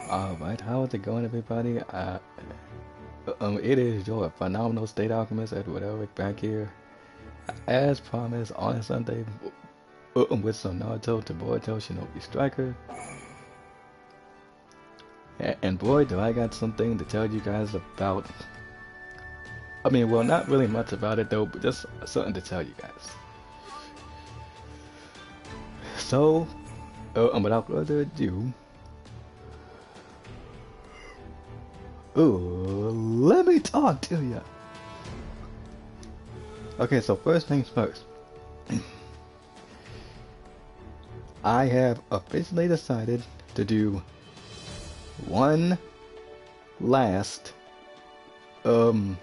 Alright, how is it going, everybody? It is your phenomenal state alchemist, Edward Elric, back here, as promised, on a Sunday, with some Naruto to Boruto Shinobi Striker. And boy, do I got something to tell you guys about. I mean, well, not really much about it though, but just something to tell you guys. So, without further ado, let me talk to you. Okay, so first things first. I have officially decided to do one last run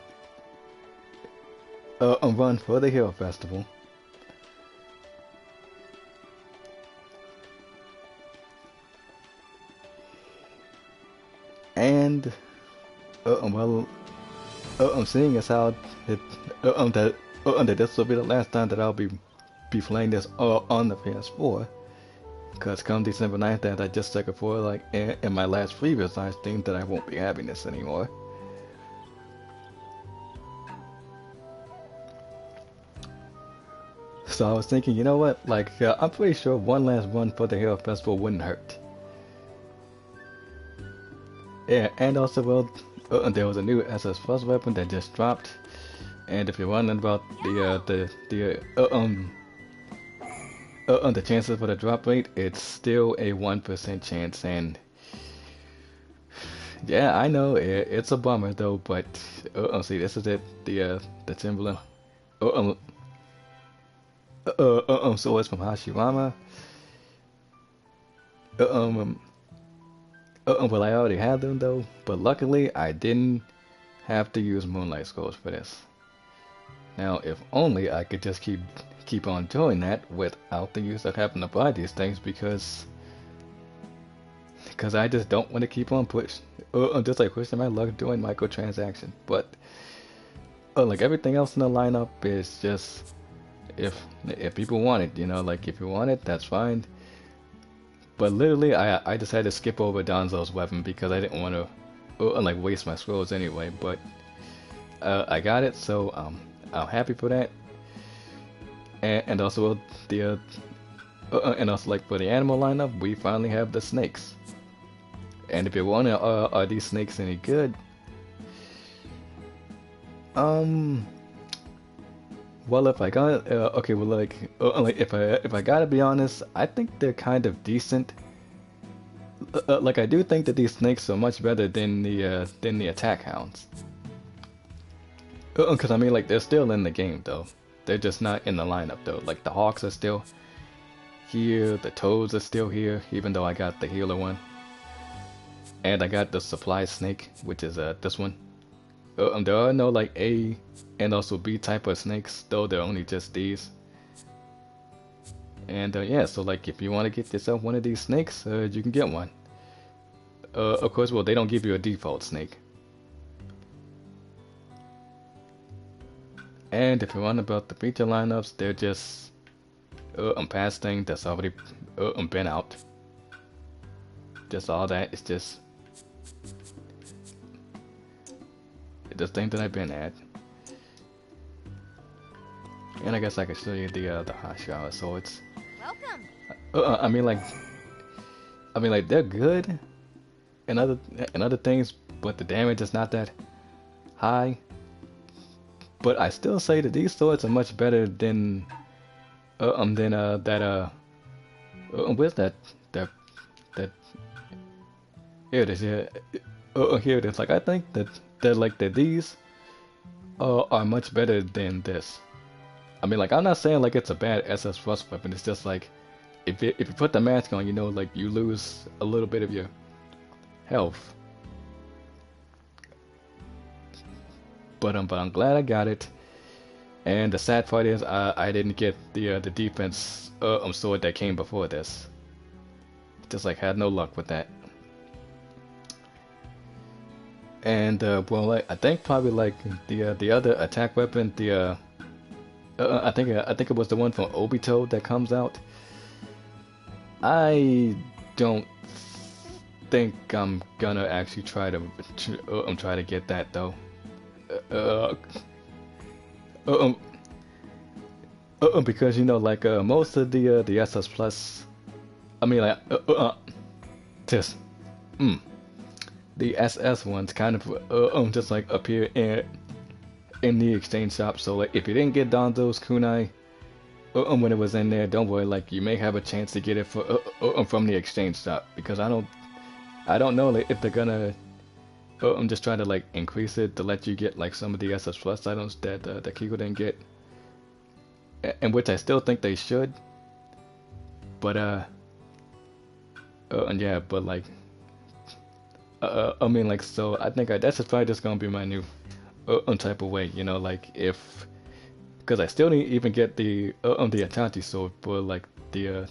for the Hero Festival. And well, seeing as how that this will be the last time that I'll be playing this on the PS4, because come December 9th, that I just took it for, like in my last previous live stream, that I won't be having this anymore. So I was thinking, you know what, like I'm pretty sure one last run for the Hero Festival wouldn't hurt. Yeah, and also, well, there was a new SS Plus weapon that just dropped, and if you're wondering about the chances for the drop rate, it's still a 1% chance, and yeah, I know it's a bummer though, but see, this is it, the Timberland, so it's from Hashirama, well, I already had them though, but luckily I didn't have to use Moonlight Scrolls for this. Now, if only I could just keep on doing that without the use of having to buy these things, because I just don't want to keep on just like pushing my luck doing microtransactions. But like everything else in the lineup is just if people want it, you know, like if you want it, that's fine. But literally, I decided to skip over Donzo's weapon because I didn't want to like waste my scrolls anyway. But I got it, so I'm happy for that. And also and also, like, for the animal lineup, we finally have the snakes. And if you're wondering, are these snakes any good? Well, if I got okay, well, like if I gotta be honest, I think they're kind of decent. Like, I do think that these snakes are much better than the attack hounds. Because I mean, like, they're still in the game though. They're just not in the lineup though. Like, the hawks are still here, the toads are still here, even though I got the healer one, and I got the supply snake, which is this one. There are no like A and also B type of snakes, though they're only just these. And yeah, so like if you want to get yourself one of these snakes, you can get one. Of course, well, they don't give you a default snake. And if you want about the feature lineups, they're just past thing that's already been out. Just all that. It's just the thing that I've been at. And I guess I could show you the hot shower swords. Welcome. I mean like they're good and other things, but the damage is not that high. But I still say that these swords are much better than where's that here it is, yeah. Here it is. Like, I think that these are much better than this. I mean, like, I'm not saying like it's a bad SS Plus weapon. It's just like if you put the mask on, you know, like you lose a little bit of your health. But I'm glad I got it. And the sad part is I didn't get the defense sword that came before this. Just like had no luck with that. And well, like, I think probably like the other attack weapon, I think it was the one from Obito that comes out. I don't think I'm gonna actually try to get that though. Uh, uh, um, because like most of the SS Plus, I mean like just mm, the SS ones kind of just like appear in the exchange shop. So like if you didn't get Donzo's kunai when it was in there, don't worry. Like you may have a chance to get it from the exchange shop because I don't know like, if they're gonna just try to like increase it to let you get like some of the SS Plus items that Kiko didn't get, and which I still think they should. But and yeah, but like I mean like so I think that's just probably just gonna be my new type of way, like if because I still didn't even get the Atanti sword for like the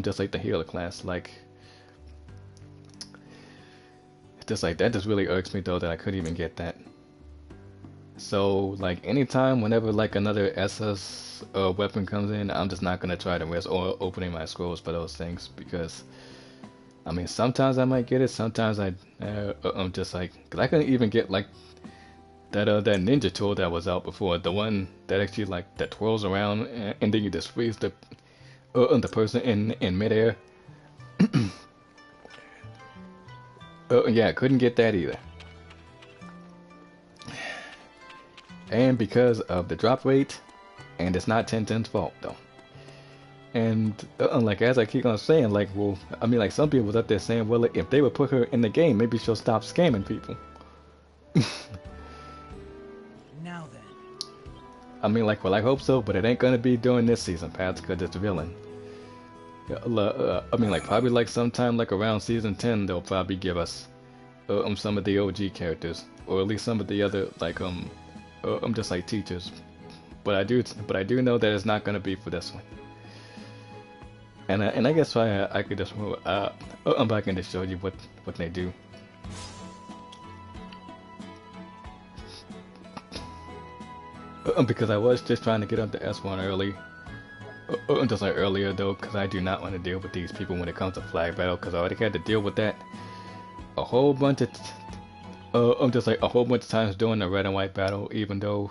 just like the healer class, like just like that just really irks me though that I couldn't even get that. So like anytime whenever like another SS weapon comes in, I'm just not gonna try to risk or opening my scrolls for those things because I mean sometimes I might get it, sometimes I'm just like because I couldn't even get like that ninja tool that was out before, the one that actually like that twirls around and then you just freeze the person in midair. Yeah, I couldn't get that either. And because of the drop rate, and it's not 1010's fault though. And like as I keep on saying, like well, I mean like some people was up there saying, well, if they would put her in the game, maybe she'll stop scamming people. Now then. I mean like well I hope so, but it ain't gonna be during this season, Pat, because it's a villain. I mean like probably like sometime like around season 10 they'll probably give us some of the OG characters, or at least some of the other like just like teachers. But I do know that it's not gonna be for this one. And I guess I could just I'm back and just show you what they do. Because I was just trying to get up to S1 early. Just like earlier though, because I do not want to deal with these people when it comes to flag battle, because I already had to deal with that a whole bunch of just like a whole bunch of times during the red and white battle, even though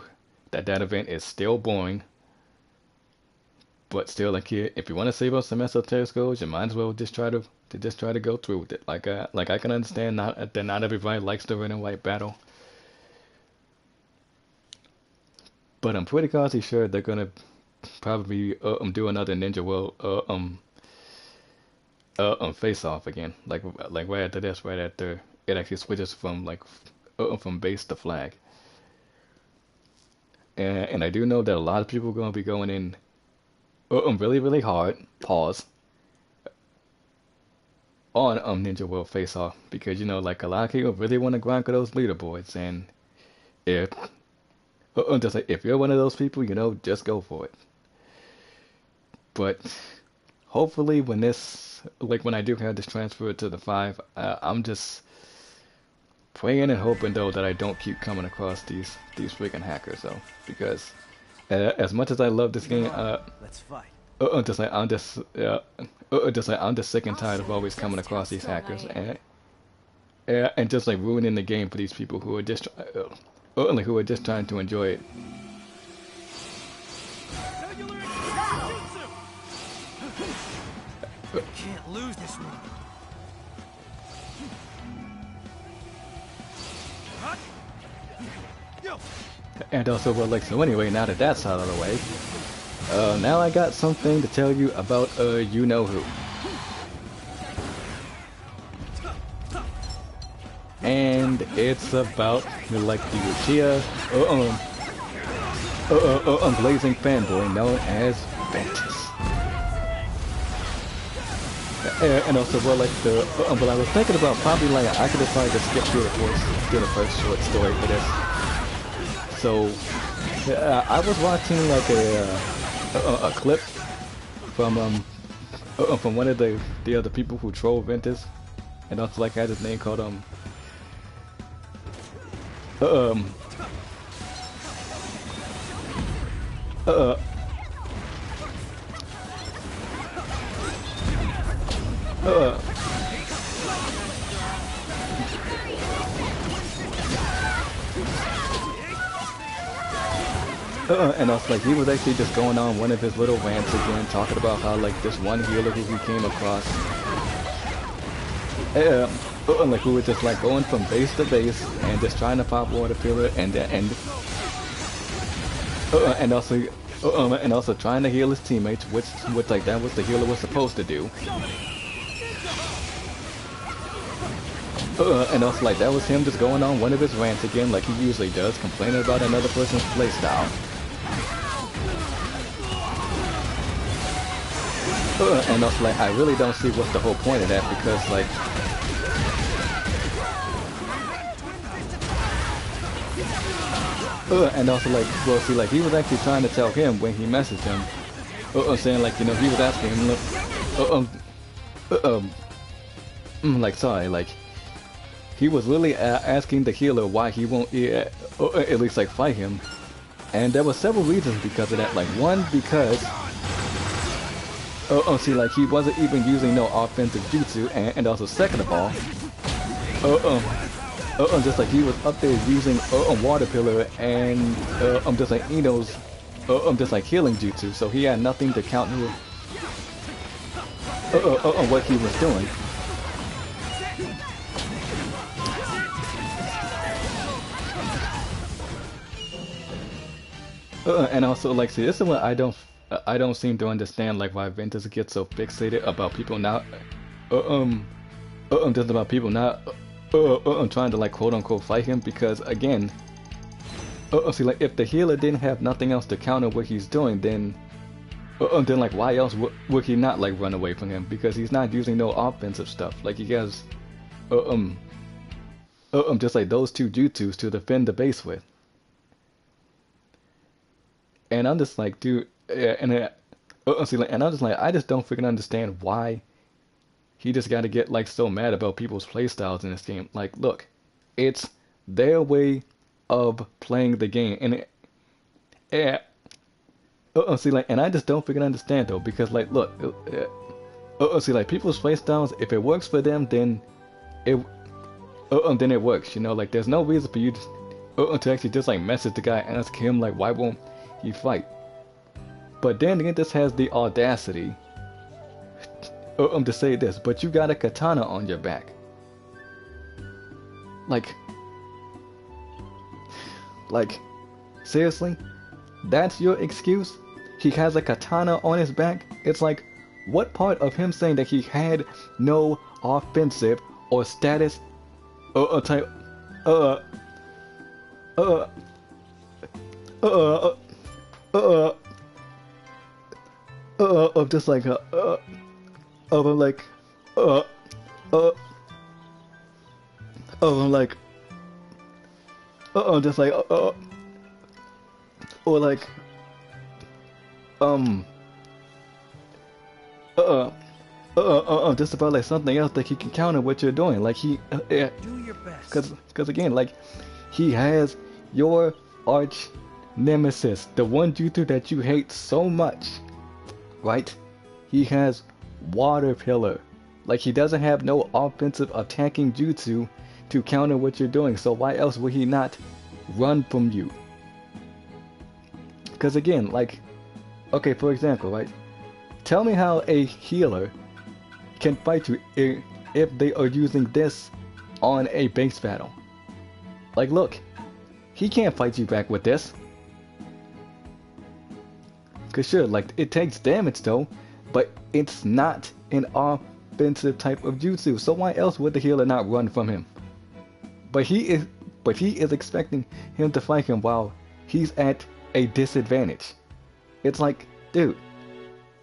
that event is still boring. But still, like if you want to save up some esoteric goals, you might as well just try to go through with it. Like I can understand that not everybody likes the red and white battle, but I'm pretty cautiously sure they're gonna probably do another Ninja World face off again, like right after this, right after it actually switches from like from base to flag. And I do know that a lot of people are gonna be going in really hard, pause, on Ninja World face off, because like a lot of people really want to grind for those leaderboards, and if just like if you're one of those people, just go for it. But hopefully when I do have this transfer to the 5, I'm just praying and hoping though that I don't keep coming across these freaking hackers though, because as much as I love this game, Let's fight. I'm just sick and tired of always coming across these hackers and just like ruining the game for these people who are just trying to enjoy it. Can't lose this one. And also, well, like, so anyway, now that that's out of the way, now I got something to tell you about, you-know-who. And it's about, like, the Uchiha, blazing fanboy known as Ventus. And also, well, like, but I was thinking about probably, like, I could have probably just skipped through the first short story for this. So, I was watching like a clip from one of the other people who troll Ventus, and also like had his name called And also, like, he was actually just going on one of his little rants again, talking about how, like, this one healer who he came across, like, who was just, like, going from base to base and just trying to pop water pillar and also trying to heal his teammates, which, like, that was the healer was supposed to do. And also, like, that was him just going on one of his rants again, like he usually does, complaining about another person's playstyle. And also, like, I really don't see what's the whole point of that, because, like, and also, like, well, see, like, he was actually trying to tell him when he messaged him, saying, like, you know, he was asking him, like, sorry, like, he was literally asking the healer why he won't, at least, like, fight him, and there were several reasons because of that. Like, one, because, see, like, he wasn't even using no offensive jutsu, and also, second of all, just like he was up there using water pillar and just like Ino's just like healing jutsu, so he had nothing to counter what he was doing. And also, like, see, this is what I don't seem to understand, like, why Ventus gets so fixated about people not just about people not trying to, like, quote unquote fight him, because again, see, like, if the healer didn't have nothing else to counter what he's doing, then like, why else would he not, like, run away from him? Because he's not using no offensive stuff. Like, he has just like those two jutsus to defend the base with. And I'm just like, dude, see, like, and I'm just like, I just don't freaking understand why he just got to get, like, so mad about people's playstyles in this game. Like, look, it's their way of playing the game, and see, like, and I just don't freaking understand though, because, like, look, see, like, people's playstyles, if it works for them, then it works, you know. Like, there's no reason for you to actually just, like, message the guy and ask him, like, why won't he fight? But then again, this has the audacity to say this, but you got a katana on your back. Like, seriously? That's your excuse? He has a katana on his back? It's like, what part of him saying that he had no offensive or status type of just like of like of like just like or like just about like something else that he can counter what you're doing. Like, he Do your best. because again, like, he has your arch nemesis, the one jutsu that you hate so much, right? He has water pillar. Like, he doesn't have no offensive attacking jutsu to counter what you're doing, so why else would he not run from you? Because again, like, okay, for example, right? Tell me how a healer can fight you if they are using this on a base battle. Like, look, he can't fight you back with this. Cause sure, like, it takes damage though, but it's not an offensive type of jutsu, so why else would the healer not run from him? But he is expecting him to fight him while he's at a disadvantage. It's like, dude,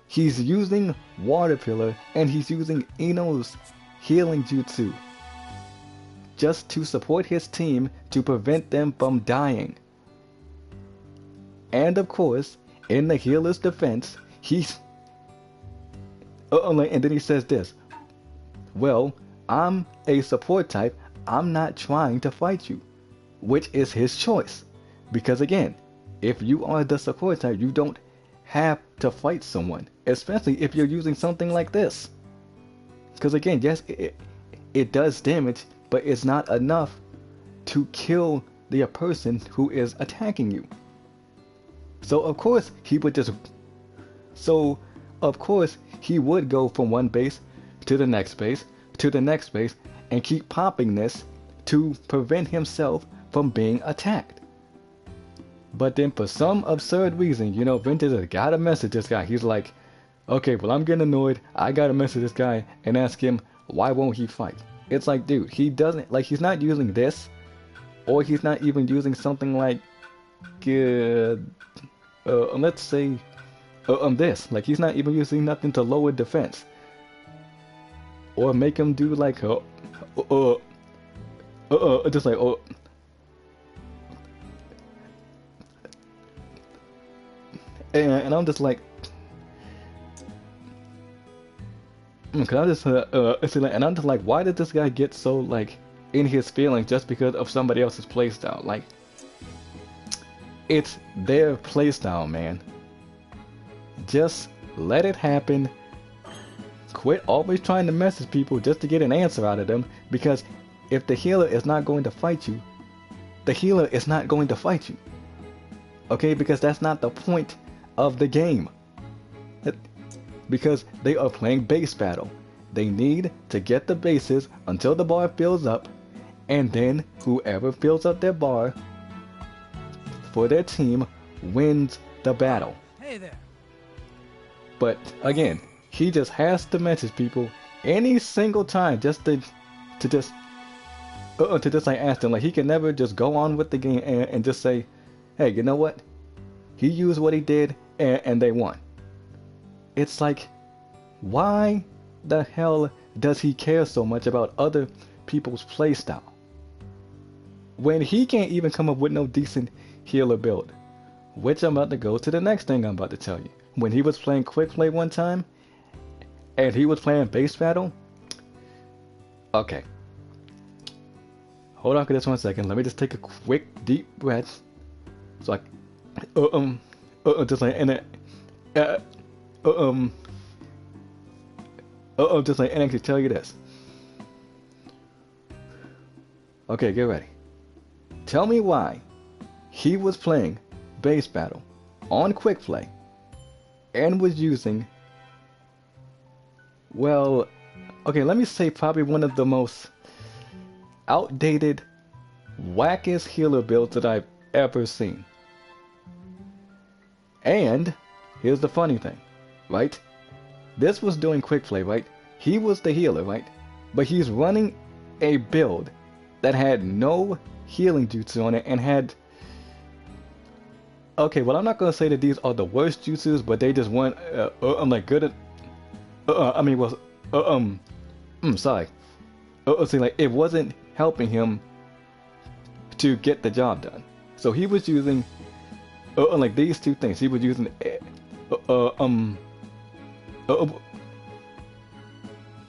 he's using water pillar and he's using Ino's healing jutsu just to support his team to prevent them from dying. And of course, in the healer's defense, he's and then he says this, well, I'm a support type, I'm not trying to fight you, which is his choice. Because again, if you are the support type, you don't have to fight someone, especially if you're using something like this. Because again, yes, it does damage, but it's not enough to kill the person who is attacking you. So of course he would just so of course he would go from one base to the next base to the next base and keep popping this to prevent himself from being attacked. But then for some absurd reason, Ventus has gotta message this guy. He's like, okay, well, I'm getting annoyed. I gotta message this guy and ask him, why won't he fight? It's like, dude, he doesn't, like, he's not using this, or he's not even using something like, let's say, this. Like, he's not even using nothing to lower defense. Or make him do, like, just like, and I'm just like, cause and I'm just like, why did this guy get so like in his feelings just because of somebody else's playstyle? Like, it's their playstyle, man. Just let it happen. Quit always trying to message people just to get an answer out of them, because if the healer is not going to fight you, the healer is not going to fight you. Okay, because that's not the point of the game. Because they are playing base battle. They need to get the bases until the bar fills up, and then whoever fills up their bar for their team wins the battle. Hey there. But again, he just has to message people any single time just to just like ask them. Like, he can never just go on with the game and just say, hey, you know what? He used what he did and they won. It's like, why the hell does he care so much about other people's playstyle when he can't even come up with no decent healer build? Which I'm about to go to the next thing I'm about to tell you. When he was playing quick play one time and he was playing base battle. Okay. Hold on for this 1 second. Let me just take a quick deep breath. So just like, and just like, and I can tell you this. Okay, get ready. Tell me why he was playing base battle on quick play and was using, well, okay, let me say probably one of the most outdated, wackest healer builds that I've ever seen. And here's the funny thing, right? This was doing quick play, right? He was the healer, right? But he's running a build that had no healing jutsu on it and had... Okay, well, I'm not gonna say that these are the worst jutsus, but they just weren't, like, good at... sorry. See, like, it wasn't helping him to get the job done. So he was using, like, these two things. He was using,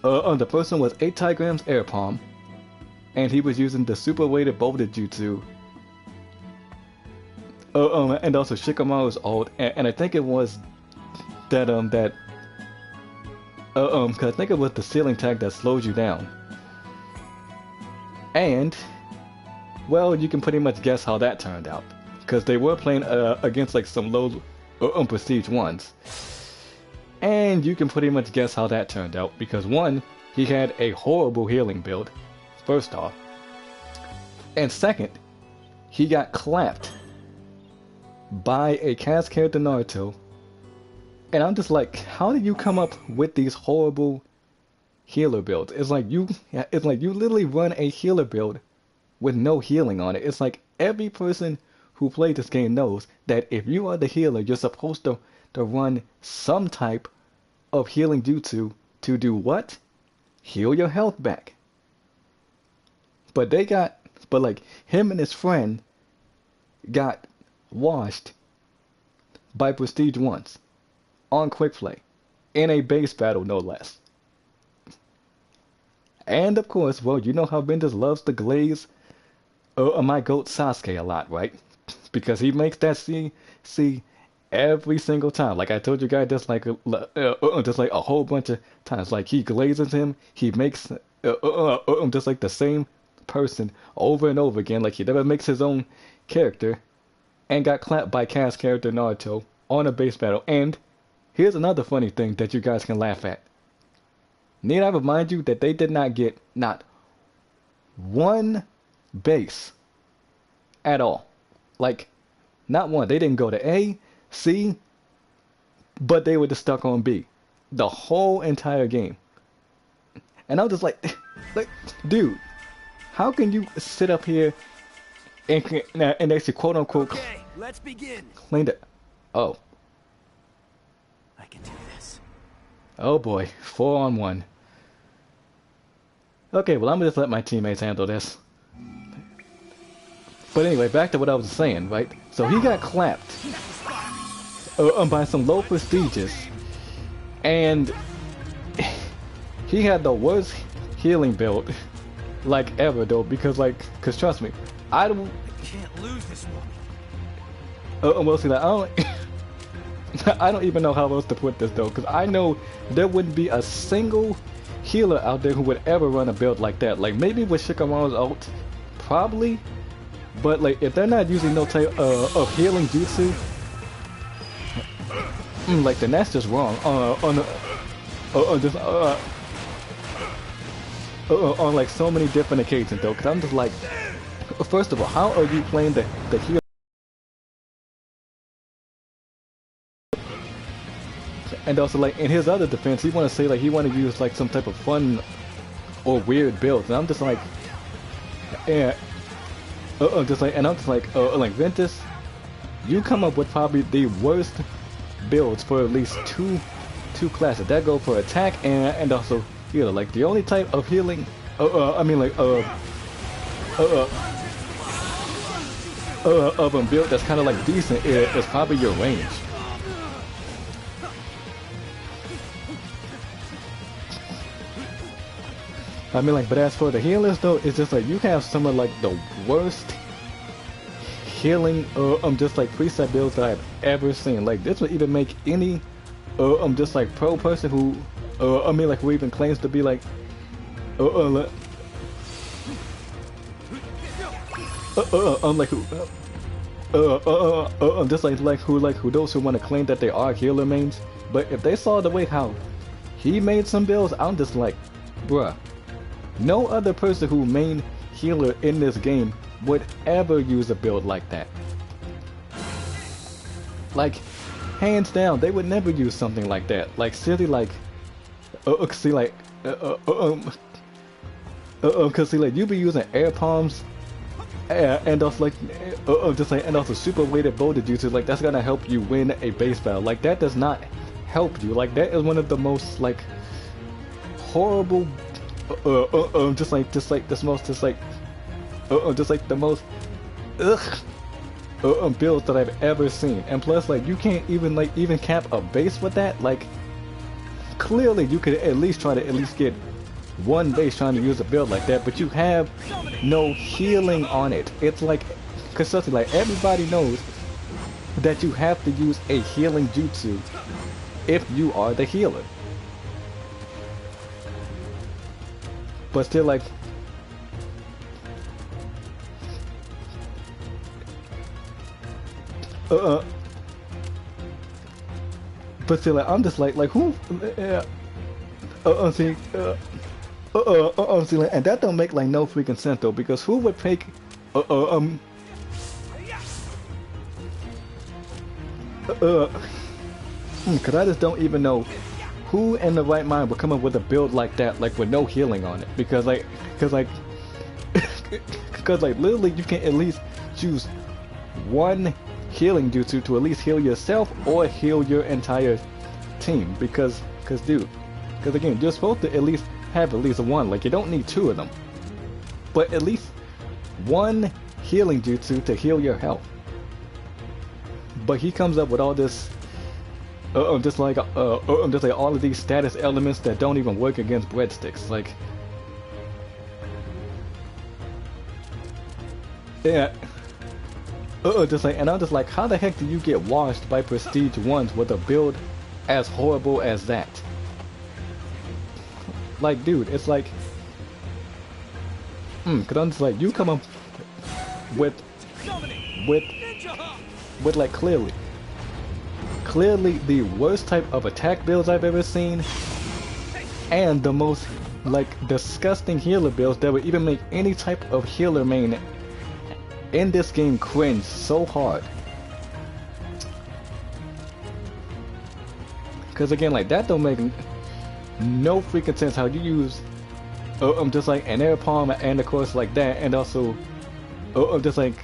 the person was 8 Tigrams Air Palm, and he was using the super weighted boulder jutsu, and also Shikamaru's ult, and I think it was that, cause I think it was the ceiling tag that slows you down. And, well, you can pretty much guess how that turned out, cause they were playing, against, like, some low, prestige ones. And you can pretty much guess how that turned out, because one, he had a horrible healing build, first off. And second, he got clapped by a cast character Naruto. And I'm just like, how did you come up with these horrible healer builds? It's like you literally run a healer build with no healing on it. It's like every person who played this game knows that if you are the healer, you're supposed to run some type of healing jutsu to do what? Heal your health back. But like, him and his friend got washed by prestige once on quick play in a base battle, no less. And of course, well, you know how Ventus loves to glaze my goat Sasuke a lot, right? Because he makes that see every single time. Like I told you guys, just like a whole bunch of times. Like he glazes him, he makes just like the same person over and over again. Like he never makes his own character. and got clapped by cast character Naruto on a base battle. And here's another funny thing that you guys can laugh at. Need I remind you that they did not get not one base at all. Like, not one. They didn't go to A, C, but they were just stuck on B the whole entire game. And I was just like, like, dude, how can you sit up here and actually quote unquote Okay, let's begin. claim that? Oh, I can do this. oh boy, 4-on-1. Okay, well I'm gonna just let my teammates handle this. But anyway, back to what I was saying, right? So he got clapped by some low prestigious, and he had the worst healing build like ever though, because cause trust me, I don't. Can't lose this one. Well, see, like, I don't. I don't even know how else to put this though, because I know there wouldn't be a single healer out there who would ever run a build like that. Like maybe with Shikamaru's ult, probably, but like if they're not using no type of healing jutsu, like then that's just wrong. On like so many different occasions though, because I'm just like, first of all, how are you playing the healer? And also, like, in his other defense, he want to say, like, he want to use, like, some type of fun or weird builds. And I'm just like, yeah, and I'm just like, Ventus, you come up with probably the worst builds for at least two classes. That go for attack and also healer. Like, the only type of healing, I mean, like, of a build that's kind of, like, decent is probably your range. I mean, like, but as for the healers, though, it's just like you have some of like the worst healing, just like preset builds that I've ever seen. Like, this would even make any, just like pro person who, I mean, like, who even claims to be like, like who, just like who those who want to claim that they are healer mains. But if they saw the way how he made some builds, I'm just like, bruh. No other person who main healer in this game would ever use a build like that. Like, hands down, they would never use something like that. Like, silly, like, see, like, cause see, like, you be using air palms, and also like, just like, and also super weighted boulder jutsu. Like, that's gonna help you win a base battle. Like, that does not help you. Like, that is one of the most like horrible. Just like the most builds that I've ever seen. And plus, like, you can't even cap a base with that. Like, clearly you could at least try to at least get one base trying to use a build like that, but you have no healing on it. It's like, cause like everybody knows that you have to use a healing jutsu if you are the healer. But still, like, but still, like, I'm just like who? See, see, like, and that don't make like no freaking sense though, because who would pick, cause I just don't even know. Who in the right mind would come up with a build like that, like with no healing on it? Because like, literally you can at least choose one healing jutsu to at least heal yourself or heal your entire team. Because dude, because again, you're supposed to at least have at least one. Like, you don't need two of them, but at least one healing jutsu to heal your health. But he comes up with all this. Just like all of these status elements that don't even work against breadsticks. Like, yeah. Just like, and I'm just like, how the heck do you get washed by prestige ones with a build as horrible as that? Like, dude, it's like, cause I'm just like, you come up with with like clearly the worst type of attack builds I've ever seen, and the most like disgusting healer builds that would even make any type of healer main in this game cringe so hard. Cause again, like that don't make no freaking sense how you use just like an air palm and of course like that, and also just like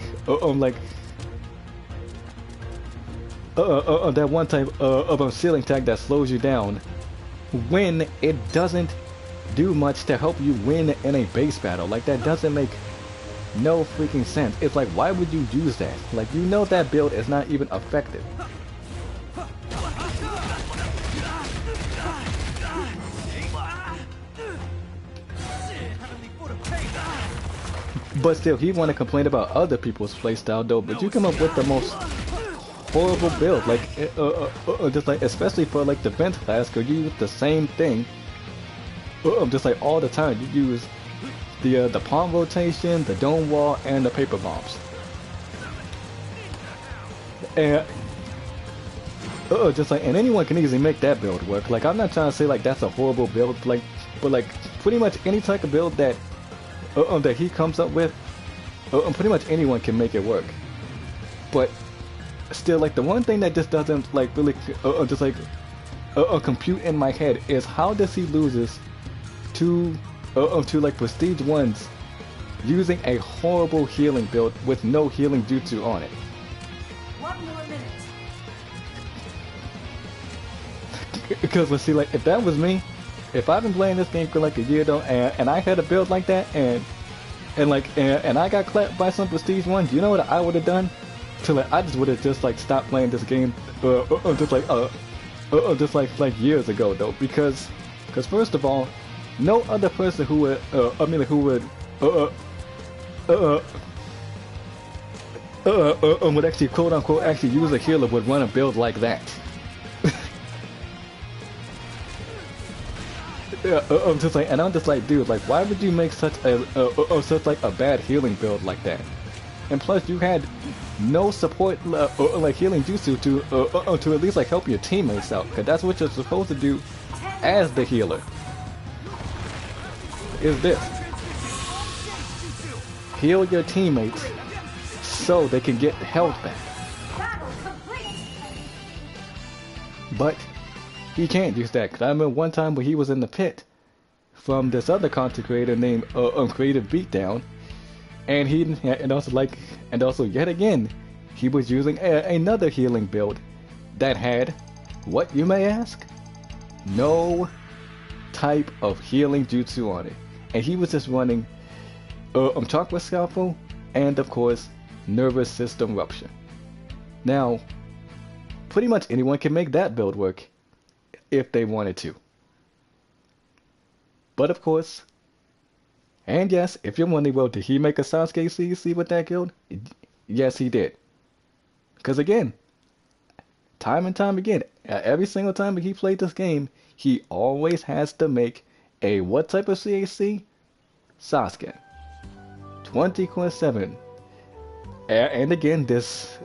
that one type of ceiling tag that slows you down when it doesn't do much to help you win in a base battle. Like that doesn't make no freaking sense. It's like, why would you use that? Like, you know that build is not even effective. But still, he want to complain about other people's playstyle though, but you come up with the most horrible build, like just like, especially for like the vent class, cause you use the same thing just like all the time. You use the palm rotation, the dome wall, and the paper bombs. And just like, and anyone can easily make that build work. Like, I'm not trying to say like that's a horrible build, like, but like pretty much any type of build that that he comes up with, pretty much anyone can make it work. But still, like, the one thing that just doesn't like really just like compute in my head is how does he loses to like prestige ones using a horrible healing build with no healing jutsu on it. 1 more minute. Because let's see, like, if that was me, if I've been playing this game for like a year though, and I had a build like that, and I got clapped by some prestige ones, you know what I would have done? To like, I just would have just like stopped playing this game, just like years ago though, because first of all, no other person who would would actually quote unquote actually use a healer would run a build like that. I'm just like, and I'm just like, dude, like, why would you make such a bad healing build like that? And plus, you had no support like healing jutsu to at least like help your teammates out, because that's what you're supposed to do as the healer. Is this heal your teammates so they can get health back? But he can't use that, because I remember one time when he was in the pit from this other content creator named Creative Beatdown, and also yet again he was using another healing build that had, what you may ask, no type of healing jutsu on it, and he was just running chakra scalpel and of course nervous system rupture. Now, pretty much anyone can make that build work if they wanted to. But of course, and yes, if you're wondering, well, did he make a Sasuke CC with that guild? Yes, he did. Because again, time and time again, every single time that he played this game, he always has to make a what type of CAC? Sasuke. 24/7. And again, this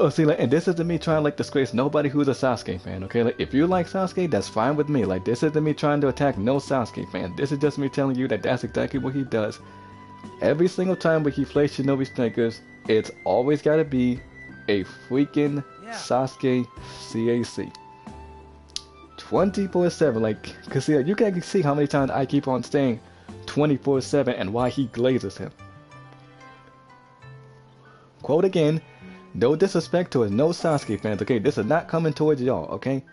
see, like, and this isn't me trying to like disgrace nobody who's a Sasuke fan, okay? Like, if you like Sasuke, that's fine with me. Like, this isn't me trying to attack no Sasuke fan. This is just me telling you that that's exactly what he does. Every single time when he plays Shinobi Strikers, it's always gotta be a freaking Sasuke CAC. 24/7, like, cause see, you can see how many times I keep on saying 24/7 and why he glazes him. Quote again, no disrespect towards no Sasuke fans, okay? This is not coming towards y'all, okay?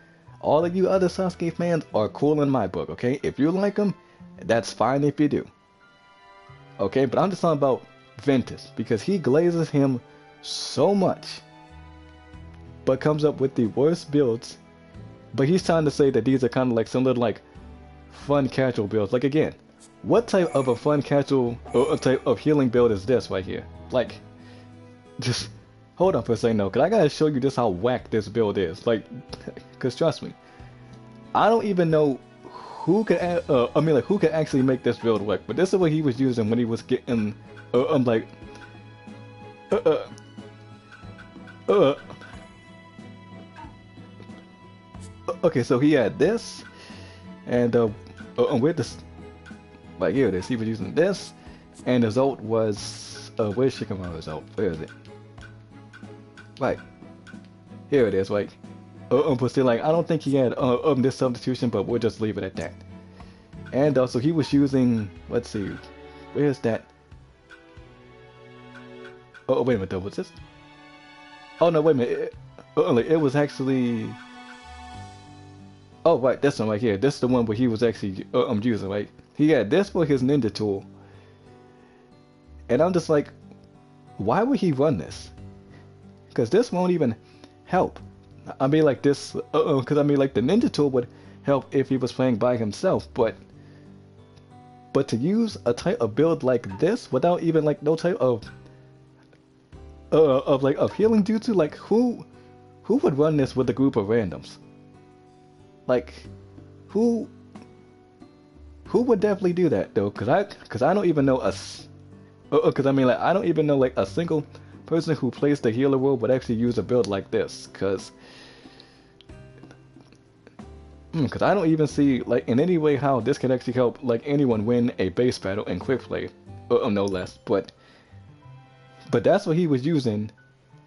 All of you other Sasuke fans are cool in my book, okay? If you like him, that's fine if you do. Okay, but I'm just talking about Ventus, because he glazes him so much, but comes up with the worst builds. But he's trying to say that these are kind of like some little like fun casual builds. Like, again, what type of a fun casual type of healing build is this right here? Like, just hold on for a second though, cause I gotta show you just how whack this build is. Like, cause trust me, I don't even know who could, I mean, like, who could actually make this build work. But this is what he was using when he was getting, like, uh, uh, uh, okay, so he had this, and with this, like here it is, he was using this, and his ult was, where's Shikamaru's ult? Where is it? Right, here it is, like, but still, like, I don't think he had, this substitution, but we'll just leave it at that. And also, he was using, let's see, where's that? Oh, wait a minute, though, what's this? Oh, no, wait a minute, it was actually... Oh, right, this one right here. This is the one where he was actually using, right? He had this for his ninja tool. And I'm just like, why would he run this? Because this won't even help. I mean, like this, because I mean, like the ninja tool would help if he was playing by himself, but to use a type of build like this without even like no type of healing jutsu, like who would run this with a group of randoms? Like, who would definitely do that though? Cause I don't even know cause I mean like I don't even know like a single person who plays the healer role would actually use a build like this. Cause I don't even see like in any way how this can actually help like anyone win a base battle in quick play, no less. But that's what he was using,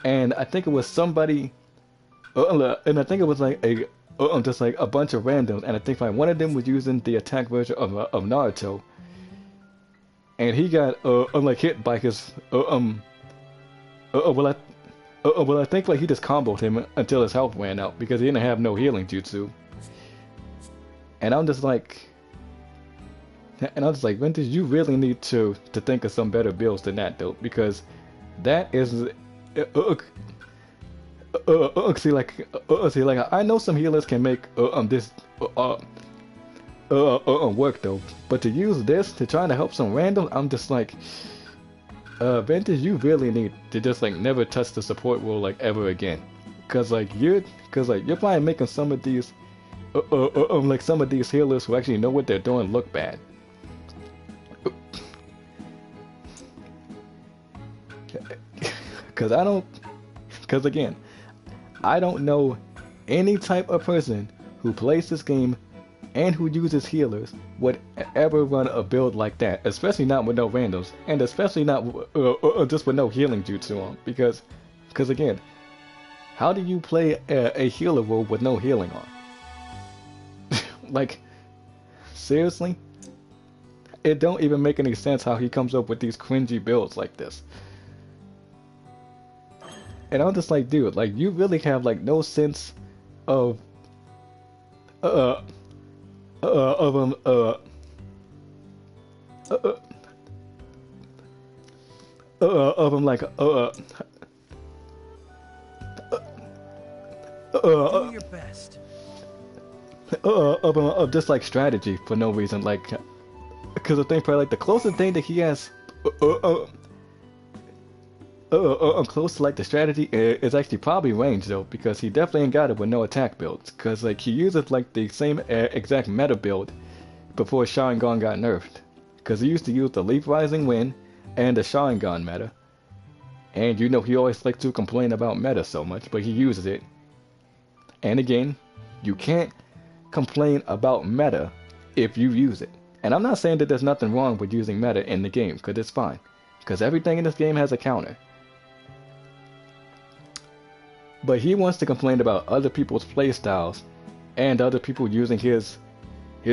and I think it was somebody, and I think it was like a. Just like a bunch of randoms, and I think like one of them was using the attack version of Naruto, and he got like hit by his well I think like he just comboed him until his health ran out because he didn't have no healing jutsu, and I'm just like, Vintage, you really need to think of some better builds than that though, because that is. See, like, I know some healers can make this work though, but to use this to try to help some random, I'm just like, Vintage, you really need to just like never touch the support role like ever again, cause you're probably making some of these, like some of these healers who actually know what they're doing look bad. Cause again. I don't know any type of person who plays this game and who uses healers would ever run a build like that, especially not with no randoms, and especially not just with no healing jutsu on. Because again, how do you play a healer role with no healing on? Like, seriously? It don't even make any sense how he comes up with these cringy builds like this. And I'm just like, dude, like you really have like no sense of of him like Do your best. of just like strategy for no reason, like because I think probably like the closest thing that he has close to like the strategy is actually probably range though, because he definitely ain't got it with no attack builds, because like he uses like the same exact meta build before Sharingan got nerfed, because he used to use the Leaf Rising Wind and the Sharingan meta, and you know he always likes to complain about meta so much, but he uses it. And again, you can't complain about meta if you use it, and I'm not saying that there's nothing wrong with using meta in the game, because it's fine, because everything in this game has a counter. But he wants to complain about other people's playstyles and other people using his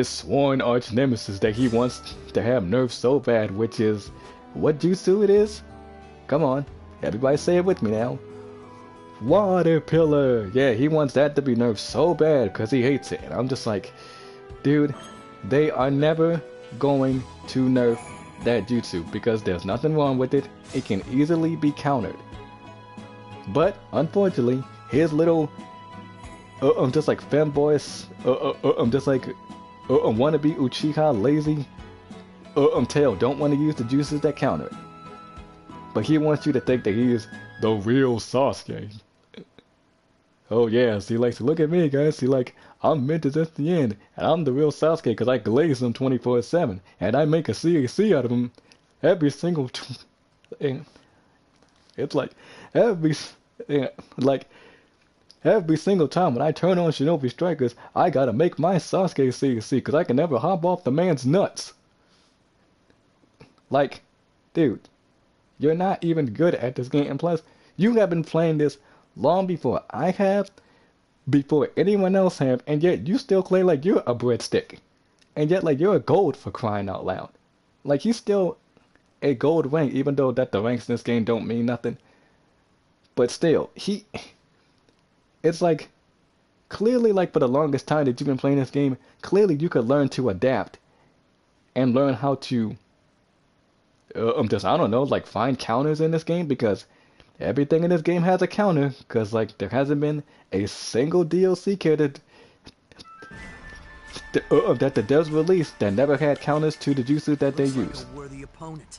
sworn arch nemesis that he wants to have nerfed so bad, which is what jutsu it is? Come on, everybody say it with me now. Water Pillar! Yeah, he wants that to be nerfed so bad because he hates it. And I'm just like, dude, they are never going to nerf that jutsu because there's nothing wrong with it. It can easily be countered. But unfortunately, his little, just like femboys, just like, wannabe Uchiha lazy, tail don't want to use the juices that counter it. But he wants you to think that he is the real Sasuke. Oh yeah, see, like, so look at me, guys. See, like, I'm minted at the end, and I'm the real Sasuke because I glaze him 24/7, and I make a CAC out of him every single. And it's like every, yeah, like every single time when I turn on Shinobi Strikers, I gotta make my Sasuke CAC because I can never hop off the man's nuts. Like, dude, you're not even good at this game, and plus, you have been playing this long before I have, before anyone else have, and yet you still play like you're a breadstick. And yet like you're a gold for crying out loud. Like he's still a gold rank, even though that the ranks in this game don't mean nothing. But still, it's like, clearly like for the longest time that you've been playing this game, clearly you could learn to adapt and learn how to, just, I don't know, like find counters in this game because everything in this game has a counter because like there hasn't been a single DLC character that the devs released that never had counters to the jutsu that they use. Like a worthy opponent.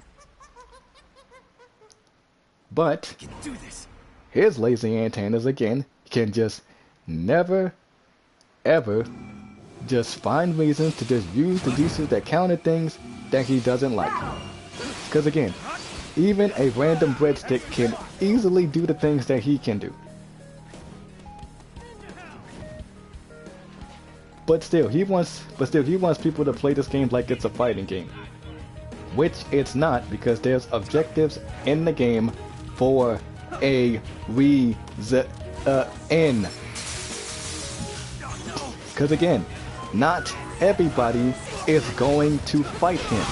But I can do this. his lazy antennas again can just never ever just find reasons to just use the jutsu that counter things that he doesn't like. Because again, even a random breadstick can easily do the things that he can do. But still, he wants people to play this game like it's a fighting game. Which it's not, because there's objectives in the game for a reason. Because again, not everybody is going to fight him.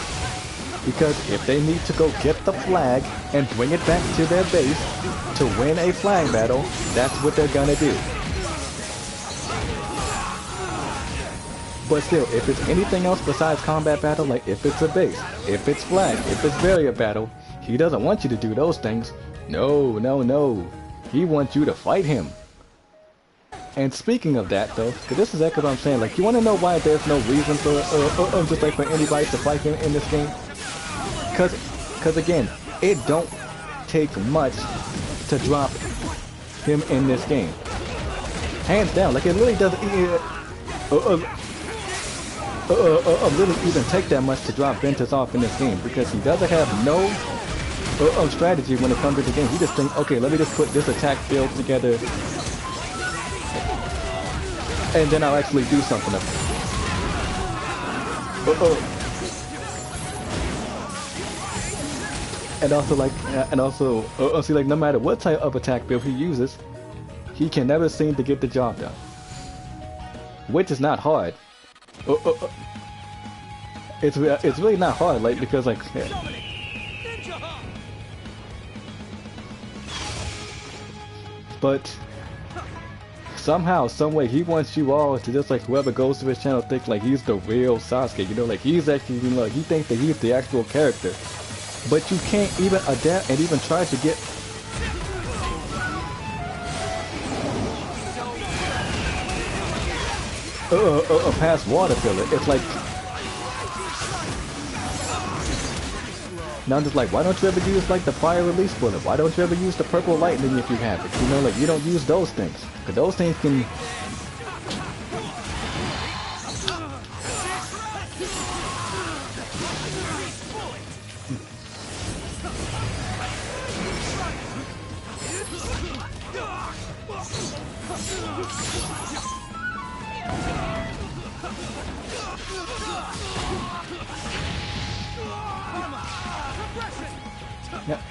Because if they need to go get the flag and bring it back to their base to win a flag battle, that's what they're gonna do. But still, if it's anything else besides combat battle, like if it's a base, if it's flag, if it's barrier battle, he doesn't want you to do those things. No, no, no. He wants you to fight him. And speaking of that though, because this is exactly what I'm saying, like you want to know why there's no reason for, just like for anybody to fight him in this game? Because again, it don't take much to drop him in this game. Hands down, like it really doesn't really even take that much to drop Ventus off in this game, because he doesn't have no strategy when it comes to the game. He just thinks, okay, let me just put this attack build together, and then I'll actually do something of it. And also like, see, like no matter what type of attack build he uses, he can never seem to get the job done. Which is not hard. It's really not hard, like, because like, but somehow, some way, he wants you all to just like whoever goes to his channel think like he's the real Sasuke, you know, like he's actually, you know, he thinks that he's the actual character, but you can't even adapt and even try to get past water filler. It's like, now I'm just like, why don't you ever use like the fire release bullet? Why don't you ever use the purple lightning if you have it? You know, like you don't use those things, because those things can.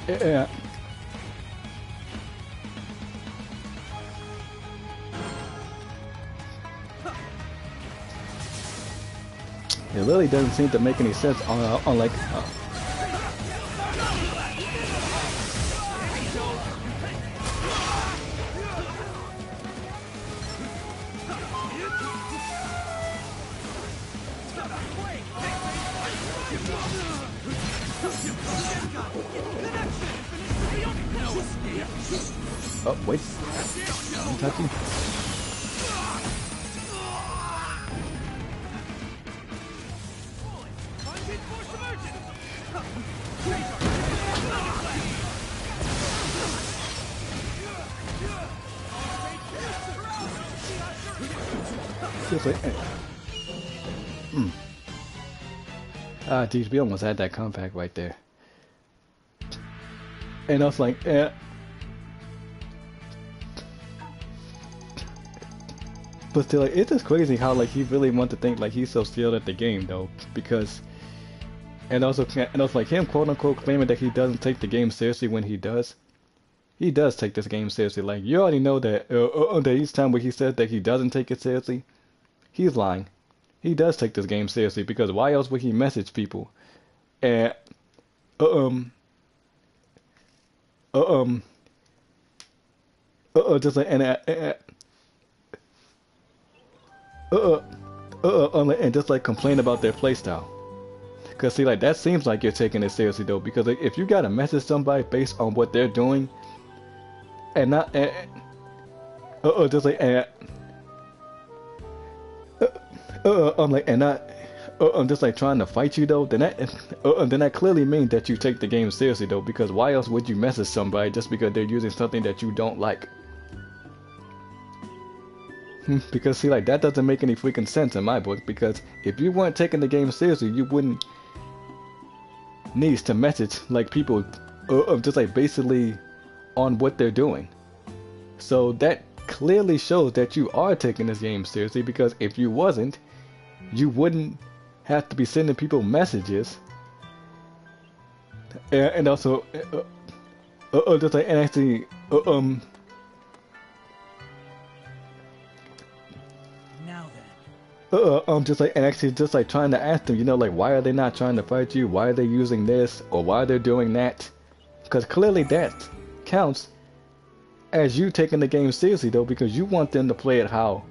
Yeah. It really doesn't seem to make any sense on like. Oh, wait. I'm touching. Just like, geez, we almost had that comeback right there. And I was like, But still, like, it's just crazy how like he really wants to think like he's so skilled at the game though, because and also like him quote unquote claiming that he doesn't take the game seriously when he does. He does take this game seriously. Like you already know that that each time where he says that he doesn't take it seriously, he's lying. He does take this game seriously because why else would he message people? And just like and just like complain about their playstyle. Cause see, like that seems like you're taking it seriously though. Because like, if you gotta message somebody based on what they're doing, and not just like I'm like and not I'm just like trying to fight you though, then that clearly means that you take the game seriously though. Because why else would you message somebody just because they're using something that you don't like? Because see, like that doesn't make any freaking sense in my book. Because if you weren't taking the game seriously, you wouldn't need to message like people, just like basically on what they're doing. So that clearly shows that you are taking this game seriously. Because if you wasn't, you wouldn't have to be sending people messages, and also, just like and actually, just like and actually just like trying to ask them, you know, like why are they not trying to fight you? Why are they using this or why they're doing that? Because clearly that counts as you taking the game seriously though, because you want them to play it how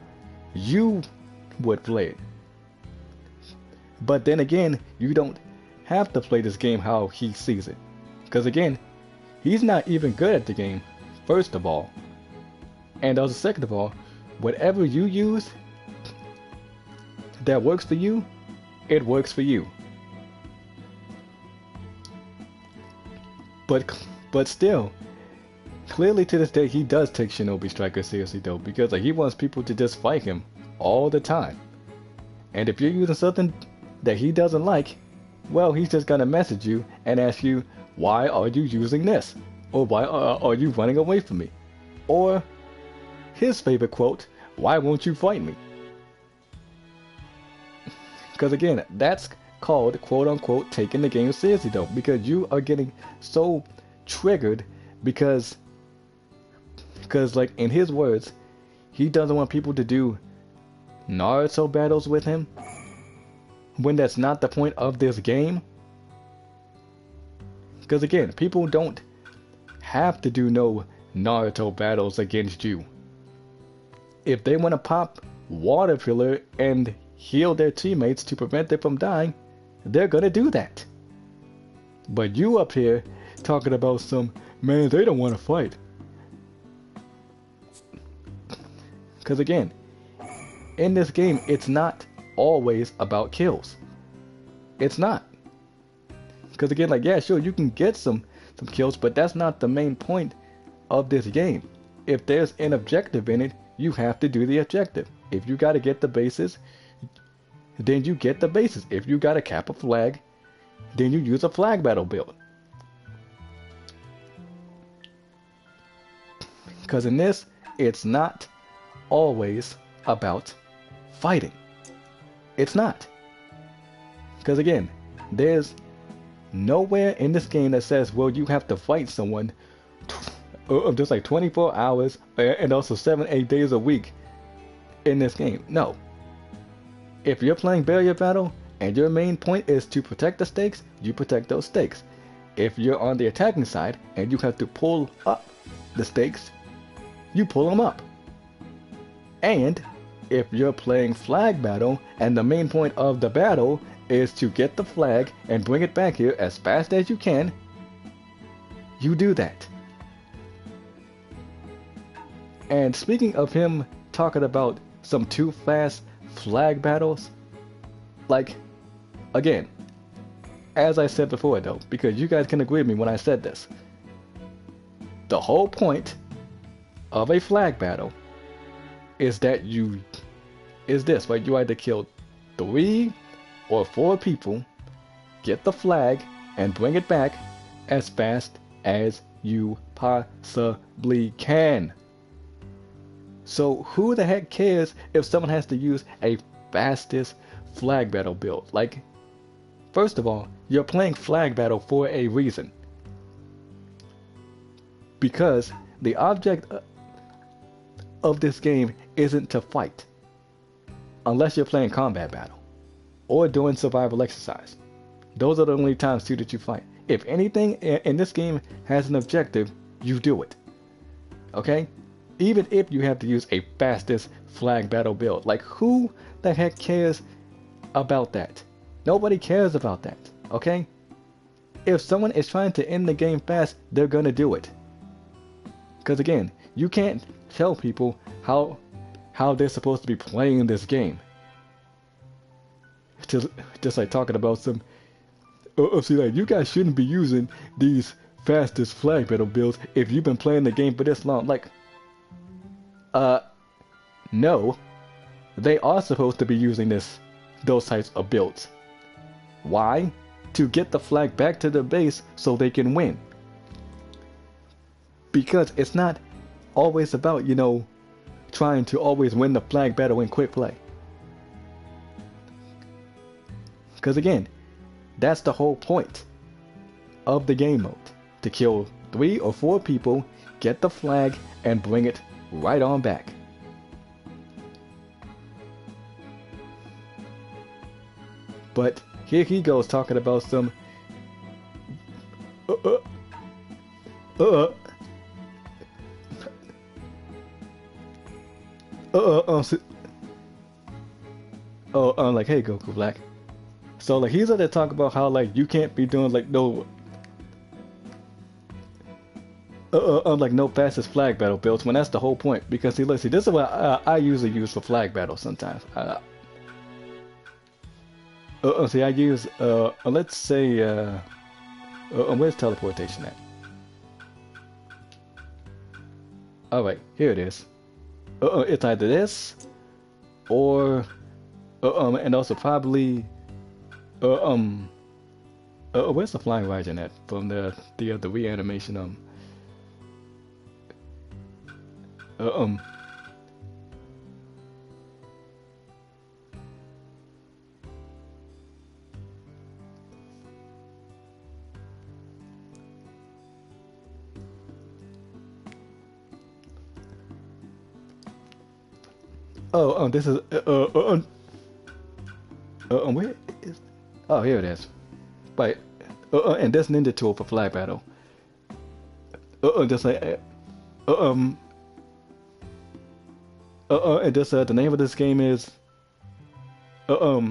you would play it. But then again, you don't have to play this game how he sees it, because again, he's not even good at the game, first of all, and also second of all, whatever you use that works for you, it works for you. But still, clearly to this day, he does take Shinobi Striker seriously though, because like he wants people to just fight him all the time. And if you're using something that he doesn't like, well, he's just gonna message you and ask you, why are you using this? Or why are you running away from me? Or his favorite quote, why won't you fight me? Because again, that's called quote unquote taking the game seriously though, because you are getting so triggered because like in his words, he doesn't want people to do Naruto battles with him when that's not the point of this game. Because again, people don't have to do no Naruto battles against you. If they want to pop water filler and heal their teammates to prevent them from dying, they're gonna do that. But you up here talking about some, man, they don't want to fight. Because again, in this game, it's not always about kills. It's not. Because again, like, yeah, sure, you can get some kills, but that's not the main point of this game. If there's an objective in it, you have to do the objective. If you gotta get the bases, then you get the bases. If you gotta cap a flag, then you use a flag battle build. Because in this, it's not always about fighting. It's not. Because again, there's nowhere in this game that says, well, you have to fight someone just like 24 hours and also 7-8 days a week in this game. No. If you're playing barrier battle and your main point is to protect the stakes, you protect those stakes. If you're on the attacking side and you have to pull up the stakes, you pull them up. And if you're playing flag battle and the main point of the battle is to get the flag and bring it back here as fast as you can, you do that. And speaking of him talking about some too fast flag battles, like, again, as I said before though, because you guys can agree with me when I said this, the whole point of a flag battle is that you is this, right? You either kill 3 or 4 people, get the flag, and bring it back as fast as you possibly can. So who the heck cares if someone has to use a fastest flag battle build? Like, first of all, you're playing flag battle for a reason. Because the object of this game isn't to fight. Unless you're playing combat battle. Or doing survival exercise. Those are the only times too that you fight. If anything in this game has an objective, you do it. Okay? Even if you have to use a fastest flag battle build. Like, who the heck cares about that? Nobody cares about that. Okay? If someone is trying to end the game fast, they're gonna do it. Because again, you can't tell people how they're supposed to be playing this game. Just like talking about some... see, like, you guys shouldn't be using these fastest flag battle builds if you've been playing the game for this long. Like, no. They are supposed to be using those types of builds. Why? To get the flag back to the base so they can win. Because it's not always about, you know, trying to always win the flag battle in quick play. Because again, that's the whole point of the game mode. To kill 3 or 4 people, get the flag, and bring it right on back. But here he goes talking about some like, hey Goku Black. So like he's gonna talk about how like you can't be doing like no like no fastest flag battle builds when that's the whole point. Because see, let's see, this is what I usually use for flag battle sometimes. See, I use let's say where's teleportation at? All right, here it is. It's either this or and also probably where's the flying Raijin at from the reanimation this is where is? Oh, here it is. Right. And this ninja tool for flag battle. Just like and just the name of this game is like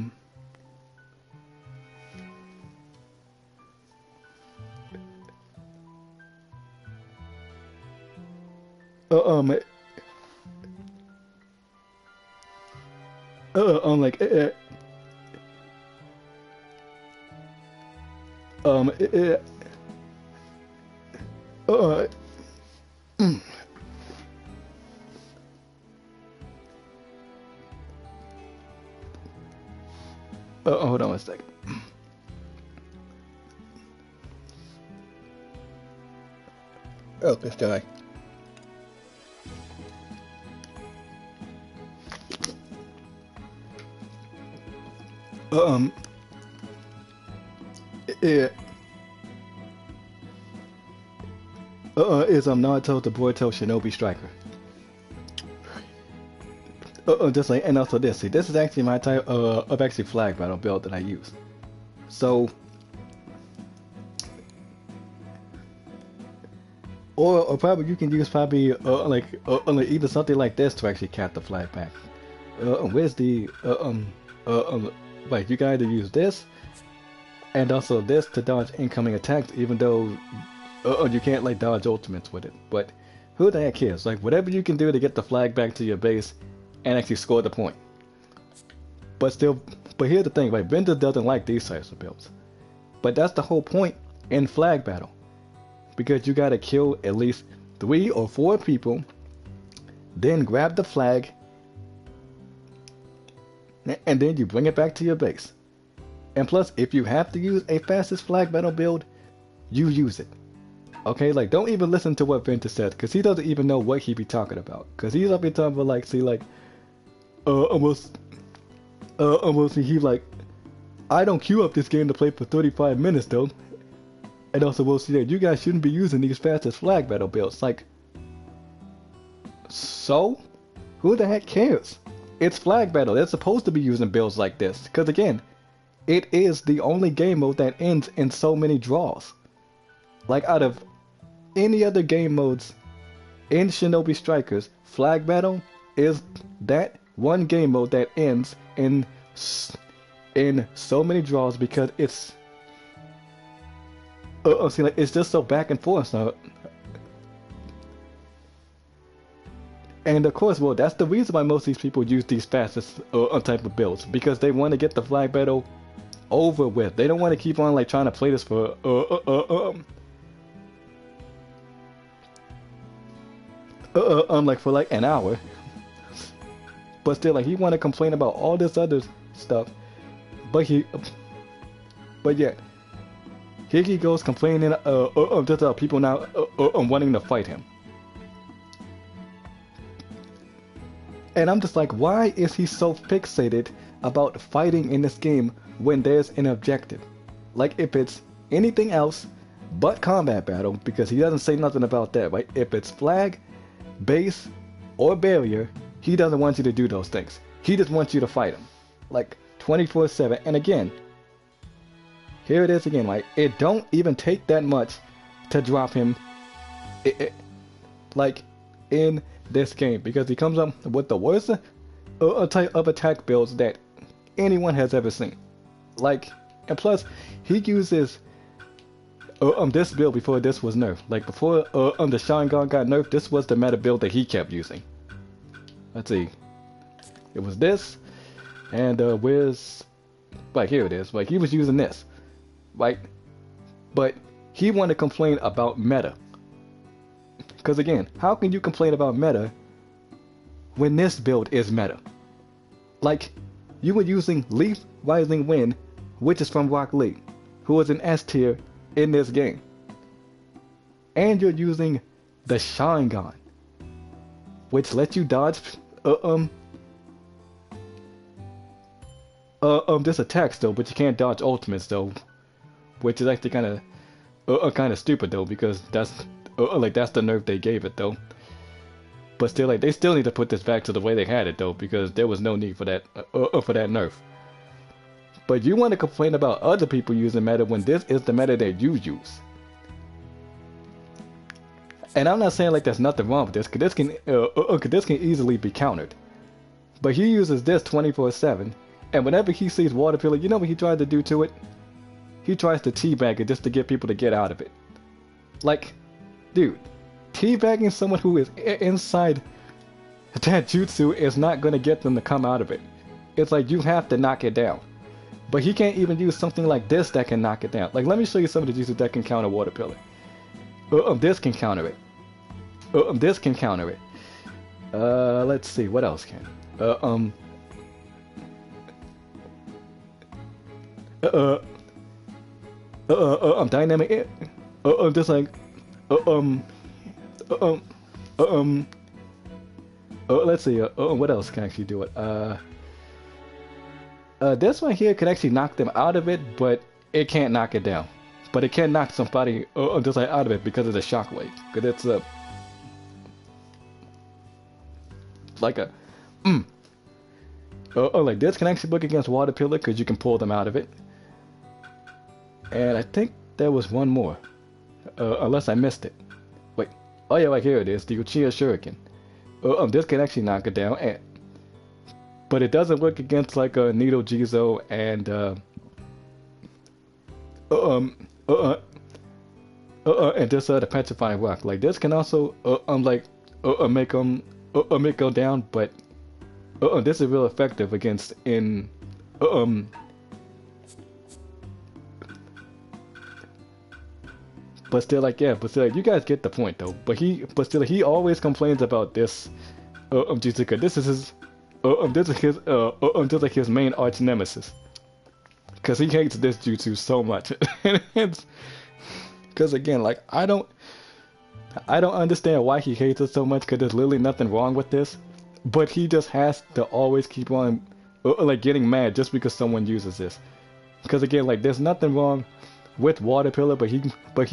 hold on a second. Oh, this guy. Is Naruto the Boruto Shinobi Striker. Just like, and also this. See, this is actually my type of actually flag battle build that I use. So, or probably you can use probably like either something like this to actually cap the flag back. Where's the like you gotta use this and also this to dodge incoming attacks, even though you can't like dodge ultimates with it. But who the heck cares? Like whatever you can do to get the flag back to your base and actually score the point. But still, but here's the thing, like Bender doesn't like these types of builds. But that's the whole point in flag battle. Because you gotta kill at least 3 or 4 people, then grab the flag and then you bring it back to your base. And plus, if you have to use a fastest flag battle build, you use it. Okay, like don't even listen to what Vinter says, cause he doesn't even know what he be talking about. Cause he's up here talking about like, see, like, almost he like, I don't queue up this game to play for 35 minutes though. And also we'll see that you guys shouldn't be using these fastest flag battle builds. Like, so? Who the heck cares? It's flag battle. They're supposed to be using builds like this. Because again, it is the only game mode that ends in so many draws. Like out of any other game modes in Shinobi Strikers, flag battle is that one game mode that ends in so many draws because it's see, like it's just so back and forth. So, and of course, well, that's the reason why most of these people use these fastest type of builds, because they want to get the flag battle over with. They don't want to keep on like trying to play this for like for like an hour. But still, like he want to complain about all this other stuff, but yet here he goes complaining just about people now wanting to fight him. And I'm just like, why is he so fixated about fighting in this game when there's an objective? Like if it's anything else but combat battle, because he doesn't say nothing about that, right? If it's flag, base, or barrier, he doesn't want you to do those things. He just wants you to fight him. Like 24/7. And again, here it is again, like it don't even take that much to drop him like in this game, because he comes up with the worst type of attack builds that anyone has ever seen. Like, and plus he uses this build before this was nerfed. Like before the Sharingan got nerfed, this was the meta build that he kept using. Let's see, it was this, and where's, like here it is. Like he was using this, right? But he wanted to complain about meta. Because again, how can you complain about meta when this build is meta? Like, you were using Leaf Rising Wind, which is from Rock Lee, who is an S tier in this game. And you're using the Sharingan, which lets you dodge this attacks though, but you can't dodge ultimates though, which is actually kind of stupid though, because that's like that's the nerf they gave it though. But still, like they still need to put this back to the way they had it though, because there was no need for that nerf. But you want to complain about other people using meta when this is the meta that you use. And I'm not saying like there's nothing wrong with this, because this can easily be countered. But he uses this 24/7, and whenever he sees water pillar, you know what he tried to do to it? He tries to teabag it just to get people to get out of it. Like, dude, teabagging someone who is inside that jutsu is not going to get them to come out of it. It's like you have to knock it down. But he can't even use something like this that can knock it down. Like, let me show you some of the jutsu that can counter water pillar. This can counter it. This can counter it. Let's see, what else can? Dynamic. Just like, let's see. What else can actually do it? This one here can actually knock them out of it, but it can't knock it down. But it can knock somebody just like out of it because of the shockwave. Because it's like a like this can actually work against water pillar because you can pull them out of it. And I think there was one more, unless I missed it. Wait, oh yeah, right here it is, the Uchiha Shuriken. This can actually knock it down, but it doesn't work against like a Nido Jizo and just the petrifying rock. Like this can also make them go down, but this is real effective against in but still, like, yeah, but still, like, you guys get the point though. But still he always complains about this Jizuka. This is his this is his main arch nemesis. Cause he hates this jutsu so much. Cause again, like I don't understand why he hates it so much. Cause there's literally nothing wrong with this, but he just has to always keep on like getting mad just because someone uses this. Cause again, like there's nothing wrong with Water Pillar, but he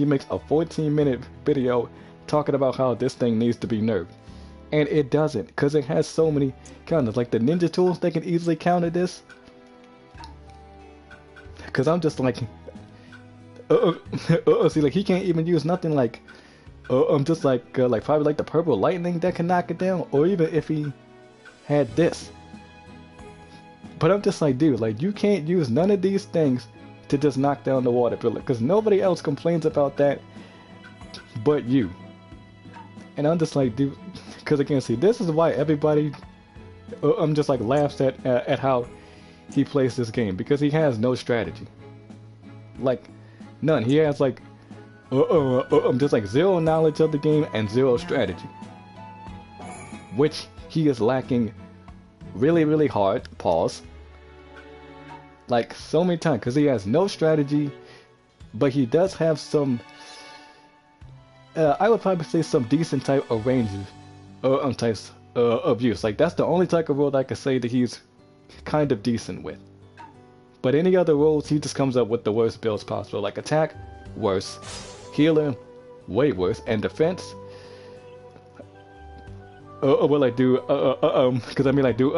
makes a 14-minute video talking about how this thing needs to be nerfed, and it doesn't. Cause it has so many counters. Like the ninja tools, they can easily counter this. Cause I'm just like, see, like he can't even use nothing like, I'm just like probably like the purple lightning that can knock it down, or even if he had this. But I'm just like, dude, like you can't use none of these things to just knock down the Water Pillar, cause nobody else complains about that, but you. And I'm just like, dude, cause again, see, this is why everybody, I'm just like laughs at how he plays this game, because he has no strategy, like none. He has like just like zero knowledge of the game and zero strategy, which he is lacking really hard. Pause. Like so many times, because he has no strategy, but he does have some I would probably say some decent type of ranges types of use. Like that's the only type of role I could say that he's kind of decent with. But any other roles, he just comes up with the worst builds possible. Like attack, worse. Healer, way worse. And defense, well, I do, because I mean, I do,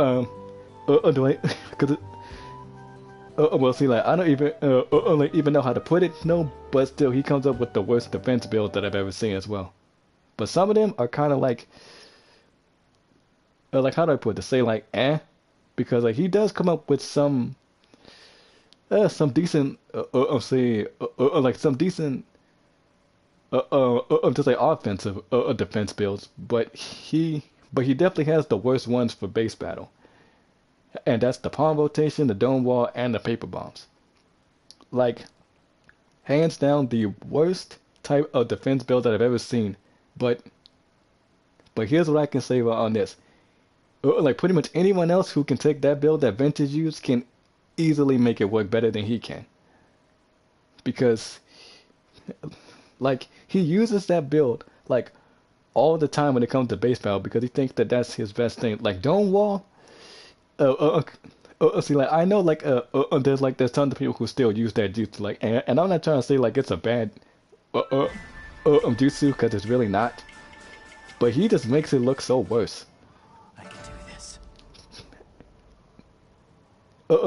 do I, because, well, see, like, I don't even, like, even know how to put it, no, but still, he comes up with the worst defense build that I've ever seen as well. But some of them are kind of like how do I put it, to say, like, eh? Because like he does come up with some decent say like some decent just like offensive defense builds, but he definitely has the worst ones for base battle, and that's the palm rotation, the dome wall, and the paper bombs. Like hands down the worst type of defense build that I've ever seen. But here's what I can say on this. Like pretty much anyone else who can take that build that Vintage used can easily make it work better than he can. Because like he uses that build like all the time when it comes to base battle, because he thinks that that's his best thing. Like dome wall, see, like I know like there's tons of people who still use that jutsu, like, and I'm not trying to say like it's a bad jutsu, because it's really not. But he just makes it look so worse.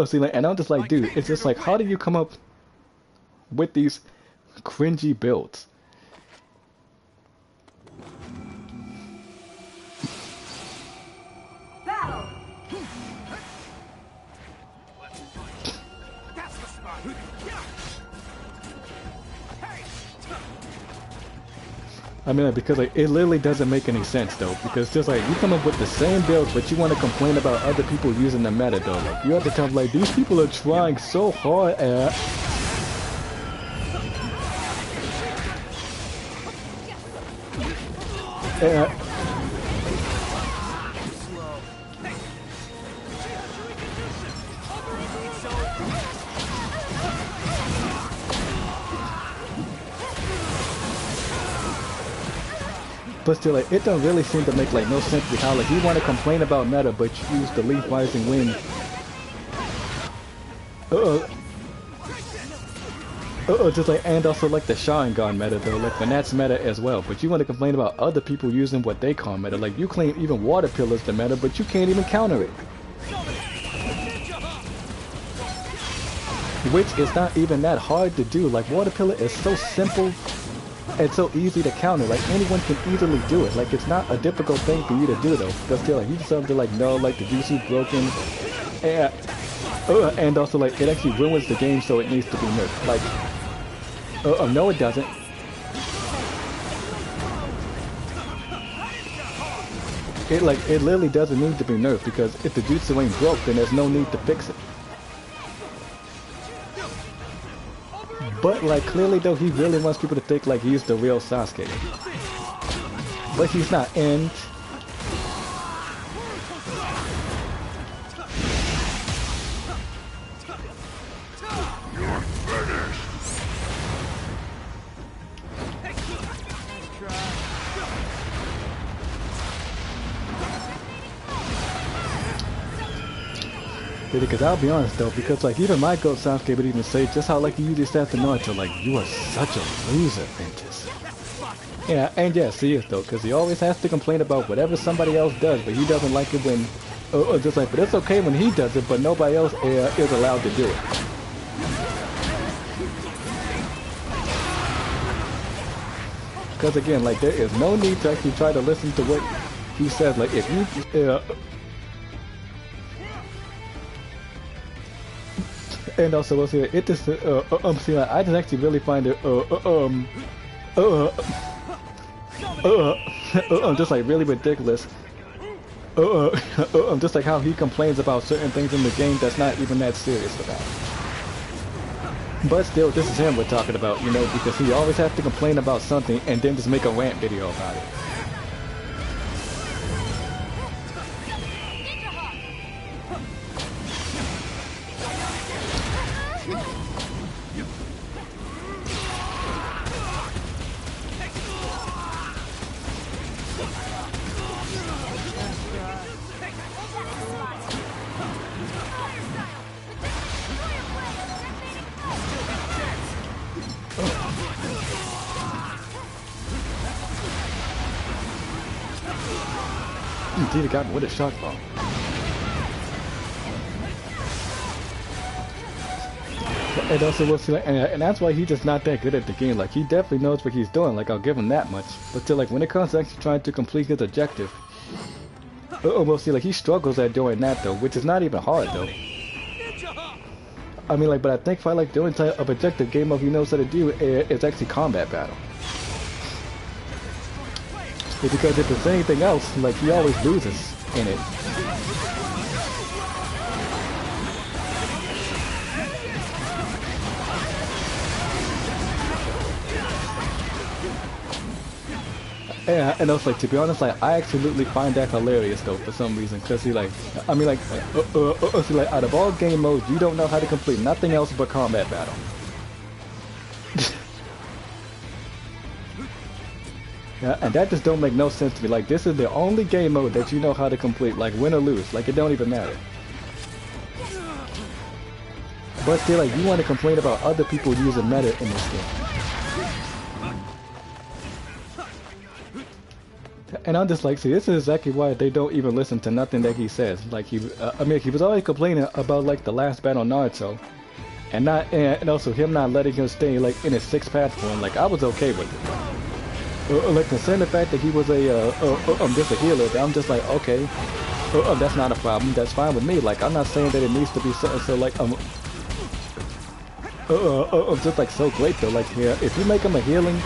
See, like, and I'm just like, dude, it's just like, how do you come up with these cringy builds? Battle. I mean, like, because like it literally doesn't make any sense though, because just like you come up with the same build, but you want to complain about other people using the meta though. Like you have to tell like these people are trying so hard at. But still, like, it don't really seem to make like no sense to how like you want to complain about meta, but you use the Leaf Rising Wind. Just like, and also like the Sharingan meta though, like when that's meta as well. But you want to complain about other people using what they call meta. Like you claim even Water Pillar's the meta, but you can't even counter it. Which is not even that hard to do. Like Water Pillar is so simple. It's so easy to counter, like anyone can easily do it. Like it's not a difficult thing for you to do though. Because still, like you just have to like know like the jutsu broken, and also like it actually ruins the game, so it needs to be nerfed. Like, no, it doesn't. It literally doesn't need to be nerfed, because if the jutsu ain't broke, then there's no need to fix it. But like clearly though, he really wants people to think like he's the real Sasuke. But he's not, and Because I'll be honest though, because like even my goat Sasuke would even say just how like you use that to Naruto, like you are such a loser, Ventus. Yeah, and yes, he is though, because he always has to complain about whatever somebody else does, but he doesn't like it when, just like, but it's okay when he does it, but nobody else is allowed to do it. Because again, like there is no need to actually try to listen to what he says. Like if you, and also we'll see it just, see, like, I just actually really find it, just like really ridiculous. Just like how he complains about certain things in the game that's not even that serious about. But still, this is him we're talking about, you know, because he always has to complain about something and then just make a rant video about it. Indeed, God, what a shot bomb. And also, we'll see, like, and that's why he's just not that good at the game. Like, he definitely knows what he's doing. Like, I'll give him that much. But still, like, when it comes to actually trying to complete his objective, we'll see, like, he struggles at doing that, though, which is not even hard, though. I mean, like, but I think if I like the only type of objective game of he knows how to do is actually combat battle. Because if it's anything else, like, he always loses in it. Yeah, and also, like, to be honest, like, I absolutely find that hilarious, though, for some reason, because he, like, I mean, like, see, like, out of all game modes, you don't know how to complete nothing else but combat battle. Yeah, and that just don't make no sense to me. Like, this is the only game mode that you know how to complete, like, win or lose. Like, it don't even matter. But still, like, you want to complain about other people using meta in this game. And I'm just like, see, this is exactly why they don't even listen to nothing that he says. Like, I mean, he was always complaining about, like, the last battle on Naruto. And also him not letting him stay, like, in his 6-path form. Like, I was okay with it. Like, considering the fact that he was just a healer, I'm just like, okay, that's not a problem, that's fine with me. Like, I'm not saying that it needs to be so like, just like so great though. Like, yeah, if you make him a healing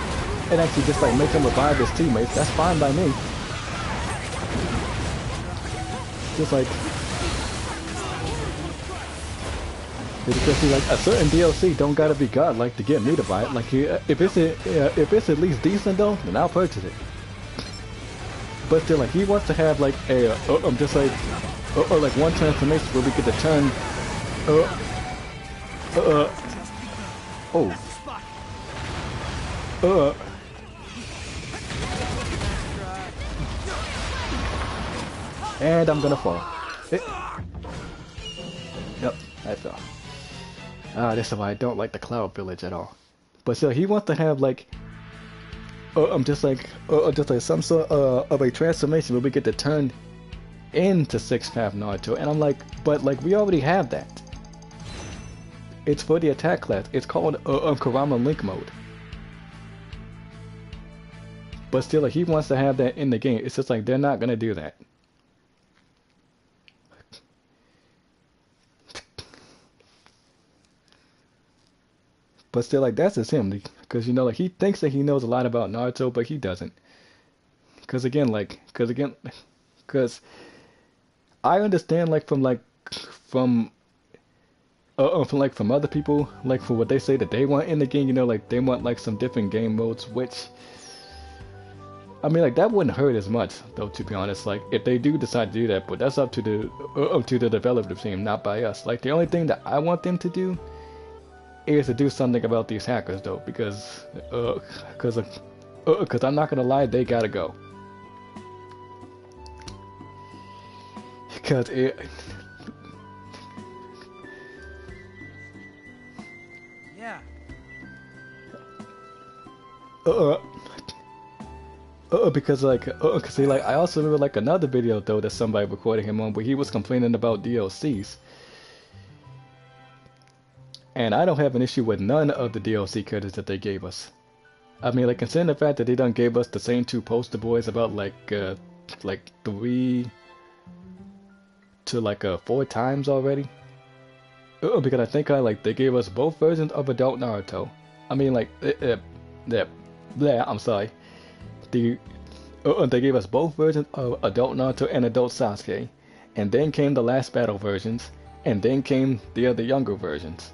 and actually just like make him revive his teammates, that's fine by me. Just like, because see, like, a certain DLC don't gotta be godlike to get me to buy it. Like, if it's at least decent though, then I'll purchase it. But still, like, he wants to have like a just like like one transformation where we get to turn and I'm gonna fall. Yep, I fell. This is why I don't like the Cloud Village at all. But still, he wants to have like, just like some sort of a transformation where we get to turn into 6-path Naruto, and I'm like, but like we already have that. It's for the attack class. It's called Kurama Link mode. But still, like, he wants to have that in the game. It's just like they're not gonna do that. But still, like, that's just him, because, you know, like, he thinks that he knows a lot about Naruto, but he doesn't. Because I understand, like, from other people, like, for what they say that they want in the game, you know, like, they want, like, some different game modes, which, I mean, like, that wouldn't hurt as much, though, to be honest, like, if they do decide to do that, but that's up to the development team, not by us. Like, the only thing that I want them to do is to do something about these hackers, though, because I'm not gonna lie, they gotta go. uh, because like, cause see, like I also remember like another video though that somebody recorded him on where he was complaining about DLCs, and I don't have an issue with none of the DLC characters that they gave us. I mean, like considering the fact that they done gave us the same two poster boys about like 3 to 4 times already. Because I think they gave us both versions of adult Naruto. I mean, I'm sorry. The they gave us both versions of adult Naruto and adult Sasuke, and then came the last battle versions, and then came the other younger versions.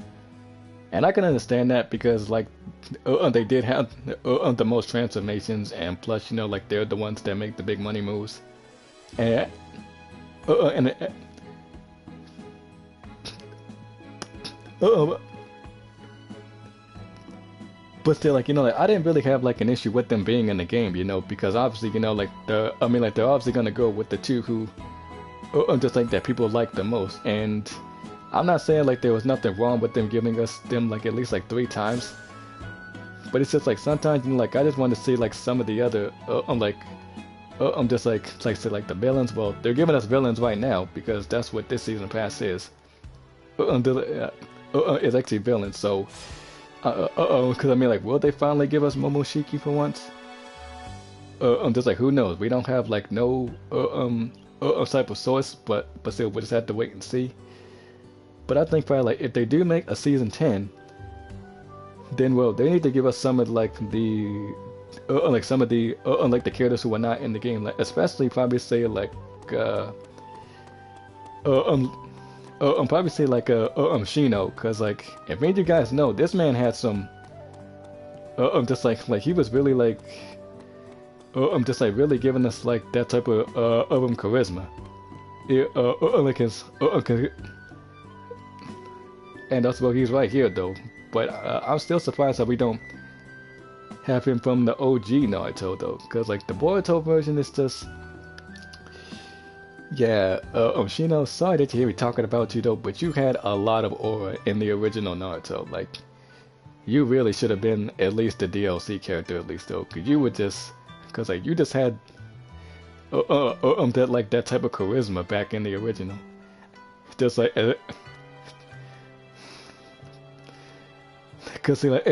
And I can understand that because they did have the most transformations, and plus like they're the ones that make the big money moves, and and uh, but still like I didn't really have like an issue with them being in the game, because obviously they're obviously gonna go with the two who just like that people like the most. And I'm not saying like there was nothing wrong with them giving us them like at least like 3 times, but it's just like sometimes like I just want to see like some of the other I'm just like say like the villains. Well, they're giving us villains right now because that's what this season pass is. It's actually villains. So because I mean like will they finally give us Momoshiki for once? I'm just like who knows? We don't have like no type of source, but still we just have to wait and see. But I think probably like if they do make a season 10, then well they need to give us some of like the some of the like the characters who are not in the game, like especially probably say like probably say like Shino, because like if any of you guys know, this man had some just like he was really like just like really giving us like that type of charisma. Yeah, like his and that's what he's right here though. But I'm still surprised that we don't have him from the OG Naruto though, because like the Boruto version is just, yeah. Shino, sorry that you hear me talking about you though, but you had a lot of aura in the original Naruto. Like, you really should have been at least a DLC character at least though, because you were just, because like you just had that type of charisma back in the original, just like. Cause see, like,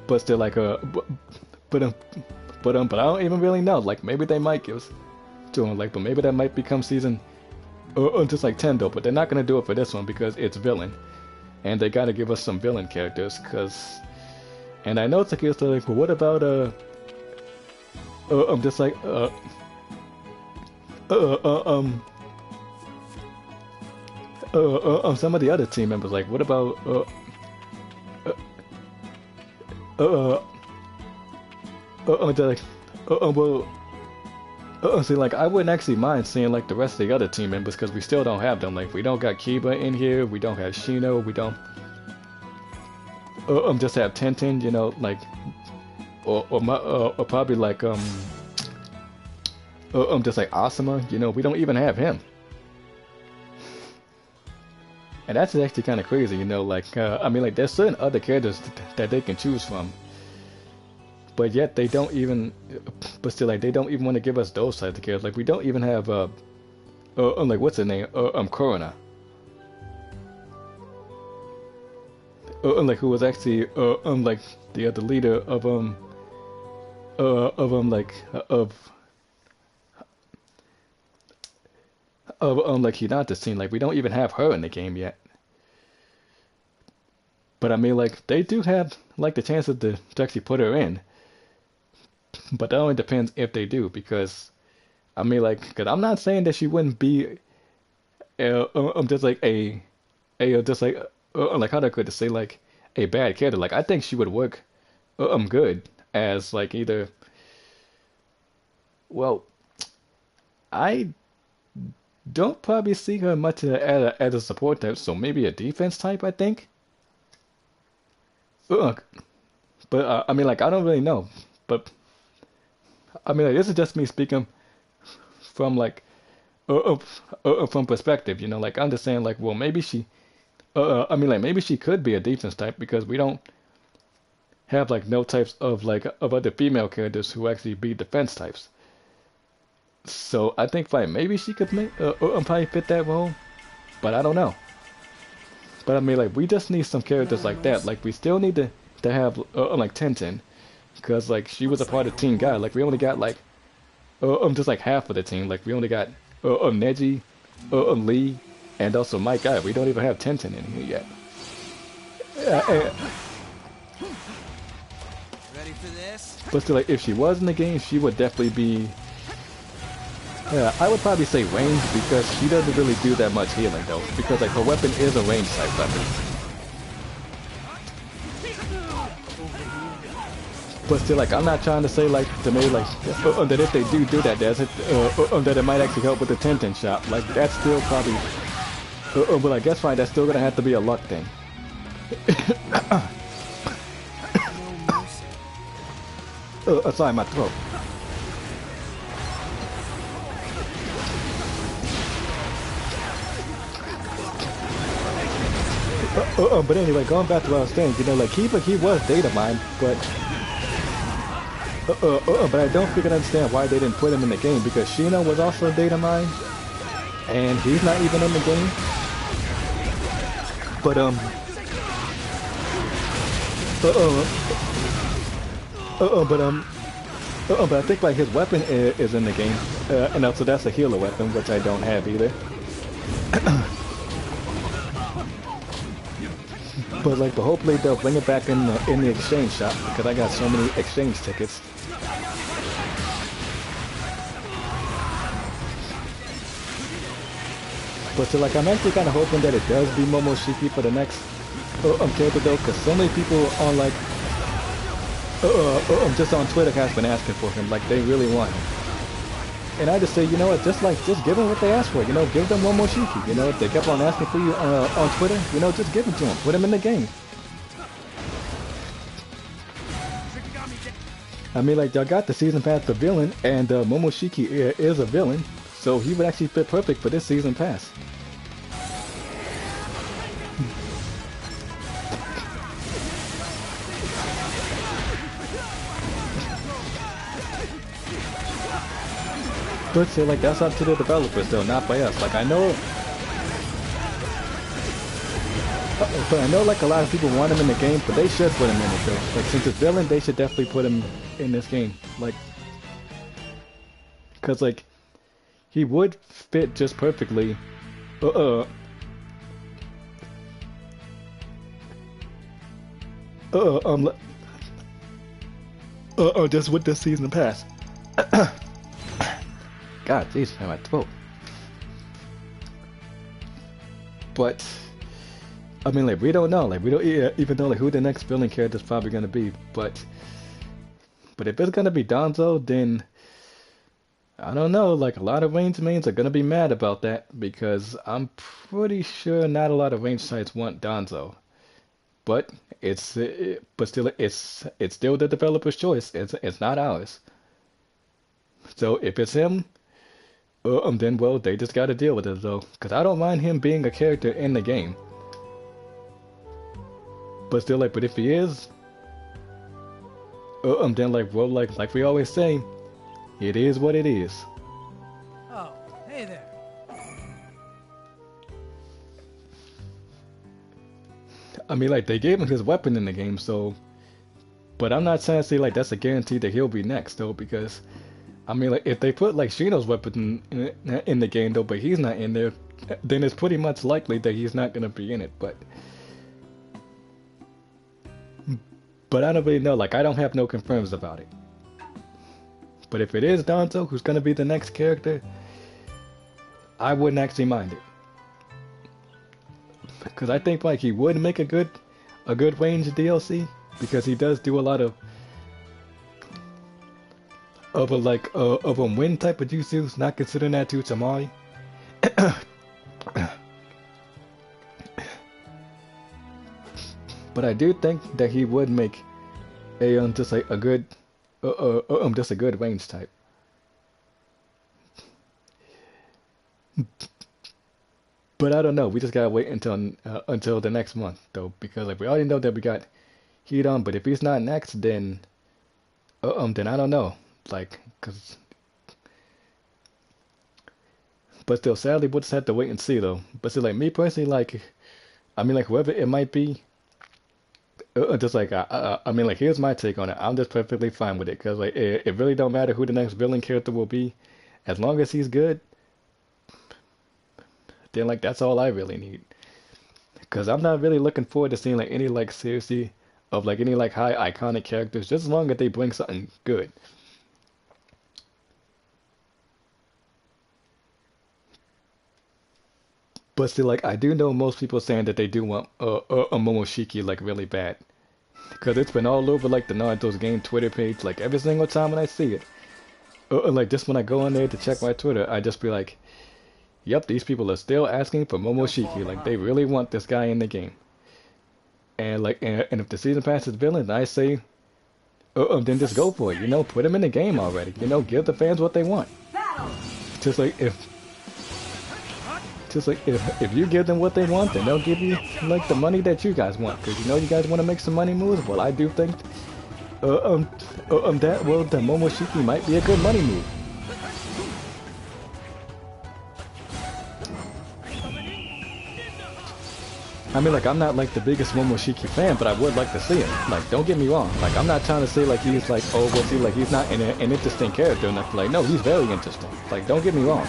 but still, like, but I don't even really know. Like, maybe they might give us to him, like, but maybe that might become season, just like 10 though. But they're not gonna do it for this one because it's villain, and they gotta give us some villain characters. Cause, and I know it's like, well, what about I'm just like, some of the other team members, like what about like well see, like I wouldn't actually mind seeing like the rest of the other team members because we still don't have them. Like we don't got Kiba in here, we don't have Shino, we don't just have Tenten, like or probably like just like Asuma, we don't even have him. And that's actually kind of crazy, like, I mean, like, there's certain other characters that they can choose from. But yet they don't even, but still, like, they don't even want to give us those types of characters. Like, we don't even have, like, what's her name? Corona. Like, who was actually, like, the other leader of, like Hinata's team. Like we don't even have her in the game yet. But I mean, like they do have like the chances to actually put her in. But that only depends if they do, because I mean, like, because I'm not saying that she wouldn't be, just like just like how do I could say like a bad character. Like I think she would work, good as like either. Well, I don't probably see her much as a support type, so maybe a defense type, I think. Ugh. But I mean, like, I don't really know. But I mean, like, this is just me speaking from like from perspective, like I'm just saying, like, well, maybe she I mean, like maybe she could be a defense type because we don't have like no types of like of other female characters who actually be defense types. So I think fine, maybe she could make probably fit that role, but I don't know. But I mean, like we just need some characters like that. Like we still need to have like Tenten, because like she was a part of Team Guy. Like we only got like just like half of the team. Like we only got Neji, Lee, and also Mike Guy. We don't even have Tenten in here yet. Uh, Ready for this? but still, like if she was in the game, she would definitely be. Yeah, I would probably say range because she doesn't really do that much healing though. Because like her weapon is a range type weapon. But still, like I'm not trying to say like to me like that if they do that, that it might actually help with the Tenten shot. Like that's still probably. But I guess fine, that's still gonna have to be a luck thing. Sorry, my throat. But anyway, going back to what I was saying, you know, like he was data mined, but I don't freaking understand why they didn't put him in the game because Shino was also data mined, and he's not even in the game. But but I think like his weapon is in the game, and also that's a healer weapon, which I don't have either. But hopefully they'll bring it back in the exchange shop because I got so many exchange tickets. But so like I'm actually kind of hoping that it does be Momoshiki for the next character though, because so many people on like just on Twitter has been asking for him, like they really want him. And I just say, you know what, just give them what they ask for, you know, give them Momoshiki, you know, if they kept on asking for you on Twitter, you know, just give it to them, put him in the game. I mean, like, y'all got the season pass for villain, and Momoshiki is a villain, so he would actually fit perfect for this season pass. But so like that's up to the developers though, not by us. Like I know, but I know like a lot of people want him in the game, but they should put him in it though. Like since it's villain, they should definitely put him in this game. Like, cause like he would fit just perfectly. Just with this season pass. God, jeez, my throat. But I mean, like we don't know, like we don't even know like who the next villain character is probably gonna be. But if it's gonna be Danzo, then I don't know. Like a lot of range mains are gonna be mad about that because I'm pretty sure not a lot of range sites want Danzo. But but still, it's still the developer's choice. It's not ours. So if it's him. Then well, they just gotta deal with it though, cause I don't mind him being a character in the game. But still, like, but if he is, then like, well, like we always say, it is what it is. Oh, hey there. I mean, like they gave him his weapon in the game, so. But I'm not trying to say like that's a guarantee that he'll be next though, because. I mean, like, if they put, like, Shino's weapon in the game, though, but he's not in there, then it's pretty much likely that he's not going to be in it, but I don't really know, like, I don't have no confirms about it. But if it is Danzo, who's going to be the next character, I wouldn't actually mind it. Because I think, like, he would make a good range DLC, because he does do a lot of a wind type of jutsu, not considering that to Tamari. But I do think that he would make a just like a good just a good range type. But I don't know. We just gotta wait until the next month though, because like we already know that we got heat on. But if he's not next, then I don't know. Like, cause but still, sadly, we'll just have to wait and see though. But still, like me personally, like I mean, like whoever it might be, just like I mean, like here's my take on it. I'm just perfectly fine with it because like it really don't matter who the next villain character will be, as long as he's good. Then like that's all I really need. Because I'm not really looking forward to seeing like any like seriously of like any like high iconic characters, just as long as they bring something good. But still, like I do know most people saying that they do want a Momoshiki like really bad, because it's been all over like the Naruto's game Twitter page. Like every single time when I see it, like just when I go in there to check my Twitter, I just be like, "Yep, these people are still asking for Momoshiki. Like they really want this guy in the game." And if the season pass is villain, I say, then just go for it. You know, put him in the game already. You know, give the fans what they want. Battle. Just like if if you give them what they want, then they'll give you like the money that you guys want. Because you know you guys want to make some money moves. Well, I do think the Momoshiki might be a good money move. I mean, like I'm not like the biggest Momoshiki fan, but I would like to see him. Like, don't get me wrong. Like, I'm not trying to say like he's like, oh, what's he like? He's not an interesting character. And like, no, he's very interesting. Like, don't get me wrong.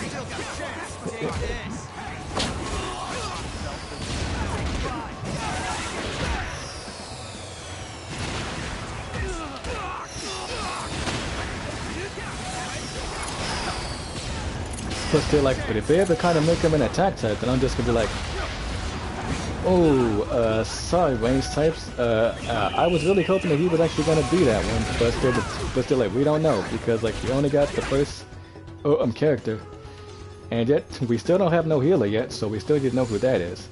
But still, like, but if they ever kind of make him an attack type, then I'm just gonna be like, oh, sorry, range types. I was really hoping that he was actually gonna be that one, but still, like, we don't know because like we only got the first character, and yet we still don't have no healer yet, so we still didn't know who that is.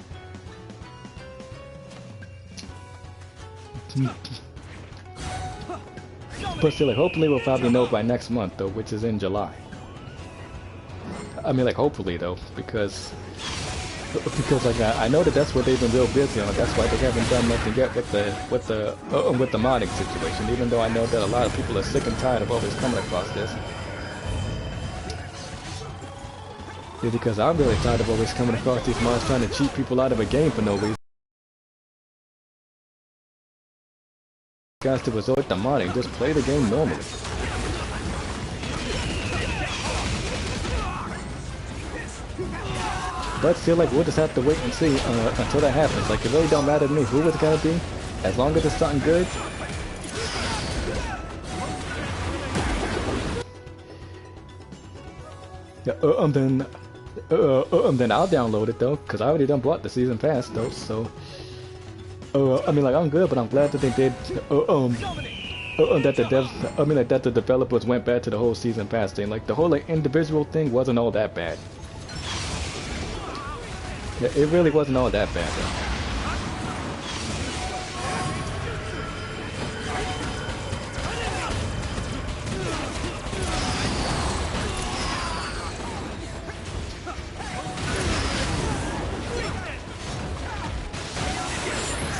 But still, like, hopefully we'll probably know by next month though, which is in July. I mean, like, hopefully though, because like I know that that's what they've been real busy on. That's why they haven't done nothing yet with the modding situation. Even though I know that a lot of people are sick and tired of always coming across this. Yeah, because I'm really tired of always coming across these mods trying to cheat people out of a game for no reason. Guys to resort to modding, just play the game normally. But still, like, we'll just have to wait and see until that happens. Like, it really don't matter to me who it's gonna be, as long as it's something good. Yeah, then I'll download it though, cause I already done bought the season pass though. So, I mean, like, I'm good, but I'm glad that they did. That the that the developers went back to the whole season pass thing. Like, the whole like individual thing wasn't all that bad. Yeah, it really wasn't all that bad though.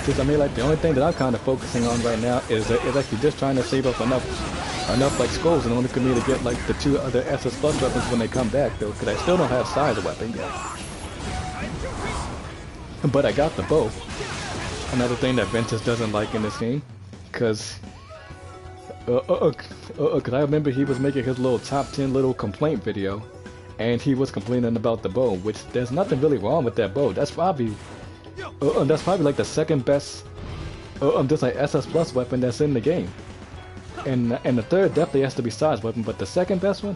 Because I mean, like, the only thing that I'm kind of focusing on right now is actually just trying to save up enough like skulls in order for me to get like the 2 other SS Plus weapons when they come back though, because I still don't have size weapon yet. But I got the bow. Another thing that Ventus doesn't like in this game, cause I remember he was making his little top 10 little complaint video, and he was complaining about the bow, which there's nothing really wrong with that bow. That's probably like the second best, just like SS Plus weapon that's in the game, and the third definitely has to be size weapon, but the second best one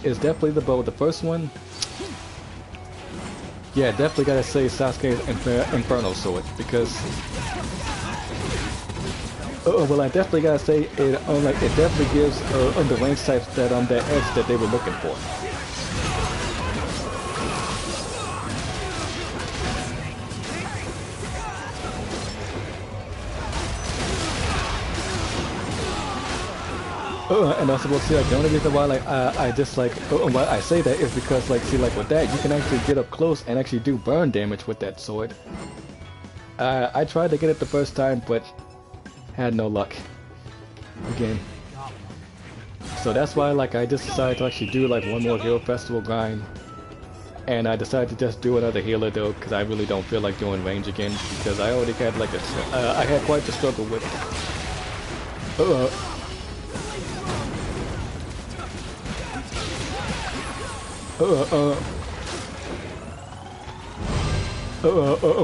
is definitely the bow. The first one. Yeah, definitely gotta say Sasuke's Inferno Sword, because well, I definitely gotta say it it definitely gives the range types that edge that they were looking for. And also, well, see, like the only reason why like I just like why I say that is because like see like with that you can actually get up close and actually do burn damage with that sword. I tried to get it the first time, but had no luck. Again. So that's why like I just decided to actually do like one more Hero Festival grind. And I decided to just do another healer though, because I really don't feel like doing range again, because I already had like I had quite the struggle with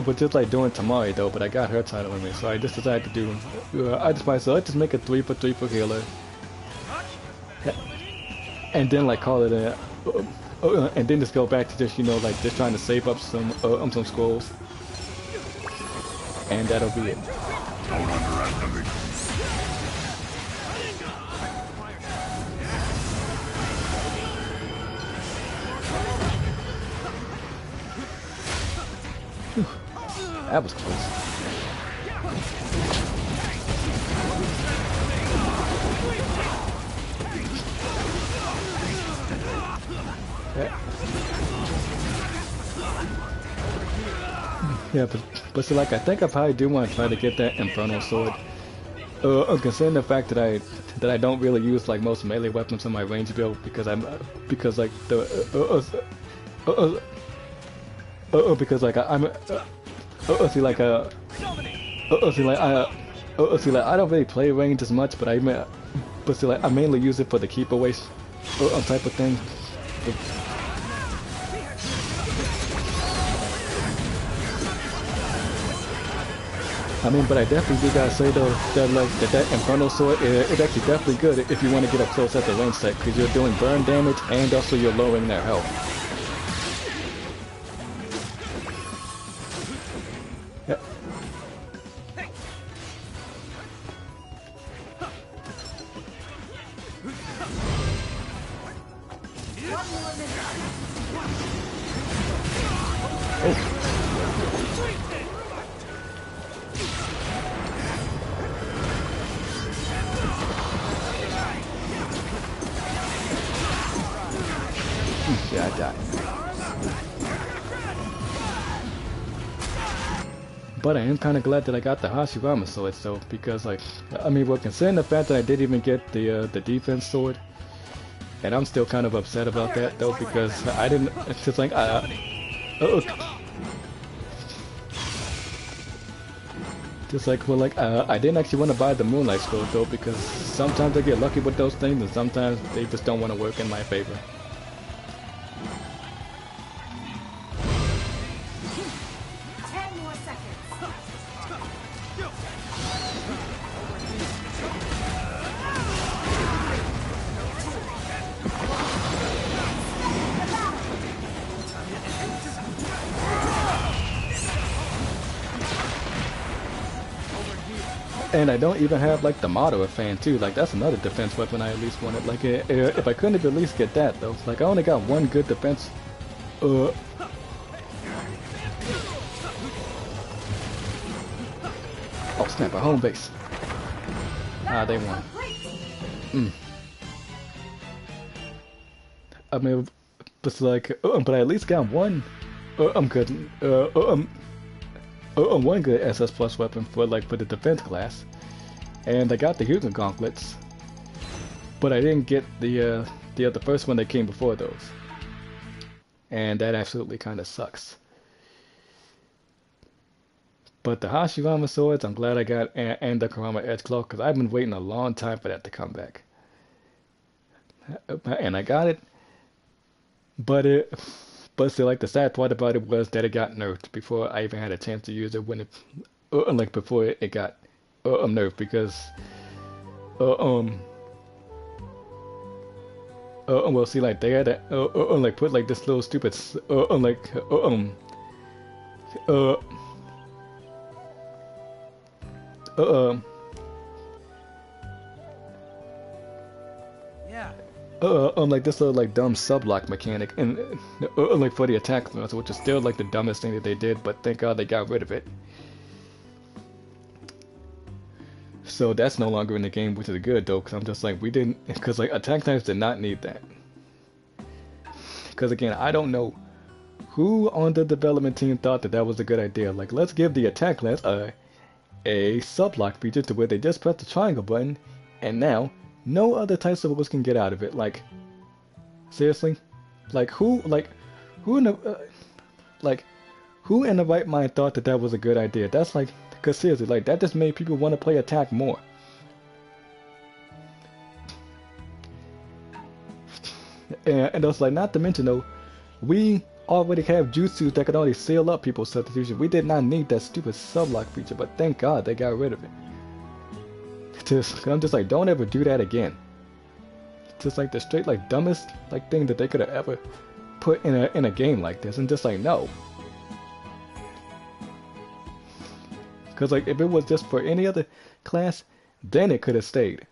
but just like doing Tamari though, but I got her title in me, so I just decided to do, I just myself, let's just make a 3 for 3 for healer. And then like call it a, and then just go back to just, you know, like just trying to save up some scrolls. And that'll be it. Don't underestimate. That was close. Yeah, but so like I think I probably do want to try to get that Infernal Sword. Considering the fact that I don't really use like most melee weapons in my range build because like the because like I'm see like see like I don't really play range as much, but see like I mainly use it for the keep away type of thing. I mean, but I definitely do gotta say though that like that Infernal Sword is actually definitely good if you want to get up close at the range set, because you're doing burn damage and also you're lowering their health. Yep. Oh. Yeah, I died. But I am kind of glad that I got the Hashirama sword, so because like I mean, well, considering the fact that I didn't even get the defense sword, and I'm still kind of upset about that though, because I didn't. It's just like just like well, like I didn't actually want to buy the Moonlight Scroll though, because sometimes I get lucky with those things, and sometimes they just don't want to work in my favor. And I don't even have like the Moderate Fan too, like that's another defense weapon I at least wanted. Like if I couldn't at least get that though, like I only got one good defense. Oh snap, a home base. Ah, they won. I mean, but like, but I at least got one. I'm good. One good SS Plus weapon for like for the defense class, and I got the Hugo Gauntlets, but I didn't get the first one that came before those, and that absolutely kind of sucks. But the Hashirama swords, I'm glad I got, and the Kurama Edge Claw, because I've been waiting a long time for that to come back, and I got it, but see, like the sad part about it was that it got nerfed before I even had a chance to use it. When it, like before it got nerfed, because well, see, like they had to like put like this little stupid Yeah. like this little like dumb sublock mechanic, and like for the attack class, which is still like the dumbest thing that they did, but thank God they got rid of it. So that's no longer in the game, which is good though, because I'm just like, we didn't, because like Attack Titans did not need that. Because again, I don't know who on the development team thought that that was a good idea. Like, let's give the attack class a sublock feature to where they just press the triangle button, and now no other types of moves can get out of it. Like, seriously, who in the who in the right mind thought that that was a good idea? That's like, because seriously, like that just made people want to play attack more. And it's like, not to mention though, we already have jutsus that can already seal up people's substitution. We did not need that stupid sublock feature, but thank God they got rid of it. I'm just like, don't ever do that again. Just like the straight like dumbest like thing that they could have ever put in a game like this, and just like, no. Because like if it was just for any other class, then it could have stayed.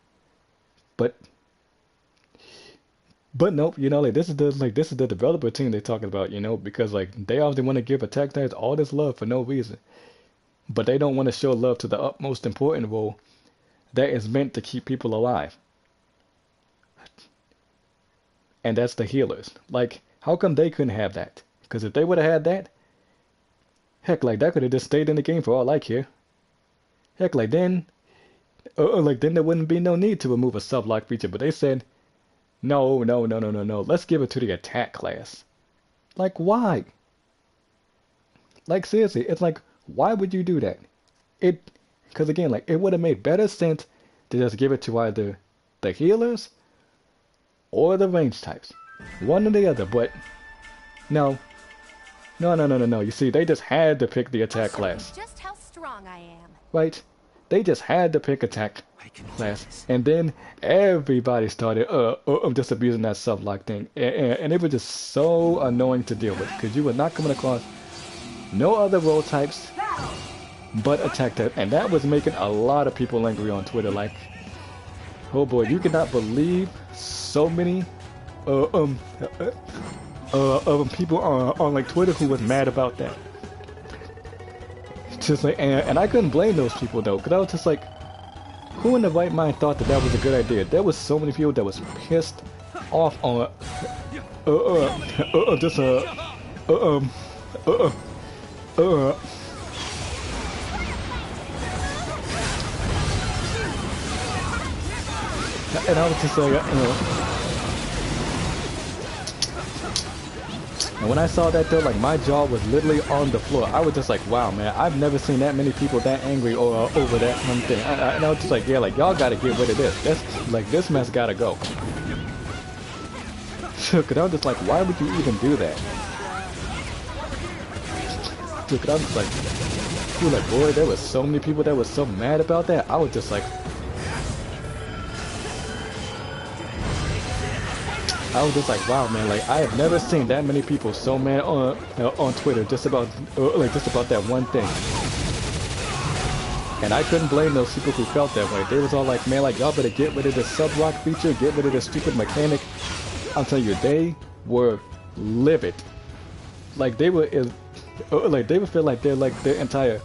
But nope, you know, like this is the developer team they're talking about, you know, because like they obviously want to give Attack Titans all this love for no reason, but they don't want to show love to the utmost important role that is meant to keep people alive, and that's the healers. Like, how come they couldn't have that? Because if they would have had that, heck, like that could have just stayed in the game for all I care. Heck, like then there wouldn't be no need to remove a sublock feature. But they said, no. Let's give it to the attack class. Like, why? Like, seriously, it's like, why would you do that? Because again, like, it would have made better sense to just give it to either the healers or the range types. One or the other, but no. You see, they just had to pick the attack class. Just how strong I am. Right? They just had to pick attack class, and then everybody started just abusing that sublock thing, and it was just so annoying to deal with, because you were not coming across no other role types but attack type, and that was making a lot of people angry on Twitter. Like, oh boy, you cannot believe so many people on like Twitter who was mad about that. Just like, and I couldn't blame those people though, because I was just like, who in the right mind thought that that was a good idea? There was so many people that was pissed off on and I was just like, and when I saw that though, like my jaw was literally on the floor. I was just like, wow, man, I've never seen that many people that angry over that one thing. And I was just like, yeah, like y'all gotta get rid of this. That's like, this mess gotta go. Cause I was just like, why would you even do that? Cause I was just like, boy, there was so many people that was so mad about that. I was just like, wow, man, like I have never seen that many people so mad on Twitter just about that one thing. And I couldn't blame those people who felt that way. They was all like, man, like y'all better get rid of the sublock feature, get rid of the stupid mechanic. I'm telling you, they were livid. Like they were feel like their entire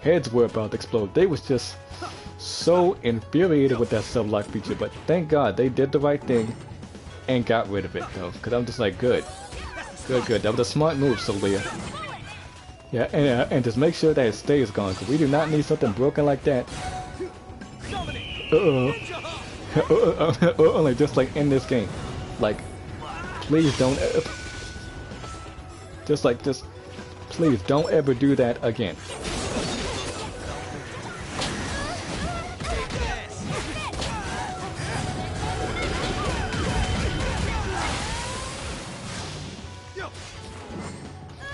heads were about to explode. They was just so infuriated with that sublock feature. But thank God they did the right thing and got rid of it though, because I'm just like, good. That was a smart move, Solia. Yeah, and just make sure that it stays gone, because we do not need something broken like that. Like just like in this game. Like, please don't. Just please don't ever do that again.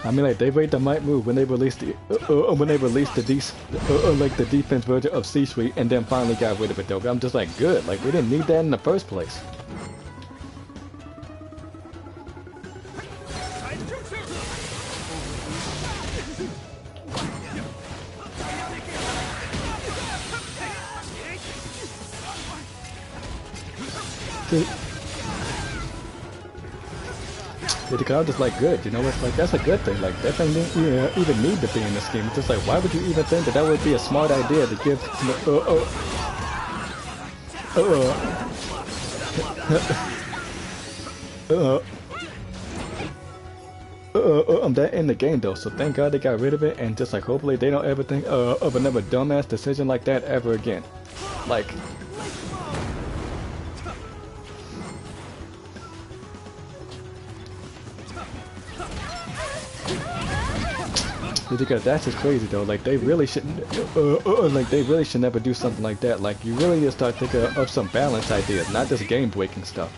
I mean, like they made the might move when they released the the defense version of C-Suite, and then finally got rid of it though. But I'm just like, good. Like we didn't need that in the first place. Because I was just like, good, you know, it's like, that's a good thing. Like, that thing didn't even need to be in this game. It's just like, why would you even think that that would be a smart idea to give I'm that in the game though, so thank God they got rid of it, and just like hopefully they don't ever think of another dumbass decision like that ever again. Like, because that's just crazy though. Like they really shouldn't, like they really should never do something like that. Like you really need to start thinking of some balance ideas, not just game breaking stuff.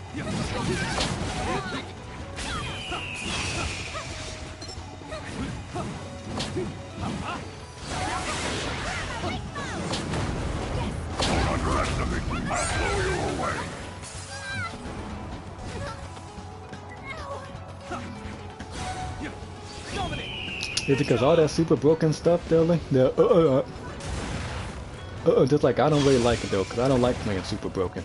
It's because all that super broken stuff, though, like, just like I don't really like it though, because I don't like playing super broken.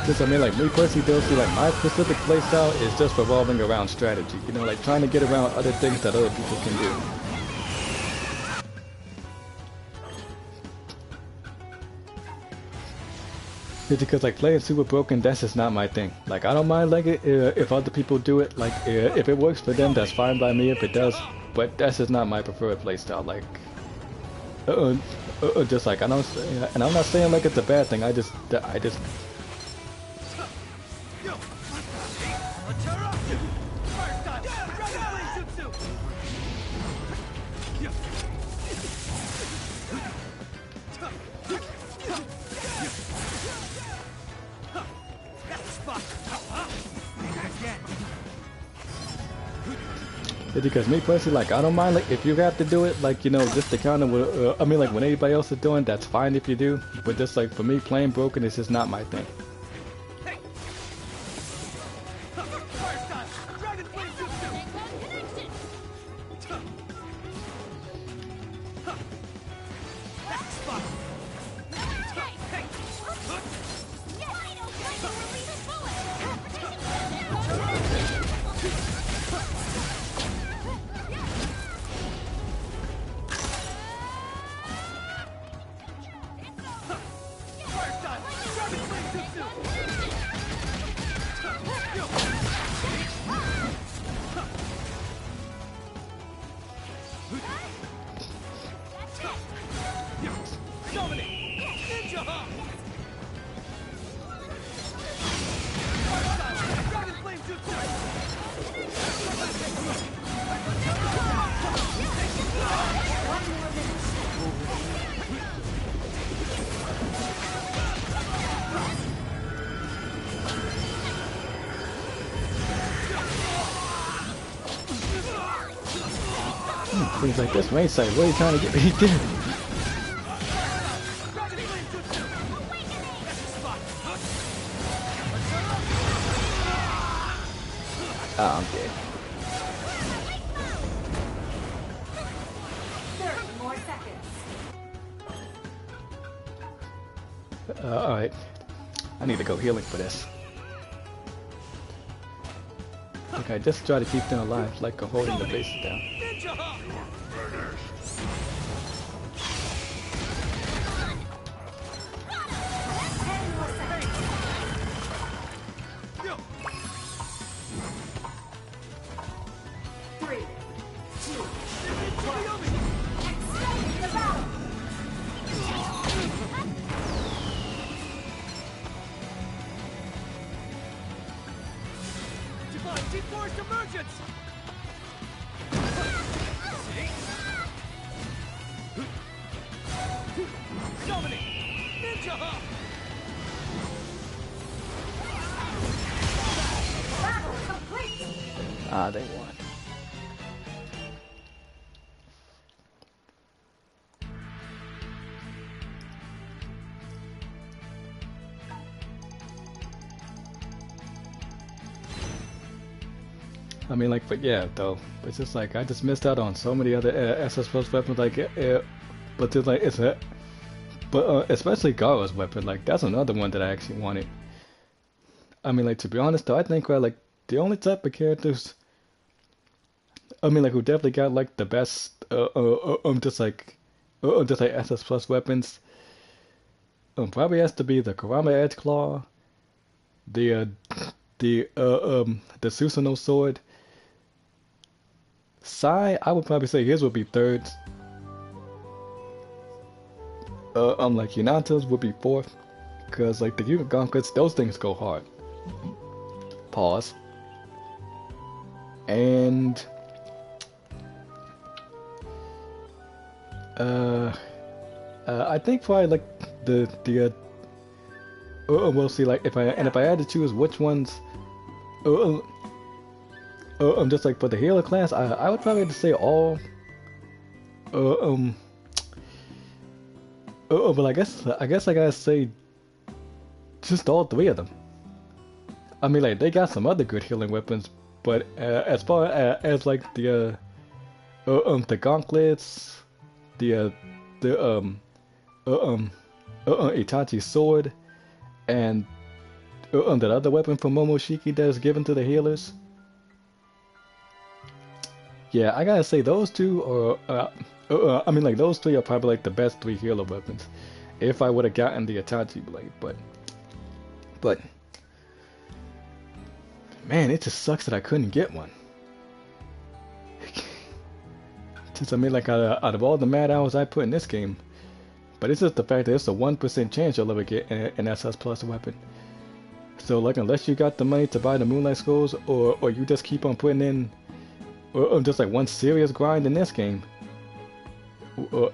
Just, I mean, like me personally, though, see, like my specific playstyle is just revolving around strategy. You know, like trying to get around other things that other people can do. It's because like playing super broken, that's just not my thing. Like I don't mind like it if other people do it. Like if it works for them, that's fine by me. If it does, but that's just not my preferred playstyle. Like, just like I don't, and I'm not saying like it's a bad thing. I just. It's because me personally, like I don't mind like if you have to do it, like you know, just to counter what I mean, like when anybody else is doing, that's fine if you do. But just like for me, playing broken is just not my thing. He's like, this main side, what are you trying to get me to do? Oh, I'm dead. 30 more seconds. Alright. I need to go healing for this. Like, I just try to keep them alive, like holding the base down. Ah, they won. I mean, like, but yeah, though, it's just like I just missed out on so many other SS Plus weapons. Like, but it's like But especially Garo's weapon, like that's another one that I actually wanted. I mean, like to be honest though, I think like the only type of characters, I mean, like who definitely got like the best, just like SS plus weapons, probably has to be the Karama Edge Claw, the the Susanoo sword. Sai, I would probably say his would be third. Like Hinata's would be fourth, cause like the Yuga Gauntlets, those things go hard. Pause. And I think probably like we'll see like if I had to choose which ones, just like for the healer class, I would probably have to say all, but I guess I gotta say just all three of them. I mean, like they got some other good healing weapons, but as far as like the gauntlets, the Itachi's sword, and that other weapon from Momoshiki that is given to the healers. Yeah, I gotta say those two are. I mean, like those three are probably like the best three healer weapons. If I would have gotten the Itachi blade, but man, it just sucks that I couldn't get one. Just I mean, like out of all the mad hours I put in this game, but it's just the fact that it's a 1% chance you'll ever get an SS Plus weapon. So like, unless you got the money to buy the Moonlight Scrolls, or you just keep on putting in, just like one serious grind in this game.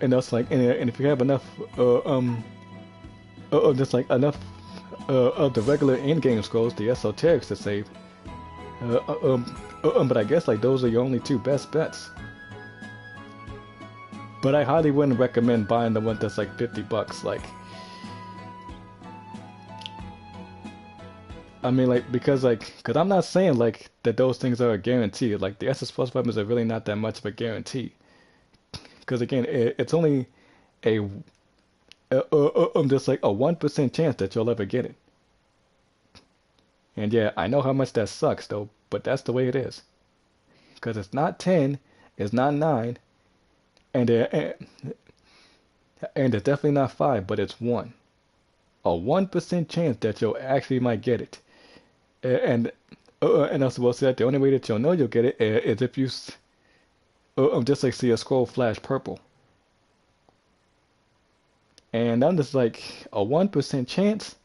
And that's like, and if you have enough, just like enough of the regular in-game scrolls, the esoterics to save. But I guess like those are your only two best bets. But I highly wouldn't recommend buying the one that's like $50. Like, I mean, like because I'm not saying like that those things are a guarantee. Like the SS Plus weapons are really not that much of a guarantee. Because again, it's only just like a 1% chance that you'll ever get it. And yeah, I know how much that sucks though, but that's the way it is. Because it's not 10, it's not 9, and it's definitely not 5, but it's 1. A 1% chance that you'll actually might get it. And I'm supposed to say that the only way that you'll know you'll get it is if you just like see a scroll flash purple. And I'm just like, a 1% chance?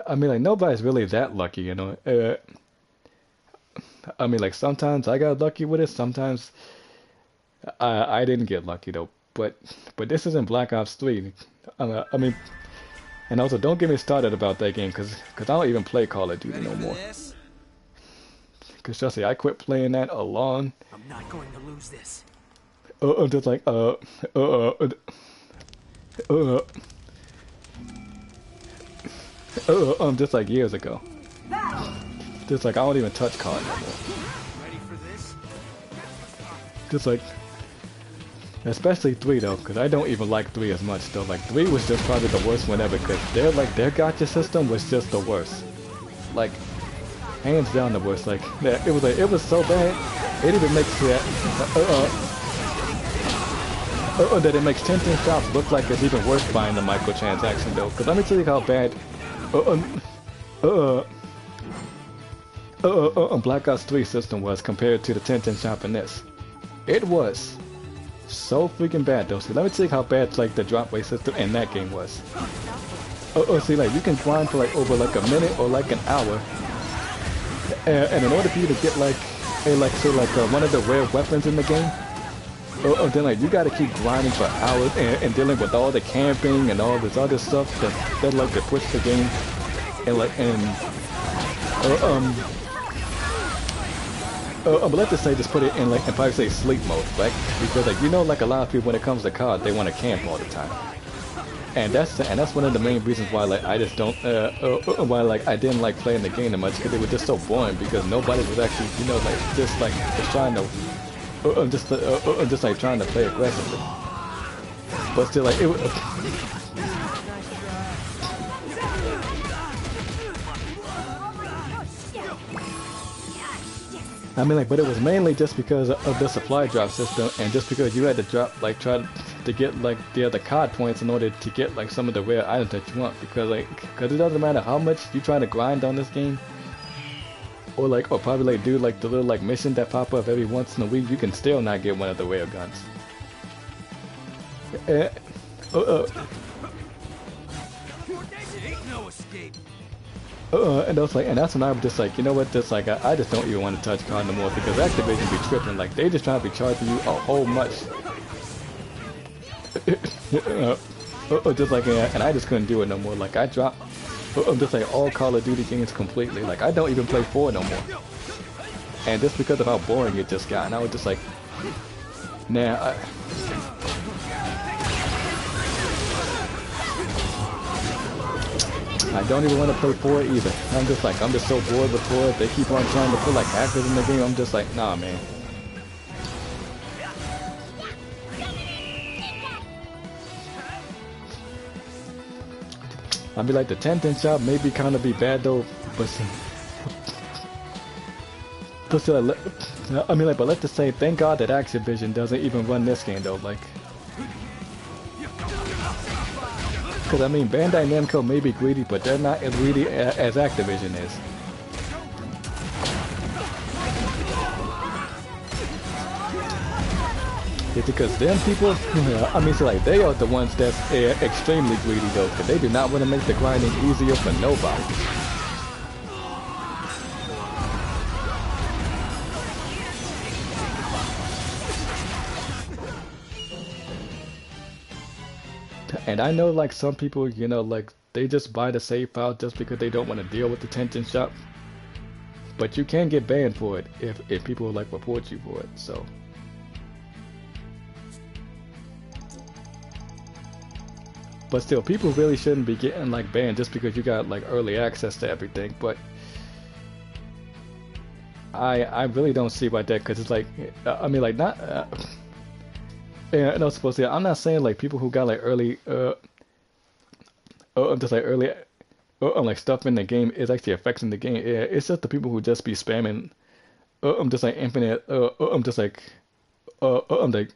I mean, like, nobody's really that lucky, you know? I mean, like, sometimes I got lucky with it, sometimes I didn't get lucky, though. But this isn't Black Ops 3. I mean, and also, don't get me started about that game, because I don't even play Call of Duty no more. Because trust me, I quit playing that along. I'm not going to lose this. Just like, just like years ago. Just like, I don't even touch COD no more. Ready for this? Just like, especially 3 though, because I don't even like 3 as much though. Like, 3 was just probably the worst one ever, because their gacha system was just the worst. Like, hands down the worst. Like, it was so bad, it even makes that it makes Tintin shops look like it's even worse buying the microtransaction though. Because let me tell you how bad Black Ops 3 system was compared to the Tintin shop in this. It was so freaking bad though. See, let me tell you how bad like the drop rate system in that game was. See, like you can grind for like over like a minute or like an hour. And in order for you to get like one of the rare weapons in the game, then like you gotta keep grinding for hours and dealing with all the camping and all this other stuff that like to push the game but let's just say just put it in like and probably say sleep mode, right? Because like you know like a lot of people when it comes to COD they want to camp all the time. And that's one of the main reasons why like I just don't why like I didn't like playing the game that much, because it was just so boring, because nobody was actually just trying to just like trying to play aggressively. but still, like, it was. I mean, like, but it was mainly just because of the supply drop system, and just because you had to drop, like, to get, like, the other COD points in order to get, like, some of the rare items that you want. Because, like, because it doesn't matter how much you try to grind on this game, or, like, or probably, like, do, like, the little, like, mission that pop up every once in a week, you can still not get one of the rare guns. Ain't no escape. And I was like, and that's when I was just like, you know what, just like, I just don't even want to touch COD no more, because Activision be tripping, like, they just trying to be charging you a whole much. Just like, and I just couldn't do it no more, like, I dropped, just like, all Call of Duty games completely, like, I don't even play 4 no more. And just because of how boring it just got, and I was just like, nah, I don't even want to play 4 either. I'm just like, I'm just so bored with 4. They keep on trying to put like hackers in the game. I'm just like, nah, man. I mean, like, the 10-10 shop maybe kind of be bad though, but still, I mean, like, but let's just say, thank God that Activision doesn't even run this game though, like. Because, I mean, Bandai Namco may be greedy, but they're not as greedy as Activision is. It's because them people, I mean, so like, they are the ones that's extremely greedy though, because they do not want to make the grinding easier for nobody. And I know, like, some people, you know, like, they just buy the save file just because they don't want to deal with the 10-10 shop. But you can get banned for it if people, like, report you for it, so. But still, people really shouldn't be getting, like, banned just because you got, like, early access to everything, but I really don't see why that, because it's like, I mean, like, not, yeah, no, supposed to. I'm not saying like people who got like early, just like early, like stuff in the game is actually affecting the game. Yeah, it's just the people who just be spamming, just like infinite, just like, like,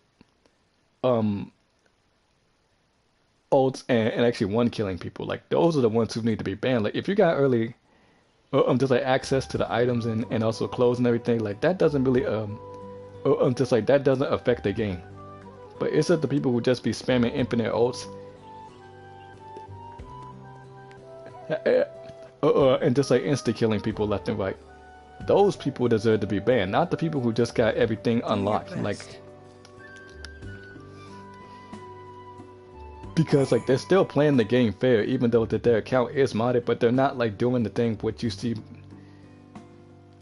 ults and actually one killing people. Like those are the ones who need to be banned. Like if you got early, just like access to the items and also clothes and everything, like that doesn't really just like that doesn't affect the game. But it's just the people who just be spamming infinite ults. And just like insta-killing people left and right. Those people deserve to be banned, not the people who just got everything unlocked. Like, because like they're still playing the game fair, even though that their account is modded, but they're not like doing the thing what you see.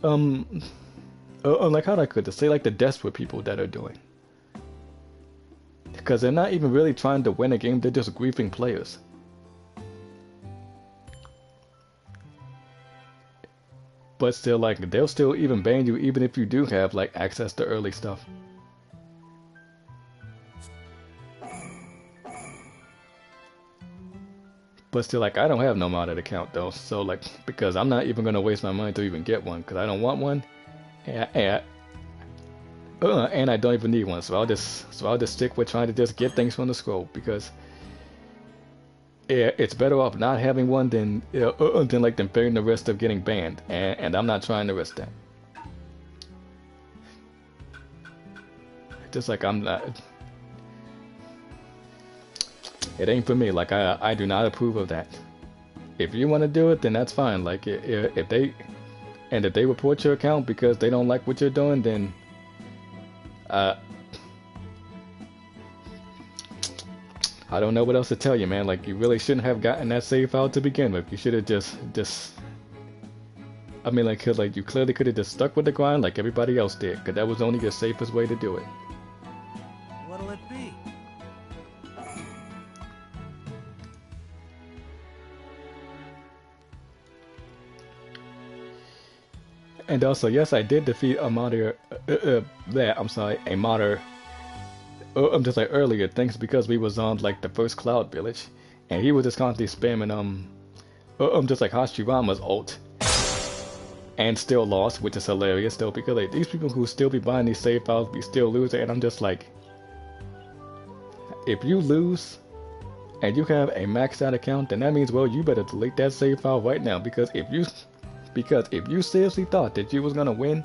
Like how do I could to say like the desperate people that are doing. Because they're not even really trying to win a game, they're just griefing players. But still, like, they'll still even ban you even if you do have, like, access to early stuff. But still, like, I don't have no modded account, though. So, like, because I'm not even going to waste my money to even get one, because I don't want one. And I don't even need one, so I'll just stick with trying to just get things from the scroll, because it's better off not having one than fearing the risk of getting banned, and I'm not trying to risk that. Just like I'm not. It ain't for me. Like I do not approve of that. If you want to do it, then that's fine. Like if they report your account because they don't like what you're doing, then. I don't know what else to tell you, man. Like, you really shouldn't have gotten that save file to begin with. You should have just. I mean, like, cause like you clearly could have just stuck with the grind like everybody else did, cause that was only the safest way to do it. What'll it be? And also, yes, I did defeat a modder. A modder I'm just like earlier, thanks because we was on like the first cloud village, and he was just constantly spamming just like Hashirama's ult, and still lost, which is hilarious though because like these people who still be buying these save files be still losing, and I'm just like, if you lose and you have a maxed out account, then that means well you better delete that save file right now because if you seriously thought that you was gonna win,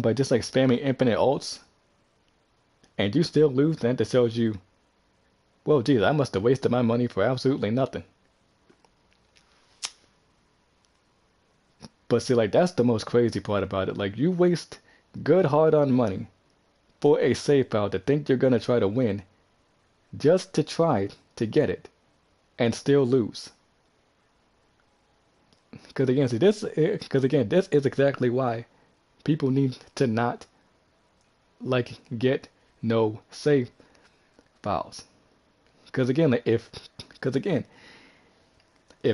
by just like spamming infinite ults, and you still lose, then that shows you, well, geez, I must have wasted my money for absolutely nothing. But see, like, that's the most crazy part about it. Like, you waste good hard-earned money for a save file to think you're gonna try to win, just to try to get it, and still lose. Because again, this is exactly why people need to not like get no save files. Because again, if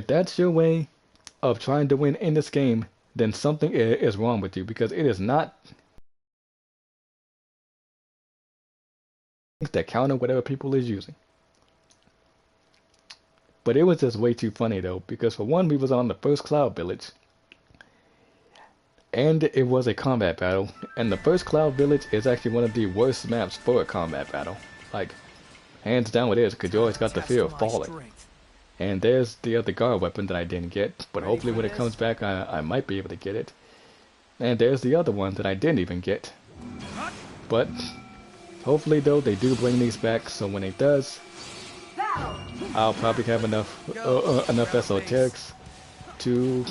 that's your way of trying to win in this game, then something is wrong with you because it is not that counter whatever people is using. But it was just way too funny though, because for one, we was on the first cloud village, and it was a combat battle, and the first cloud village is actually one of the worst maps for a combat battle. Like, hands down it is, because you always got the fear of falling. And there's the other guard weapon that I didn't get, but hopefully when it comes back I might be able to get it. And there's the other one that I didn't even get. But hopefully though they do bring these back, so when it does, I'll probably have enough esoterics to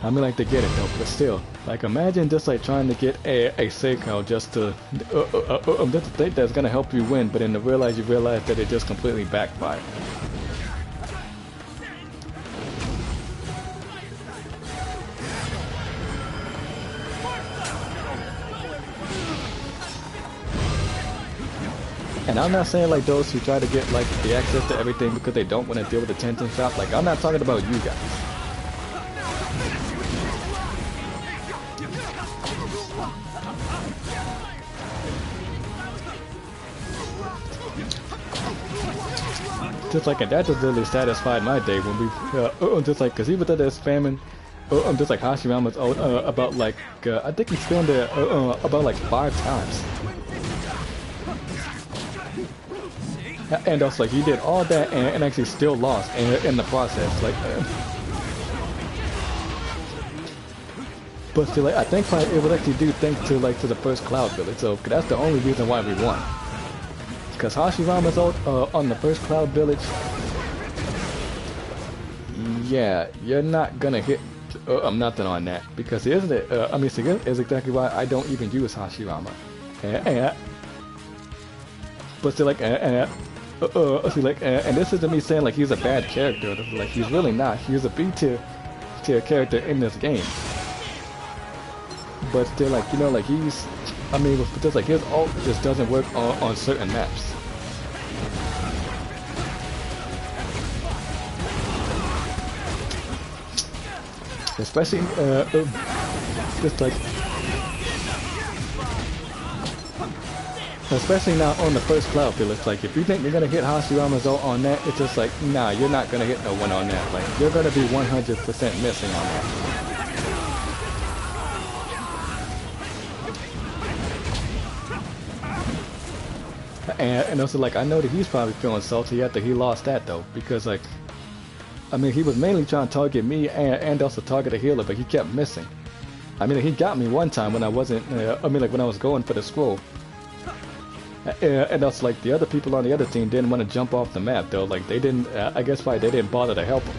I mean, like, to get it though, but still, like, imagine just like trying to get a Seiko just to think that's gonna help you win, but then to realize that it just completely backfired. And I'm not saying like those who try to get like the access to everything because they don't want to deal with the Tenten shop. Like, I'm not talking about you guys. Just like, and that just really satisfied my day when we just like, cause he was out there spamming just like Hashirama's about like I think he spammed it about like 5 times. And also, like, he did all that and actually still lost in the process. Like, but still, like, I think it would actually do thanks to like to the first cloud village. So that's the only reason why we won. Because Hashirama's ult on the first cloud village, yeah, you're not gonna hit nothing on that because isn't it? I mean, so is exactly why I don't even use Hashirama. But still, like, see, like, and this isn't me saying like he's a bad character. Like, he's really not. He's a B tier character in this game. But still, like, you know, like he's, I mean, just like his ult just doesn't work on certain maps. Especially, just like. Especially now on the first cloud village, like if you think you're gonna hit Hashirama's ult on that, it's just like, nah, you're not gonna hit no one on that. Like, you're gonna be 100% missing on that. And also, like, I know that he's probably feeling salty after he lost that though, because like, I mean, he was mainly trying to target me and also target a healer, but he kept missing. I mean, he got me one time when I wasn't, I mean, like when I was going for the scroll. And that's like the other people on the other team didn't want to jump off the map though. Like, they didn't, I guess why they didn't bother to help him.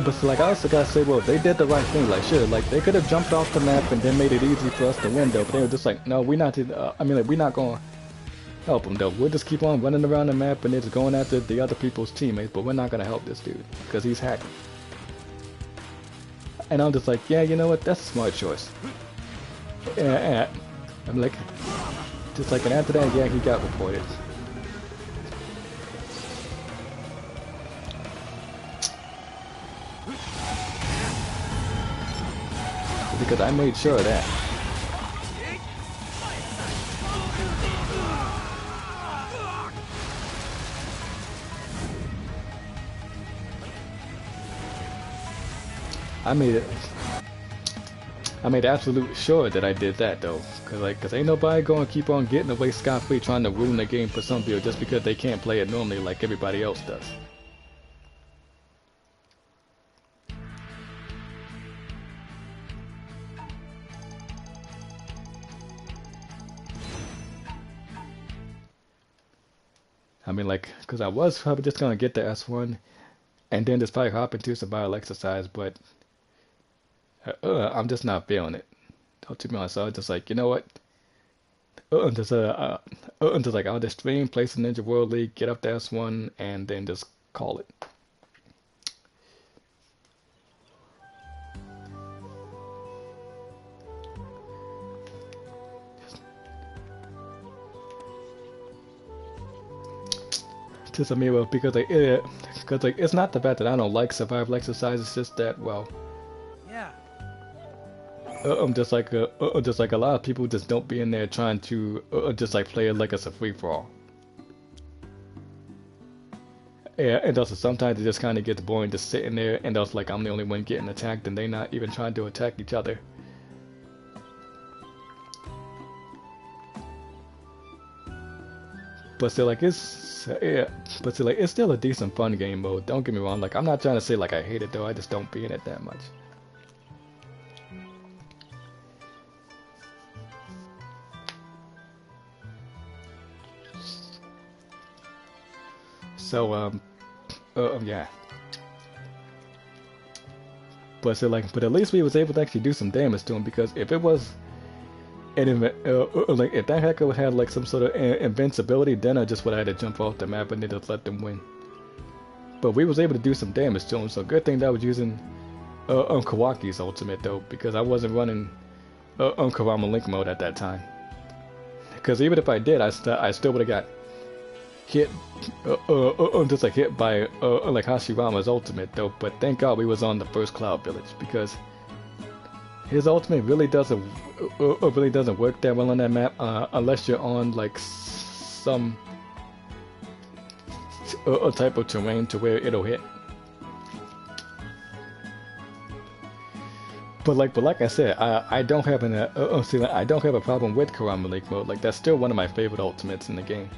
But like, I also gotta say, well, they did the right thing. Like, sure, like they could have jumped off the map and then made it easy for us to win, though. But they were just like, no, we're not. I mean, like, we're not going. help him though. We'll just keep on running around the map and it's going after the other people's teammates, but we're not gonna help this dude because he's hacked. And I'm just like, yeah, you know what? That's a smart choice. And I'm like, just like, and after that, yeah, he got reported. Because I made sure of that. I made absolute sure that I did that though, cause ain't nobody gonna keep on getting away scot-free trying to ruin the game for some people just because they can't play it normally like everybody else does. I mean, like, cause I was probably just gonna get the S1, and then just probably hop into survival exercise, but I'm just not feeling it. To be honest, so I was just like, you know what? Just like I'll just stream, play some Ninja World League, get up to S1, and then just call it. Just I mean, well, because like it's not the fact that I don't like survival exercise. It's just that well. Yeah. Just like a lot of people just don't be in there trying to just like play it like it's a free for all. Yeah, and also sometimes it just kind of gets boring just sitting there, and also like I'm the only one getting attacked, and they not even trying to attack each other. But still, like it's still a decent fun game mode. Don't get me wrong. Like I'm not trying to say like I hate it though. I just don't be in it that much. So yeah. But so like, but at least we was able to actually do some damage to him because if it was like if that hacker had like some sort of invincibility, then I just would have had to jump off the map and then just let them win. But we was able to do some damage to him, so good thing that I was using Kawaki's ultimate though, because I wasn't running Kurama Link mode at that time. Because even if I did, I still would have got hit, just like hit by like Hashirama's ultimate though. But thank God we was on the first Cloud Village because his ultimate really doesn't work that well on that map unless you're on like some type of terrain to where it'll hit. But like I said, I don't have I don't have a problem with Kurama Lake mode. Like that's still one of my favorite ultimates in the game.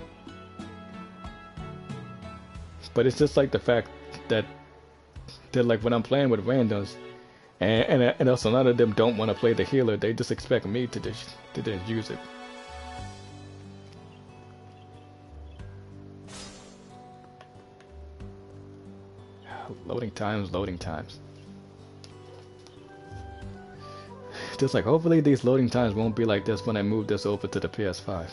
But it's just like the fact that like when I'm playing with randoms, and also none of them don't want to play the healer. They just expect me to just use it. Loading times. Just like hopefully these loading times won't be like this when I move this over to the PS5.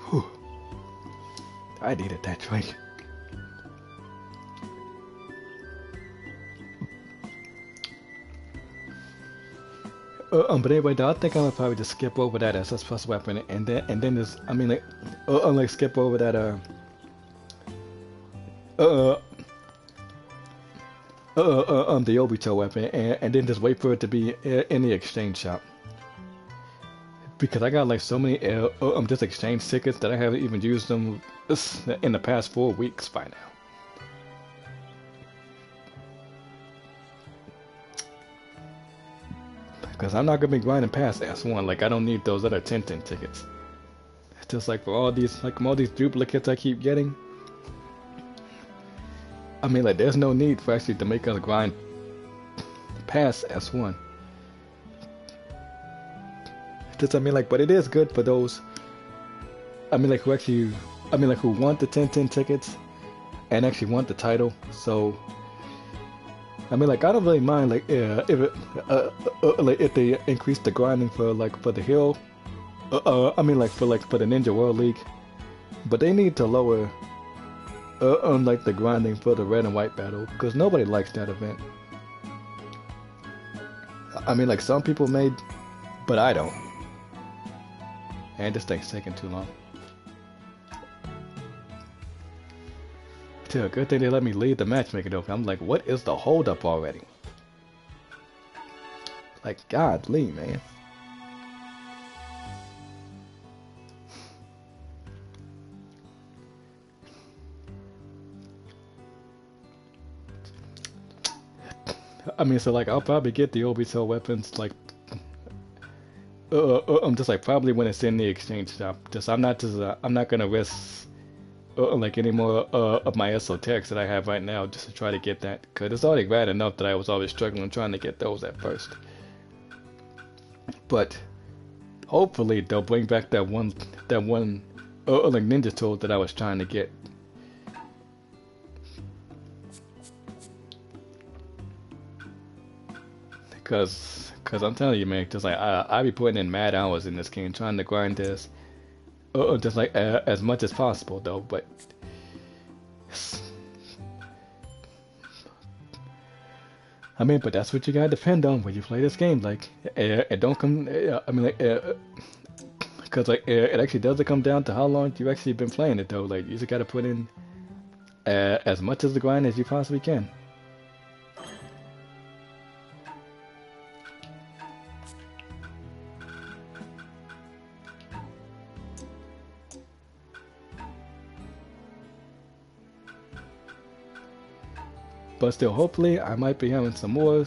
Whew. I needed that drink. But anyway, though, I think I'm gonna probably just skip over that SS plus weapon, and then just, I mean, like skip over that the Obito weapon, and then just wait for it to be in the exchange shop. Because I got like so many just exchange tickets that I haven't even used them in the past 4 weeks by now. Because I'm not gonna be grinding past S1. Like I don't need those other 10 tickets. It's just like for all these duplicates I keep getting. I mean, like there's no need for actually to make us grind past S1. just I mean like, but it is good for those. I mean like who actually, I mean like who want the 10/10 tickets and actually want the title. So I mean like I don't really mind like if it like if they increase the grinding for like for the hill. I mean like for the Ninja World League, but they need to lower unlike the grinding for the red and white battle because nobody likes that event. I mean like some people may, but I don't. And this thing's taking too long. Still, good thing they let me lead the matchmaking though. I'm like, what is the holdup already? Like, godly, man. I mean, so like, I'll probably get the Obito weapons like, I'm just like probably when it's in the exchange shop. I'm not gonna risk like any more of my esoterics that I have right now just to try to get that, cause it's already bad enough that I was always struggling trying to get those at first. But hopefully they'll bring back that one like ninja tool that I was trying to get. Cause I'm telling you, man, just like I be putting in mad hours in this game trying to grind this, just like as much as possible though. But I mean, but that's what you gotta depend on when you play this game. Like, it don't come. I mean, like, cause like it actually doesn't come down to how long you actually been playing it though. Like, you just gotta put in as much as the grind as you possibly can. But still, hopefully, I might be having some more.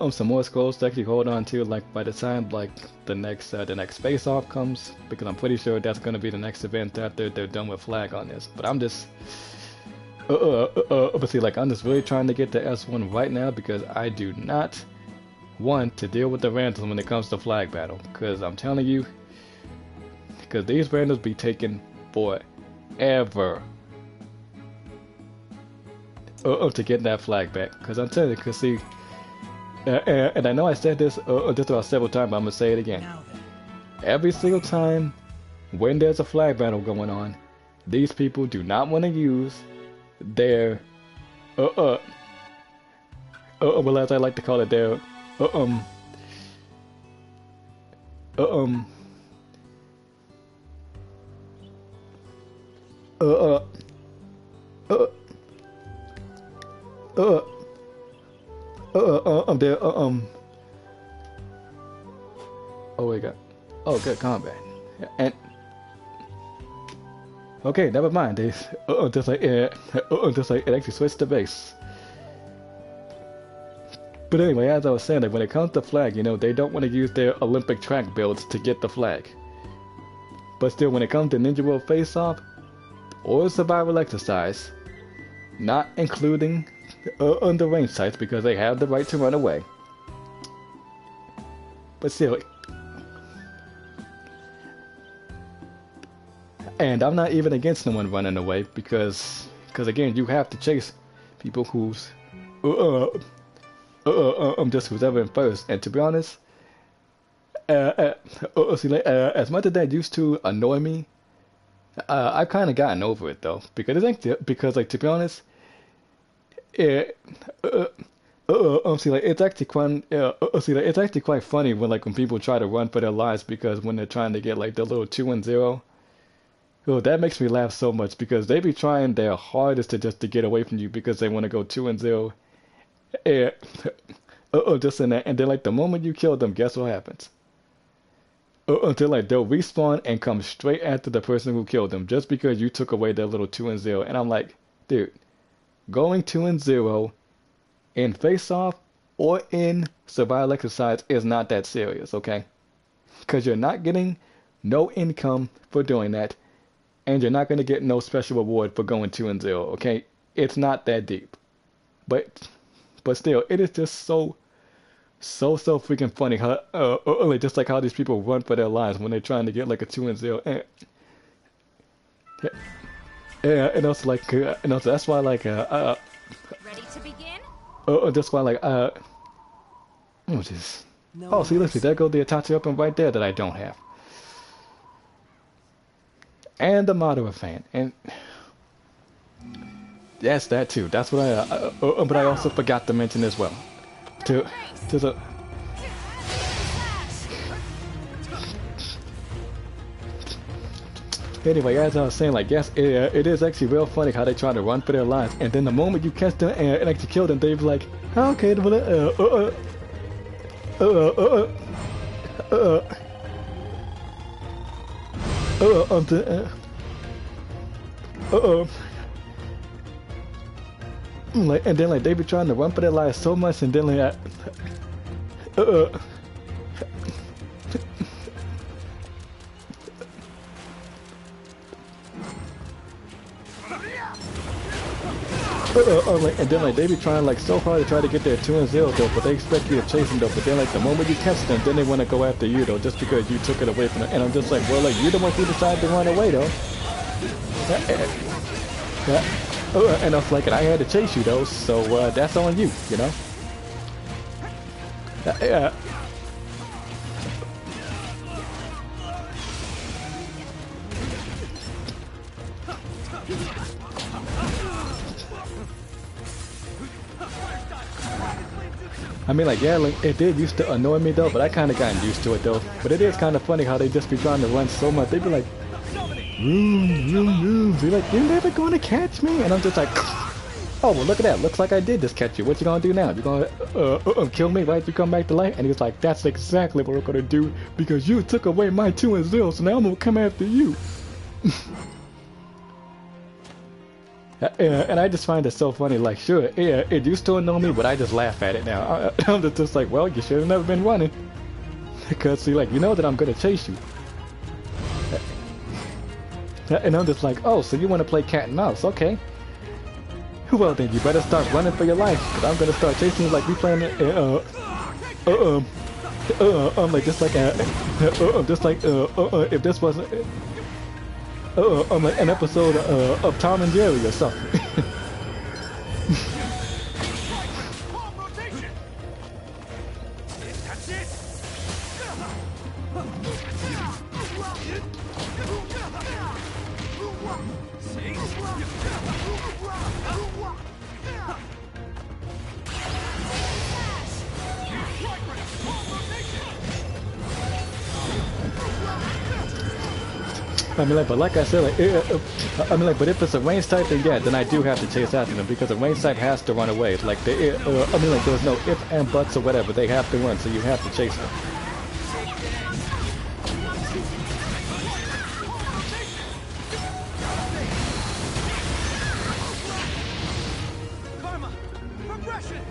Some more scrolls to actually hold on to, like by the time like the next face off comes, because I'm pretty sure that's gonna be the next event after they're done with flag on this. But I'm just, but see, like I'm just really trying to get the S1 right now because I do not want to deal with the randoms when it comes to flag battle. Because I'm telling you, because these randoms be taking forever to get that flag back. Because I'm telling you, because see, and I know I said this just about several times, but I'm gonna say it again. Every single time when there's a flag battle going on, these people do not want to use their well, as I like to call it, their oh my god. Oh, good combat. And okay, never mind. They just like it actually switched to base. But anyway, as I was saying, like when it comes to flag, you know, they don't want to use their Olympic track builds to get the flag. But still, when it comes to Ninja World Face-Off or Survival Exercise, not including under range sites because they have the right to run away. But still, and I'm not even against someone running away because again, you have to chase people who's just who's ever in first. And to be honest, see, like, as much as that used to annoy me, I've kind of gotten over it though because like to be honest, see, like it's actually quite see, like it's actually quite funny when people try to run for their lives because when they're trying to get like the little 2-0. Oh, that makes me laugh so much because they be trying their hardest to get away from you because they want to go 2-0. Just in that, and then like the moment you kill them, guess what happens? Until like they'll respawn and come straight after the person who killed them just because you took away their little 2-0. And I'm like, dude, going 2-0 in face-off or in survival exercise is not that serious, okay? Because you're not getting no income for doing that, and you're not going to get no special reward for going 2-0, okay? It's not that deep. But still, it is just so so freaking funny how like just like how these people run for their lives when they're trying to get like a 2-0 and also like and also that's why like Ready to begin? that's why like what is this? No Oh, see, look, see, mercy. there goes the Itachi weapon right there that I don't have. And the Madara fan. And yes, that too. That's what but I also forgot to mention as well. To, to the, anyway, as I was saying, like, yes, it is actually real funny how they try to run for their lives. And then the moment you catch them and actually kill them, they're like, okay, well, uh, uh, uh, like, and then like they be trying to run for their lives so much, and then like, uh, like, and then like they be trying like so hard to try to get their 2-0 though, but they expect you to chase them though. But then like the moment you catch them, then they want to go after you though, just because you took it away from them. And I'm just like, well, like you're the one who decided to run away though. And I was like, and I had to chase you though, so that's on you, you know. Yeah. I mean, like, yeah, like, it did used to annoy me, though, but I kind of gotten used to it, though. But it is kind of funny how they just be trying to run so much. They be like, room, room, room. They're like, you're never going to catch me. And I'm just like, oh, well, look at that. Looks like I did just catch you. What you going to do now? You going to kill me right if you come back to life? And he's like, that's exactly what we're going to do because you took away my 2-0, so now I'm going to come after you. And I just find it so funny, like, sure, yeah, it used to annoy me, but I just laugh at it now. I'm just like, well, you should have never been running. Because, see, like, you know that I'm going to chase you. And I'm just like, oh, so you want to play cat and mouse, okay. Well, then you better start running for your life, because I'm going to start chasing you like we playing, like, just like, if this wasn't... like an episode of Tom and Jerry or something. I mean, like, but like I said, like, I mean, like, but if it's a range type, then yeah, then I do have to chase after them because a range type has to run away. Like, they, I mean, like, there's no if and buts or whatever. They have to run, so you have to chase them. Karma! Progression!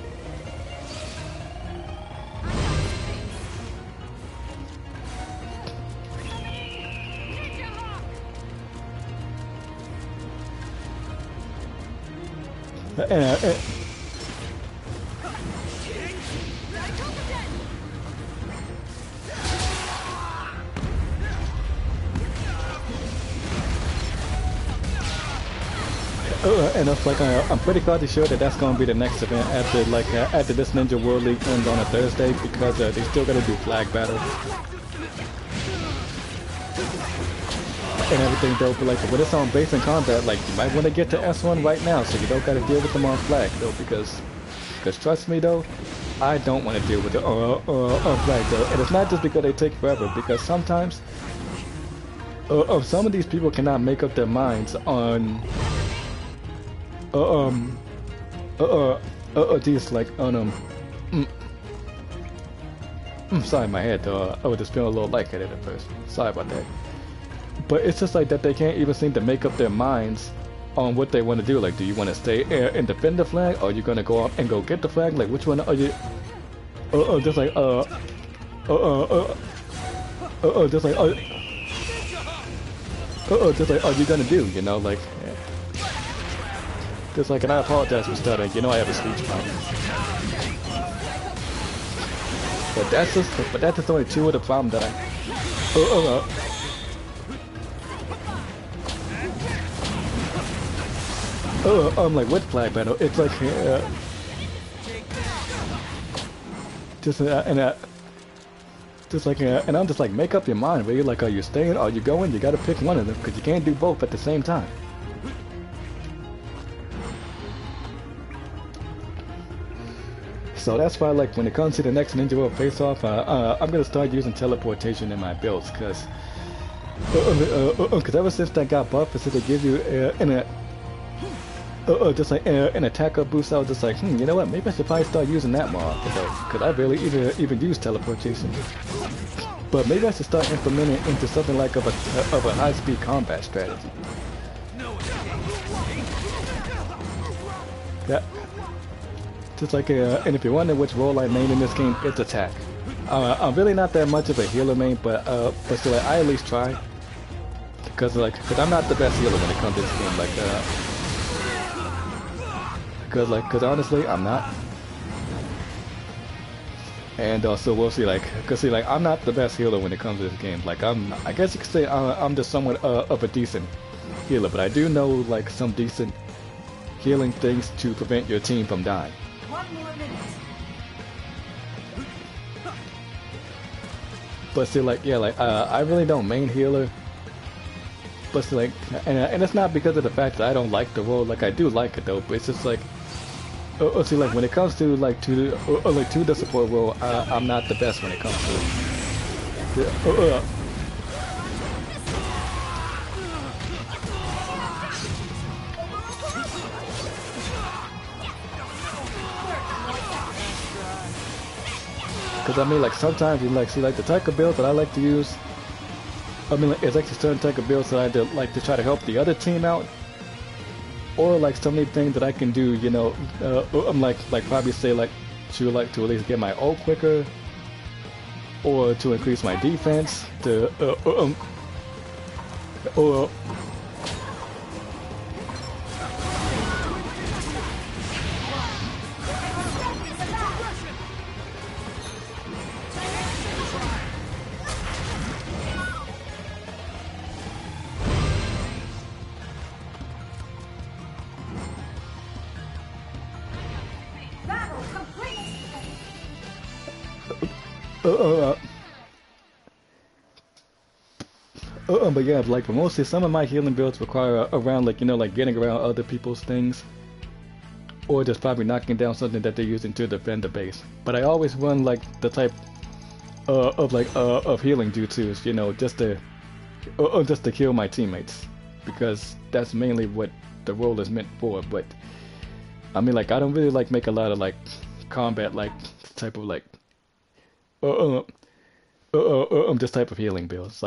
And it's like I'm pretty quite sure that that's gonna be the next event after like after this Ninja World League ends on a Thursday because they still gotta do flag battle and everything though. But like when it's on base and combat, like you might want to get to S1 right now so you don't gotta deal with them on flag though because trust me though, I don't want to deal with the on flag though. And it's not just because they take forever because sometimes some of these people cannot make up their minds on. Geez, like on sorry, my head though. I was just feeling a little lightheaded at first. Sorry about that. But it's just like that they can't even seem to make up their minds on what they want to do. Like, do you want to stay and defend the flag, or are you gonna go up and go get the flag? Like, which one are you? Just like just like just like are you gonna do? You know, like. Just like, and I apologize for stuttering. You know I have a speech problem. but that's just only two of the problems that I. Like with flag battle, it's like just just like and I'm just like make up your mind. Where you're like, are you staying? Are you going? You got to pick one of them because you can't do both at the same time. So that's why, like, when it comes to the next Ninja World face-off, I'm gonna start using teleportation in my builds, cause ever since that got buffed, since they give you just like an attack up boost, I was just like, you know what? Maybe I should probably start using that more often, though, cause I barely even use teleportation. But maybe I should start implementing it into something like of a high-speed combat strategy. Yeah. Just like, and if you're wondering which role I main in this game, it's attack. I'm really not that much of a healer main, but still, like, I at least try. Cause I'm not the best healer when it comes to this game. Cause honestly, I'm not. And so we'll see, cause I'm not the best healer when it comes to this game. Like, I guess you could say I'm just somewhat of a decent healer, but I do know like some decent healing things to prevent your team from dying. 1 more minute. But still, I really don't main healer. But still, and it's not because of the fact that I don't like the role. Like, I do like it though. But it's just like, when it comes to to the support role, I'm not the best when it comes to it. Because I mean, like, sometimes you like see like the type of builds that I like to use. I mean, like, it's actually certain type of builds that I like to try to help the other team out, or like so many things that I can do. You know, I'm like probably say to at least get my ult quicker, or to increase my defense, or but yeah, like mostly some of my healing builds require around like getting around other people's things, or just probably knocking down something that they're using to defend the base. But I always run like the type of healing jutsus, you know, just to kill my teammates, because that's mainly what the role is meant for. But I mean, like, I don't really like make a lot of like combat like type of like this type of healing builds,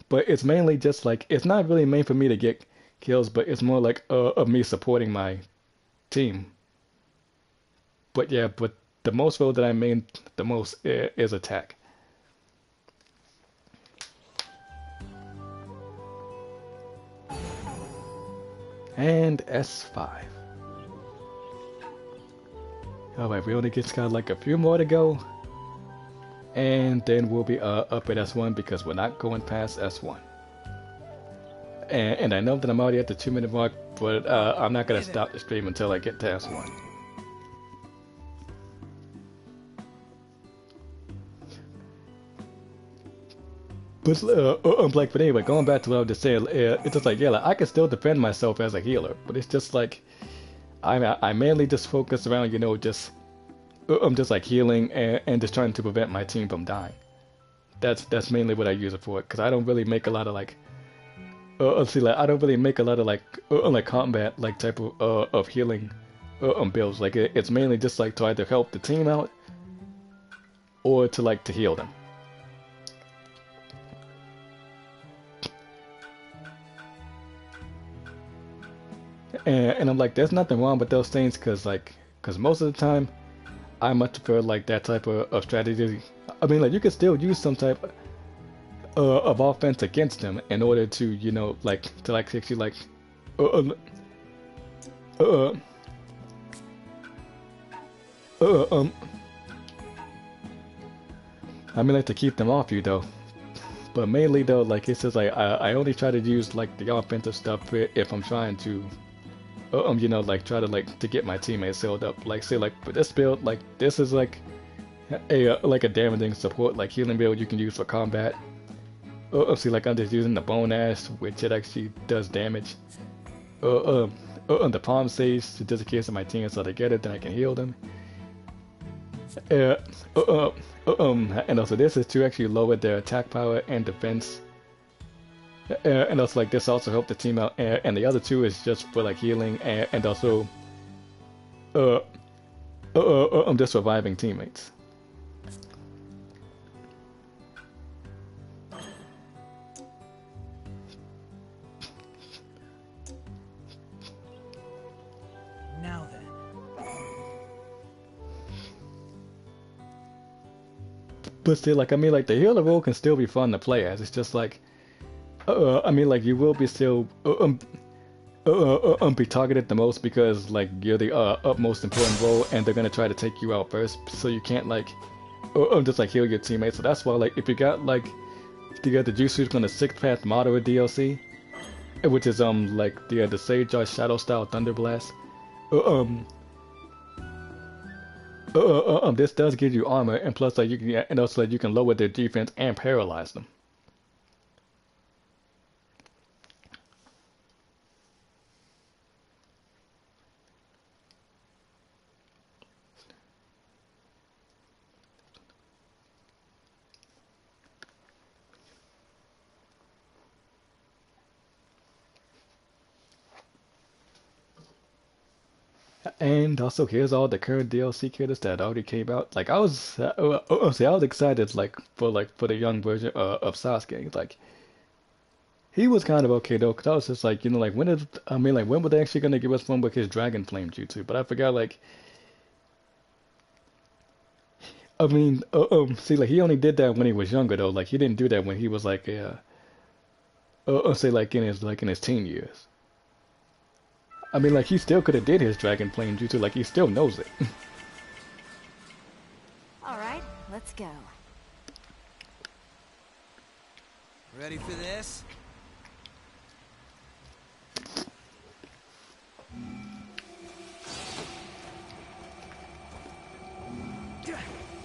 but it's mainly just like, it's not really made for me to get kills, but it's more like of me supporting my team. But yeah, but the most role that I main the most is attack. And S5. Alright, we only just got like a few more to go, and then we'll be up at S1 because we're not going past S1. And I know that I'm already at the 2-minute mark, but I'm not gonna stop the stream until I get to S1. But anyway, going back to what I was just saying, it's just like, yeah, like, I can still defend myself as a healer, but it's just like, I mainly just focus around, you know, I'm just like healing and just trying to prevent my team from dying. That's mainly what I use it for, because I don't really make a lot of like, I don't really make a lot of like combat like type of healing builds. Like, it's mainly just like to either help the team out or to heal them. And I'm like, there's nothing wrong with those things, because most of the time, I much prefer like that type of strategy. I mean, like, you could still use some type of offense against them in order to, you know, actually like uh, um, I mean, like to keep them off you though. But mainly though, like it's just like I only try to use like the offensive stuff if I'm trying to, you know, like try to like to get my teammates healed up. Like say like for this build, like this is like a damaging support like healing build you can use for combat. See, like I'm just using the bone ash, which it actually does damage. The palm sage, just in case of my team, so they get it, then I can heal them. Uh, and also this is to actually lower their attack power and defense. And also like this also help the team out. And the other two is just for like healing and also just surviving teammates. Now then. But still, like I mean, like the healer role can still be fun to play as. It's just like, I mean, like you will be still be targeted the most because like you're the utmost important role, and they're gonna try to take you out first. So you can't like, just like heal your teammates. So that's why like if you got like, if you got the juice on the sixth path moderate DLC, which is like the Sage Art Shadow Style Thunder Blast, this does give you armor, and plus like you can, and also like you can lower their defense and paralyze them. And also, here's all the current DLC characters that already came out. Like I was, see, I was excited like for the young version of Sasuke. Like he was kind of okay though, cause I was just like, you know, like when were they actually gonna give us one with his Dragon Flame Jutsu? But I forgot like, I mean, see, like he only did that when he was younger though. Like he didn't do that when he was like say like in his teen years. I mean, like he still could have did his Dragon Flame Jutsu. Like he still knows it. All right, let's go. Ready for this?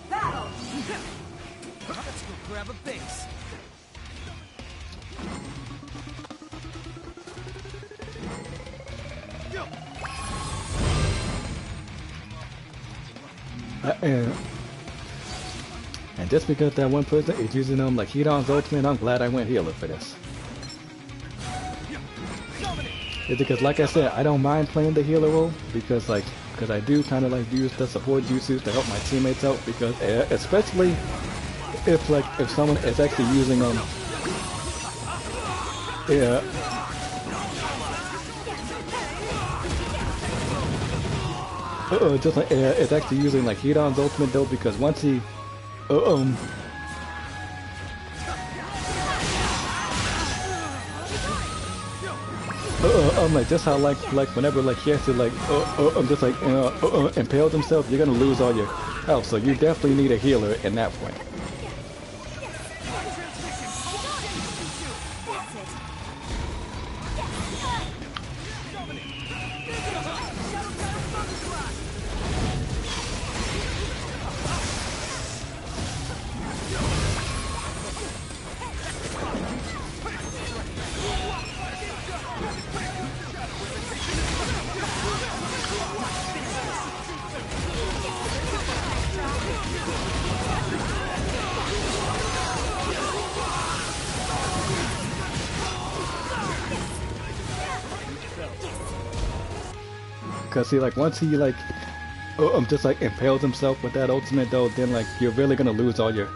Battle! Let's go grab a base. And, and just because that one person is using like Hidan's ultimate, I'm glad I went healer for this. It's because, like I said, I don't mind playing the healer role because I do kind of like use the support juices to help my teammates out because especially if someone is actually using yeah. Just like it's actually using like Hidan's ultimate though because once he like just how like whenever like he has to like just like impale himself, you're gonna lose all your health, so you definitely need a healer in that point. Cause see, like once he like, just like impales himself with that ultimate though, then like you're really gonna lose all your,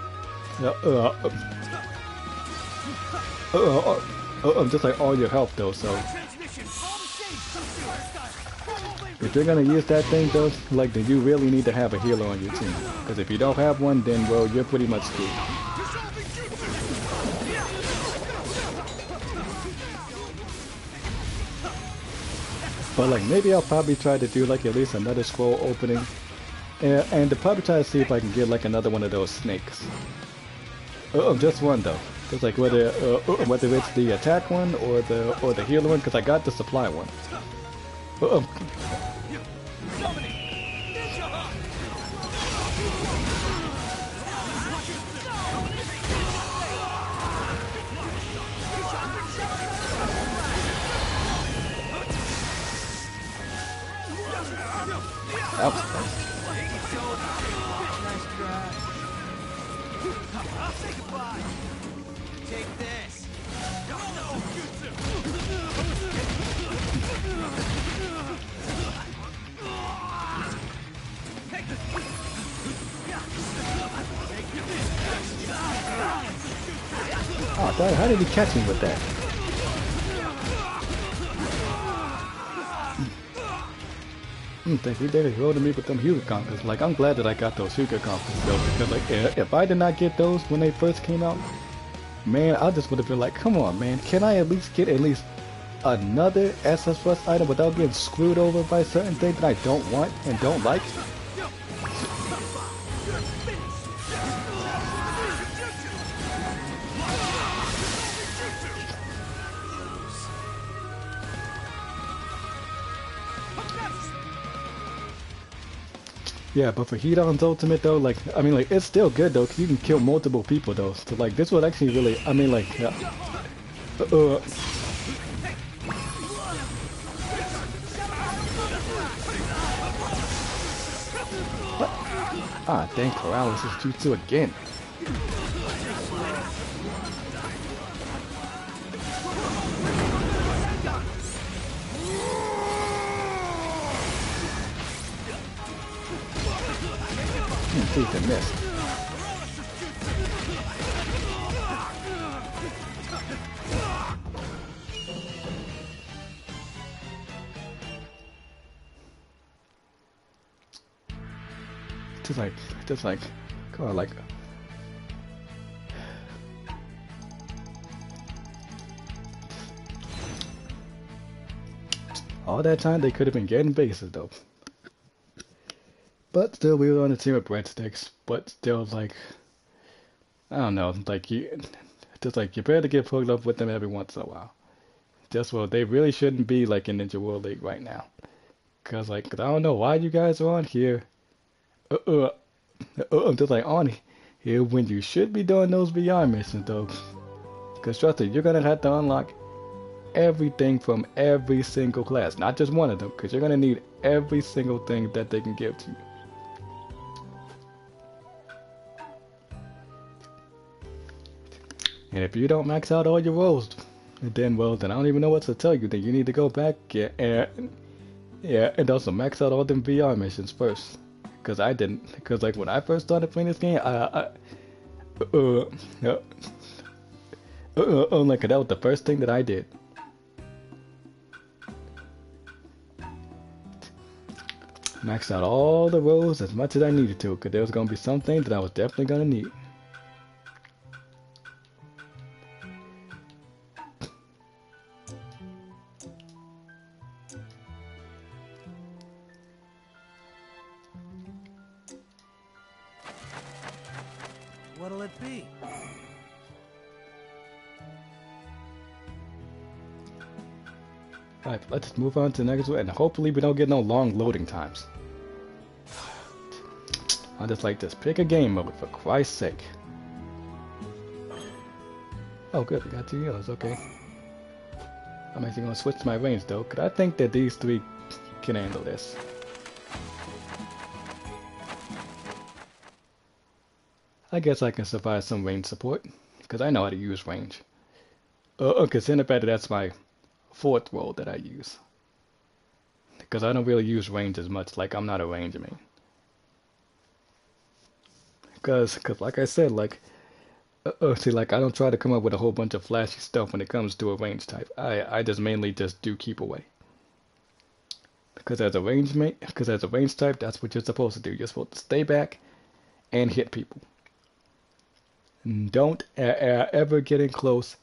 just like all your health though. So if you're gonna use that thing though, like then you really need to have a healer on your team. Cause if you don't have one, then well, you're pretty much screwed. But like maybe I'll probably try to do like at least another scroll opening And to probably try to see if I can get like another one of those snakes. Just one though. Just like whether it's the attack one or the healer one, because I got the supply one. That was close. Nice try. I'll say goodbye. Take this. Oh, dang, how did he catch me with that? Thank you, David. He holding me with them Hugo Conquers. Like, I'm glad that I got those Hugo Conquers though, because like, if I did not get those when they first came out, man, I just would have been like, come on, man, can I at least get another SS Rush item without getting screwed over by certain things that I don't want and don't like? Yeah, but for Hedon's ultimate though, like, I mean, like, it's still good though, 'cause you can kill multiple people though. So like, this would actually really, I mean, like, ah, dang, paralysis jutsu again. See if they missed. Just like, God, like. All that time they could have been getting bases though. But still, we were on the team with breadsticks. But still, like, I don't know, like just like you better get hooked up with them every once in a while. Just well, they really shouldn't be like in Ninja World League right now. Cause I don't know why you guys are on here. Just like on here when you should be doing those VR missions though. Cause trust me, you're gonna have to unlock everything from every single class, not just one of them. Cause you're gonna need every single thing that they can give to you. And if you don't max out all your roles, then I don't even know what to tell you. Then you need to go back and also max out all them VR missions first. Cause I didn't. Cause like when I first started playing this game, like that was the first thing that I did. Maxed out all the roles as much as I needed to, cause there was gonna be some things that I was definitely gonna need. What'll it be? Alright, let's move on to the next one, and hopefully we don't get no long loading times. I'll just pick a game mode, for Christ's sake. Oh good, we got 2 yellows, okay. I'm actually gonna switch my range though, cause I think that these 3 can handle this. I guess I can survive some range support, because I know how to use range. Consider that that's my 4th role that I use. Because I don't really use range as much, like I'm not a range main. Because like I said, like, see, like I don't try to come up with a whole bunch of flashy stuff when it comes to a range type. I just mainly just do keep away. Because as a range type, that's what you're supposed to do. You're supposed to stay back and hit people. Don't ever get in close.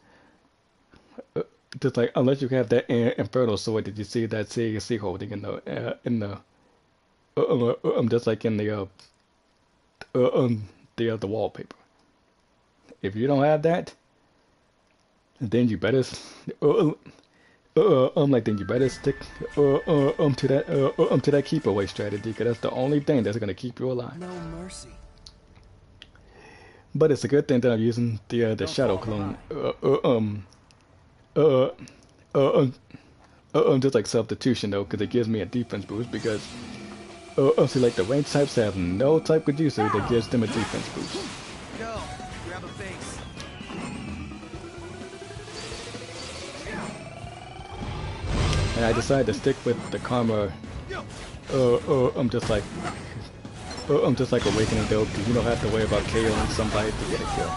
Just like unless you have that infernal sword that you see that CAC holding in the just like in the wallpaper. If you don't have that, then you better then you better stick to that keep away strategy, because that's the only thing that's gonna keep you alive. No mercy. But it's a good thing that I'm using the shadow clone uh, just like substitution though, because it gives me a defense boost, because see, like the range types have no type Kajutsu that gives them a defense boost. Go. Grab a base. And I decided to stick with the karma. I'm just like awakening though, because you don't have to worry about KOing somebody to get a kill.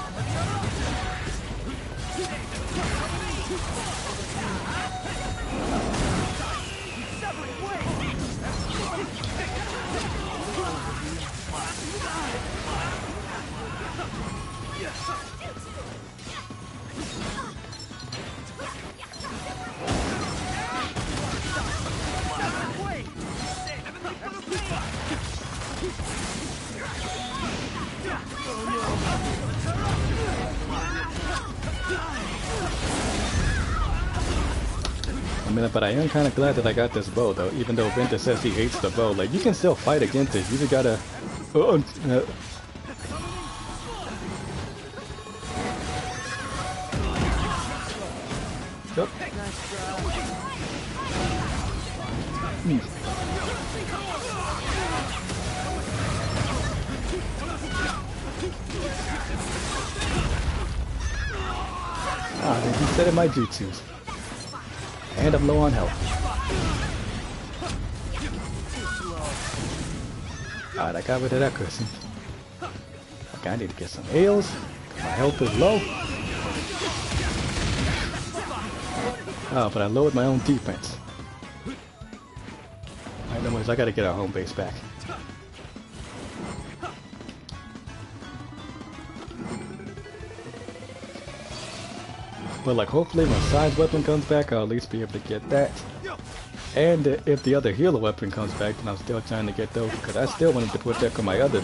I mean, but I am kind of glad that I got this bow, though. Even though Venta says he hates the bow, like, you can still fight against it. You just gotta... Yep. Ah, they resetted my jutsus. And I'm low on health. Alright, I got rid of that cursing. Okay, I need to get some heals. My health is low. Oh, but I lowered my own defense. Alright, no worries, I gotta get our home base back. But like, hopefully when Sai's weapon comes back, I'll at least be able to get that. And if the other healer weapon comes back, then I'm still trying to get those, because I still wanted to put that for my other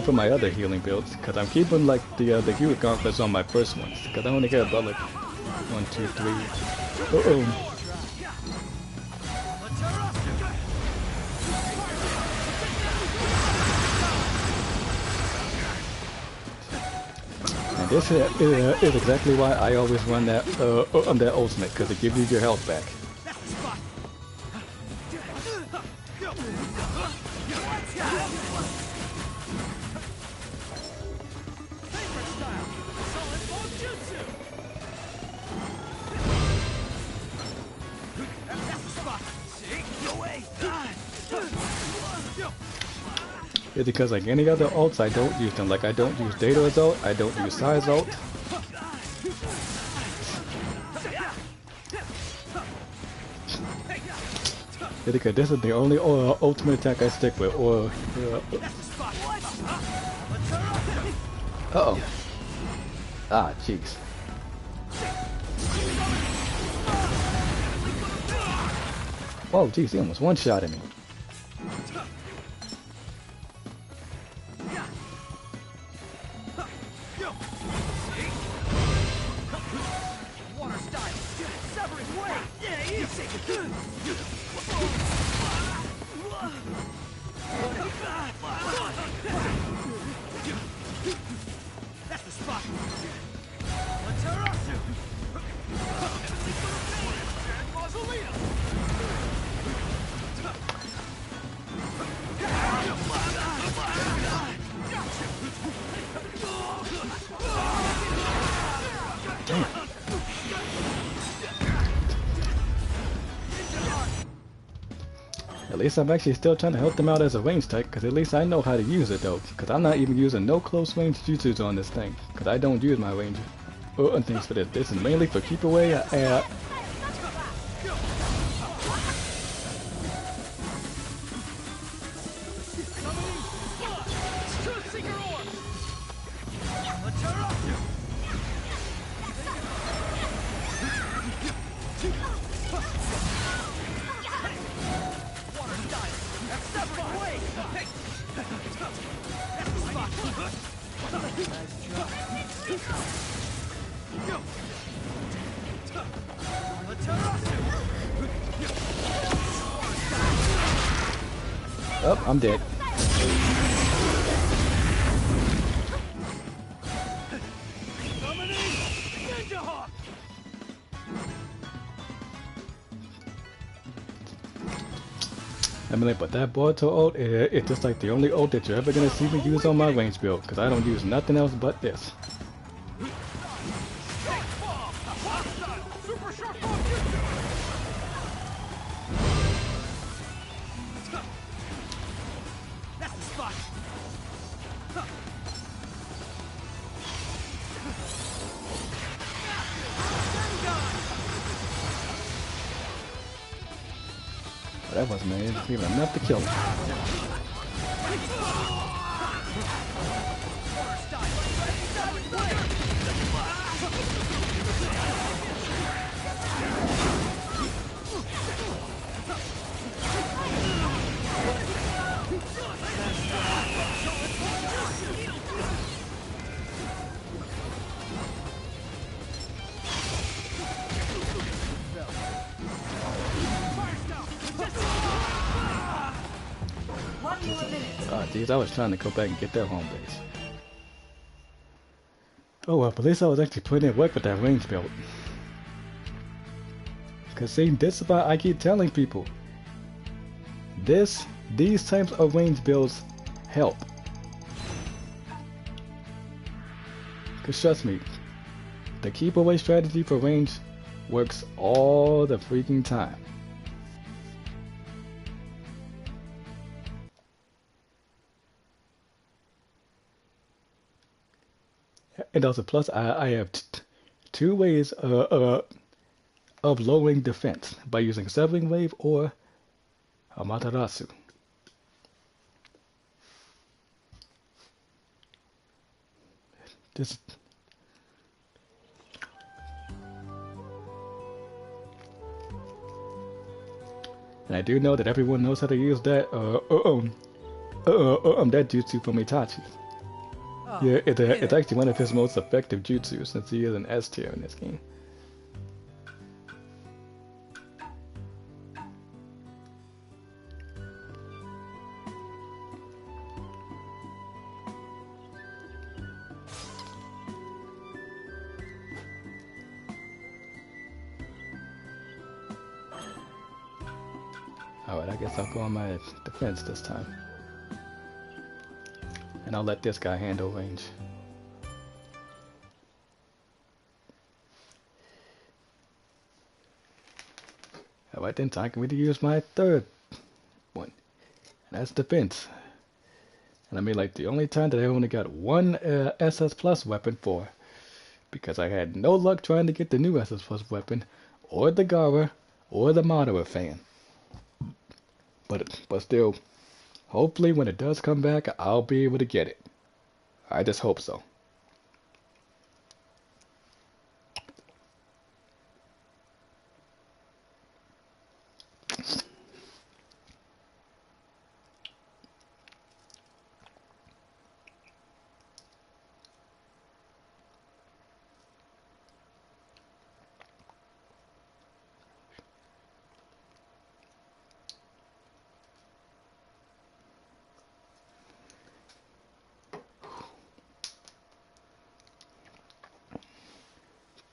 for my other healing builds, because I'm keeping like the healer gauntlets on my first ones, because I only get about like 1, 2, 3. This is exactly why I always run that that ultimate, because it gives you your health back. It's because like any other ults, I don't use them. Like I don't use Dato's ult, I don't use Sai's ult. It's because this is the only ultimate attack I stick with. Or uh-oh. Ah, jeez. Whoa, jeez, he almost one-shotted me. At least I'm actually still trying to help them out as a range type, because at least I know how to use it though, because I'm not even using no close range jutsus on this thing, because I don't use my ranger and things for this. This is mainly for keep away. Oh, I'm dead. I mean, like, but that Boruto ult, it's just like the only ult that you're ever gonna see me use on my range build, because I don't use nothing else but this. That wasn't even enough to kill him. Geez, I was trying to go back and get that home base. Oh well, at least I was actually putting in work with that range build. Cause see, this is why I keep telling people. These types of range builds help. Cause trust me, the keep away strategy for range works all the freaking time. And also, plus, I have two ways of lowering defense by using Severing Wave or Amaterasu. This. And I do know that everyone knows how to use that that jutsu from Itachi. Oh, Yeah, it's actually one of his most effective jutsu since he is an S tier in this game. Alright, I guess I'll go on my defense this time. And I'll let this guy handle range. Alright then, time for me to use my third one. And that's defense. And I mean, like, the only time that I only got one SS Plus weapon for. Because I had no luck trying to get the new SS Plus weapon, or the Gara, or the Madara fan. But still, hopefully when it does come back, I'll be able to get it. I just hope so.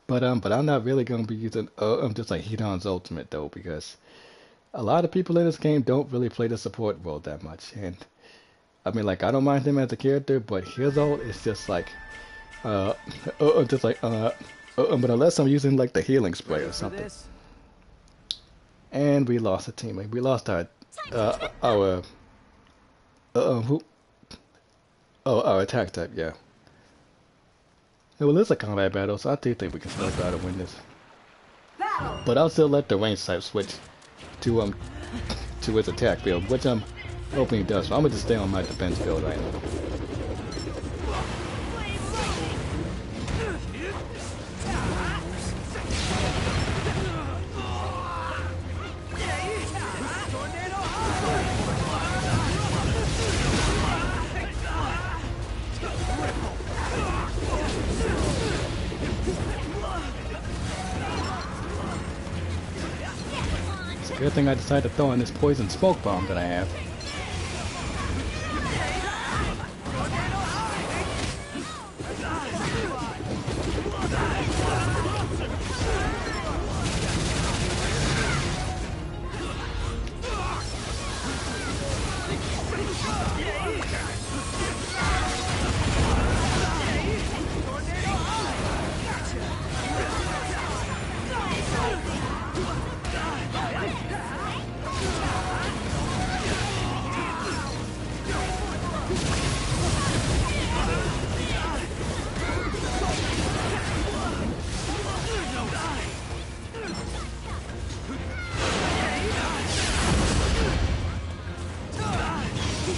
But I'm not really gonna be using just like Hidan's ultimate though, because a lot of people in this game don't really play the support role that much, and I mean, like, I don't mind him as a character, but his ult is just like but unless I'm using like the healing spray or something. And we lost a teammate. We lost our our attack type, yeah. Yeah, well, it's a combat battle, so I do think we can still try to win this. But I'll still let the range type switch to his attack build, which I'm hoping he does. So I'm gonna just stay on my defense build right now. Good thing I decided to throw in this poison smoke bomb that I have.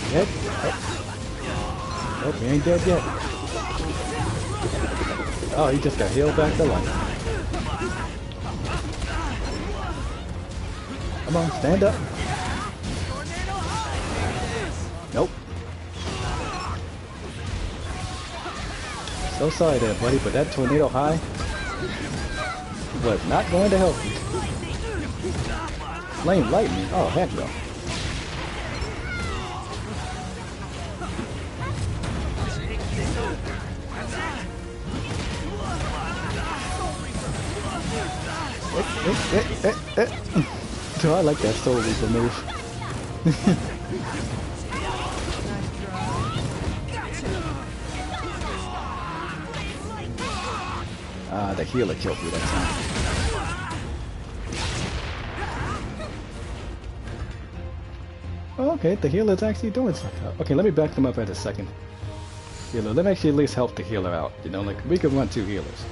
Dead? Oh. Nope, he ain't dead yet. Oh, he just got healed back to life. Come on, stand up. Nope. So sorry there, buddy, but that tornado high was not going to help you. Flame lightning? Oh, heck no. So I like that Soul Reaper move. Ah, the healer killed me that time. Oh, okay, the healer's actually doing something. Okay, let me back them up at a second. Healer, let me actually at least help the healer out. You know, like we could run two healers.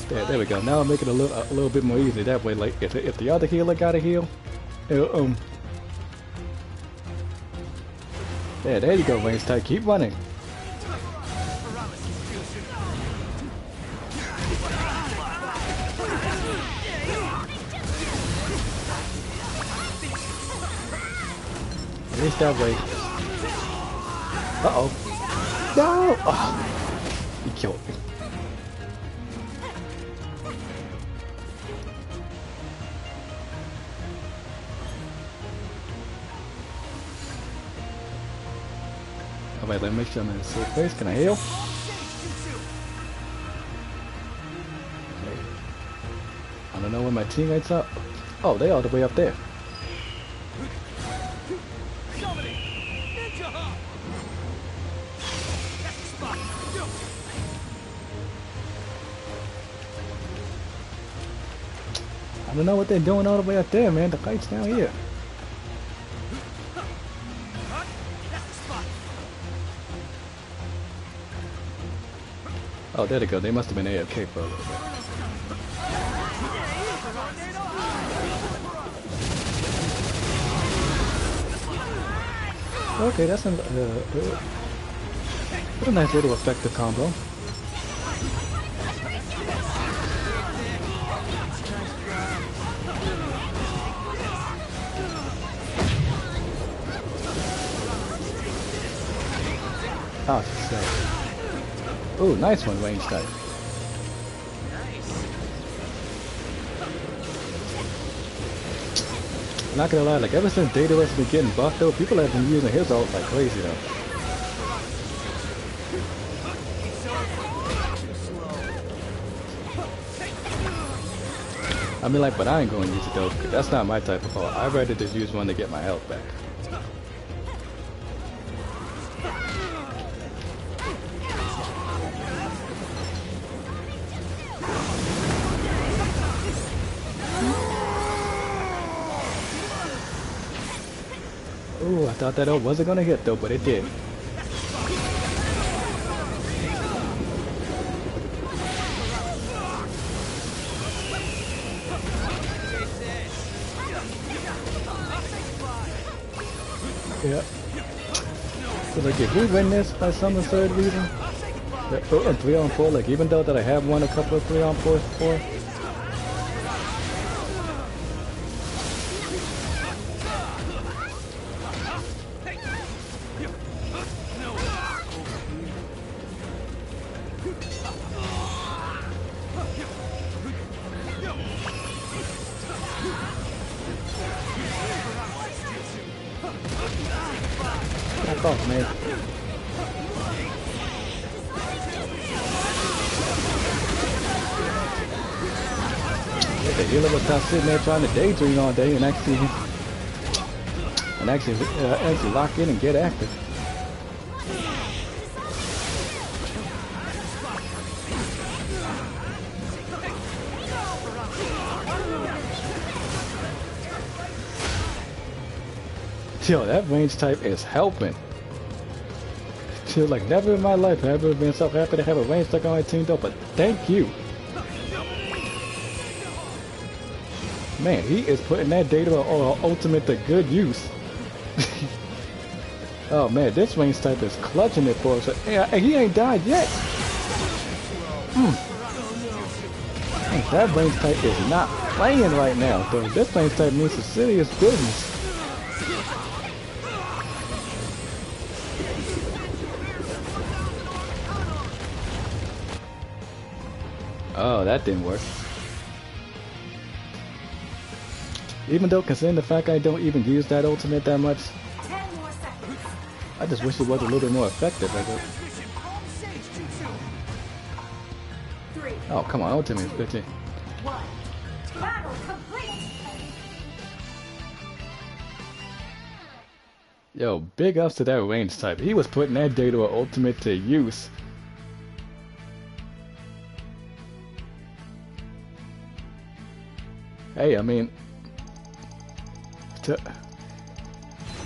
There we go. Now I'll make it a little bit more easy. That way, like if the other healer got a heal, there you go, range tight. Keep running. At least that way. Uh oh. No! Oh, he killed me. Alright, let me make sure I'm in a safe place. Can I heal? Okay. I don't know where my teammates are. Oh, they all the way up there. I don't know what they're doing all the way up there, man. The fight's down here. Oh, there they go. They must have been AFK for a little bit. Okay, that's a nice little effective combo. Oh, shit. Ooh, nice one, range type. Not gonna lie, like ever since Data has been getting buffed though, people have been using his ult like crazy though. I mean like, but I ain't gonna use it though, cause that's not my type of ult. I'd rather just use one to get my health back. Ooh, I thought that ult wasn't gonna hit though, but it did. Yeah. So like if we win this by some absurd reason, 3-on-4, like even though that I have won a couple of 3-on-4s before, off, man. The healer was not sitting there trying to daydream all day and actually lock in and get active. Yo, that range type is helping. Feel like never in my life have I ever been so happy to have a range type on my team though, but thank you. Man, he is putting that data or ultimate to good use. Oh man, this range type is clutching it for us. And he ain't died yet. That range type is not playing right now, though. This range type means some serious business. Oh, that didn't work. Even though, considering the fact I don't even use that ultimate that much, 10 more seconds. I just wish it was a little bit more effective. Oh, come on, ultimate is 15. 1. Battle complete. Yo, big ups to that range type. He was putting that data or ultimate to use. Hey, I mean,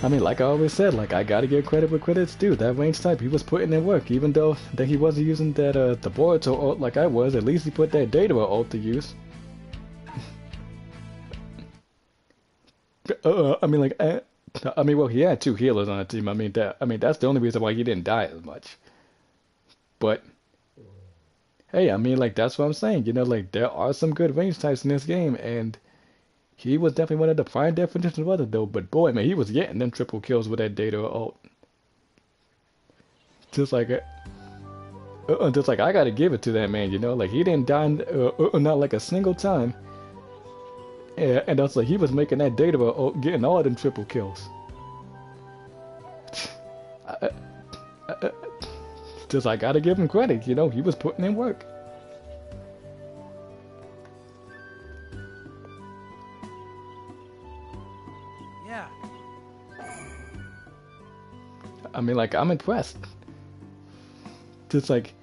like I always said, like I gotta give credit where credit's due. That range type, he was putting in work, even though that he wasn't using that the Boruto ult like I was. At least he put that data ult to use. Well, he had 2 healers on the team. That's the only reason why he didn't die as much. But hey, like that's what I'm saying. You know, like there are some good range types in this game, and he was definitely one of the prime definitions of it, though. But boy, man, he was getting them triple kills with that data ult. Just like I gotta give it to that man. You know, like he didn't die not like a single time. Yeah, and also he was making that data ult, getting all them triple kills. Just I gotta give him credit. You know, he was putting in work. Yeah. Like I'm impressed. Just like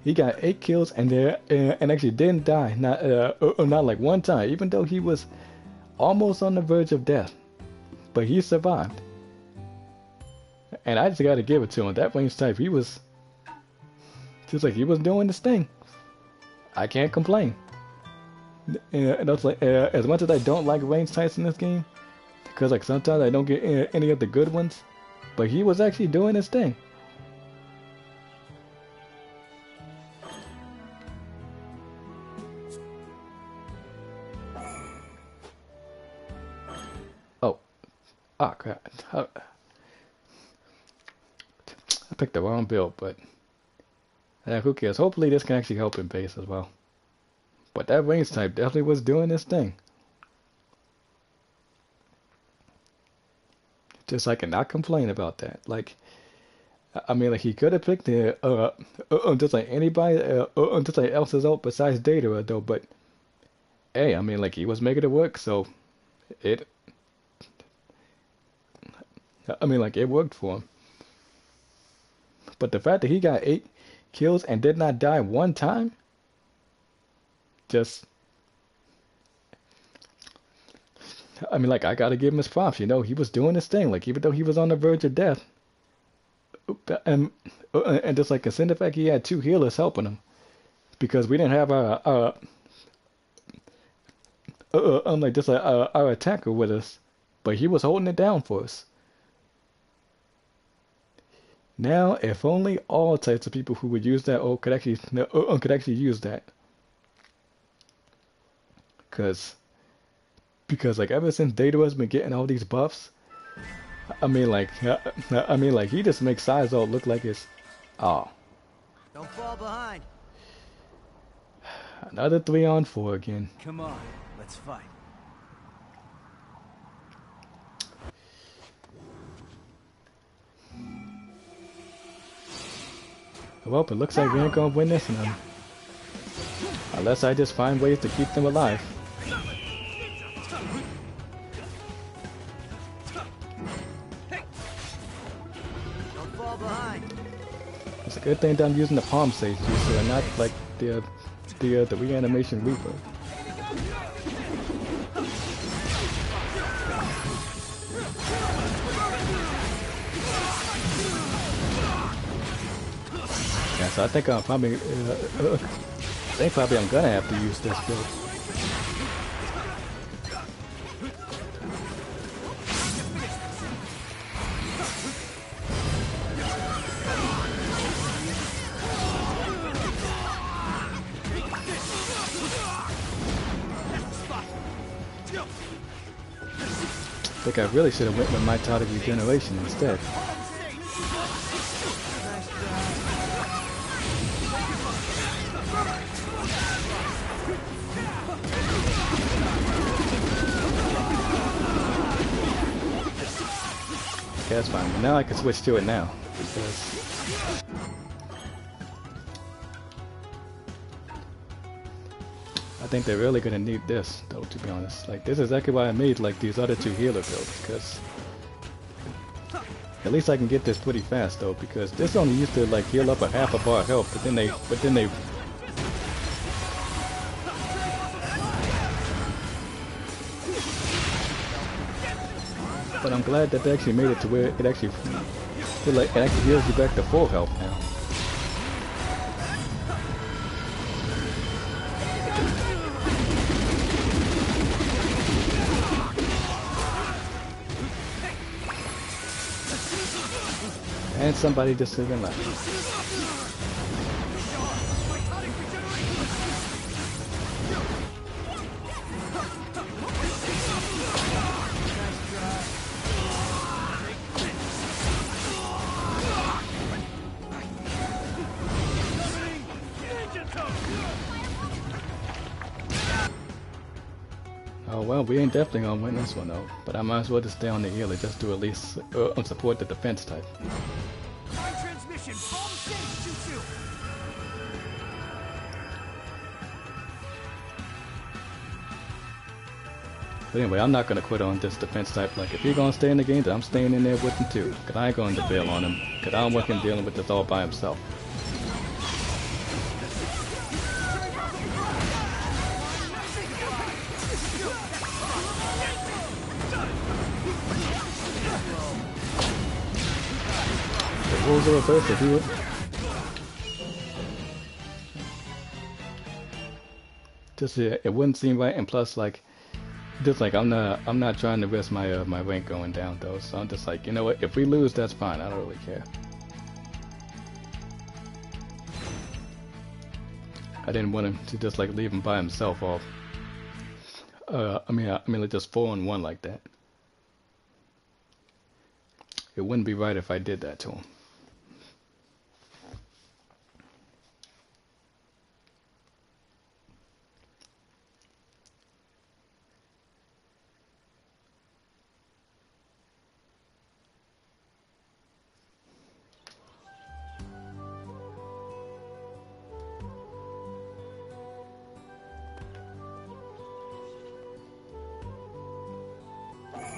he got 8 kills and actually didn't die, not like one time, even though he was almost on the verge of death, but he survived. And I just gotta give it to him. That range type, he was just like he was doing this thing. I can't complain. And also, like, as much as I don't like range types in this game, because like sometimes I don't get any of the good ones, but he was actually doing his thing. Oh crap. I picked the wrong build, but who cares? Hopefully this can actually help in base as well. But that range type definitely was doing this thing. Just I cannot complain about that. Like, like he could have picked the just like anybody just like else's ult besides Data though, but hey, like he was making it work, so it like it worked for him. But the fact that he got 8 kills and did not die one time, just like I gotta give him his props. You know, he was doing his thing. Like even though he was on the verge of death, and just like consider the fact he had 2 healers helping him, because we didn't have our attacker with us, but he was holding it down for us. Now, if only all types of people who would use that ult could actually use that, because like ever since Data has been getting all these buffs, like he just makes Sai's ult look like it's Don't fall behind. Another 3-on-4 again. Come on, let's fight. Well, it looks like we ain't gonna win this one. Unless I just find ways to keep them alive. Don't fall behind. It's a good thing that I'm using the palm sage juicer and not like the reanimation reaper. Yeah, so I think I'm probably I'm gonna have to use this build. I think I really should have went with my Tata Regeneration instead. Okay, that's fine. But now I can switch to it now. Because I think they're really gonna need this, though, to be honest. Like, this is exactly why I made, like, these other two healer builds, because at least I can get this pretty fast, though, because this only used to, like, heal up a half of our health, but then they But I'm glad that they actually made it to where it actually heals you back to full health now. And somebody just even left. Oh well, we ain't definitely gonna win this one though. But I might as well just stay on the healer just to at least support the defense type. Transmission, bomb safe, choo-choo. But anyway, I'm not gonna quit on this defense type. Like, if he's gonna stay in the game, then I'm staying in there with him too. Cause I ain't going to bail on him. Cause I don't want him dealing with this all by himself. The rules are reversed to do it. Just it wouldn't seem right, and plus, like, just like I'm not trying to risk my my rank going down though. So I'm just like, you know what? If we lose, that's fine. I don't really care. I didn't want him to just like leave him by himself off. I mean, like just 4-on-1 like that. It wouldn't be right if I did that to him.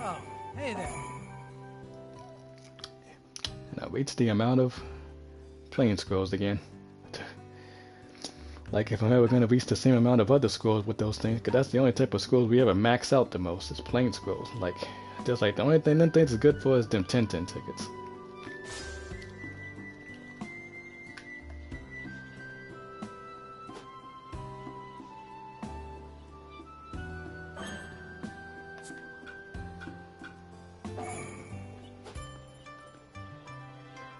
Oh, hey there. And I reached the amount of playing scrolls again. Like, if I'm ever going to reach the same amount of other scrolls with those things, because that's the only type of scrolls we ever max out the most, is playing scrolls. Like, just like the only thing them things is good for is them 10-10 tickets.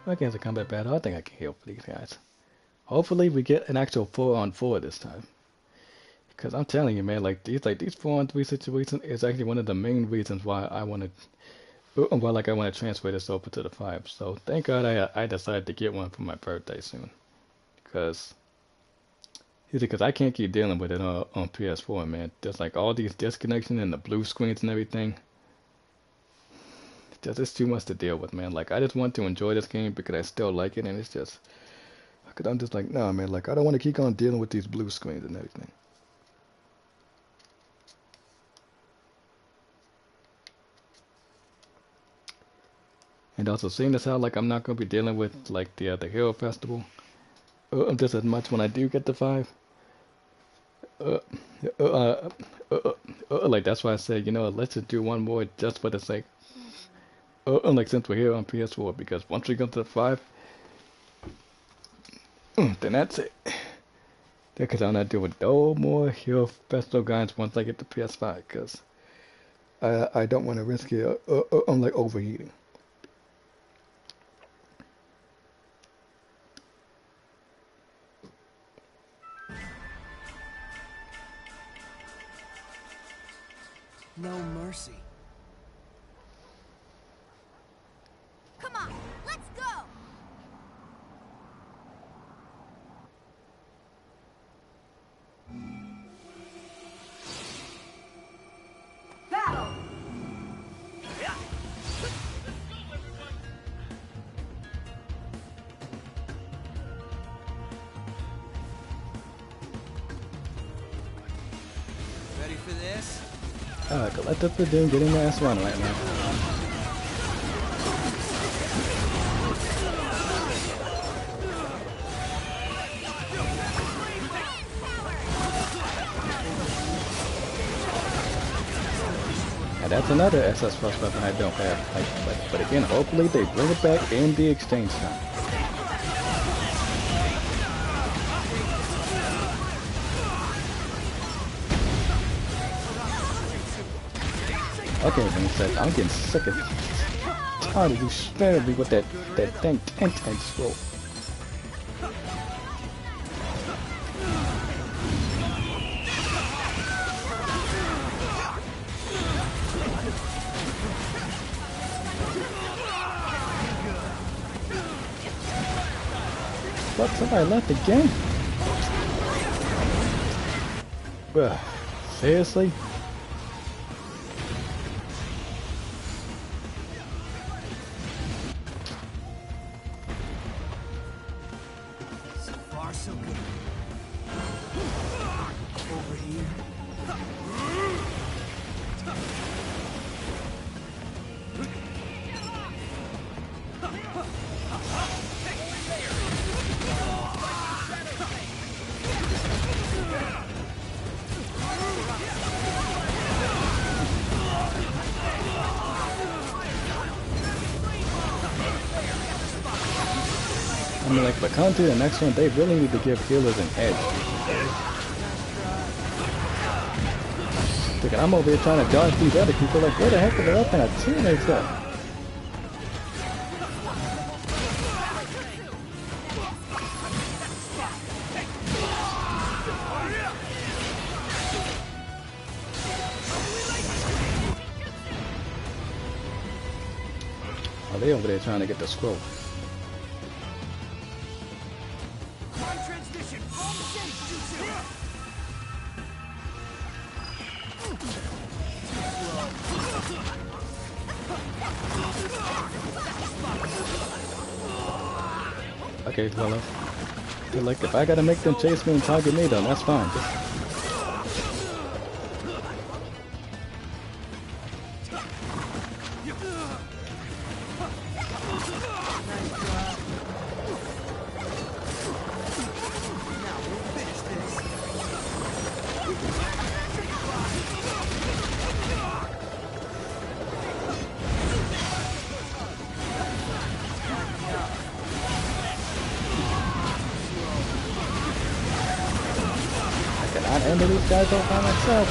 Against a combat battle, I think I can heal for these guys. Hopefully we get an actual 4-on-4 this time. Because I'm telling you, man, like these 4-on-3 situations is actually one of the main reasons why I want to transfer this over to the 5. So thank God I decided to get one for my birthday soon. Because I can't keep dealing with it on PS4, man. There's like all these disconnections and the blue screens and everything. It's too much to deal with, man. Like, I just want to enjoy this game because I still like it, and it's just Cause I'm just like, nah, man. Like, I don't want to keep on dealing with these blue screens and everything. And also, seeing as how like I'm not gonna be dealing with like the Hero Festival just as much when I do get the 5. Uh, uh, uh, like that's why I said, you know, let's just do one more just for the sake. Like since we're here on PS4, because once we go to the 5, then that's it. Because I'm not doing no more Hero Festival guides once I get the PS5, because I don't want to risk it. I'm like overheating. No mercy. Come on, let's go! Battle! Ready for this? Collectively doing getting my ass run right now. And that's another SS Plus weapon I don't have. But again, hopefully they bring it back in the exchange time. Okay, then said I'm getting sick of tired of you sparing me with that dang tank scroll. What? Somebody left the game? Bruh, seriously? So far, so good. Over here. I mean, like, but coming to the next one, they really need to give healers an edge. Like, I'm over here trying to dodge these other people, like, where the heck are the other kind of teammates at? Are they over there trying to get the scroll? Transmission, bomb sense jutsu. Okay, well, they're like, if I gotta make them chase me and target me, then that's fine. I cannot handle these guys all by myself.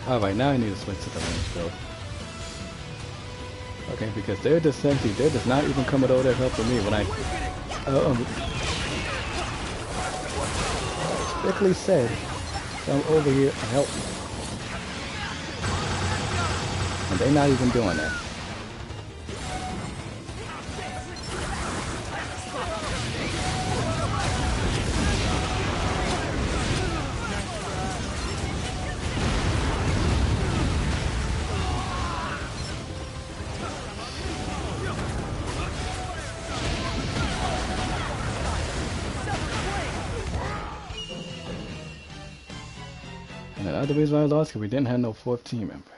Alright, now I need to switch to the range build. Okay, because they're just empty. They're just not even coming over there helping me when I strictly said come over here and help me. And they're not even doing that. other reason why I lost because we didn't have no fourth team member.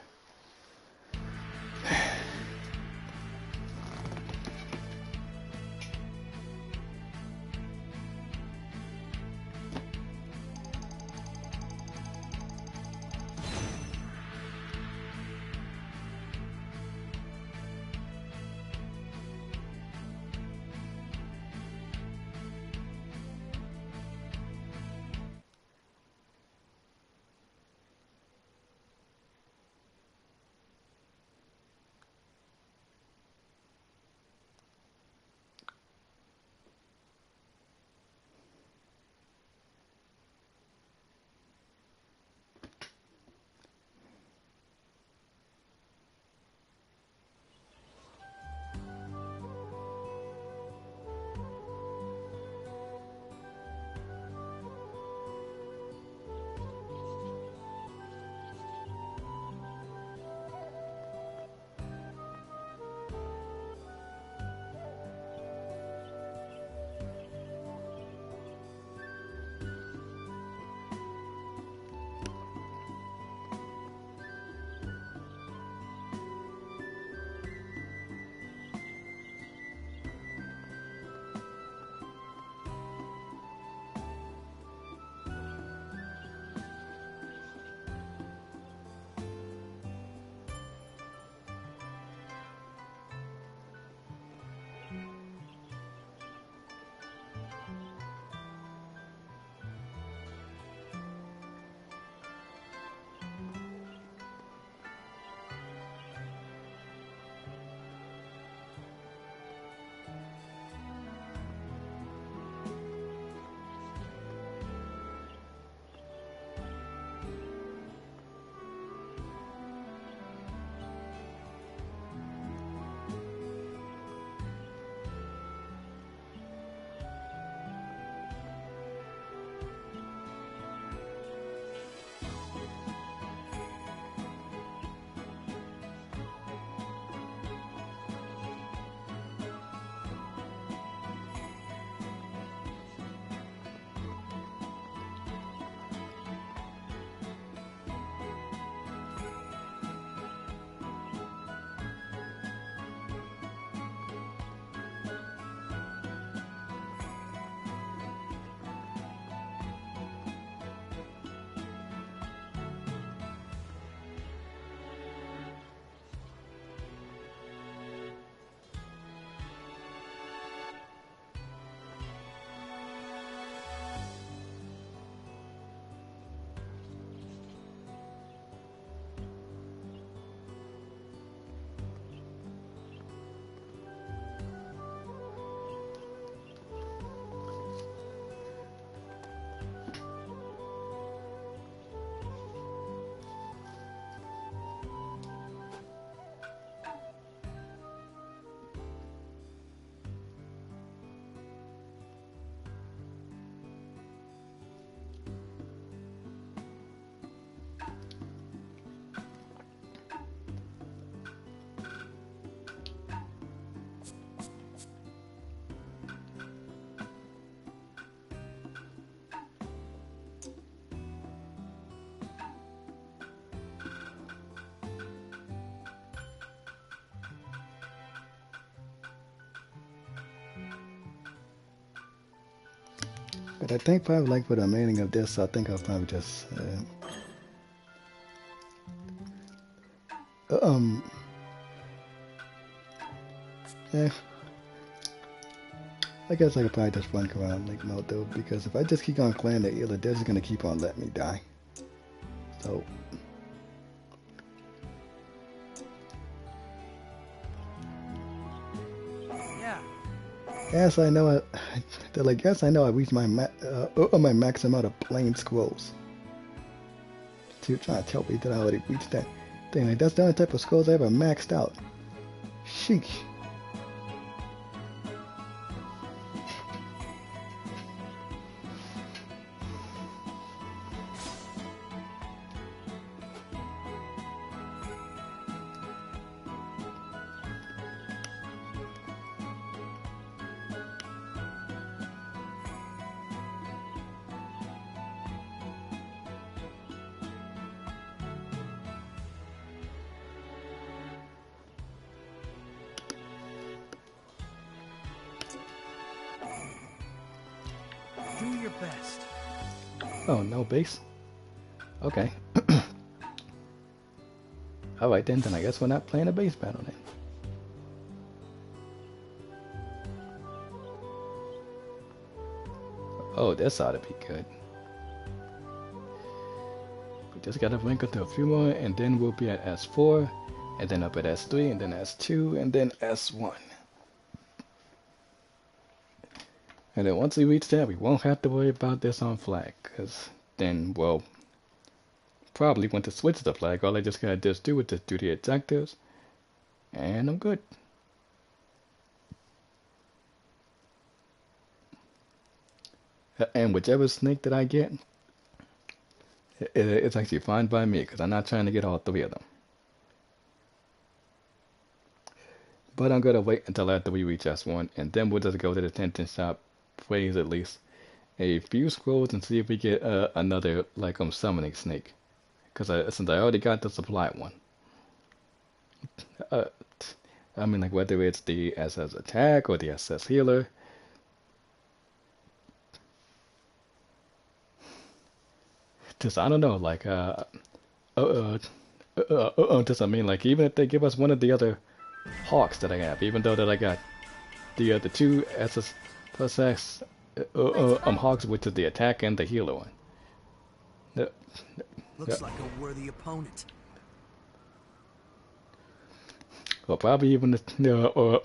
But I think probably like for the remaining of this, I think I'll probably just uh, um yeah. I guess I could probably just run around like Naruto because if I just keep on playing the Ila, they're just gonna keep on letting me die. So Yeah. yes, I know. They're like, yes, I know. I reached my max amount of plain scrolls. So you're trying to tell me that I already reached that thing? Like that's the only type of scrolls I ever maxed out. Sheesh. Do your best. Oh, no base? Okay. Alright then I guess we're not playing a base battle then. Oh, this ought to be good. We just gotta rank up to a few more and then we'll be at S4 and then up at S3 and then S2 and then S1. And then once we reach that, we won't have to worry about this on flag, because then, well, probably want to switch the flag. All I just gotta do is just do the objectives, and I'm good. And whichever snake that I get, it's actually fine by me, because I'm not trying to get all three of them. But I'm gonna wait until after we reach S1, and then we'll just go to the Tenten shop, raise at least a few scrolls, and see if we get another like summoning snake. Because since I already got the supply one, I mean, like whether it's the SS attack or the SS healer. Just I don't know, like just I mean, like even if they give us one of the other hawks that I have, even though that I got the two SS plus X hawks, which is the attack and the healer one. Looks like a worthy opponent. Or probably even or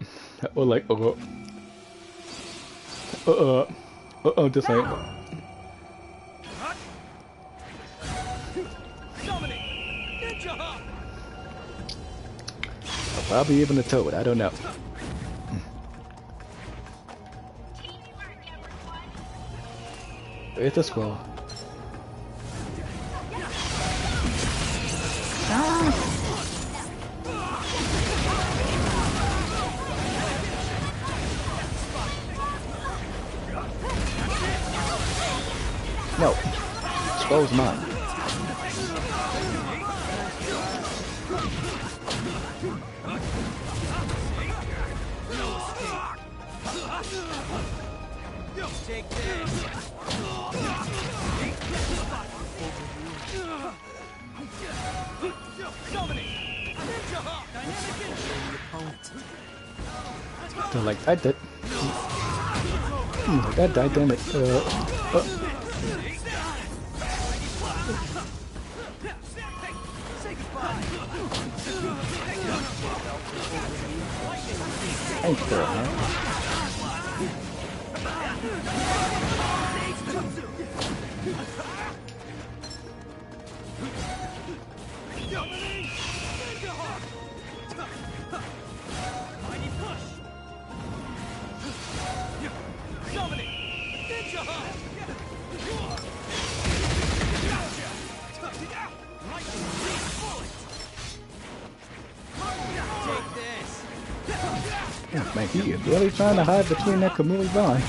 like just like or probably even a toad. I don't know. It's a scroll. No, scroll's mine. Take this. So like I did. That died, damn it. Thanks for it, man. Man, he is really trying to hide between that Kamui Vine.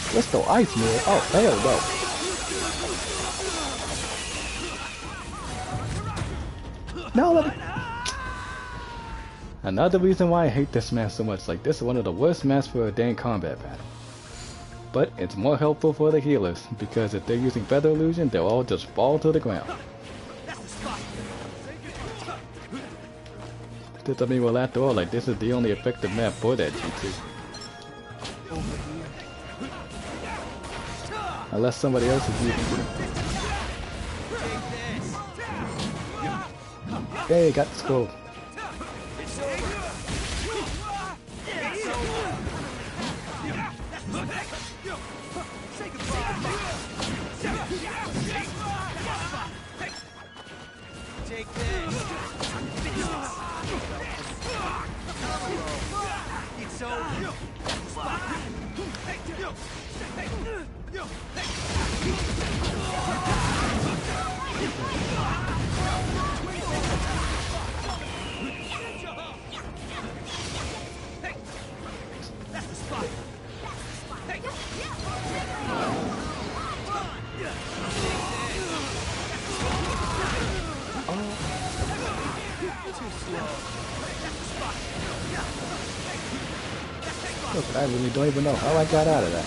Crystal Ice Mirror? Oh, hell no. No, let me... Another reason why I hate this mask so much. Like, this is one of the worst masks for a dang combat battle. But it's more helpful for the healers, because if they're using Feather Illusion, they'll all just fall to the ground. I mean, well, after all, like, this is the only effective map for that G2. Unless somebody else is using it. Hey, got the scroll. Take this. It's over. That's the spot. Too slow. Look, I really don't even know how I got out of that.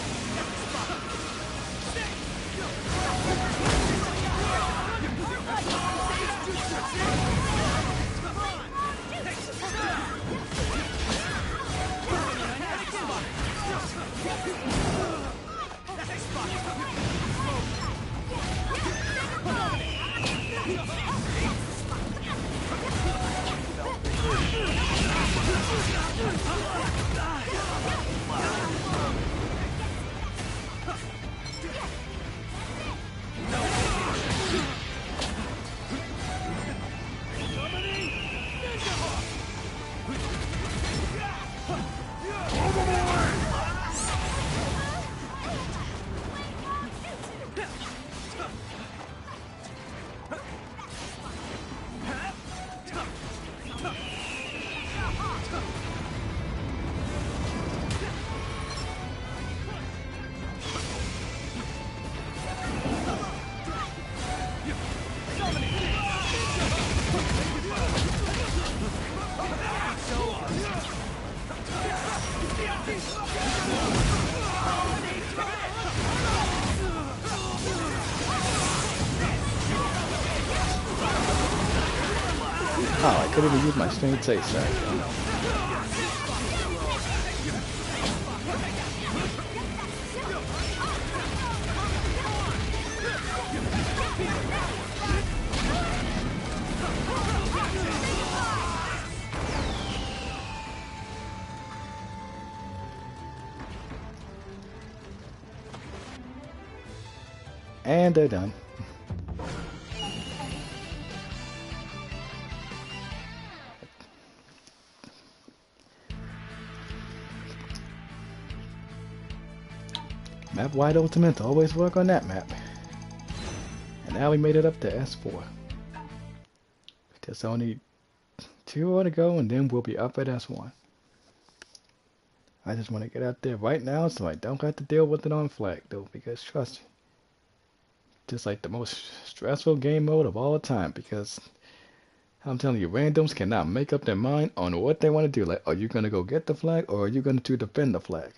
Oh, I could have used my strength say sorry. And they're done. Map wide ultimate, always work on that map. And now we made it up to S4. Just only 2 more to go and then we'll be up at S1. I just want to get out there right now so I don't have to deal with it on flag though, because trust me, just like the most stressful game mode of all time, because I'm telling you, randoms cannot make up their mind on what they want to do. Like, are you going to go get the flag or are you going to defend the flag?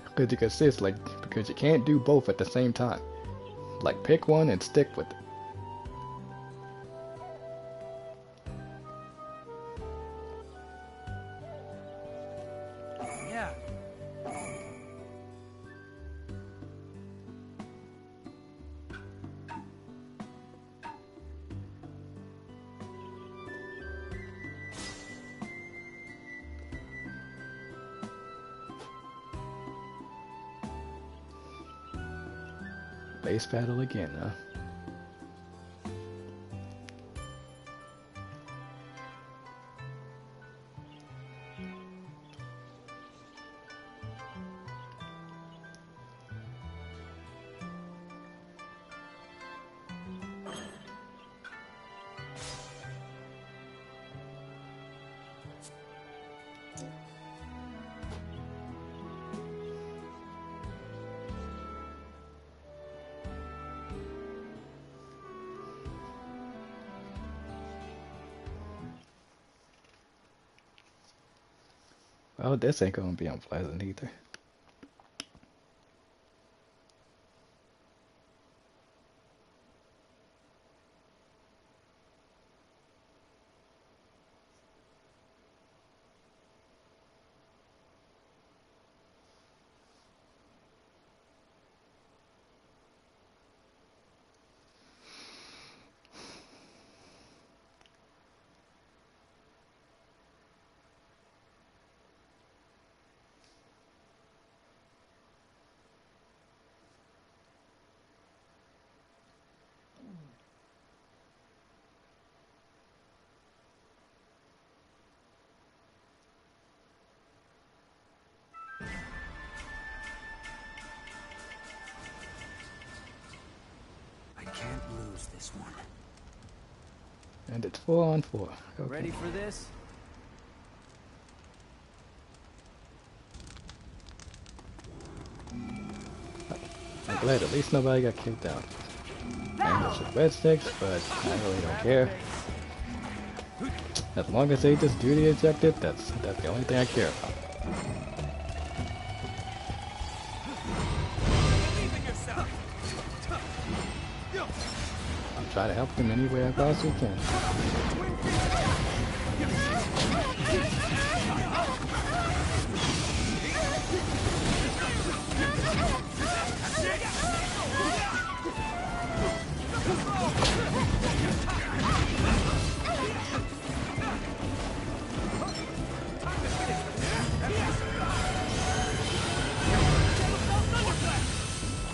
Because you can see it's like, because you can't do both at the same time. Like, pick one and stick with it. Yeah. Base battle again, huh? Well, this ain't gonna be unpleasant either. I can't lose this one. And it's 4 on 4. Okay. Ready for this? I'm glad at least nobody got kicked out. And there's some red sticks, but I really don't care. As long as they just do the objective, that's the only thing I care about. I'll try to help them any way I possibly can.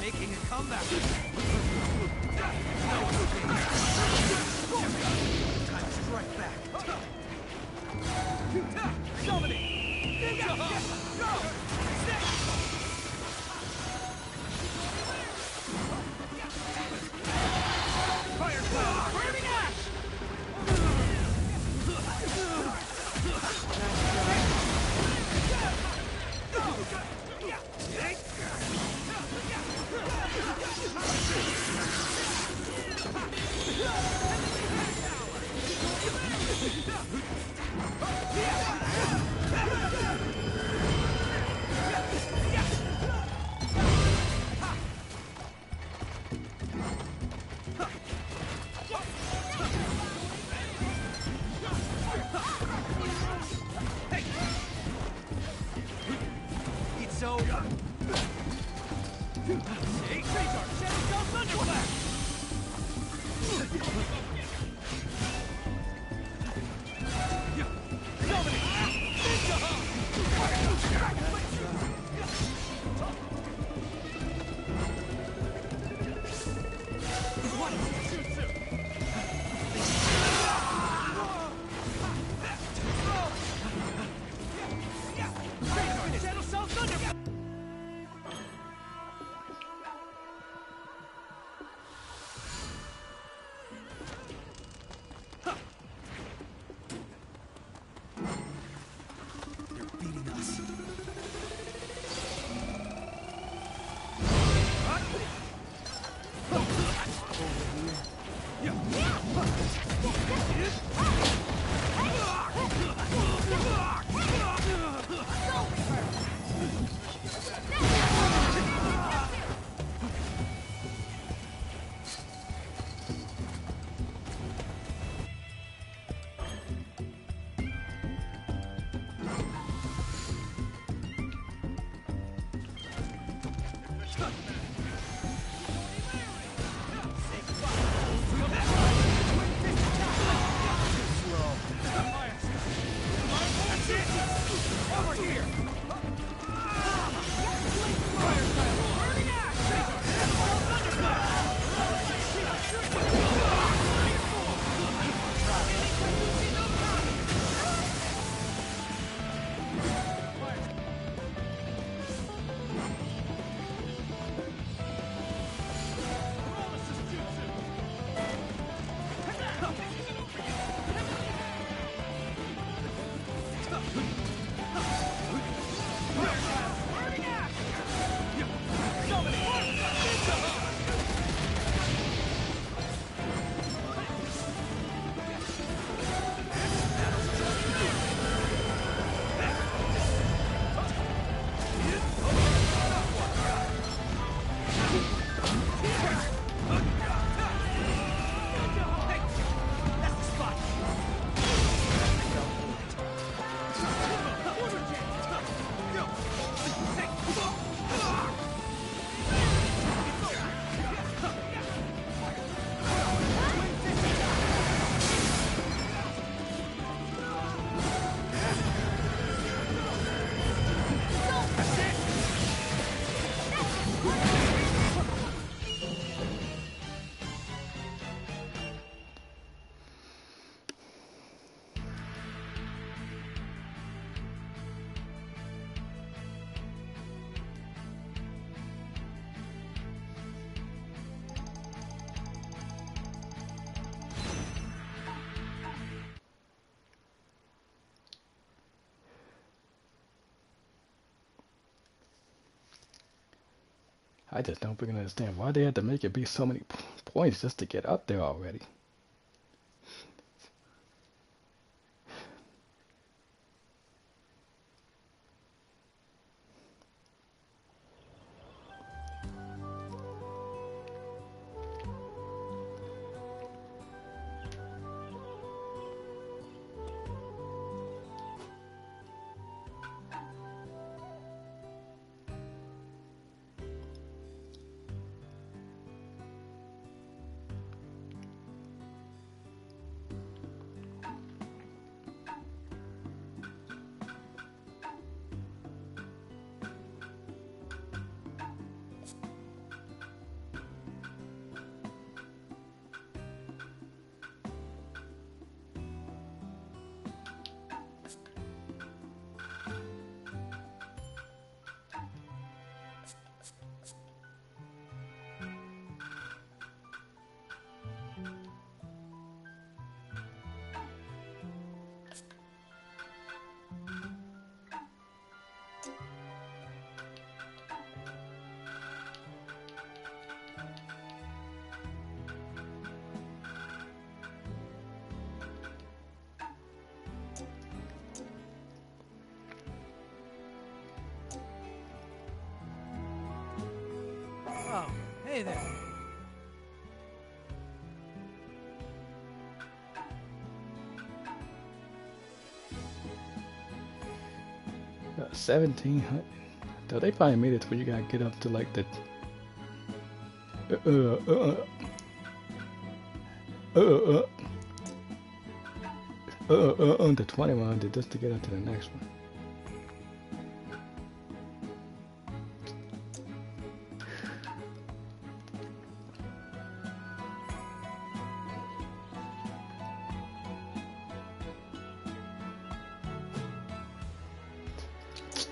Making a comeback. Time to strike back. Dominate. Go. Fire cloud. Burning ash. It's over. See? Razor, Shadow Shell Thunderclap! Shadow Shell Thunderclap! They're beating us. I just don't freaking understand why they had to make it be so many points just to get up there already. Hey there. 1700. Though they probably made it to where you gotta get up to like the uh uh uh uh the 2100 just to get up to the next one.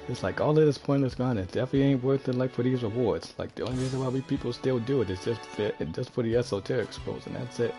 It's like all of this pointless content definitely ain't worth it like for these rewards. Like the only reason why we people still do it is just for the esoteric scrolls and that's it.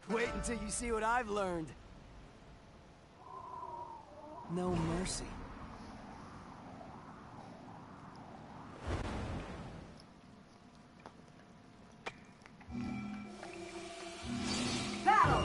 Wait until you see what I've learned. No mercy. Battle!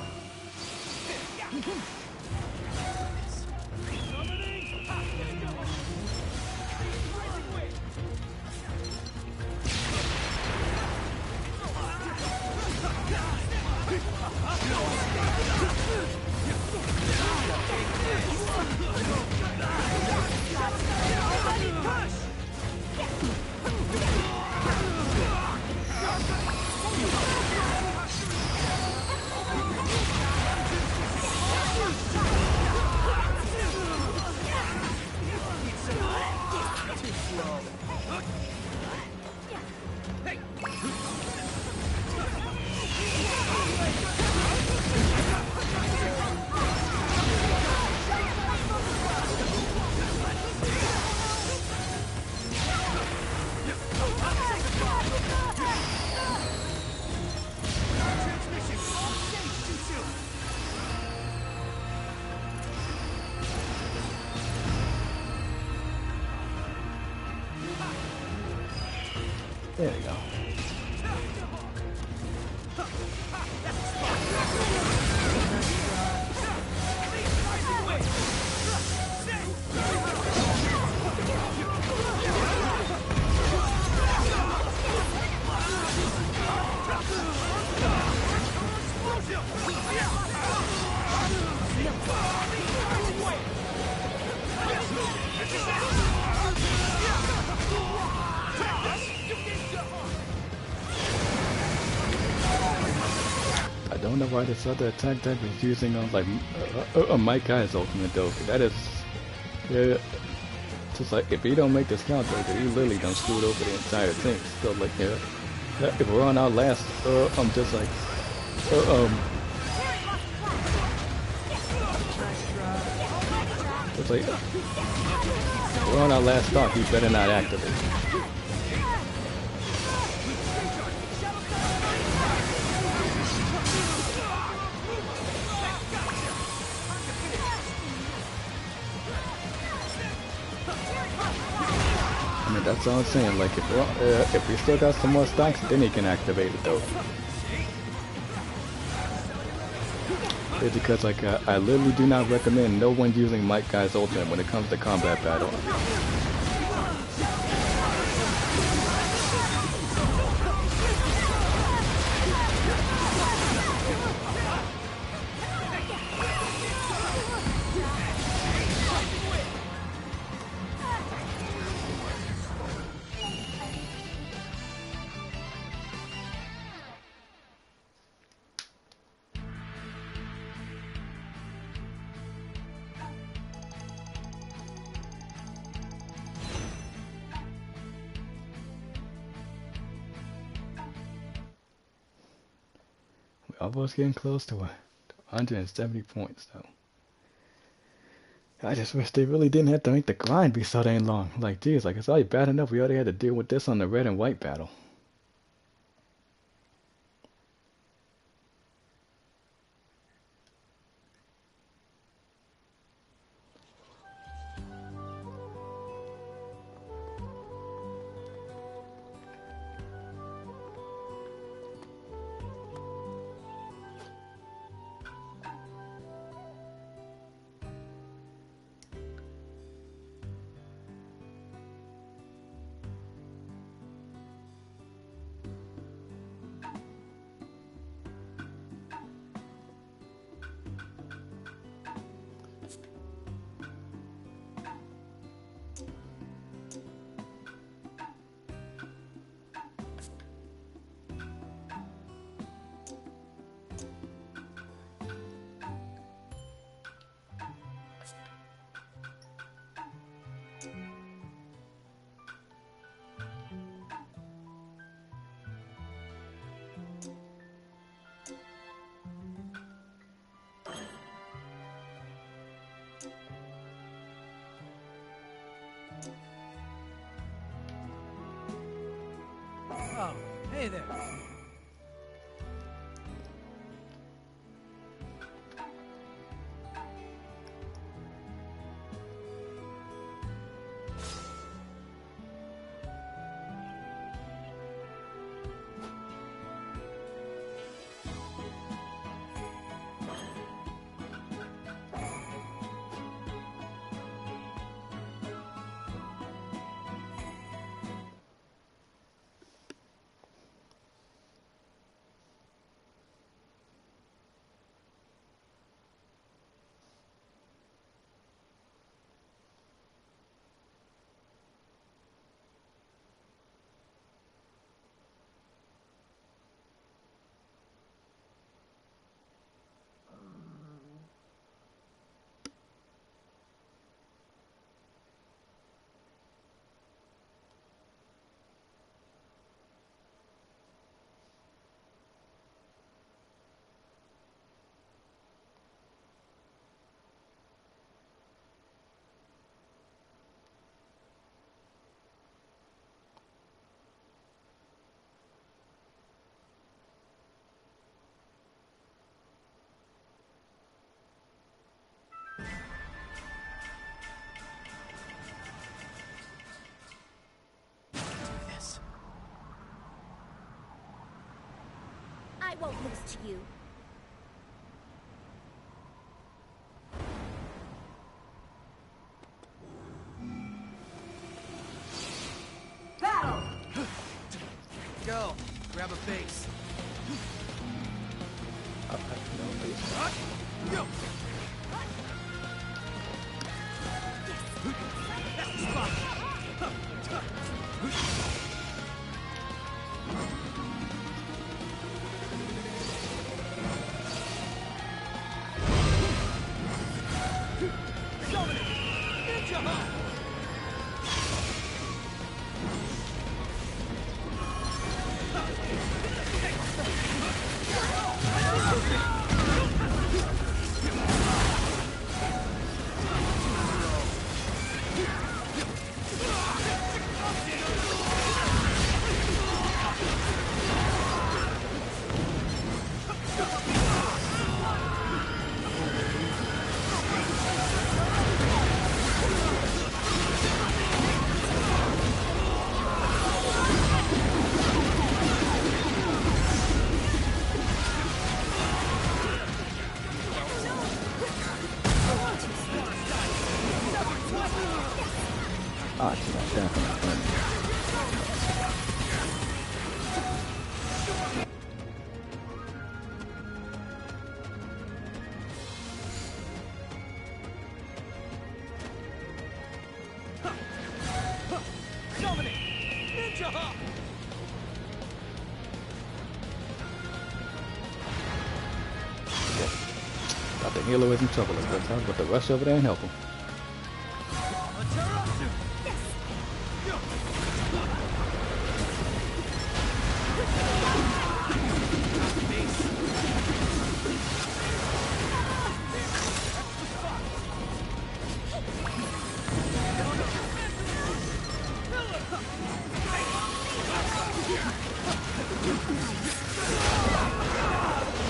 There we go. I don't know why this other attack type is using like a Mike Guy's ultimate though. That is, yeah, just like if he don't make this counter, then he literally done screwed over the entire thing. So like, yeah, if we're on our last, I'm just like, it's like we're on our last stock. He better not activate. I mean, that's all I'm saying. Like, if we still got some more stocks, then he can activate it though. It's because like I literally do not recommend no one using Mike Guy's ultimate when it comes to combat battle. Almost getting close to 170 points though. I just wish they really didn't have to make the grind be so dang long. Like, geez, like it's already bad enough we already had to deal with this on the red and white battle. Oh, hey there. Yes. I won't lose to you. Battle! Go. Grab a base. Go. That's the spot. Ninja hop. Ah, shit, I'm down from that point. Dominate. Ninja hop. Thought the healer was in trouble at that time, but the rush over there and help him.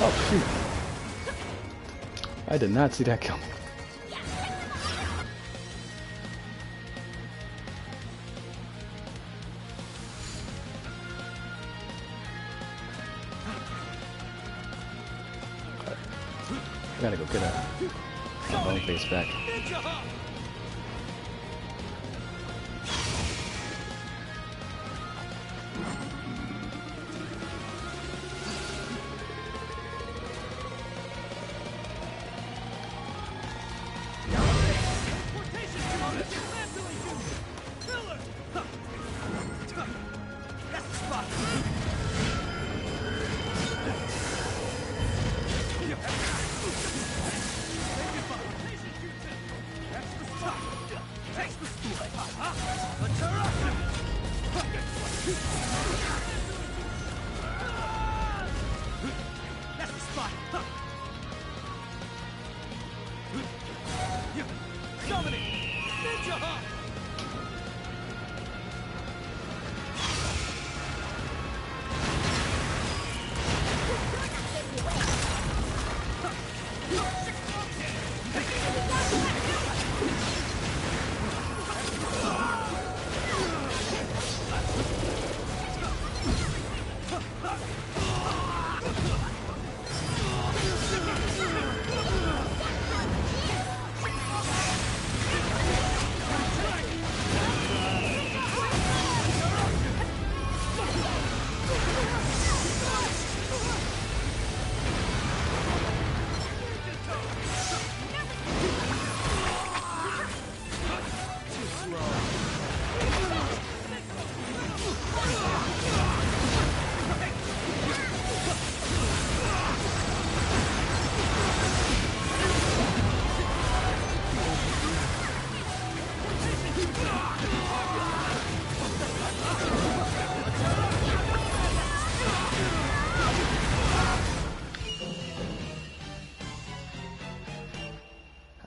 Oh shoot! I did not see that coming. I gotta go get a bone face back.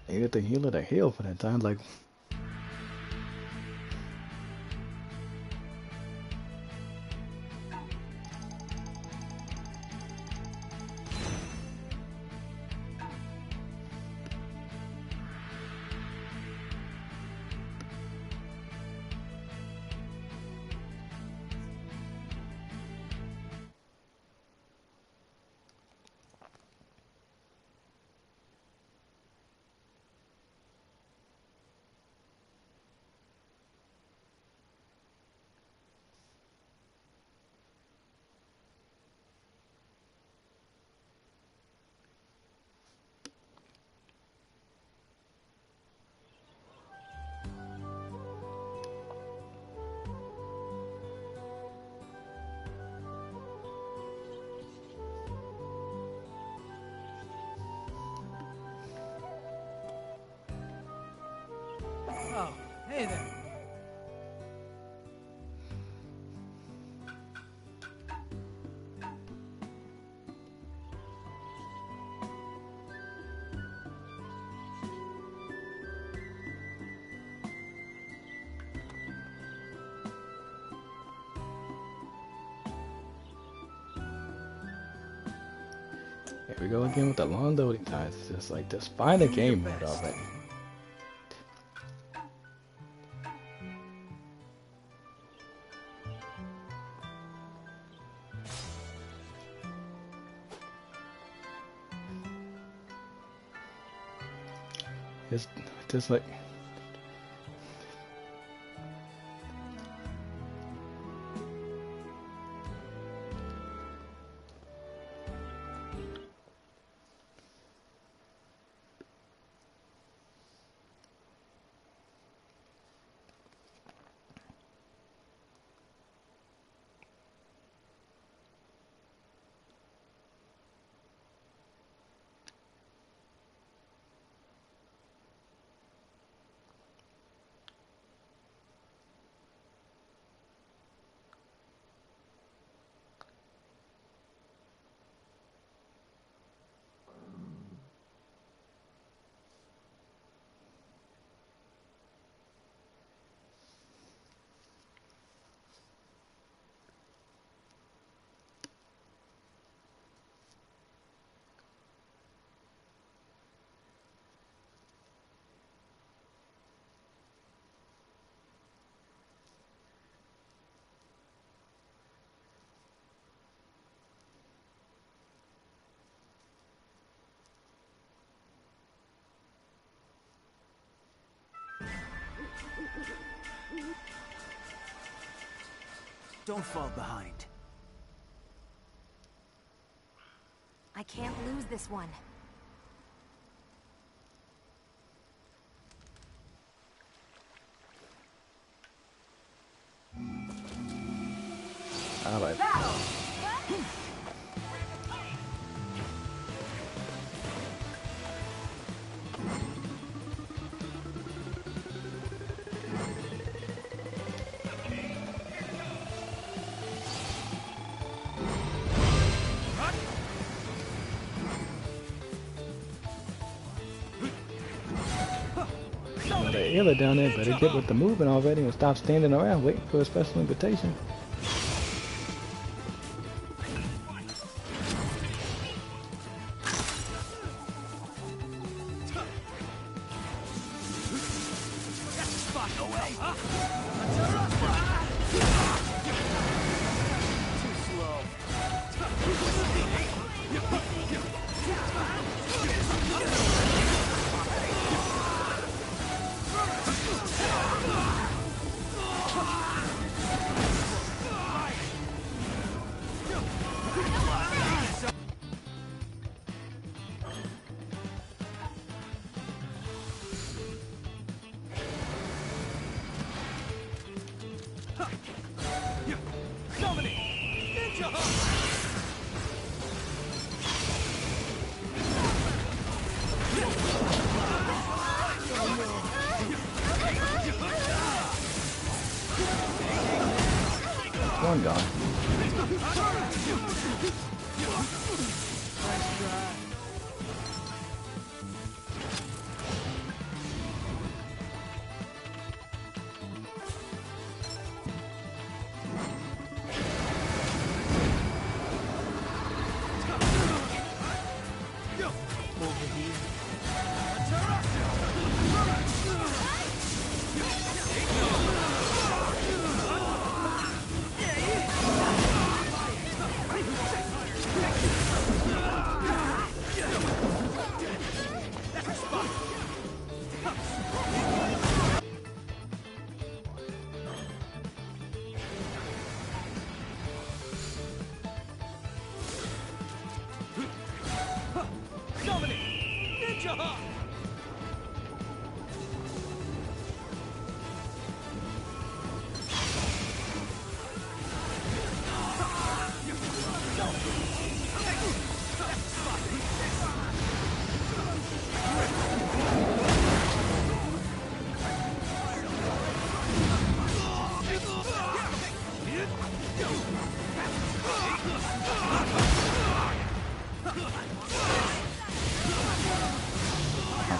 Needed the healer to heal for that time, like. Oh, hey there. Here we go again with the long loading times. It's just like, just find a game mode already. It's just like. Don't fall behind. I can't lose this one. Alright. Well, the Ayla down there better get with the moving already and stop standing around waiting for a special invitation. One gone.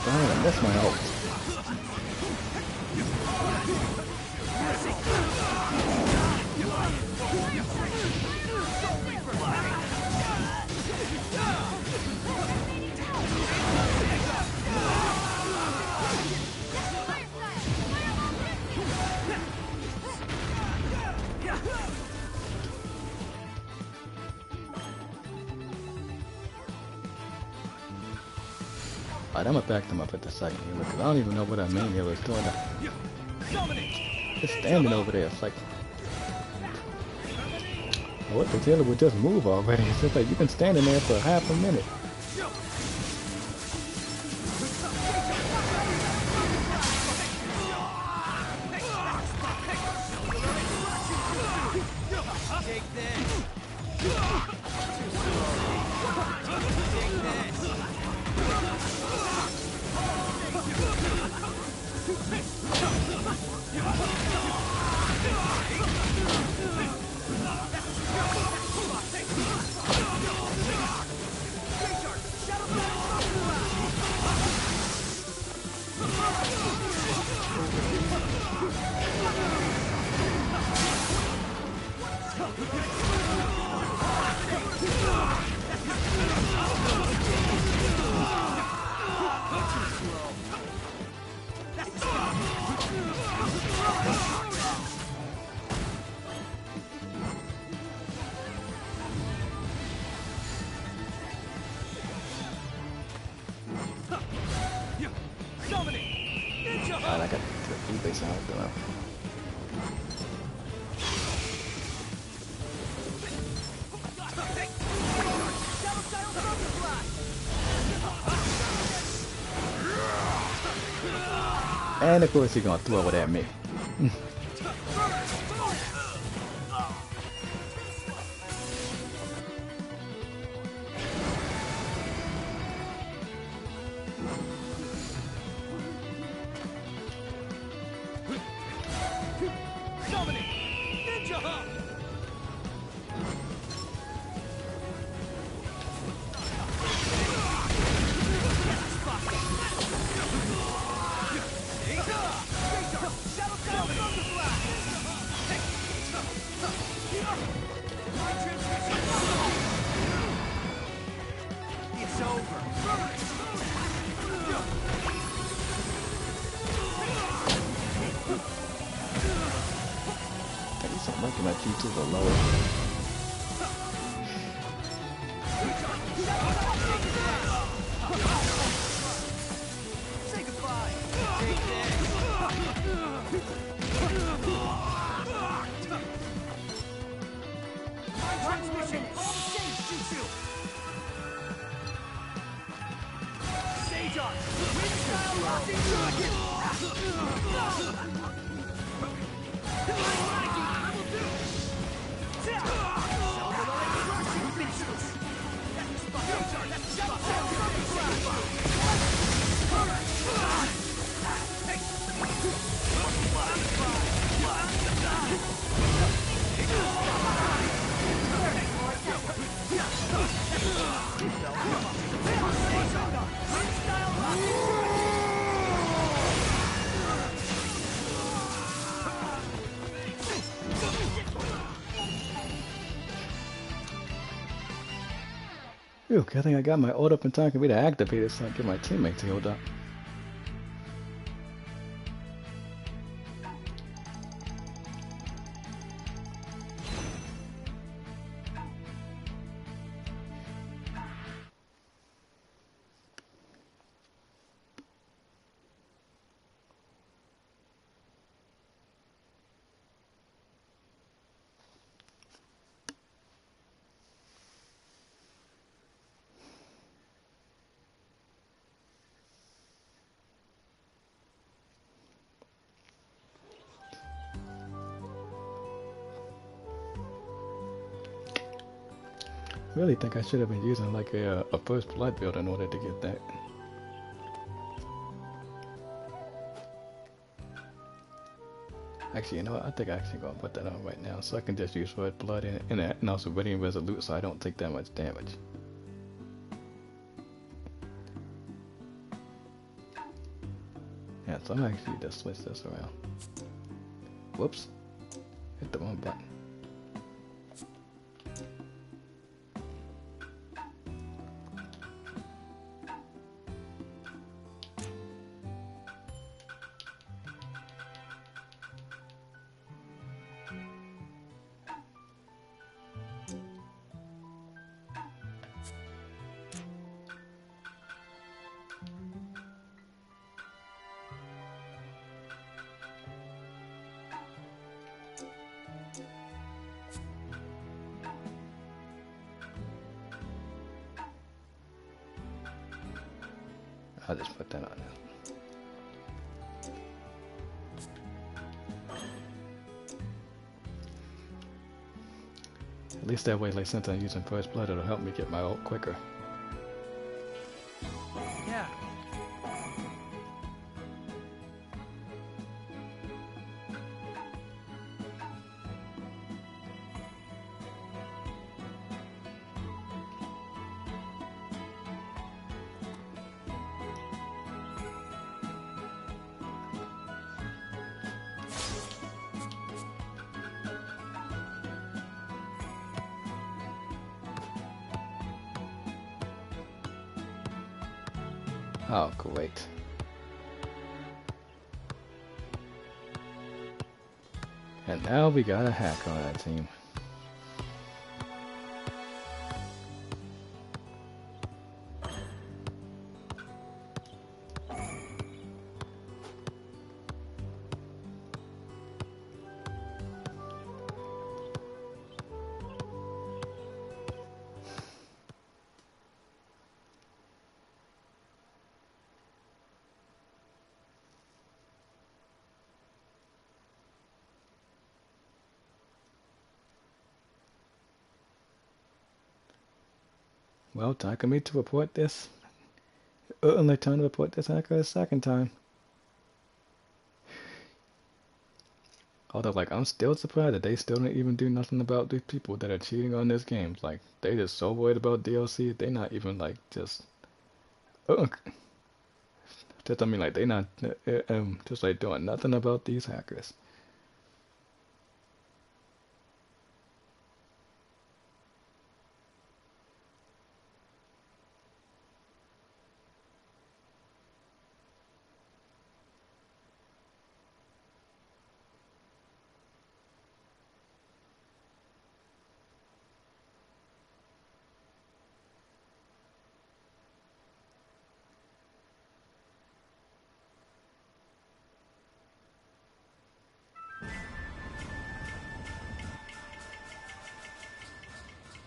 Damn, that's my ult. Alright, I'm gonna back them up at the second here because I don't even know what I mean here was doing that. Just standing over there, it's like, what the dealer would just move already. It's just like you've been standing there for half a minute. Alright, I got the base out though. And of course, he's gonna throw it at me. Summoning! Ninja Hop! It's over. At least I'm making my G2s are lower. Say goodbye. Take this. Transmission. Sage Jutsu. Sage Arc. Wind style rocking dragon. Phew, I think I got my ult up in time for me to activate it so I can get my teammates healed up. I really think I should have been using like a first blood build in order to get that. Actually, you know what? I think I actually gonna put that on right now, so I can just use red blood and also Radiant Resolute, so I don't take that much damage. Yeah, so I'm actually just switch this around. Whoops, hit the wrong button. I'll just put that on now. At least that way, like since I'm using first blood, it'll help me get my ult quicker. Yeah. Oh, great. And now we got a hack on that team. Well, time for me to report this. Like time to report this hacker a second time. Although, like, I'm still surprised that they still don't even do nothing about these people that are cheating on this game. Like, they just so worried about DLC, they not even, like, uh, just, I mean, like, they not, just, like, doing nothing about these hackers.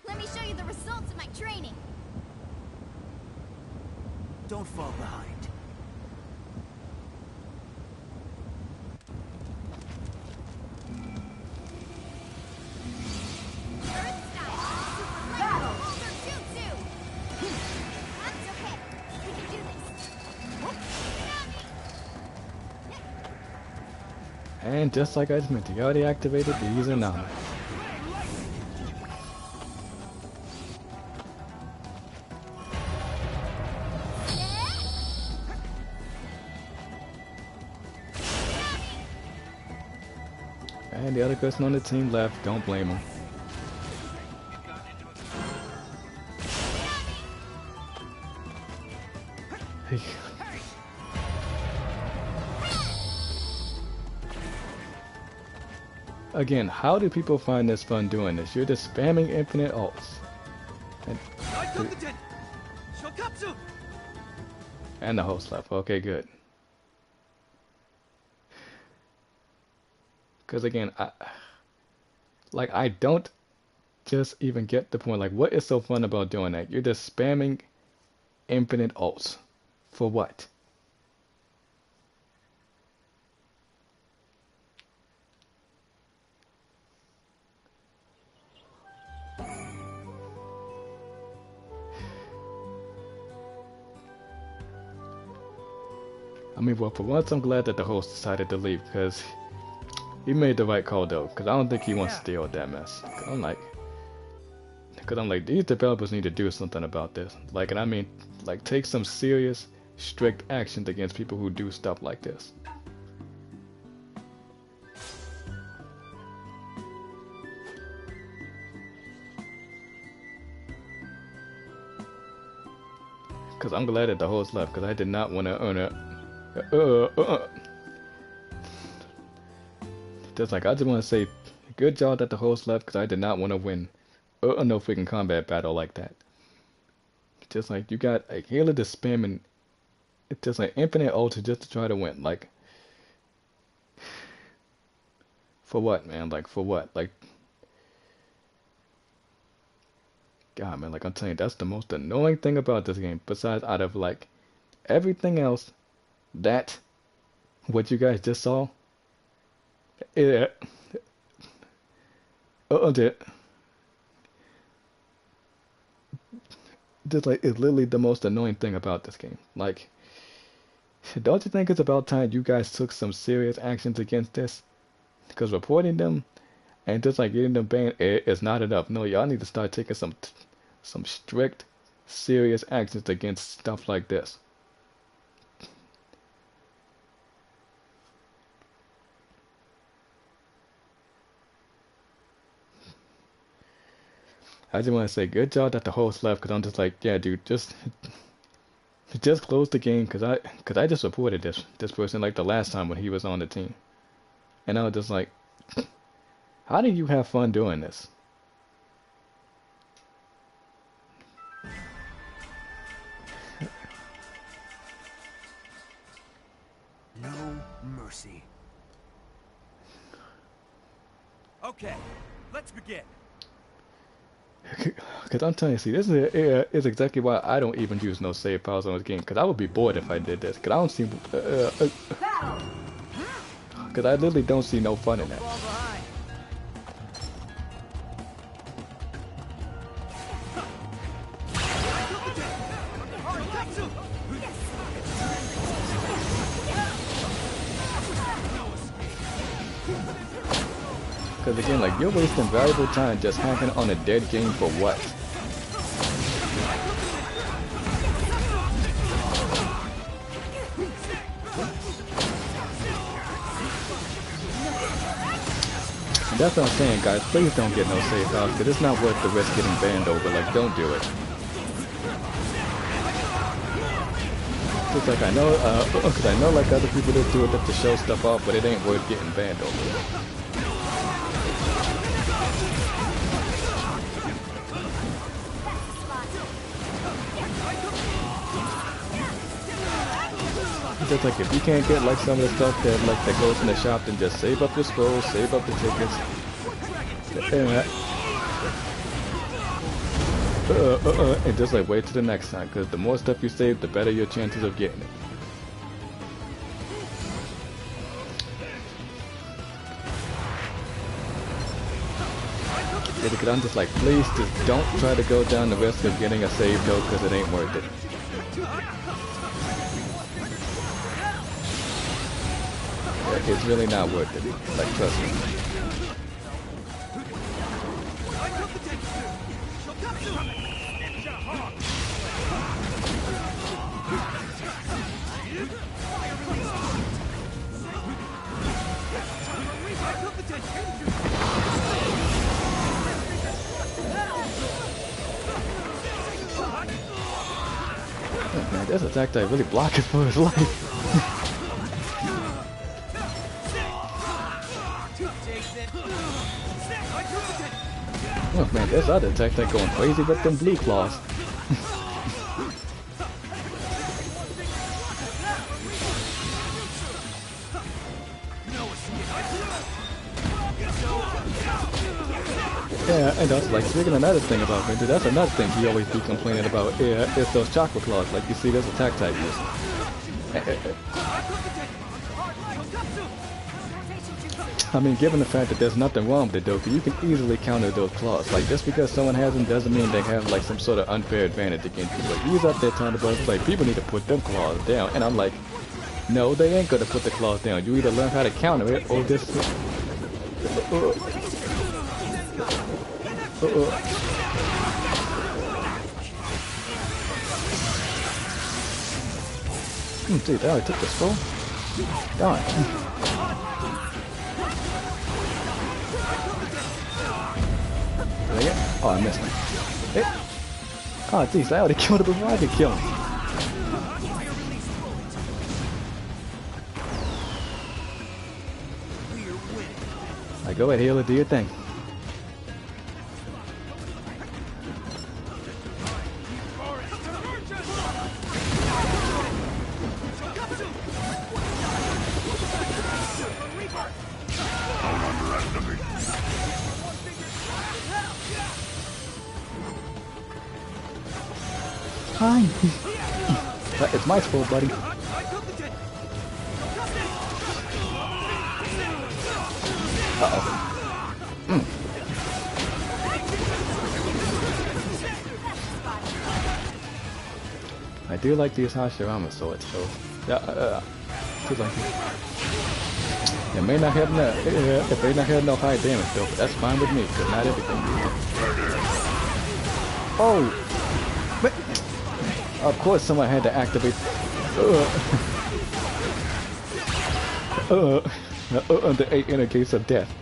Let me show you the results of my training. Don't fall behind. Earth style. Super level. Alter jutsu. That's okay. We can do this. Whoop. And just like I just meant, you already activated the user now. And the other person on the team left, don't blame him. Again, how do people find this fun doing this? You're just spamming infinite ults. And the host left. Okay, good. Because again, I don't just even get the point. Like, what is so fun about doing that? You're just spamming infinite ults. For what? I mean, well, for once, I'm glad that the host decided to leave, because he made the right call, though, because I don't think he wants to deal with that mess. Because I'm like, these developers need to do something about this. Like, and I mean, like, take some serious, strict actions against people who do stuff like this. Because I'm glad that the host left, because I did not want to earn it. Just like, I just want to say, good job that the host left, because I did not want to win no freaking combat battle like that. Just like, you got a healer to spam and it's just like infinite ulti just to try to win. Like, for what, man? Like, for what? Like, God, man, like, I'm telling you, that's the most annoying thing about this game, besides out of, like, everything else. That, what you guys just saw, just like, it's literally the most annoying thing about this game. Like, don't you think it's about time you guys took some serious actions against this? Because reporting them and just like getting them banned is not enough. No, y'all need to start taking some strict, serious actions against stuff like this. I just want to say good job that the host left, because I'm just like, yeah, dude, just close the game, because I just supported this person like the last time when he was on the team, and I was just like, how do you have fun doing this? No mercy. Okay, let's begin. Because I'm telling you, see, this is exactly why I don't even use no save files on this game. Because I would be bored if I did this. Because I don't see, because I literally don't see no fun in that. Fall behind. Because again, like, you're wasting valuable time just hacking on a dead game for what? And that's what I'm saying, guys. Please don't get no save files, because it's not worth the risk getting banned over. Like, don't do it. Just like I know, because I know like other people that do it just to show stuff off, but it ain't worth getting banned over. Just like if you can't get like some of the stuff that goes in the shop, then just save up your scrolls, save up the tickets, and just like wait till the next time, because the more stuff you save, the better your chances of getting it. Because I'm just like, please just don't try to go down the risk of getting a save though, because it ain't worth it. Yeah, it's really not worth it. Like, trust me. Oh, man, this attack type really blocking for his life. Oh man, this other attack type going crazy with them blue claws. Yeah, and that's like, speaking another thing about Winter, that's another thing he always be complaining about. Yeah, it's those chakra claws, like you see this attack type use. I mean, given the fact that there's nothing wrong with it though, you can easily counter those claws. Like, just because someone has them doesn't mean they have like some sort of unfair advantage against you. Like, he's up there telling the boys, like, people need to put them claws down. And I'm like, no, they ain't gonna put the claws down. You either learn how to counter it, or just... Dude, I took the scroll. Darn. Did I get? Oh, I missed it. Oh, geez, I already killed it before I could kill him. Alright, go ahead, healer, do your thing. Fine. It's my fault, buddy. Uh-oh. I do like these Hashirama swords, though. Yeah, too lucky. It may not have no high damage, though, but that's fine with me, because not everything. Oh! But, of course someone had to activate... the 8 indicates of death.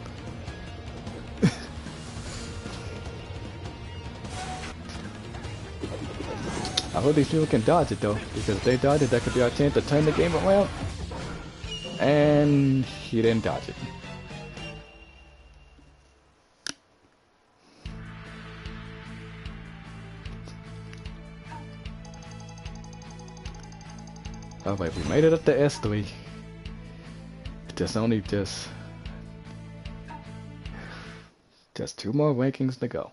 I hope these people can dodge it though, because if they dodge it, that could be our chance to turn the game around. And he didn't dodge it. Alright, we made it up to S3. Just 2 more rankings to go.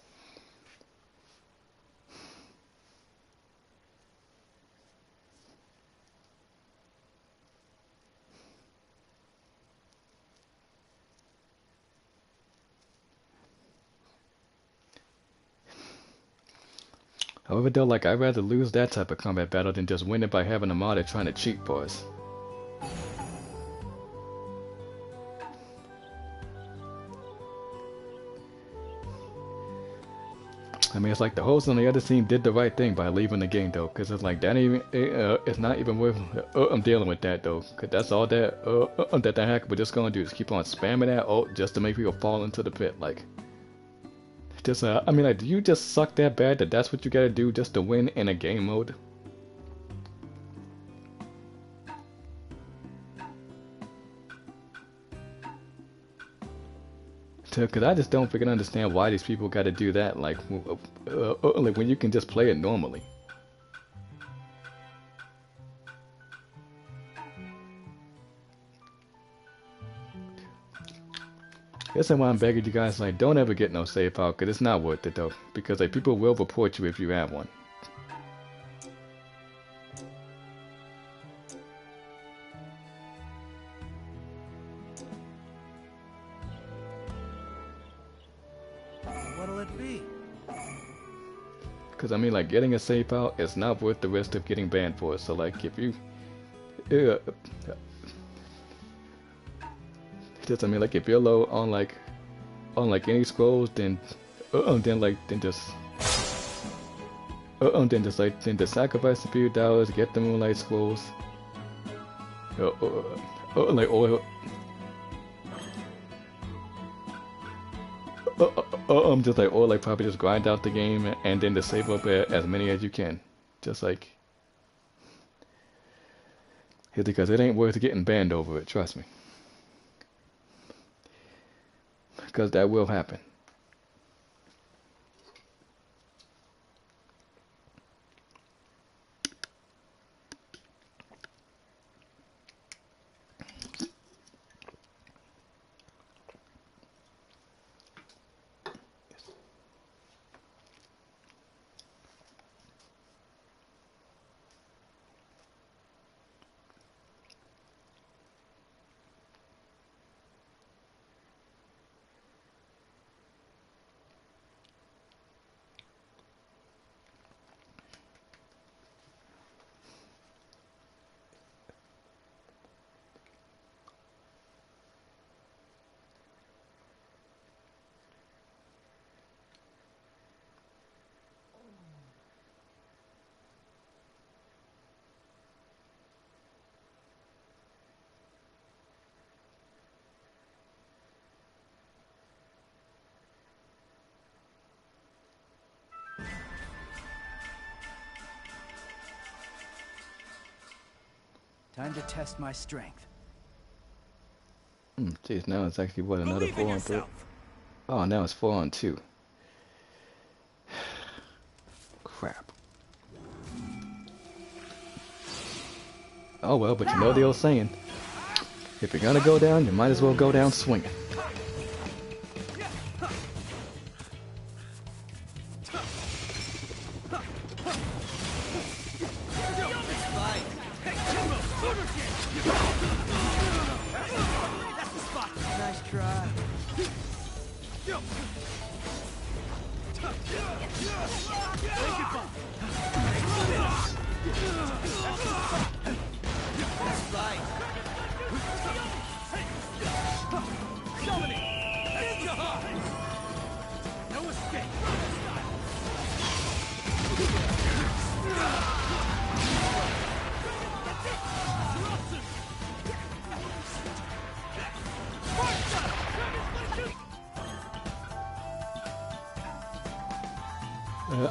However though, like, I'd rather lose that type of combat battle than just win it by having a modder trying to cheat for us. I mean, it's like the host on the other team did the right thing by leaving the game though, because it's like that ain't even it's not even worth I'm dealing with that though, because that's all that hacker was just gonna do is keep on spamming that ult just to make people fall into the pit. Like, just I mean, like, do you just suck that bad that that's what you gotta do just to win in a game mode? Because I just don't freaking understand why these people got to do that. Like when you can just play it normally. That's why I'm begging you guys, like, don't ever get no safe out, because it's not worth it though. Because like people will report you if you have one. What'll it be? Because I mean, like, getting a safe out is not worth the risk of getting banned for it. So like, if you, just I mean, like, if you're low on like any scrolls, then just sacrifice a few dollars, get the moonlight scrolls, like or like probably just grind out the game and then just save up as many as you can, just like, because it ain't worth getting banned over it. Trust me, because that will happen. Time to test my strength. Jeez, now it's actually what, another Believe in 4 on 3? yourself. Oh, now it's 4 on 2. Crap. Oh well, but you know the old saying, if you're gonna go down, you might as well go down swinging. Nice try. No escape.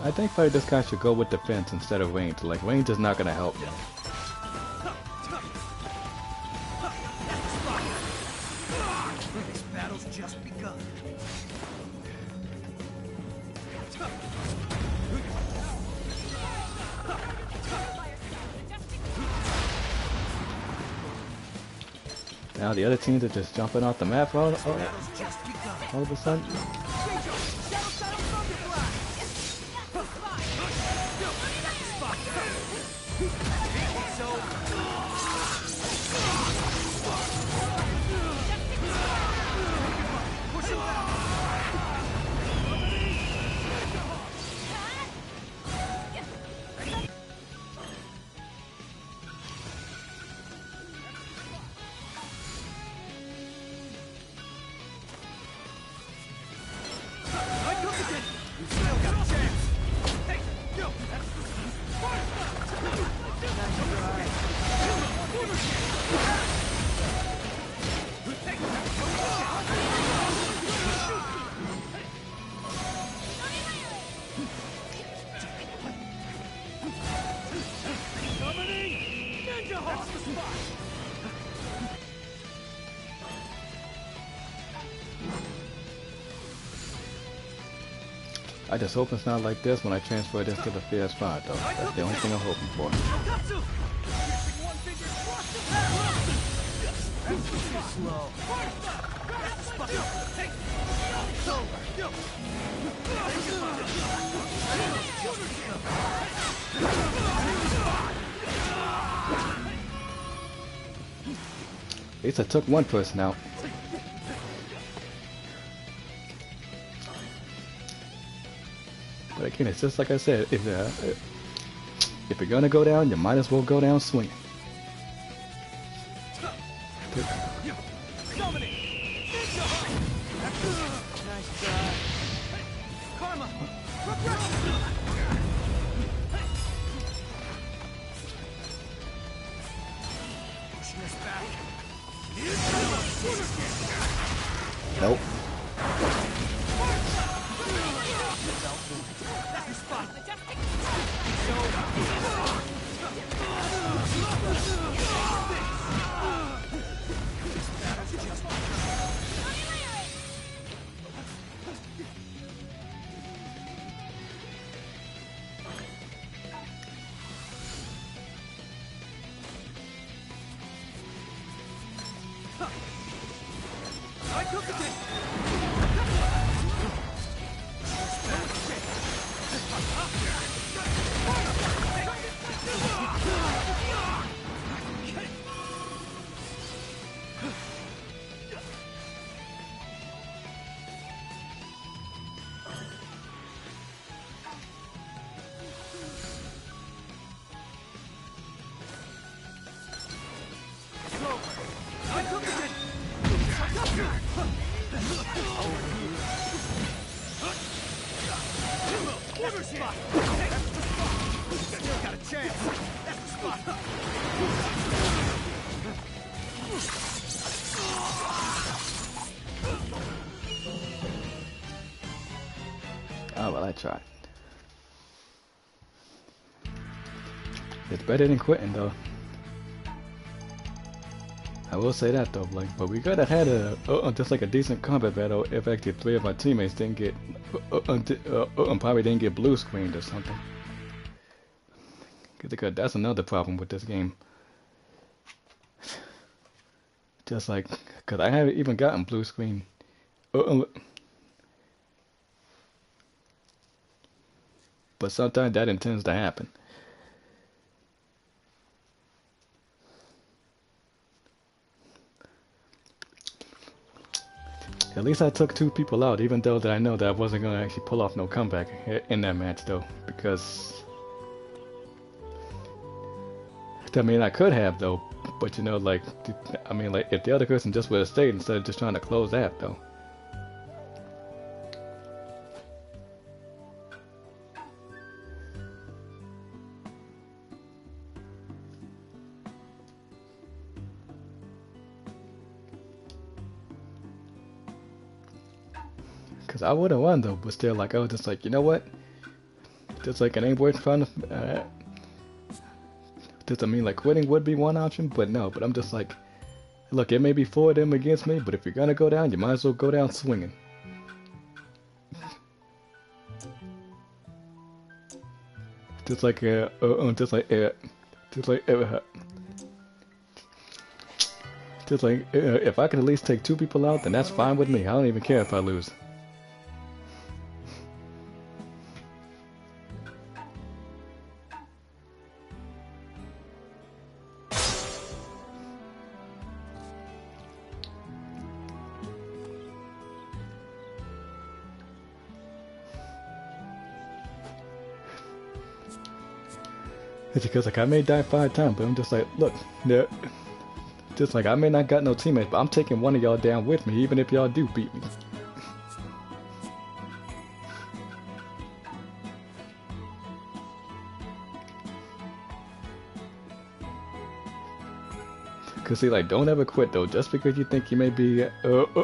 I think probably this guy should go with defense instead of range. Like, range is not gonna help. This battle's just begun. Now the other teams are just jumping off the map all of a sudden. We still got a chance. I just hope it's not like this when I transfer this to the PS5 though. That's the only thing I'm hoping for. Katsu! Piercing one finger across the path! That's too slow. That's the spot. Hey! It's over. At least I took one person out. But again, it's just like I said, if you're gonna go down, you might as well go down swinging. Nice try. Karma! Progression! Pushing us back. Nope. That's the spot. I took the thing. I took the thing. Corner spot. That's the spot. Still got a chance. That's the spot. Oh well, I tried. It's better than quitting though. I will say that though, like, but we could have had just like a decent combat battle if actually 3 of our teammates didn't get probably didn't get blue screened or something. Because that's another problem with this game. Just like, because I haven't even gotten blue screen. But sometimes that intends to happen. At least I took 2 people out, even though that I know that I wasn't going to actually pull off no comeback in that match though, because I mean I could have though, but you know, like, I mean, like, if the other person just would have stayed instead of just trying to close that though. Cause I would have won though, but still, like, I was just like, you know what? Just like, it ain't worth trying to. Just, I mean, like, quitting would be one option, but no. But I'm just like, look, it may be 4 of them against me, but if you're gonna go down, you might as well go down swinging. Just like, just like, if I can at least take 2 people out, then that's fine with me. I don't even care if I lose. It's because, like, I may die 5 times, but I'm just like, look, just like, I may not got no teammates, but I'm taking one of y'all down with me, even if y'all do beat me. Cause see, like, don't ever quit though. Just because you think you may be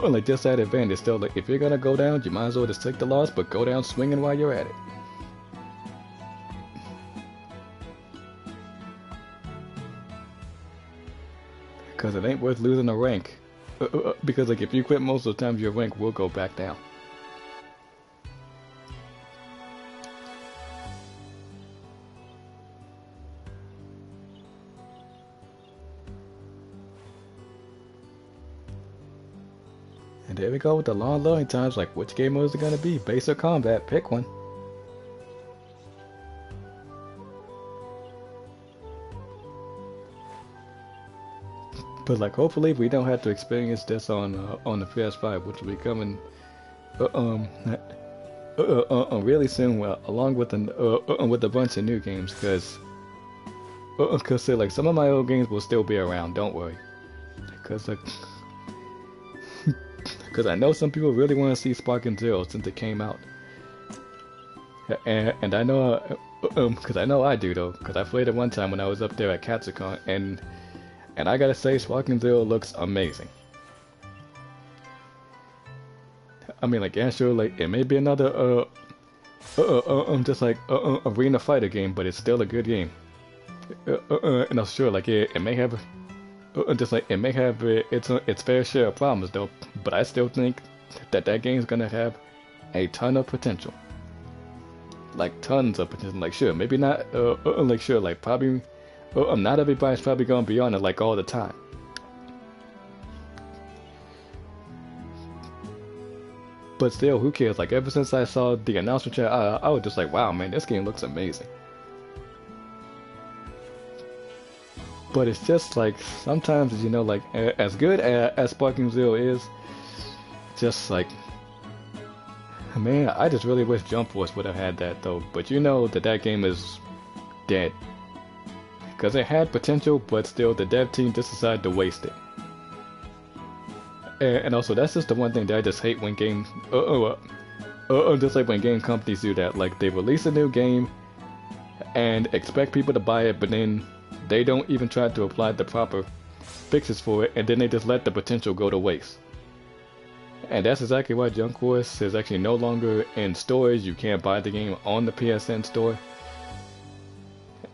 like just at advantage, still, like, if you're gonna go down, you might as well just take the loss, but go down swinging while you're at it. Cause it ain't worth losing a rank. Because, like, if you quit most of the time, your rank will go back down. there we go with the long loading times. Like, which game mode is it gonna be? Base or combat? Pick one. But like, hopefully we don't have to experience this on the PS5, which will be coming uh, um really soon. Well, along with a bunch of new games, cause say like some of my old games will still be around. Don't worry, cause like. Because I know some people really want to see Sparking Zero since it came out. And I know, because I know I do though, because I played it one time when I was up there at Katsucon, and I gotta say, Sparking Zero looks amazing. I mean, like, yeah, sure, like, it may be another, just like, arena fighter game, but it's still a good game. And I'm sure, like, it may have, just like, it may have its fair share of problems though, but I still think that game's gonna have a ton of potential. Like, tons of potential. Like, sure, maybe not, like, sure, like, probably, not everybody's probably gonna be on it, like, all the time. But still, who cares? Like, ever since I saw the announcement chat, I was just like, wow, man, this game looks amazing. But it's just like, sometimes, you know, like, as good as Sparking Zero is, just like, man, I just really wish Jump Force would have had that though. But you know that game is dead. Because it had potential, but still the dev team just decided to waste it. And also, that's just the one thing that I just hate when just like when game companies do that. Like, they release a new game and expect people to buy it, but then they don't even try to apply the proper fixes for it, and then they just let the potential go to waste. And that's exactly why Jump Force is actually no longer in stores. You can't buy the game on the PSN store.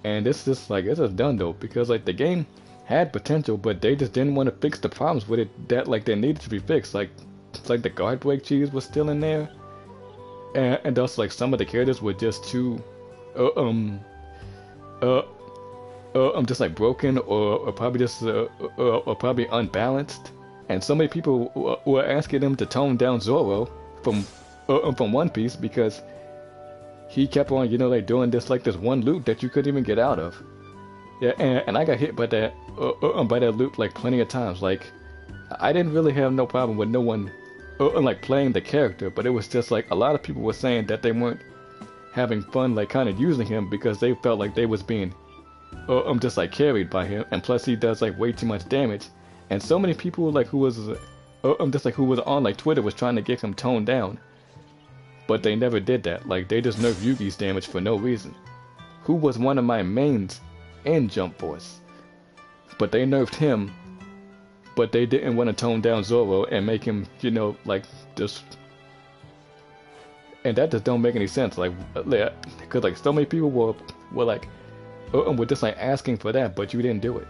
And it's just like, it's just done though, because like the game had potential, but they just didn't want to fix the problems with it that like they needed to be fixed. Like, it's like the guard break cheese was still in there, and also like some of the characters were just too, just like broken or probably just or probably unbalanced. And so many people were asking them to tone down Zoro from One Piece because he kept on, you know, like doing this one loop that you couldn't even get out of. Yeah, and I got hit by that loop like plenty of times. Like, I didn't really have no problem with no one like playing the character, but it was just like a lot of people were saying that they weren't having fun like kind of using him because they felt like they was being just like carried by him, and plus he does like way too much damage. And so many people like who was on like Twitter was trying to get him toned down, but they never did that. Like, they just nerfed Yugi's damage for no reason, who was one of my mains in Jump Force. But they nerfed him, but they didn't want to tone down Zoro and make him, you know, like just. And that just don't make any sense. Like, because like so many people were like, were just like asking for that, but you didn't do it.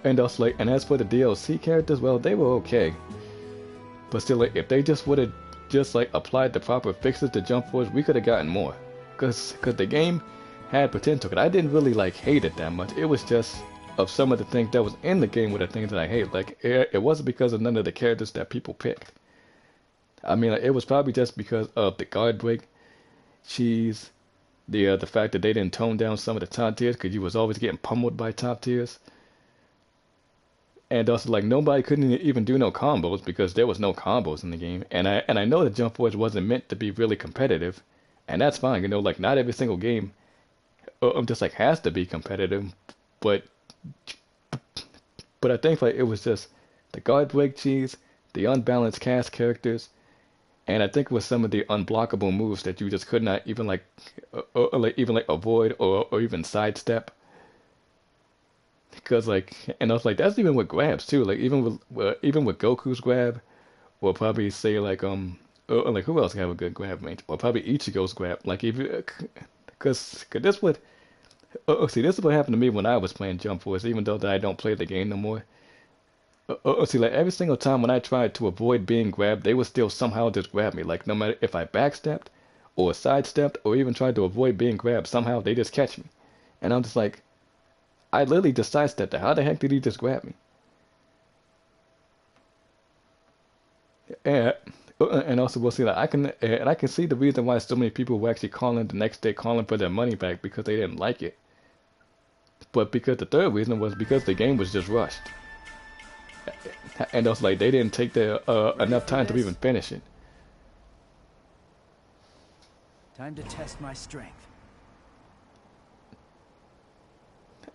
And also like, and as for the DLC characters, well, they were okay. But still, like, if they just would have just like applied the proper fixes to Jump Force, we could have gotten more. Cause the game had potential. But I didn't really like hate it that much. It was just of some of the things that was in the game were the things that I hate. Like, it wasn't because of none of the characters that people picked. I mean, like, it was probably just because of the guard break cheese, the fact that they didn't tone down some of the top tiers because you was always getting pummeled by top tiers. And also, like, nobody couldn't even do no combos because there was no combos in the game. And I know that Jump Force wasn't meant to be really competitive, and that's fine. You know, like, not every single game just like has to be competitive, but I think like it was just the guard break cheese, the unbalanced cast characters, and I think it was some of the unblockable moves that you just could not even like avoid or even sidestep. Because like, and I was like, that's even with grabs too. Like, even with Goku's grab, or probably say like like who else can have a good grab range? Or probably Ichigo's grab. Like, if you, because this would, see, this is what happened to me when I was playing Jump Force. Even though that I don't play the game no more. See, like every single time when I tried to avoid being grabbed, they would still somehow just grab me. Like, no matter if I backstepped or sidestepped or even tried to avoid being grabbed, somehow they just catch me. And I'm just like, I literally just sidestepped it. How the heck did he just grab me? and and also we'll see that I can see the reason why so many people were actually calling the next day calling for their money back because they didn't like it. But because the third reason was because the game was just rushed, and also like they didn't take their enough time to even finish it. Time to test my strength.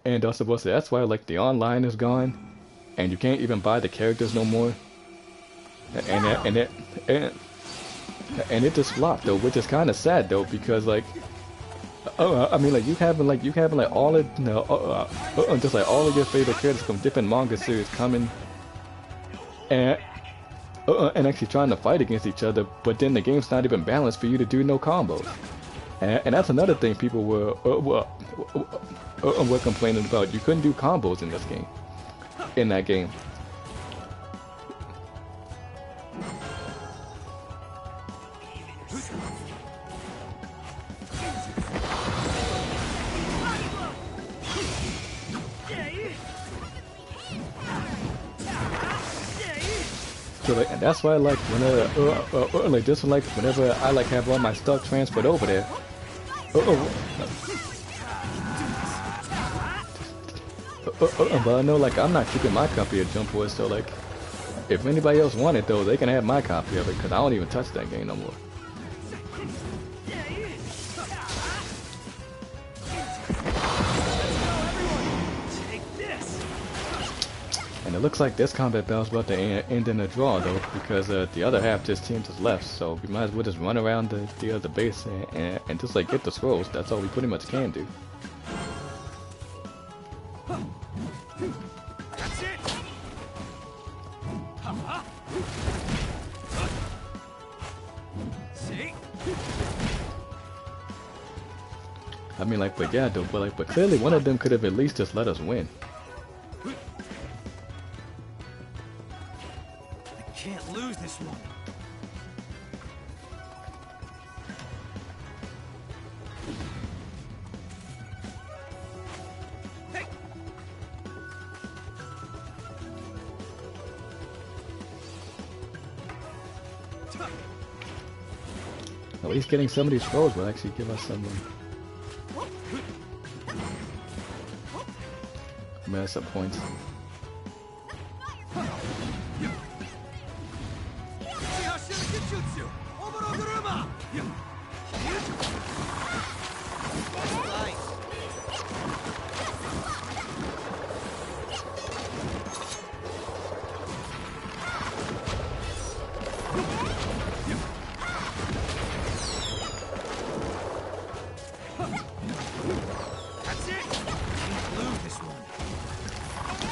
And also we'll say that's why like the online is gone, and you can't even buy the characters no more. And and it just flopped though, which is kind of sad though because like. I mean, like you having like all of just like all of your favorite characters from different manga series coming and actually trying to fight against each other, but then the game's not even balanced for you to do no combos, and that's another thing people were complaining about. You couldn't do combos in this game, in that game. So like, and that's why like whenever like just like whenever I like have all my stuff transferred over there. But I know like I'm not keeping my copy of Jump Force, so like if anybody else want it though, they can have my copy of it because I don't even touch that game no more. And it looks like this combat battle's about to end in a draw though, because the other half just teams is left, so we might as well just run around the base and just like get the scrolls. That's all we pretty much can do. That's it. See? I mean like, but yeah though, but clearly one of them could have at least just let us win. Can't lose this one. Hey. At least getting some of these scrolls will actually give us some massive points.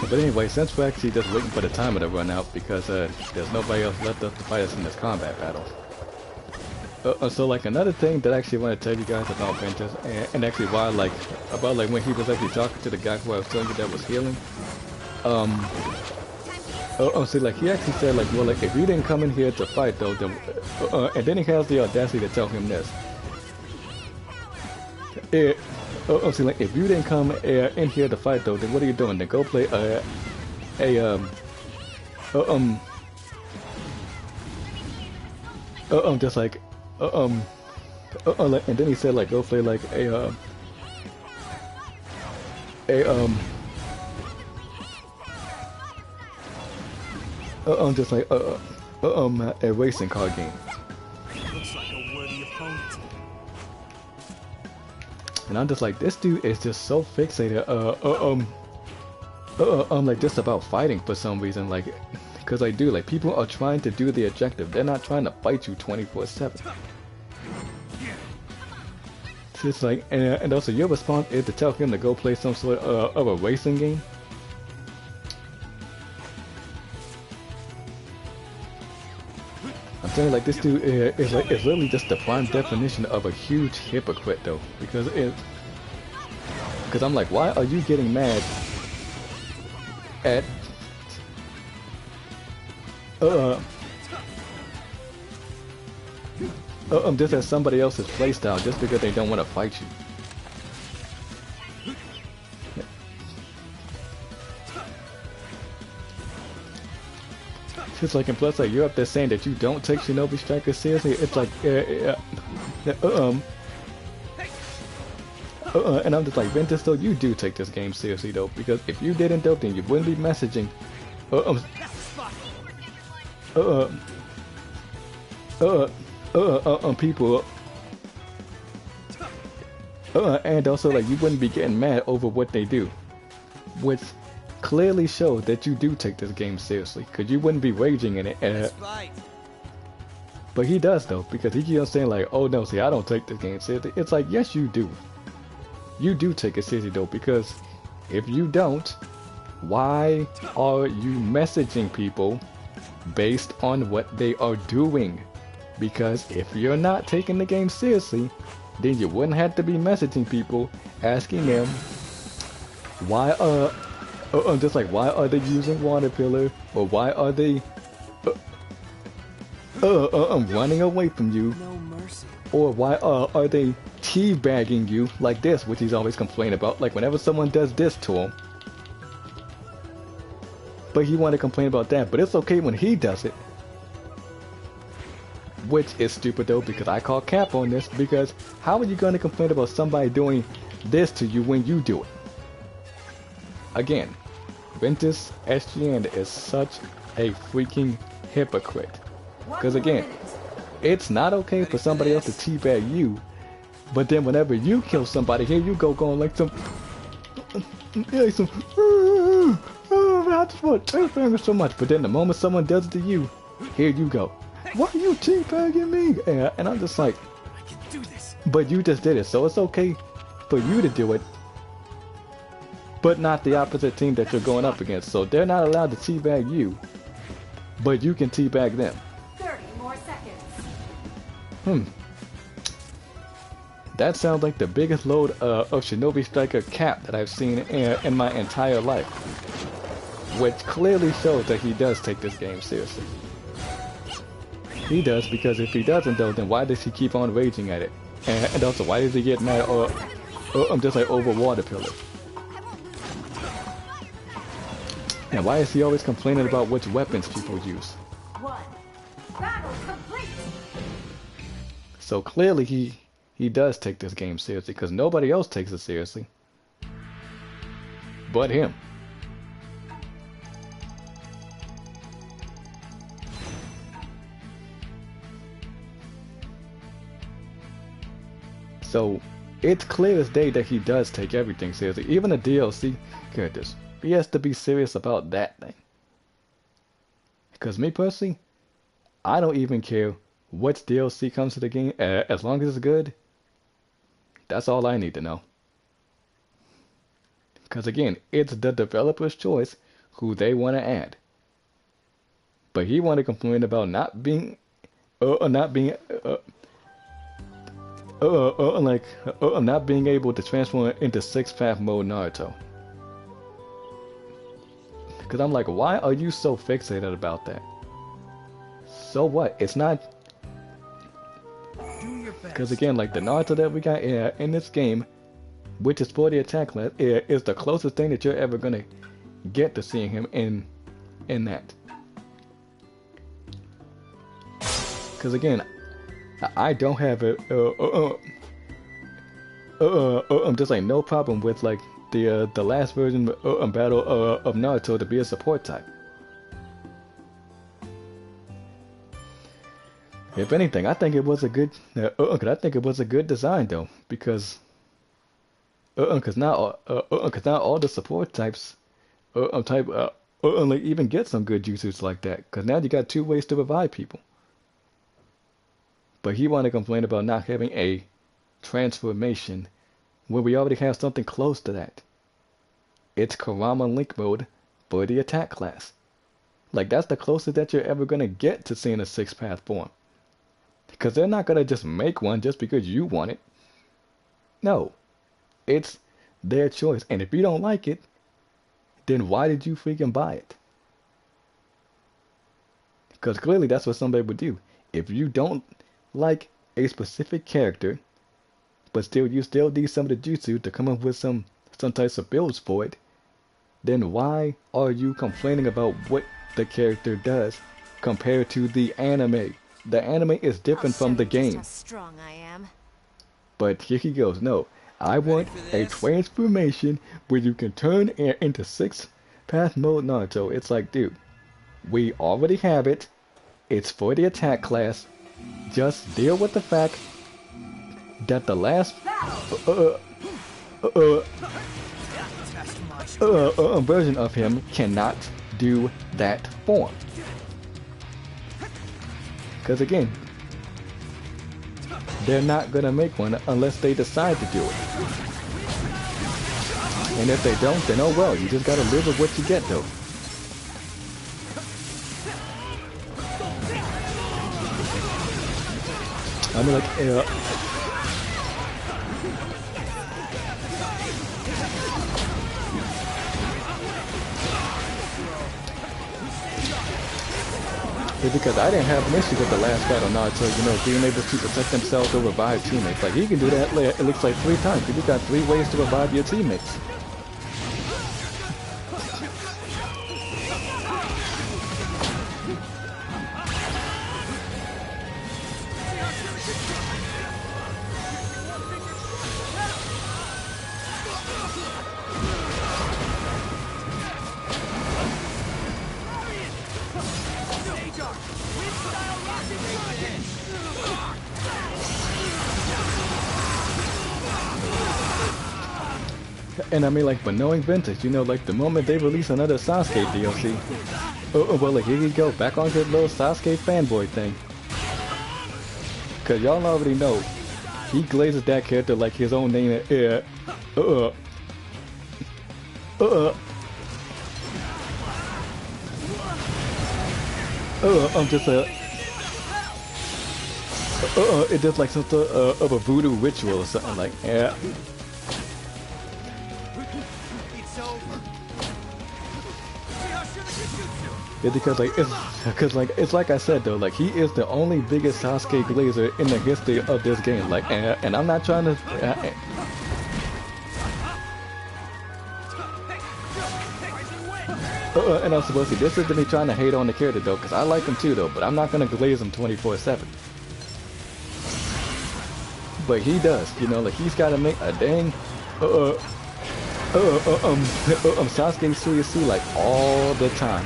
But anyway, since we're actually just waiting for the timer to run out because there's nobody else left us to fight us in this combat battle. So like another thing that I actually want to tell you guys about Ventus, and actually why like about like when he was actually talking to the guy who I was telling you that was healing. See, like he actually said like, well, like if you didn't come in here to fight though, then and then he has the audacity to tell him this. See, like if you didn't come in here to fight though, then what are you doing? Then go play just like like, and then he said like go play like just like a racing car game. Looks like a worthy opponent. And I'm just like, this dude is just so fixated like just about fighting for some reason, like because I do like people are trying to do the objective, they're not trying to fight you 24/7. So it's like, and also your response is to tell him to go play some sort of a racing game. I'm saying like this dude is literally just the prime definition of a huge hypocrite though, because I'm like, why are you getting mad at just at somebody else's playstyle just because they don't want to fight you? It's like, and plus, like, you're up there saying that you don't take Shinobi Strikers seriously. It's like, and I'm just like, Ventus, though, you do take this game seriously, though, because if you didn't, though, then you wouldn't be messaging, people, and also, like, you wouldn't be getting mad over what they do, which clearly shows that you do take this game seriously, because you wouldn't be raging in it. But he does, though, because he keeps on saying, like, oh no, see, I don't take this game seriously. It's like, yes, you do. You do take it seriously, though, because if you don't, why are you messaging people based on what they are doing? Because if you're not taking the game seriously, then you wouldn't have to be messaging people, asking them why just like, why are they using water pillar, or why are they running away from you, or why are they teabagging you like this, which he's always complaining about, like whenever someone does this to him. But he want to complain about that, but it's okay when he does it. Which is stupid though, because I call cap on this, because how are you going to complain about somebody doing this to you when you do it? Again, Ventus SGN is such a freaking hypocrite. Because again, it's not okay for somebody else to teabag you, but then whenever you kill somebody, here you go going like some, I just want to teabag so much, but then the moment someone does it to you, here you go. Why are you teabagging me? And I'm just like, I can do this. but you just did it, so it's okay for you to do it, but not the opposite team that you're going up against. So they're not allowed to teabag you, but you can teabag them. 30 more seconds. That sounds like the biggest load of Shinobi Striker cap that I've seen in my entire life. Which clearly shows that he does take this game seriously. He does, because if he doesn't though, then why does he keep on raging at it? And also, why does he get mad I'm just like over water pillar? And why is he always complaining about which weapons people use? 1. Battle complete. So clearly he does take this game seriously, because nobody else takes it seriously but him. So it's clear as day that he does take everything seriously, even the DLC characters. He has to be serious about that thing. Because me personally, I don't even care what DLC comes to the game, as long as it's good. That's all I need to know. Because again, it's the developer's choice who they want to add. But he want to complain about not being not being able to transform into six-path mode Naruto. Because I'm like, why are you so fixated about that? So what? It's not. Because again, like the Naruto that we got in this game, which is for the attack class, is the closest thing that you're ever gonna get to seeing him in that. Because again, I don't have just like no problem with like the last version battle of Naruto to be a support type. If anything, I think it was a good. I think it was a good design though, because now all the support types like even get some good jutsus like that. Because now you got two ways to revive people. But he want to complain about not having a transformation when we already have something close to that. It's Kurama Link mode for the attack class. Like that's the closest that you're ever gonna get to seeing a six-path form. Because they're not gonna just make one just because you want it. No. It's their choice. And if you don't like it, then why did you freaking buy it? Because clearly that's what somebody would do. If you don't like a specific character, but you still need some of the jutsu to come up with some types of builds for it, then why are you complaining about what the character does compared to the anime. The anime is I'll different show from the you just how game. strong I am. But here he goes. No, I Ready want for a this? transformation where you can turn into six path mode Naruto. It's like, dude, we already have it. It's for the attack class. Just deal with the fact that the last uh, uh, Test my strength. version of him cannot do that form. Because again, they're not going to make one unless they decide to do it. And if they don't, then oh well, you just got to live with what you get though. I mean, like, it's because I didn't have an issue with the last battle Naruto, you know, being able to protect themselves or revive teammates. Like, he can do that, it looks like 3 times. You got 3 ways to revive your teammates. And I mean, like, but knowing Vintage, you know, like, the moment they release another Sasuke DLC, well, like, here you go, back on his little Sasuke fanboy thing. Cause y'all already know, he glazes that character like his own name, I'm just it's just like some sort of a voodoo ritual or something, like, yeah. It's because like I said though, like he is the only biggest Sasuke glazer in the history of this game. Like, and I'm not trying to. And I'm supposed to. This isn't me trying to hate on the character though, because I like him too though. But I'm not gonna glaze him 24/7. But he does, you know, like he's got to make a dang Sasuke Suyasu like all the time.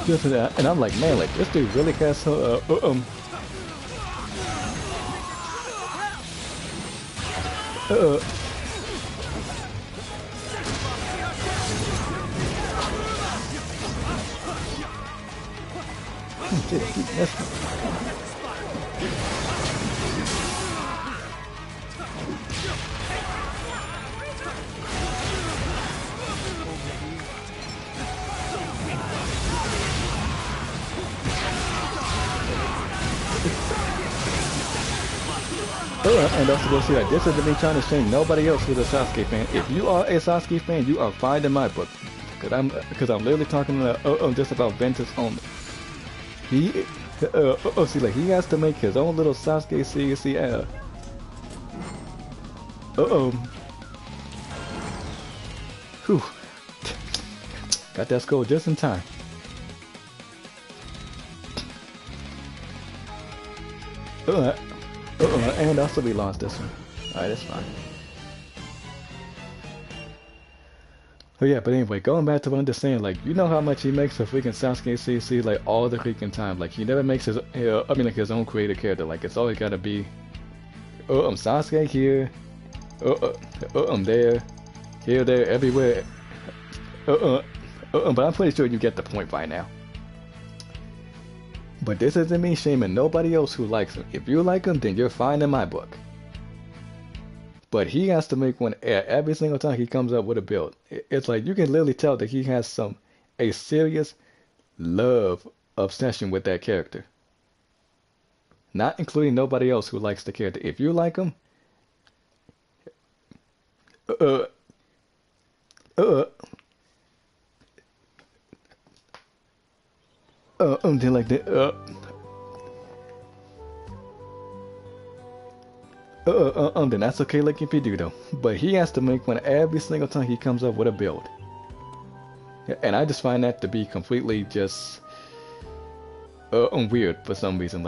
Just that, and I'm like, man, like this dude really has so and also go see that this isn't me trying to shame nobody else who's a Sasuke fan. If you are a Sasuke fan, you are fine in my book, because I'm literally talking just about Ventus only. He see, like he has to make his own little Sasuke CC. Whew. Got that skull just in time. And also we lost this one. Alright, that's fine. Oh yeah, but anyway, going back to what I'm just saying, like, you know how much he makes a freaking Sasuke CC, like, all the freaking time. Like, he never makes his, like, his own creative character. Like, it's always gotta be, Sasuke here, there, here, there, everywhere. But I'm pretty sure you get the point by now. But this isn't me shaming nobody else who likes him. If you like him, then you're fine in my book. But he has to make one every single time he comes up with a build. It's like you can literally tell that he has a serious love obsession with that character. Not including nobody else who likes the character. If you like him, uh, then like the, then that's okay, like if you do though. But he has to make one every single time he comes up with a build. And I just find that to be completely just weird for some reason,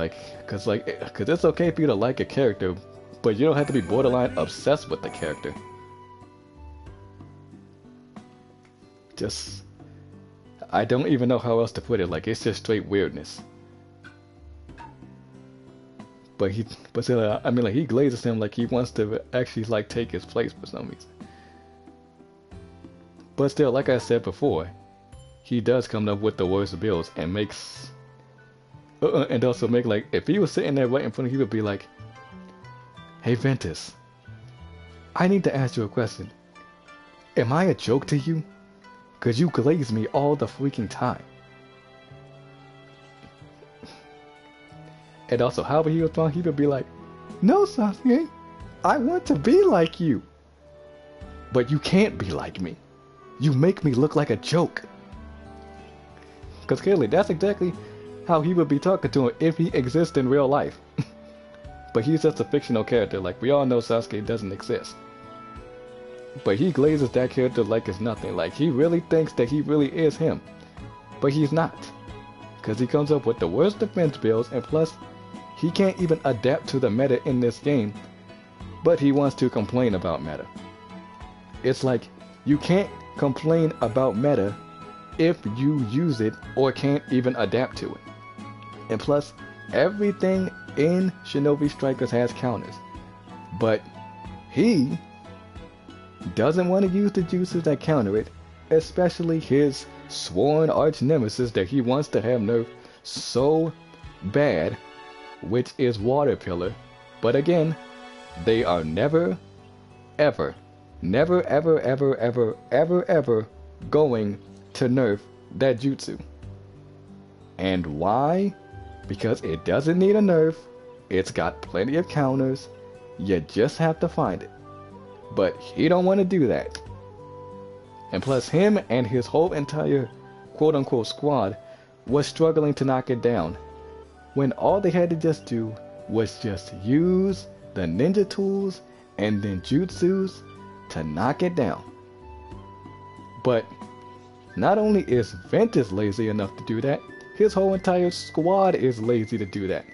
cause it's okay for you to like a character, but you don't have to be borderline obsessed with the character. Just, I don't even know how else to put it. Like, it's just straight weirdness. But still, I mean, like, he glazes him like he wants to actually like take his place for some reason. But still, like I said before, he does come up with the worst builds and makes, and also make like, if he was sitting there right in front of you, he would be like, "Hey Ventus, I need to ask you a question. Am I a joke to you? Cause you glaze me all the freaking time." And also, however he was wrong, he would be like, "No, Sasuke, I want to be like you. But you can't be like me. You make me look like a joke." Because clearly, that's exactly how he would be talking to him if he exists in real life. But he's just a fictional character. Like, we all know Sasuke doesn't exist. But he glazes that character like it's nothing. Like, he really thinks that he really is him. But he's not. Because he comes up with the worst defense builds, and plus, he can't even adapt to the meta in this game, but he wants to complain about meta. It's like, you can't complain about meta if you use it or can't even adapt to it. And plus, everything in Shinobi Strikers has counters. But he doesn't want to use the juices that counter it, especially his sworn arch nemesis that he wants to have nerfed so bad, which is Water Pillar. But again, they are never, ever going to nerf that jutsu. And why? Because it doesn't need a nerf, it's got plenty of counters, you just have to find it. But he don't want to do that. And plus, him and his whole entire quote-unquote squad was struggling to knock it down, when all they had to just do was just use the ninja tools and then jutsus to knock it down. But not only is Ventus lazy enough to do that, his whole entire squad is lazy to do that.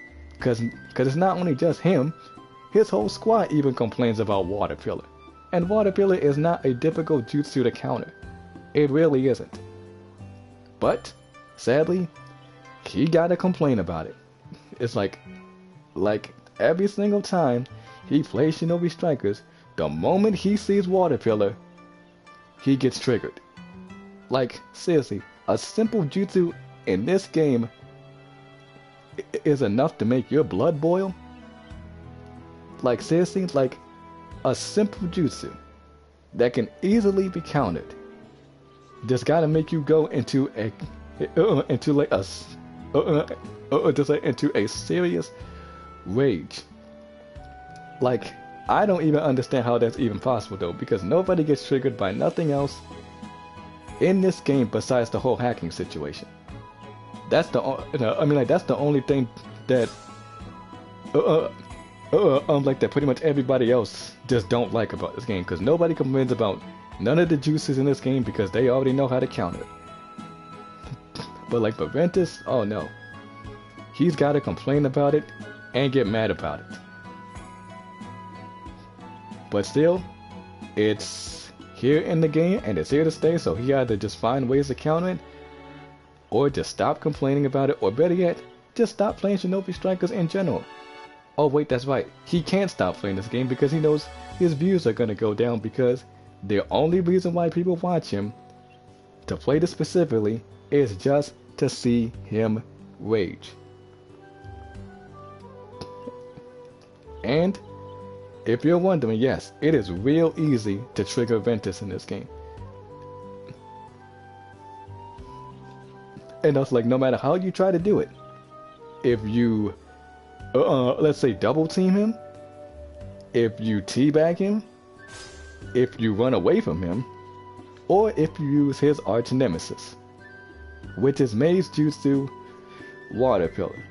Cause it's not only just him, his whole squad even complains about Water Pillar. And Water Pillar is not a difficult jutsu to counter. It really isn't. But, sadly, he gotta complain about it. It's like every single time he plays Shinobi Strikers, the moment he sees Water Pillar, he gets triggered. Like, seriously, a simple jutsu in this game is enough to make your blood boil? Like, seriously, like, a simple jutsu that can easily be countered just gotta make you go into a serious rage. Like, I don't even understand how that's even possible though, because nobody gets triggered by nothing else in this game besides the whole hacking situation. That's that's the only thing that like that pretty much everybody else just don't like about this game, because nobody complains about none of the juices in this game because they already know how to counter it. But like for Ventus, oh no. He's got to complain about it and get mad about it. But still, it's here in the game and it's here to stay, so he either just find ways to counter it, or just stop complaining about it, or better yet, just stop playing Shinobi Strikers in general. Oh wait, that's right, he can't stop playing this game because he knows his views are gonna go down, because the only reason why people watch him to play this specifically is just to see him rage. And if you're wondering, yes, it is real easy to trigger Ventus in this game. And also, like, no matter how you try to do it, if you let's say double team him, if you teabag him, if you run away from him, or if you use his arch nemesis, which is Mage Jutsu Water Pillar,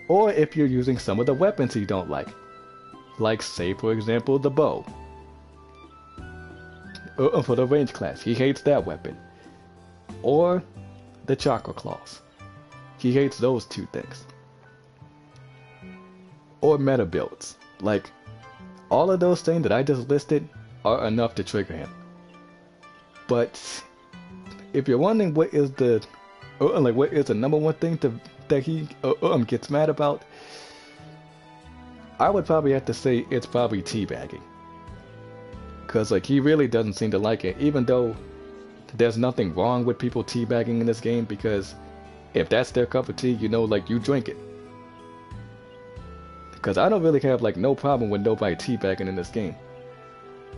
or if you're using some of the weapons he don't like say for example the bow. For the range class, he hates that weapon, or the chakra claws. He hates those two things. Or meta builds. Like, all of those things that I just listed are enough to trigger him. But if you're wondering what is the number one thing that he gets mad about, I would probably have to say it's probably teabagging. Cause like he really doesn't seem to like it, even though there's nothing wrong with people teabagging in this game, because if that's their cup of tea, you know, like, you drink it. Because I don't really have, like, no problem with nobody teabagging in this game.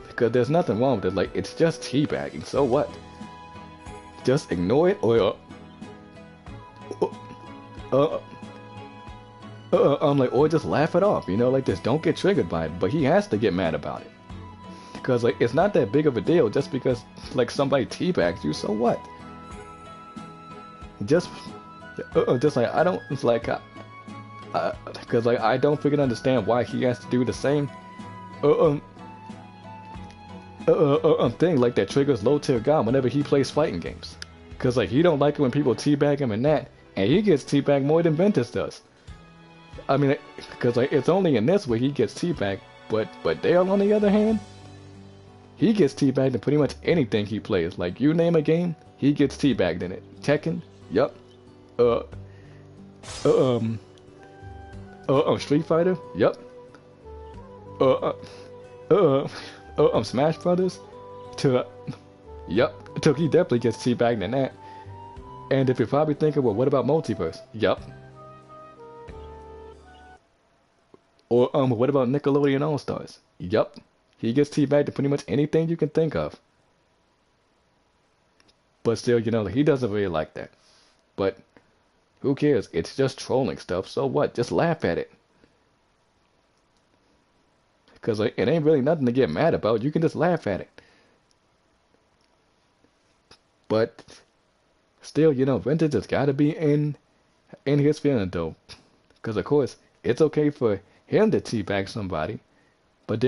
Because there's nothing wrong with it. Like, it's just teabagging. So what? Just ignore it, or or just laugh it off. You know, like, just don't get triggered by it. But he has to get mad about it. Because, like, it's not that big of a deal just because, like, somebody teabags you. So what? Just like, I don't, it's like, because like I don't freaking understand why he has to do the same thing like that triggers low tier God whenever he plays fighting games. Because like he don't like it when people teabag him and that, and he gets teabagged more than Ventus does. I mean, because like it's only in this where he gets teabagged, but Dale on the other hand, he gets teabagged in pretty much anything he plays. Like, you name a game, he gets teabagged in it. Tekken, yup. Street Fighter, yup. Smash Brothers, yup. He definitely gets teabagged in that. And if you're probably thinking, well, what about Multiverse? Yup. Or what about Nickelodeon All Stars? Yup. He gets teabagged to pretty much anything you can think of. But still, you know, he doesn't really like that. But who cares? It's just trolling stuff. So what? Just laugh at it. Because like, it ain't really nothing to get mad about. You can just laugh at it. But still, you know, Ventus has got to be in his feeling though. Because of course, it's okay for him to teabag somebody. But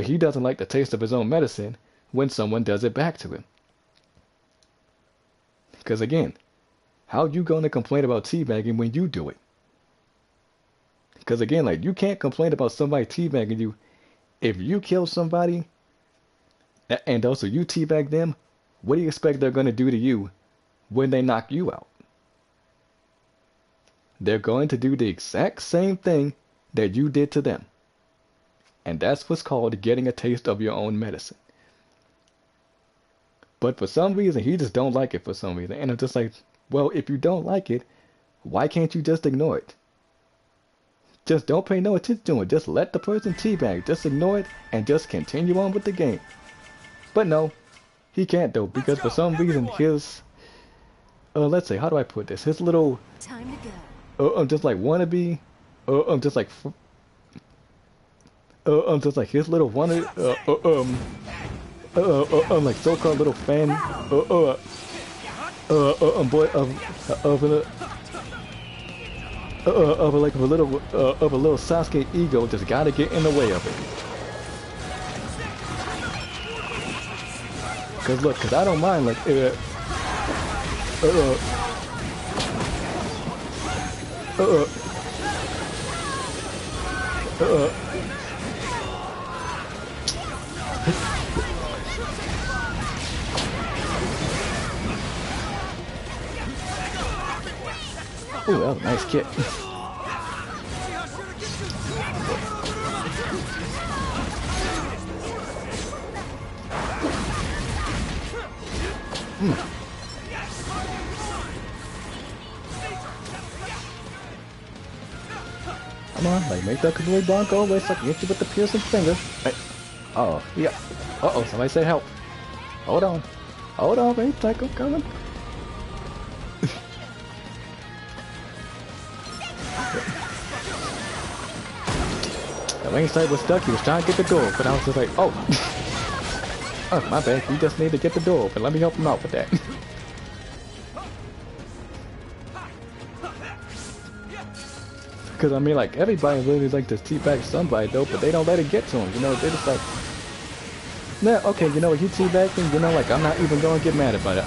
he doesn't like the taste of his own medicine when someone does it back to him. Because again, how you gonna complain about teabagging when you do it? Because again, like, you can't complain about somebody teabagging you if you kill somebody and also you teabag them. What do you expect they're gonna do to you when they knock you out? They're going to do the exact same thing that you did to them. And that's what's called getting a taste of your own medicine. But for some reason, he just don't like it for some reason. And I'm just like, well, if you don't like it, why can't you just ignore it? Just don't pay no attention to it. Just let the person teabag. Just ignore it and just continue on with the game. But no, he can't though, because for some reason his, let's say, how do I put this? His little, Time to go. just like wannabe, just like his little wannabe, like so-called little fan, boy of a little Sasuke ego just gotta get in the way of it. Cause I don't mind like ooh, that was a nice kick. Come on, like, make that Kamui Bond go away so I can hit you with the piercing finger. Hey. Uh-oh, yeah. Uh-oh, somebody say help. Hold on. Hold on, wait, Tycho coming. The lane side was stuck, he was trying to get the goal, but I was just like, oh. Oh, my bad. He just need to get the door open. Let me help him out with that. Because, I mean, like, everybody really like to teabag somebody, though, but they don't let it get to them. You know, they just like, nah, okay, you know what, you teabagging, you know, like, I'm not even going to get mad about it.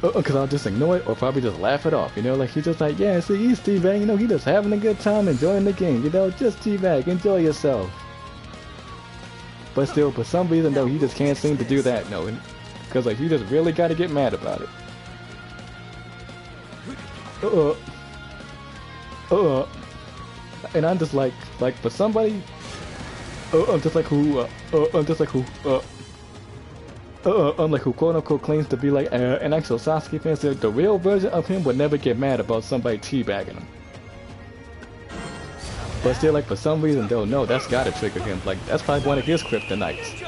Because I'll just ignore it or probably just laugh it off, you know, like, he's just like, yeah, see, he's teabagging, you know, he just having a good time, enjoying the game, you know, just teabag, enjoy yourself. But still, for some reason, though, he just can't seem to do that, no, because, like, he just really got to get mad about it. And I'm just like for somebody, I'm just like who, like who quote unquote claims to be like an actual Sasuke fan, so the real version of him would never get mad about somebody teabagging him. But still, like, for some reason, though, no, that's gotta trigger him. Like, that's probably one of his kryptonites.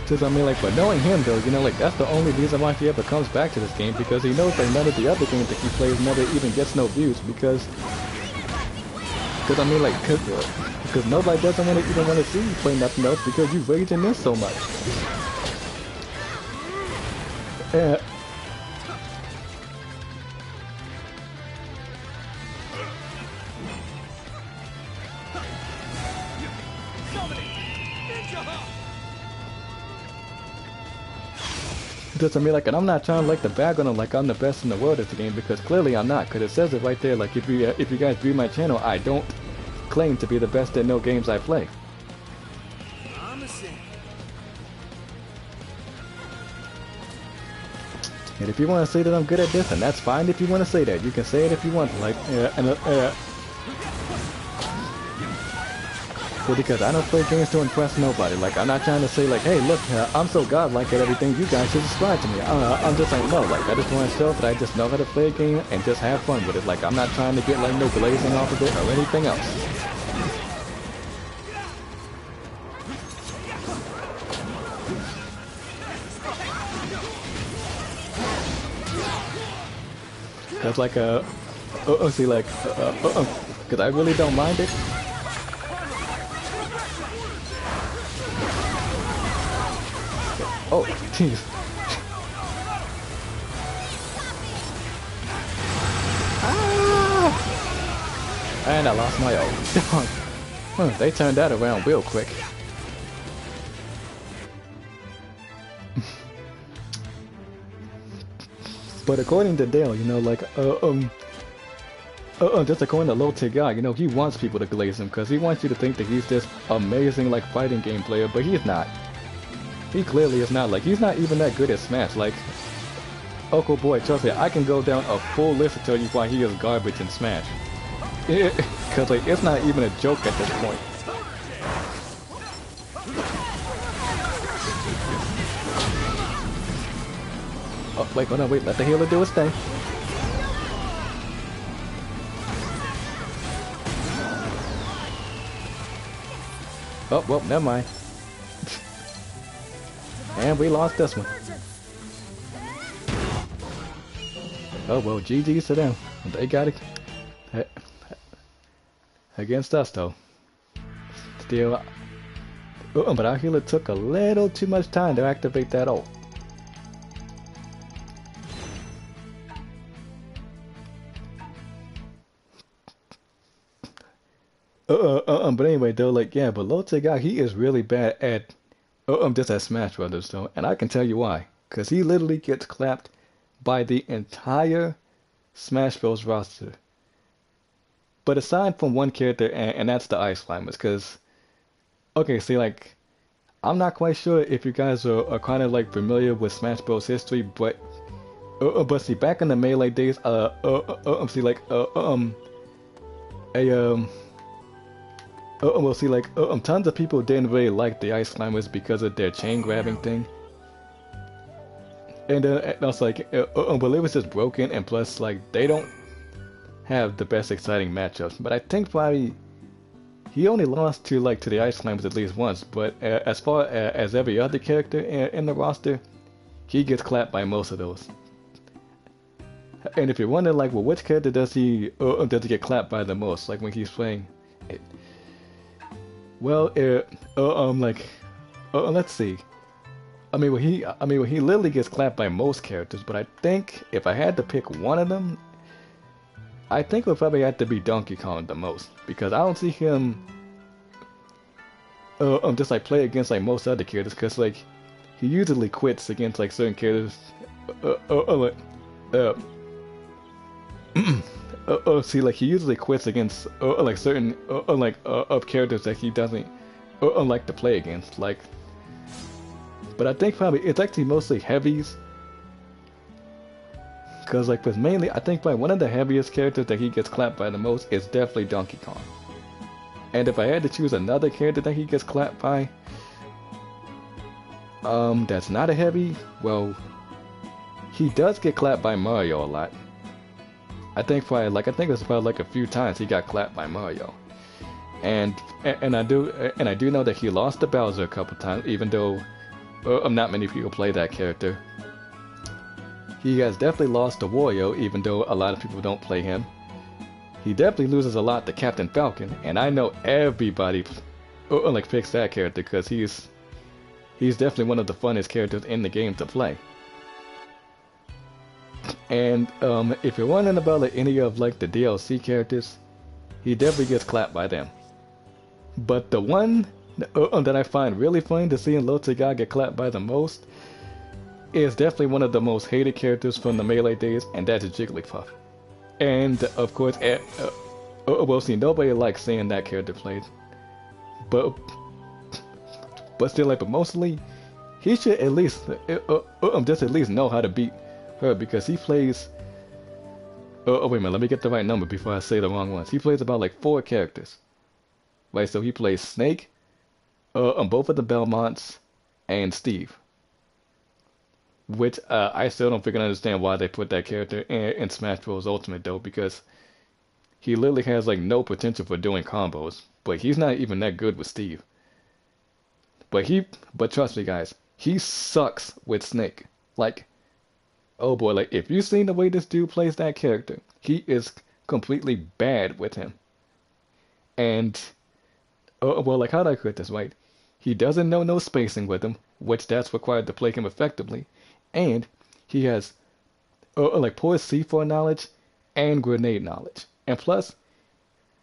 Because, I mean, like, but knowing him, though, you know, like, that's the only reason why he ever comes back to this game, because he knows that none of the other games that he plays never even gets no views, because I mean, like, because nobody doesn't even want to see you play nothing else because you raging this so much. Yeah. Because I mean, like, and I'm not trying to like to bag on him like I'm the best in the world at the game, because clearly I'm not. Because it says it right there. Like, if you guys view my channel, I don't claim to be the best at no games I play. And if you want to say that I'm good at this, then that's fine. If you want to say that, you can say it if you want. Like, well, because I don't play games to impress nobody. Like, I'm not trying to say, like, hey, look, I'm so godlike at everything, you guys should subscribe to me. I'm just like, no, like, I just want to show that I just know how to play a game and just have fun with it. Like, I'm not trying to get, like, no glazing off of it or anything else. That's like, see, like, because I really don't mind it. Oh, jeez. Ah! And I lost my ult. Huh, they turned that around real quick. But according to Dale, you know, like, just according to Low Tick Guy, you know, he wants people to glaze him because he wants you to think that he's this amazing, like, fighting game player, but he's not. He clearly is not. Like, he's not even that good at Smash. Like, oh boy, trust me, I can go down a full list to tell you why he is garbage in Smash. Because, like, it's not even a joke at this point. Oh, wait, hold on, wait, let the healer do his thing. Oh, well, never mind. And we lost this one. Oh, well, GG's to them. They got it against us, though. Still, but our healer took a little too much time to activate that ult. But anyway, though, like, yeah, but Lotte guy, he is really bad at, just at Smash Brothers, though, and I can tell you why. Because he literally gets clapped by the entire Smash Bros. Roster. But aside from one character, and that's the Ice Climbers, because, okay, see, like, I'm not quite sure if you guys are kind of, like, familiar with Smash Bros. History, but see, back in the Melee days, see, like, well, see, like, tons of people didn't really like the Ice Climbers because of their chain grabbing thing. And I was like, well, it was just broken, and plus, like, they don't have the best exciting matchups. But I think probably he only lost to like to the Ice Climbers at least once, but as far as every other character in the roster, he gets clapped by most of those. And if you're wondering, like, well, which character does he get clapped by the most? Like when he's playing, it, well, let's see. I mean, he literally gets clapped by most characters, but I think if I had to pick one of them, I think it would probably have to be Donkey Kong the most, because I don't see him just like play against like most other characters, because like he usually quits against like certain characters. See, like he usually quits against like certain of characters that he doesn't like to play against. Like, but I think probably it's actually mostly heavies, because like with mainly I think probably one of the heaviest characters that he gets clapped by the most is definitely Donkey Kong. And if I had to choose another character that he gets clapped by, that's not a heavy, well, he does get clapped by Mario a lot. I think it was probably like a few times he got clapped by Mario. And I do know that he lost to Bowser a couple times, even though not many people play that character. He has definitely lost to Wario, even though a lot of people don't play him. He definitely loses a lot to Captain Falcon, and I know everybody like picks that character because he's definitely one of the funnest characters in the game to play. And if you're wondering about like any of like the DLC characters, he definitely gets clapped by them. But the one that I find really funny to see in Lotiga get clapped by the most is definitely one of the most hated characters from the Melee days, and that's Jigglypuff. And of course, well, see, nobody likes seeing that character played, but still, like, but mostly, he should at least just at least know how to beat her, because he plays. Oh wait a minute, let me get the right number before I say the wrong ones. He plays about like 4 characters, right? So he plays Snake, on both of the Belmonts, and Steve. Which I still don't freaking understand why they put that character in Smash Bros. Ultimate though, because he literally has like no potential for doing combos, but he's not even that good with Steve. But trust me guys, he sucks with Snake. Like, oh boy, like if you've seen the way this dude plays that character, he is completely bad with him. And well, like how do I put this right? He doesn't know no spacing with him, which that's required to play him effectively. And he has like poor C4 knowledge and grenade knowledge. And plus,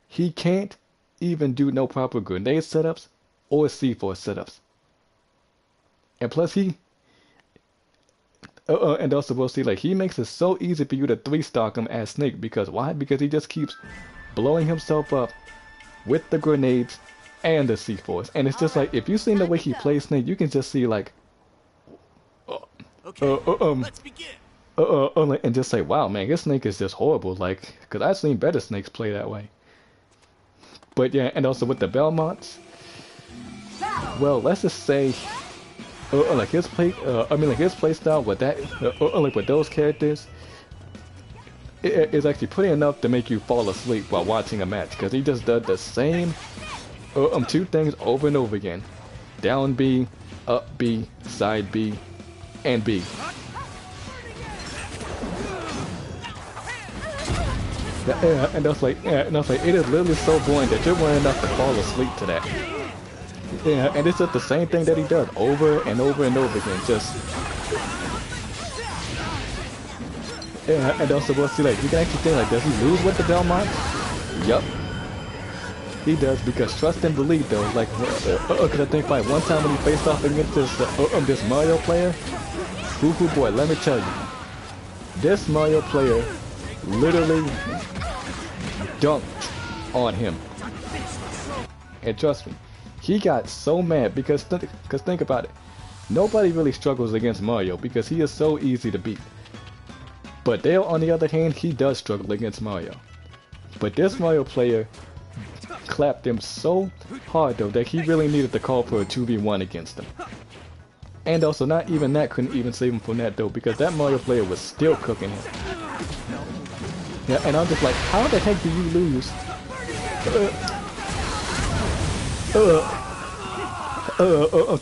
he can't even do no proper grenade setups or C4 setups. And plus and also we'll see, like, he makes it so easy for you to 3-stock him as Snake. Because why? Because he just keeps blowing himself up with the grenades and the C4s. And it's just like, if you've seen the way he plays Snake, you can just see like, let's begin. and just say, wow, man, this Snake is just horrible. Like, because I've seen better Snakes play that way. But yeah, and also with the Belmonts, well, let's just say, like his play, his play style with that, like with those characters, is actually pretty enough to make you fall asleep while watching a match. Because he just does the same 2 things over and over again: down B, up B, side B, and B. And I was like, it is literally so boring that you're willing enough to fall asleep to that. Yeah, and it's just the same thing that he does over and over and over again. Just and also we'll see, like, you can actually think, like, does he lose with the Belmont? Yup. He does, because trust and believe though, like, because I think by one time when he faced off against this Mario player, hoo boy, let me tell you, this Mario player literally dunked on him. And trust me, he got so mad because think about it, nobody really struggles against Mario because he is so easy to beat. But Dale, on the other hand, he does struggle against Mario. But this Mario player clapped him so hard though that he really needed to call for a 2v1 against him. And also, not even that couldn't even save him from that though, because that Mario player was still cooking him. Yeah, and I'm just like, how the heck do you lose? to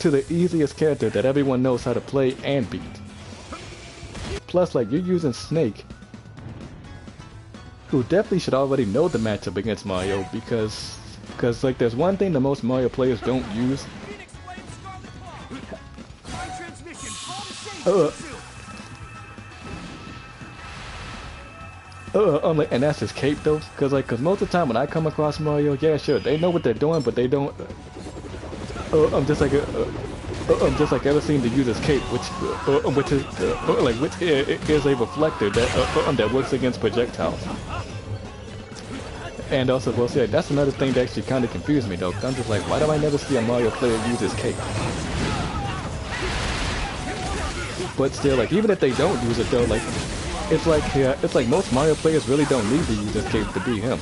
the easiest character that everyone knows how to play and beat. Plus, like, you're using Snake, who definitely should already know the matchup against Mario because like, there's one thing that most Mario players don't use. And that's his cape though, cause most of the time when I come across Mario, yeah, sure, they know what they're doing, but they don't. I'm just like ever seen the user's cape, which is a reflector that works against projectiles. And also, well, see, that's another thing that actually kind of confused me though. 'Cause I'm just like, why do I never see a Mario player use his cape? But still, like, even if they don't use it though, like, it's like most Mario players really don't need to use his cape to beat him.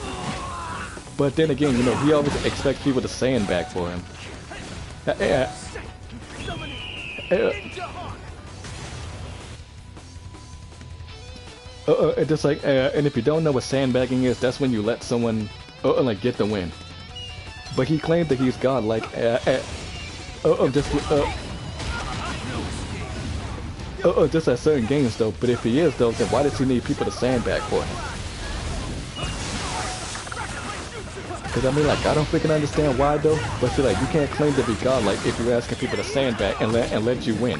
But then again, you know, he always expects people to sandbag for him. It's just like, and if you don't know what sandbagging is, that's when you let someone, like, get the win. But he claimed that he's God, like, just at certain games though. But if he is though, then why does he need people to sandbag for him? Because I mean, like, I don't freaking understand why though. But see, like, you can't claim to be God, like, if you're asking people to sandbag and let you win.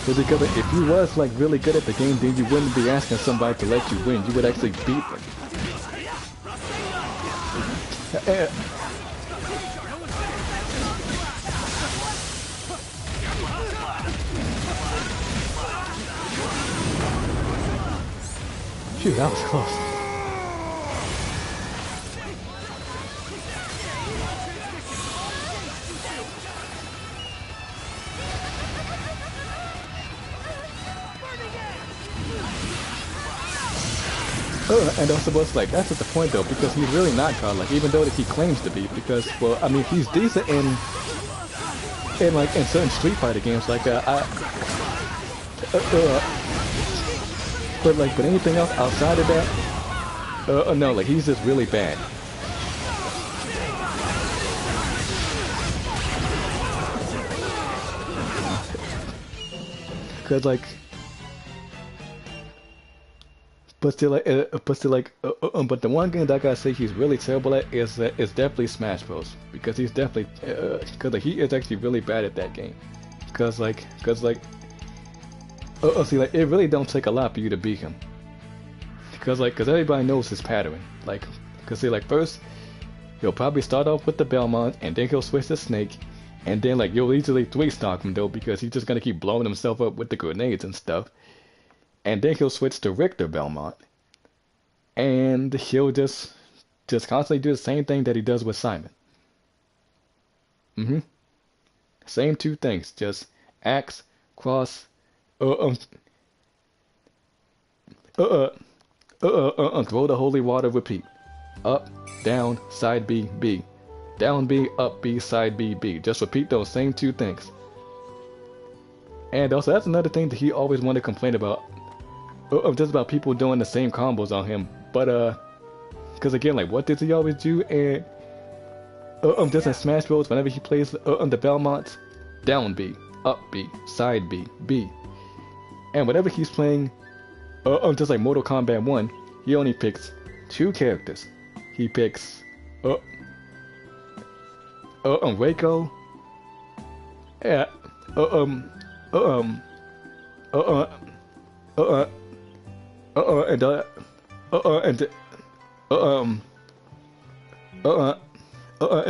Because if you was like really good at the game, then you wouldn't be asking somebody to let you win. You would actually beat them. Phew, that was close. And also, it's like, that's at the point though, because he's really not godlike, even though that he claims to be. Because, well, I mean, he's decent in certain Street Fighter games, like but anything else outside of that, no, like, he's just really bad. Cause like. But the one game that I gotta say he's really terrible at is definitely Smash Bros. Because he's definitely, cause like, he is actually really bad at that game. Cause like, see, like, it really don't take a lot for you to beat him. Cause everybody knows his pattern. Like, cause see, like, first, he'll probably start off with the Belmont, and then he'll switch to Snake, and then, like, you'll easily 3-stock him though, because he's just gonna keep blowing himself up with the grenades and stuff. And then he'll switch to Richter Belmont, and he'll just constantly do the same thing that he does with Simon. Same two things, just axe, cross, throw the holy water, repeat. Up, down, side B, B. Down B, up B, side B, B. Just repeat those same two things. And also, that's another thing that he always wanted to complain about. Just about people doing the same combos on him, but because again, like, what does he always do? And just in Smash Bros, whenever he plays the Belmonts, down B, up B, side B, B, and whenever he's playing, just like Mortal Kombat 1, he only picks 2 characters. He picks Reiko, yeah, and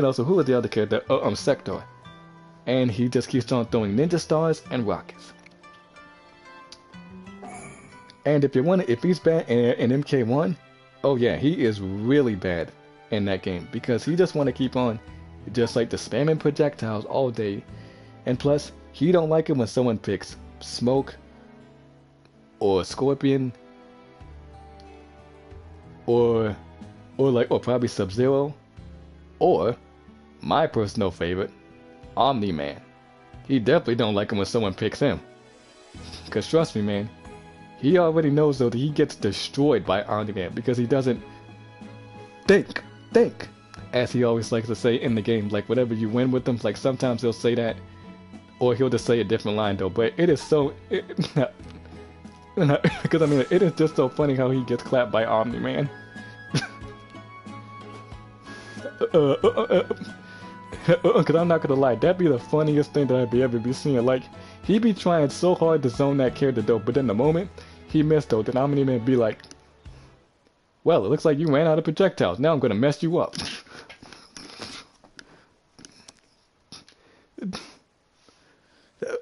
also, who was the other character? Sector. And he just keeps on throwing ninja stars and rockets. And if he's bad in MK1, oh yeah, he is really bad in that game, because he just want to keep on just like the spamming projectiles all day. And plus, he don't like it when someone picks Smoke or Scorpion or probably Sub-Zero, or my personal favorite, Omni-Man. He definitely don't like him when someone picks him. Cause trust me, man, he already knows though that he gets destroyed by Omni-Man because he doesn't think think, as he always likes to say in the game, like whenever you win with him, like sometimes he'll say that, or he'll just say a different line though. But it is so, because I mean, it is just so funny how he gets clapped by Omni Man. Because I'm not gonna lie, that'd be the funniest thing that I'd be ever be seeing. Like, he be trying so hard to zone that character though, but in the moment he missed though, then Omni Man be like, well, it looks like you ran out of projectiles. Now I'm gonna mess you up.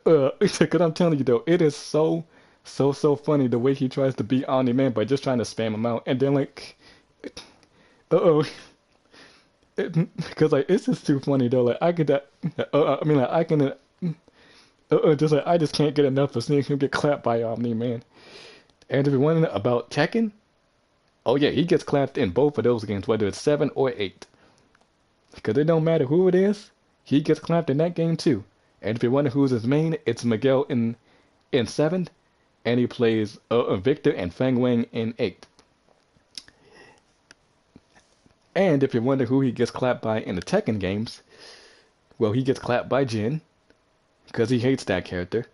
Because I'm telling you though, it is so funny the way he tries to beat Omni Man by just trying to spam him out, and then like, uh-oh. Because like it's just too funny though. Like I could, I mean like I can, just like I just can't get enough of seeing him get clapped by Omni Man. And if you're wondering about Tekken, oh yeah, he gets clapped in both of those games, whether it's 7 or 8. Because it don't matter who it is, he gets clapped in that game too. And if you're wondering who's his main, it's Miguel in 7, and he plays Victor and Fang Wang in 8. And if you're wondering who he gets clapped by in the Tekken games, well, he gets clapped by Jin, because he hates that character.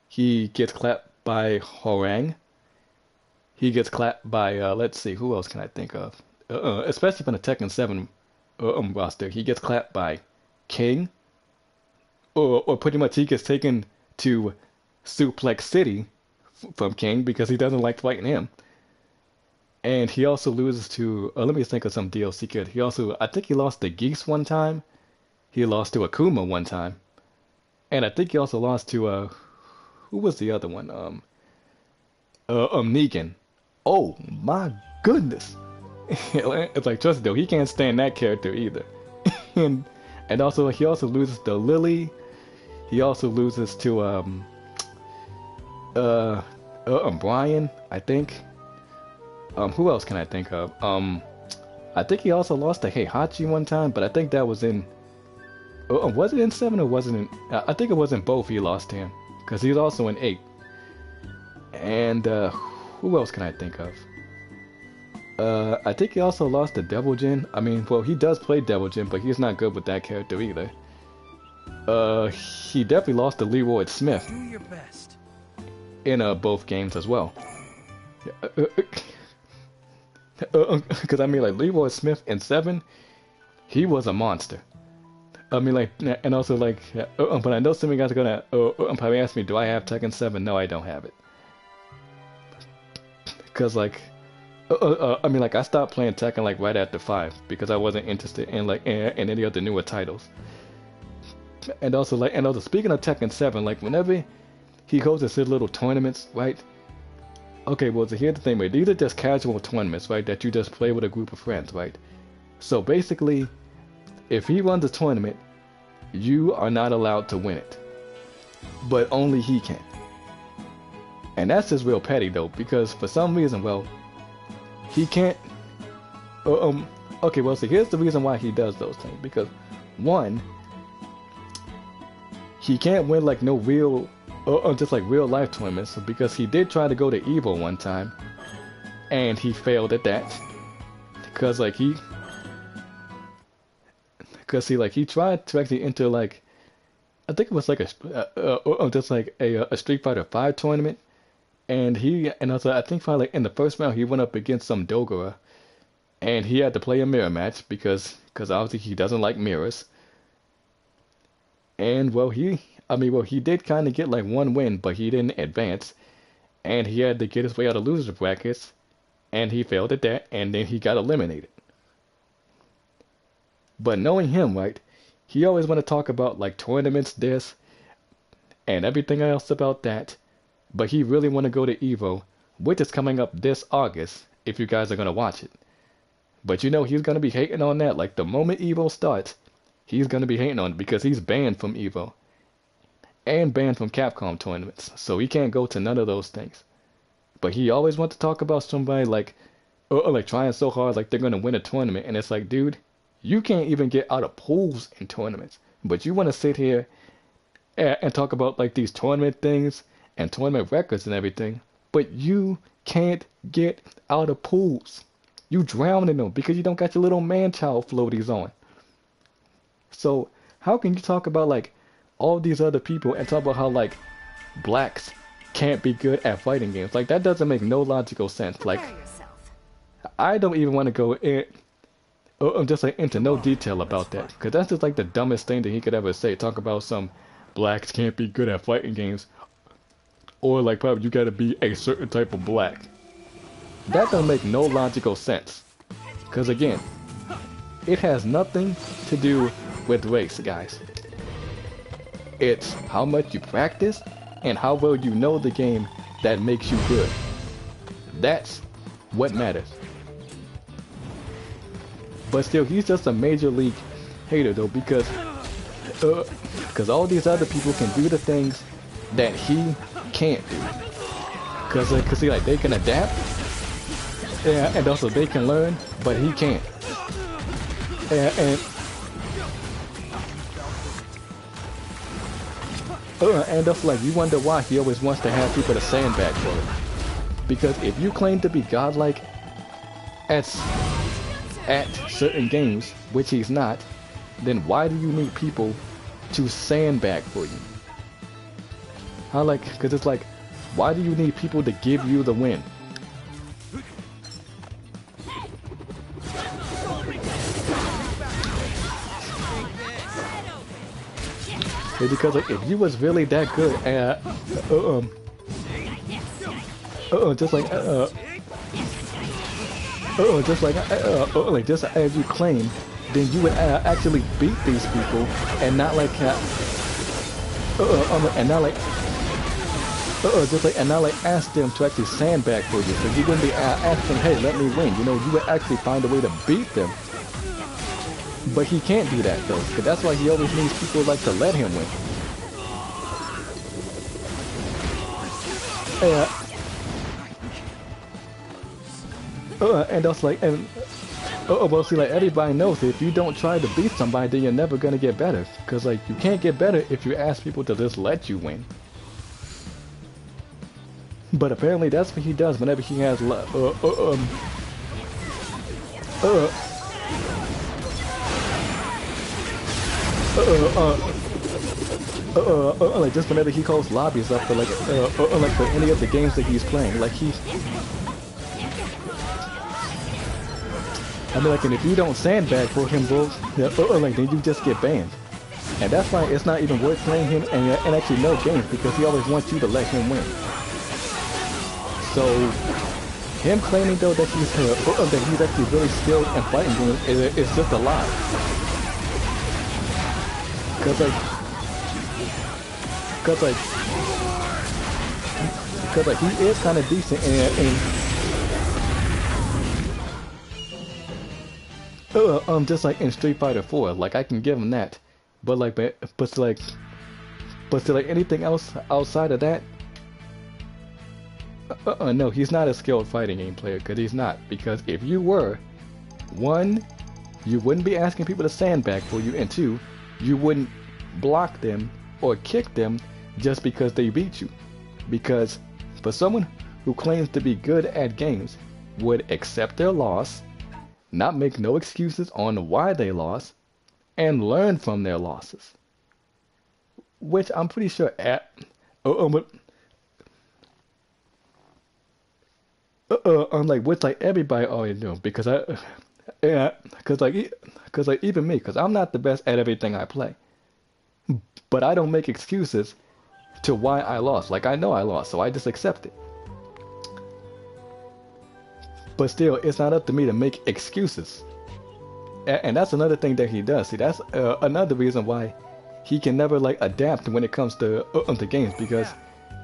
He gets clapped by Horang. He gets clapped by, let's see, who else can I think of? Especially from the Tekken 7 roster, he gets clapped by King, or pretty much he gets taken to Suplex City from King because he doesn't like fighting him. And he also loses to, let me think of some DLC kid. He also, I think he lost to Geese one time. He lost to Akuma one time. And I think he also lost to, who was the other one? Negan. Oh my goodness. It's like, trust me though, he can't stand that character either. and also, he also loses to Lily. He also loses to, Brian, I think. Who else can I think of? I think he also lost to Heihachi one time, but I think that was in. Was it in 7 or was it in? I think it was in both. He lost to him because he's also in 8. And who else can I think of? I think he also lost to Devil Jin. I mean, well, he does play Devil Jin, but he's not good with that character either. He definitely lost to Leroy Smith. Do your best. In both games as well. Because I mean, like Leroy Smith in 7, he was a monster. I mean, like, and also like, but I know some of you guys are gonna probably ask me, do I have Tekken 7? No, I don't have it. Because like, I mean, like I stopped playing Tekken like right after 5 because I wasn't interested in like in any of the newer titles. And also like, and also speaking of Tekken 7, like whenever he goes to his little tournaments, right? Okay, well, so here's the thing, right? These are just casual tournaments, right? That you just play with a group of friends, right? So basically, if he runs a tournament, you are not allowed to win it. But only he can. And that's just real petty, though, because for some reason, well, he can't... okay, well, so here's the reason why he does those things. Because, one, he can't win, like, no real... just like real life tournaments, because he did try to go to Evo one time, and he failed at that, because like he tried to actually enter like, I think it was like just like a Street Fighter 5 tournament, and also I think finally like in the first round he went up against some Dogora, and he had to play a mirror match because obviously he doesn't like mirrors, and well he did kind of get like one win, but he didn't advance, and he had to get his way out of loser brackets, and he failed at that, and then he got eliminated. But knowing him, right, he always want to talk about like tournaments, this, and everything else about that, but he really want to go to Evo, which is coming up this August, if you guys are going to watch it. But you know he's going to be hating on that, like the moment Evo starts, he's going to be hating on it because he's banned from Evo. And banned from Capcom tournaments, so he can't go to none of those things. But he always wants to talk about somebody like trying so hard like they're gonna win a tournament, and it's like, dude, you can't even get out of pools in tournaments, but you want to sit here and talk about like these tournament things and tournament records and everything, but you can't get out of pools. You drown in them because you don't got your little man-child floaties on. So how can you talk about like all these other people and talk about how like blacks can't be good at fighting games? Like that doesn't make no logical sense. Like Prepare yourself. I don't even want to go in just like into no detail about that because that's just like the dumbest thing that he could ever say. Talk about some blacks can't be good at fighting games, or like probably you got to be a certain type of black. That don't make no logical sense. Because again, it has nothing to do with race, guys. It's how much you practice and how well you know the game that makes you good. That's what matters. But still, he's just a major league hater though, because all these other people can do the things that he can't do. Cause see, like they can adapt, and also they can learn, but he can't. And also like you wonder why he always wants to have people to sandbag for it. Because if you claim to be godlike at certain games, which he's not, then why do you need people to sandbag for you? How like, cause it's like, why do you need people to give you the win? It's because like, if you was really that good at, just as you claim, then you would actually beat these people and not like and not like ask them to actually sandbag for you. So you wouldn't be asking, hey, let me win. You know, you would actually find a way to beat them. But he can't do that though, because that's why he always needs people like to let him win. And also like, well, see, like everybody knows if you don't try to beat somebody, then you're never gonna get better. Cause like you can't get better if you ask people to just let you win. But apparently that's what he does whenever he has like just whenever he calls lobbies up for like for any of the games that he's playing, like I mean, like, and if you don't sandbag for him, bro, like then you just get banned, and that's why it's not even worth playing him and actually no games, because he always wants you to let him win. So him claiming though that he's actually really skilled in fighting games is just a lie. Cause like he is kind of decent and just like in Street Fighter 4, like I can give him that, but still like anything else outside of that, no, he's not a skilled fighting game player, cause he's not. Because if you were, one, you wouldn't be asking people to sandbag for you, and two, you wouldn't block them or kick them just because they beat you. Because for someone who claims to be good at games would accept their loss, not make no excuses on why they lost, and learn from their losses. Which I'm pretty sure like which like everybody already knew, because cause even me, cause I'm not the best at everything I play, but I don't make excuses to why I lost. Like I know I lost, so I just accept it. But still, it's not up to me to make excuses, and that's another thing that he does. See, that's another reason why he can never like adapt when it comes to games, because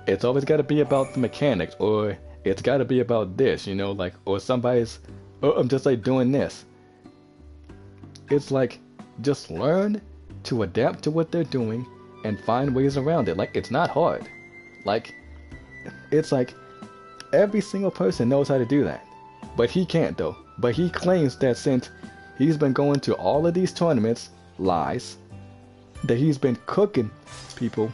it's always got to be about the mechanics, or it's got to be about this, you know, like, or somebody's, I'm just like doing this. It's like, just learn to adapt to what they're doing and find ways around it. Like, it's not hard. Like, it's like, every single person knows how to do that. But he can't though. But he claims that since he's been going to all of these tournaments, lies, that he's been cooking people.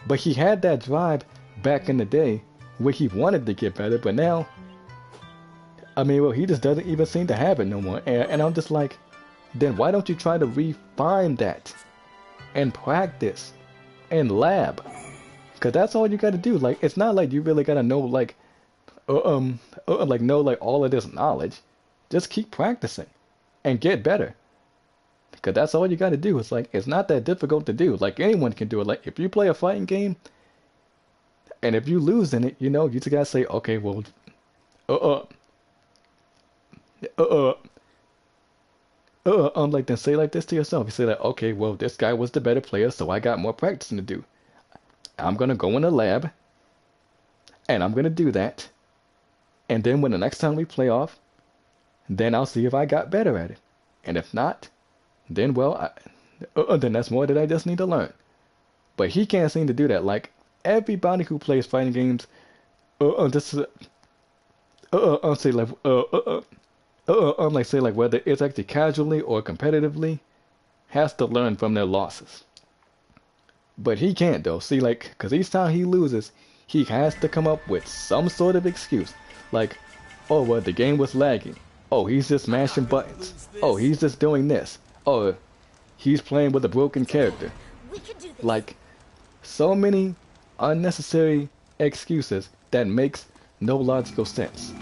But he had that drive back in the day where he wanted to get better, but now, I mean, well, he just doesn't even seem to have it no more. And I'm just like, then why don't you try to refine that and practice and lab? Because that's all you got to do. Like, it's not like you really got to know, like, know, like, all of this knowledge. Just keep practicing and get better. Because that's all you got to do. It's like, it's not that difficult to do. Like, anyone can do it. Like, if you play a fighting game, and if you lose in it, you know, you just got to say, okay, well, like, then say like this to yourself. You say like, okay, well, this guy was the better player, so I got more practicing to do. I'm gonna go in the lab, and I'm gonna do that. And then when the next time we play off, then I'll see if I got better at it. And if not, then well, then that's more that I just need to learn. But he can't seem to do that. Like everybody who plays fighting games, just say like, like say like whether it's actually casually or competitively, has to learn from their losses. But he can't though. See, like, cause each time he loses, he has to come up with some sort of excuse. Like, oh well, the game was lagging. Oh, he's just mashing buttons. Oh, he's just doing this. Oh, he's playing with a broken character. Like, so many unnecessary excuses that makes no logical sense.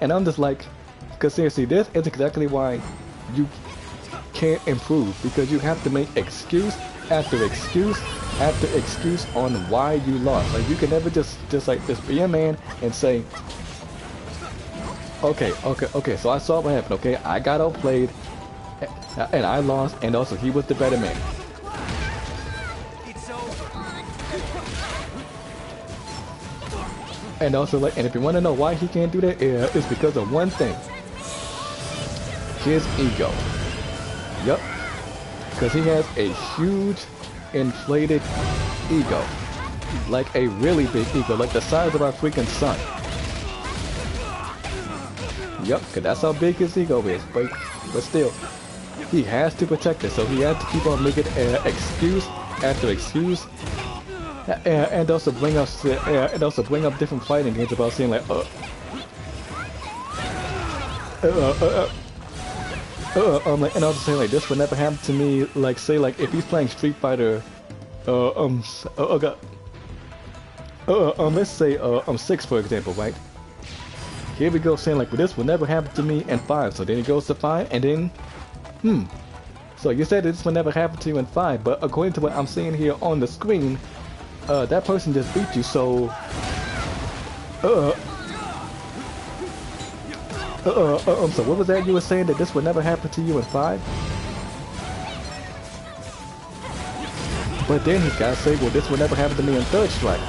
And I'm just like, cause seriously, this is exactly why you can't improve, because you have to make excuse after excuse after excuse on why you lost. Like you can never just be a man and say, okay, so I saw what happened. Okay, I got outplayed, and I lost, and also he was the better man. And also, like, and if you want to know why he can't do that, it's because of one thing. His ego. Yup. Because he has a huge, inflated ego. Like a really big ego, like the size of our freaking sun. Yup, because that's how big his ego is. But still, he has to protect it, so he has to keep on making excuse after excuse. And also bring up different fighting games about saying like and also saying like this would never happen to me. Like say like if he's playing Street Fighter, let's say 6 for example, right? Here we go saying like well, this will never happen to me in 5. So then he goes to 5 and then so you said this will never happen to you in 5, but according to what I'm seeing here on the screen, that person just beat you, so so what was that you were saying, that this would never happen to you in 5? But then he gotta say, well, this would never happen to me in 3rd strike.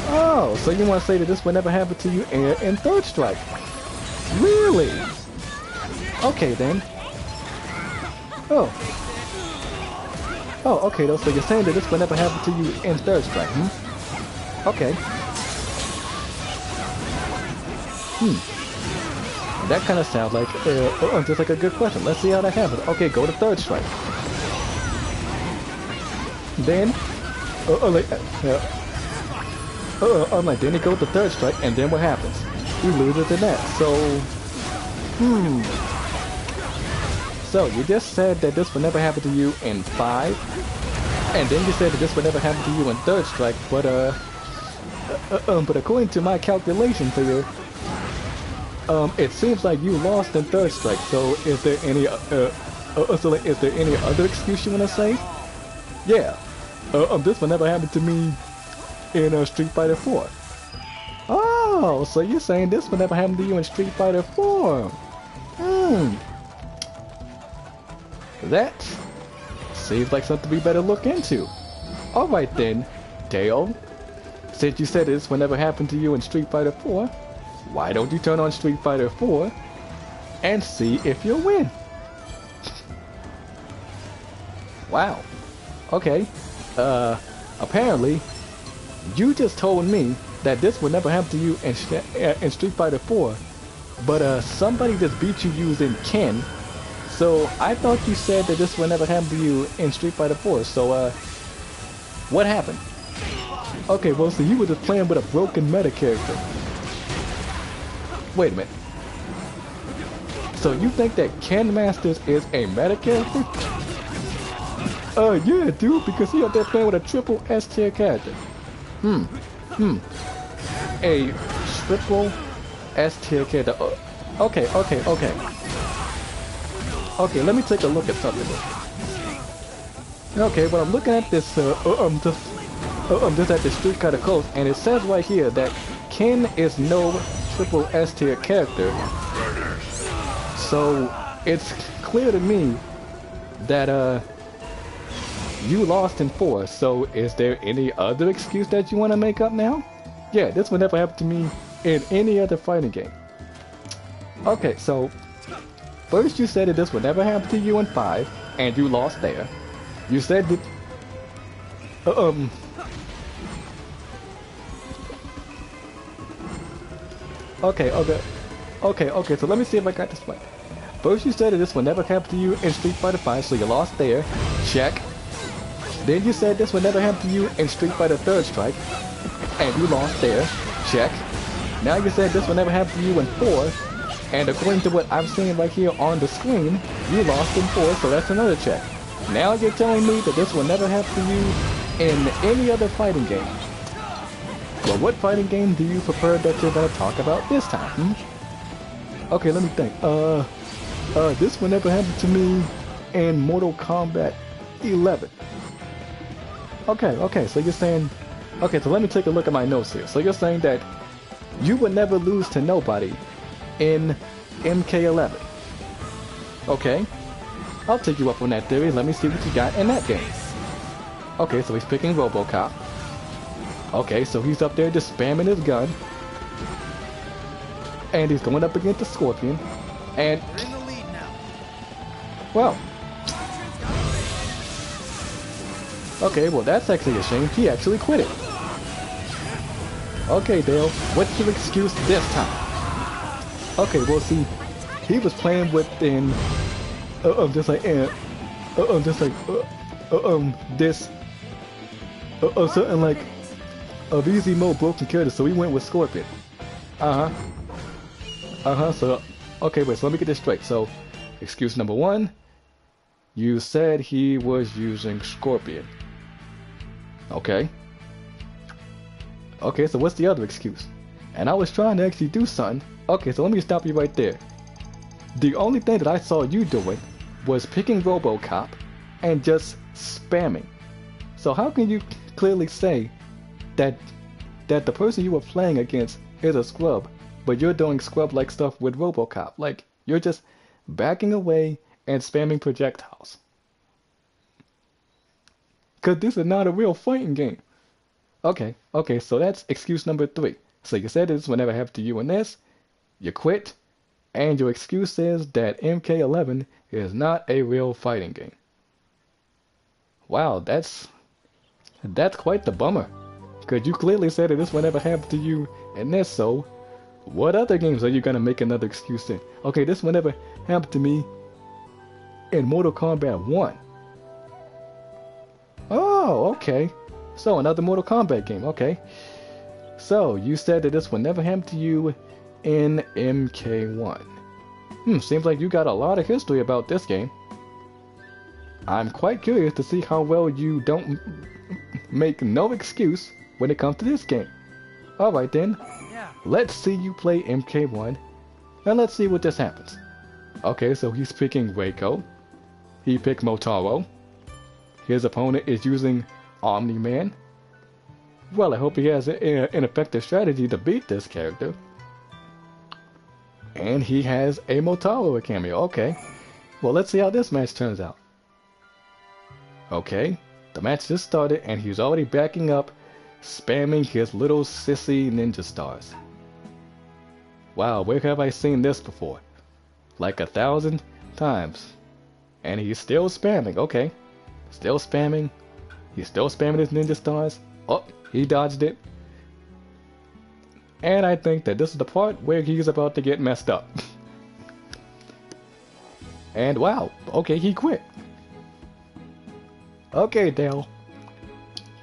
Oh, so you want to say that this would never happen to you in 3rd strike? Really? Okay then. Oh, okay though, so you're saying that this will never happen to you in 3rd strike, Okay. That kind of sounds like, just like a good question. Let's see how that happens. Okay, go to 3rd strike. Then, then he goes to 3rd strike, and then what happens? He loses in that, so, So, you just said that this would never happen to you in 5, and then you said that this would never happen to you in 3rd strike, but according to my calculations here, it seems like you lost in 3rd strike, so is there any, is there any other excuse you want to say? Yeah, this would never happen to me in Street Fighter 4. Oh, so you're saying this would never happen to you in Street Fighter 4? That seems like something we better look into. Alright then, Dale. Since you said this would never happen to you in Street Fighter 4, why don't you turn on Street Fighter 4 and see if you'll win? Wow. Okay. Apparently, you just told me that this would never happen to you in Street Fighter 4, but somebody just beat you using Ken. So I thought you said that this would never happen to you in Street Fighter 4. So what happened? Okay, well, so you were just playing with a broken meta character. Wait a minute. So you think that Ken Masters is a meta character? Yeah, dude, because he up there playing with a triple S tier character. A triple S tier character. Okay. Okay, let me take a look at something. Okay, well, I'm looking at this, just at the Street Fighter Coast, and it says right here that Ken is no triple S tier character. So it's clear to me that you lost in 4. So is there any other excuse that you want to make up now? Yeah, this would never happen to me in any other fighting game. Okay, so first you said that this would never happen to you in 5, and you lost there. You said that Okay, so let me see if I got this right. First you said that this would never happen to you in Street Fighter 5, so you lost there. Check. Then you said this would never happen to you in Street Fighter 3rd Strike, and you lost there. Check. Now you said this would never happen to you in 4, and according to what I'm seeing right here on the screen, you lost in 4, so that's another check. Now you're telling me that this will never happen to you in any other fighting game. Well, what fighting game do you prefer that you're gonna talk about this time? Okay, let me think. This will never happen to me in Mortal Kombat 11. Okay, so you're saying... Okay, so let me take a look at my notes here. So you're saying that you would never lose to nobody in MK11. Okay, I'll take you up on that theory. Let me see what you got in that game. Okay, so he's picking RoboCop. Okay, so he's up there just spamming his gun. And he's going up against the Scorpion. And... We're in the lead now. Well... Okay, well that's actually a shame. He actually quit it. Okay, Dale, what's your excuse this time? Okay, well see, he was playing within... this... certain like... of easy mode broken character, so we went with Scorpion. So... Okay, wait, so let me get this straight. So, excuse number 1, you said he was using Scorpion. Okay. Okay, so what's the other excuse? And I was trying to actually do something. Okay, so let me stop you right there. The only thing that I saw you doing was picking RoboCop and just spamming. So how can you clearly say that the person you were playing against is a scrub, but you're doing scrub-like stuff with RoboCop? Like, you're just backing away and spamming projectiles. Cause this is not a real fighting game. Okay, so that's excuse number 3. So you said this would never happen to you in this, you quit, and your excuse is that MK11 is not a real fighting game. Wow, that's quite the bummer. Cause you clearly said that this would never happen to you in this, so what other games are you gonna make another excuse in? Okay, this would never happen to me in Mortal Kombat 1. Oh, okay. So, another Mortal Kombat game, okay. So, you said that this would never happen to you in MK1. Seems like you got a lot of history about this game. I'm quite curious to see how well you don't make no excuse when it comes to this game. Alright then, let's see you play MK1, and let's see what this happens. Okay, so he's picking Reiko. He picked Motaro. His opponent is using Omni-Man. Well, I hope he has an effective strategy to beat this character. And he has a Motaro cameo. Okay. Well, let's see how this match turns out. Okay. The match just started and he's already backing up, spamming his little sissy ninja stars. Wow, where have I seen this before? Like 1,000 times. And he's still spamming. Okay. Still spamming. He's still spamming his ninja stars. Oh, he dodged it. And I think that this is the part where he's about to get messed up. And wow, okay, he quit. Okay, Dale.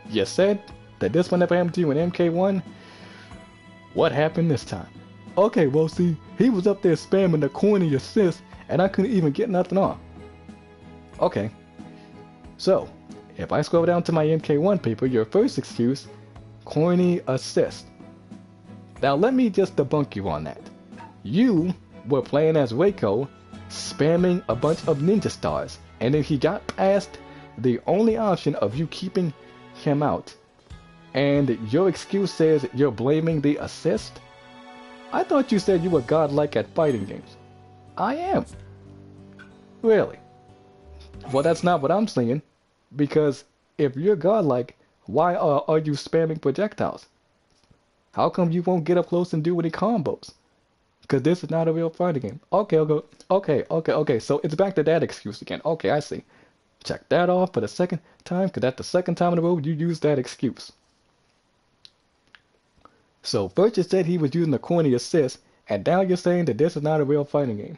You said that this one never happened to you in MK1? What happened this time? Okay, well see, he was up there spamming the corny assist and I couldn't even get nothing off. Okay. So, if I scroll down to my MK1 paper, your first excuse, corny assist. Now let me just debunk you on that. You were playing as Reiko, spamming a bunch of ninja stars, and then he got past the only option of you keeping him out, and your excuse says you're blaming the assist? I thought you said you were godlike at fighting games. I am. Really? Well, that's not what I'm saying, because if you're godlike, why are you spamming projectiles? How come you won't get up close and do any combos? Because this is not a real fighting game. Okay, so it's back to that excuse again. Okay, I see. Check that off for the second time, because that's the second time in a row you used that excuse. So first you said he was using the corny assist, and now you're saying that this is not a real fighting game.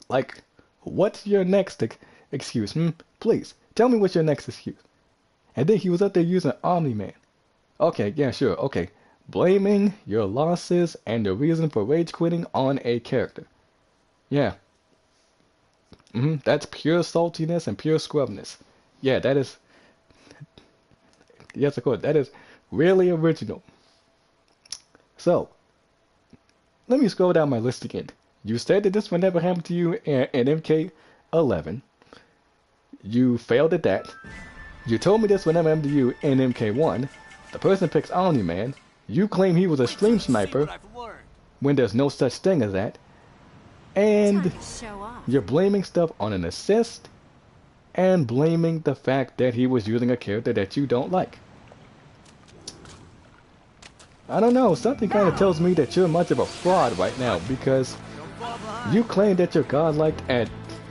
Like, what's your next excuse? Please, tell me what's your next excuse. And then he was up there using Omni-Man. Okay, yeah, sure, okay. Blaming your losses and the reason for rage quitting on a character. Yeah. That's pure saltiness and pure scrubness. Yeah, that is... Yes, of course, that is really original. So, let me scroll down my list again. You said that this would never happen to you in MK11. You failed at that. You told me this would never happen to you in MK1. The person picks Omni-Man. You claim he was a stream sniper when there's no such thing as that. And you're blaming stuff on an assist and blaming the fact that he was using a character that you don't like. I don't know, something kind of tells me that you're much of a fraud right now, because you claim that you're godlike at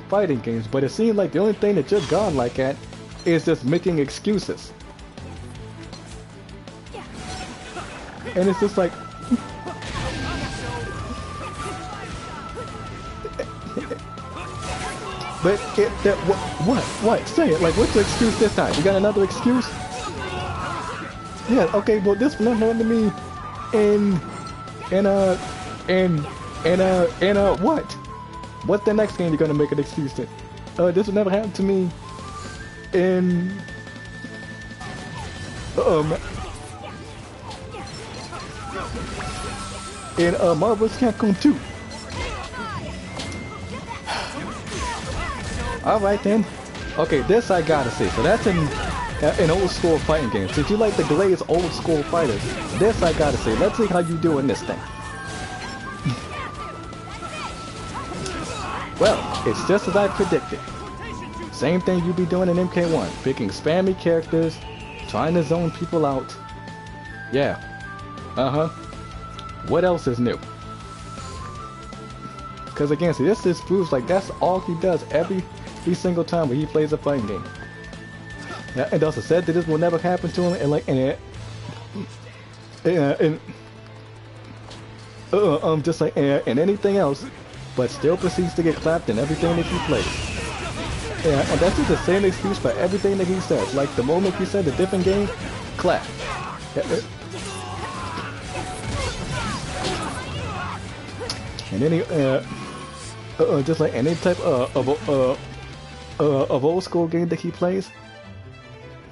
fighting games, but it seems like the only thing that you're godlike at is just making excuses. And it's just like... But what? Say it. Like, what's the excuse this time? You got another excuse? Yeah. Okay. Well, this one happened to me in what? What's the next game you're gonna make an excuse in? This will never happen to me in Marvel's Capcom 2. Alright then. Okay, this I gotta say. So that's an old school fighting game. Since you like the glazed old school fighters, this I gotta say. Let's see how you do in this thing. Well, it's just as I predicted. Same thing you be doing in MK1. Picking spammy characters, trying to zone people out. Yeah. What else is new? Because again, see, this just proves like that's all he does every single time when he plays a fighting game. And also said that this will never happen to him, and like, just like and anything else, but still proceeds to get clapped in everything that he plays. Yeah, and that's just the same excuse for everything that he says. Like the moment he said a different game, clap. And then he, just like any type of old school game that he plays.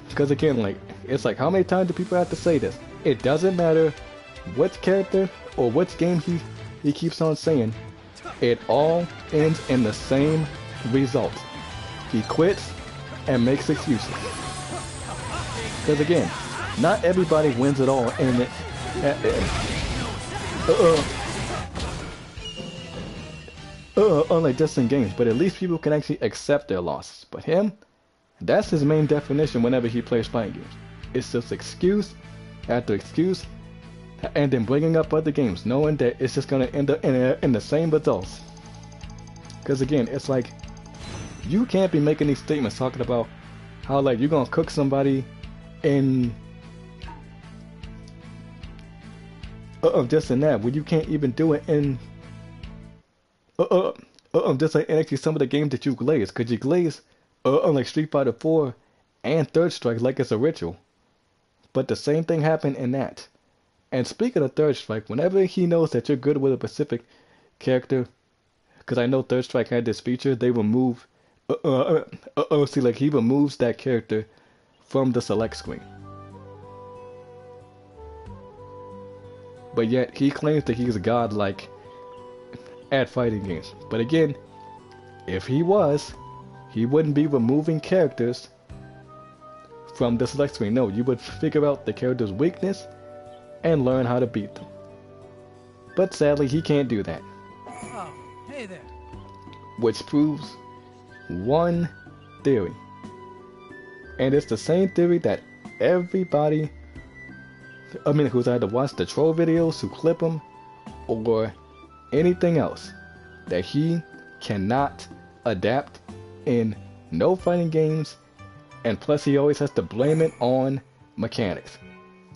Because again, like, it's like, how many times do people have to say this? It doesn't matter which character or which game he keeps on saying. It all ends in the same result. He quits and makes excuses. Because again, not everybody wins it all in unlike just in games, but at least people can actually accept their losses. But him, that's his main definition whenever he plays fighting games. It's just excuse after excuse, and then bringing up other games, knowing that it's just gonna end up in the same results. Because again, it's like, you can't be making these statements talking about how like you're gonna cook somebody in just in that, when you can't even do it in just like and actually some of the games that you glaze, could you glaze like Street Fighter 4 and Third Strike like it's a ritual? But the same thing happened in that. And speaking of Third Strike, whenever he knows that you're good with a specific character, because I know Third Strike had this feature, they remove, see, like he removes that character from the select screen. But yet he claims that he's godlike at fighting games. But again, if he was, he wouldn't be removing characters from the select screen. No, you would figure out the character's weakness and learn how to beat them. But sadly, he can't do that. Oh, hey there. Which proves one theory. And it's the same theory that everybody, who's either watched the troll videos, who clip them, or anything else, that he cannot adapt in no fighting games, and plus he always has to blame it on mechanics.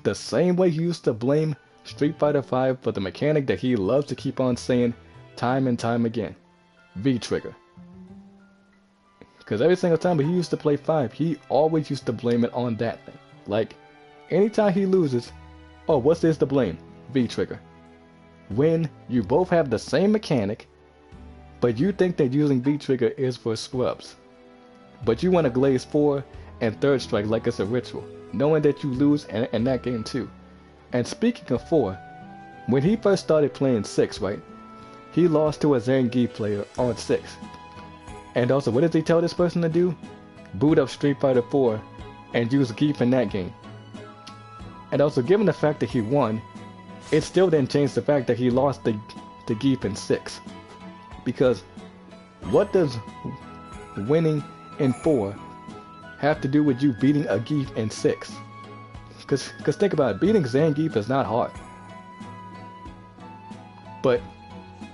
The same way he used to blame Street Fighter V for the mechanic that he loves to keep on saying time and time again, V-trigger. Because every single time he used to play 5, he always used to blame it on that thing. Like, anytime he loses, oh, what's this to blame? V-trigger. When you both have the same mechanic, but you think that using V-trigger is for scrubs. But you want to glaze 4 and Third Strike like it's a ritual, knowing that you lose in that game too. And speaking of 4, when he first started playing 6, right, he lost to a Zangief player on 6. And also, what does he tell this person to do? Boot up Street Fighter 4 and use Geef in that game. And also, given the fact that he won, it still didn't change the fact that he lost to Geef in 6. Because what does winning in 4 have to do with you beating a Geef in 6? Because think about it, beating Zangief is not hard. But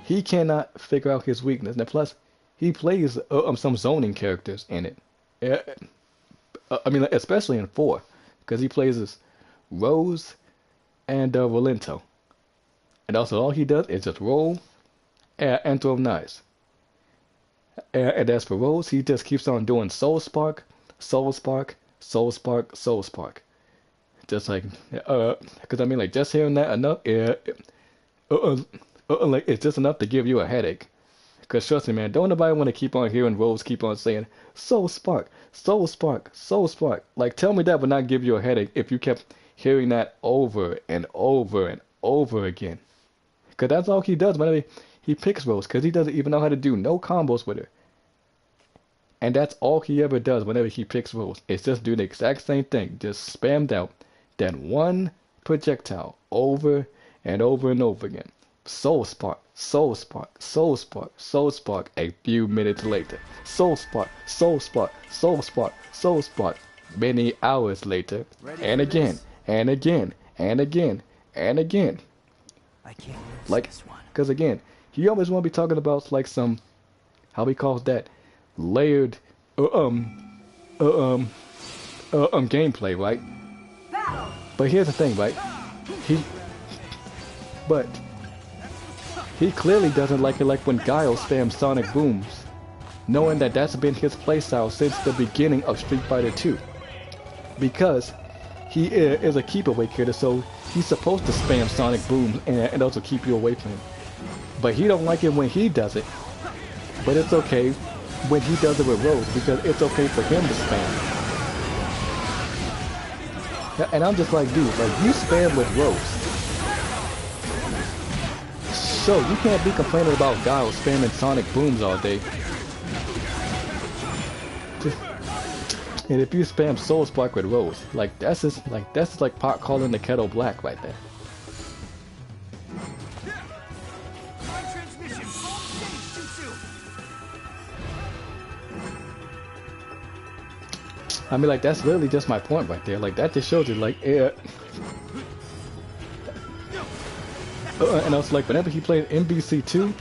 he cannot figure out his weakness. And plus, he plays some zoning characters in it. Especially in 4. Because he plays as Rose and Rolento. And also all he does is just roll and throw knives. And as for Rose, he just keeps on doing Soul Spark, Soul Spark, Soul Spark, Soul Spark. Just like, because just hearing that enough, it's just enough to give you a headache. Because trust me, man, don't nobody want to keep on hearing Rose keep on saying, Soul Spark, Soul Spark, Soul Spark. Like, tell me that would not give you a headache if you kept hearing that over and over and over again. Because that's all he does whenever he picks Rose, because he doesn't even know how to do no combos with her. And that's all he ever does whenever he picks Rose. It's just do the exact same thing, just spammed out that one projectile over and over and over again. Soul Spark, Soul Spark, Soul Spark, Soul Spark, a few minutes later. Soul Spark, Soul Spark, Soul Spark, Soul Spark, many hours later. And again, and again, and again, and again. I can't lose Like, this one. because again, he always want to be talking about like some, how he calls that, layered, gameplay, right? But here's the thing, right? He clearly doesn't like it like when Guile spams Sonic Booms, knowing that that's been his playstyle since the beginning of Street Fighter 2. Because he is a keep away character, so he's supposed to spam Sonic Booms and also keep you away from him. But he don't like it when he does it. But it's okay when he does it with Rose, because it's okay for him to spam. And I'm just like, dude, like, you spam with Rose. So you can't be complaining about Guile spamming Sonic Booms all day. And if you spam Soul Spark with Rose, like that's just like pot calling the kettle black right there. I mean, like, that's literally just my point right there. Like, that just shows you, like, and also, like, whenever he played MBC2,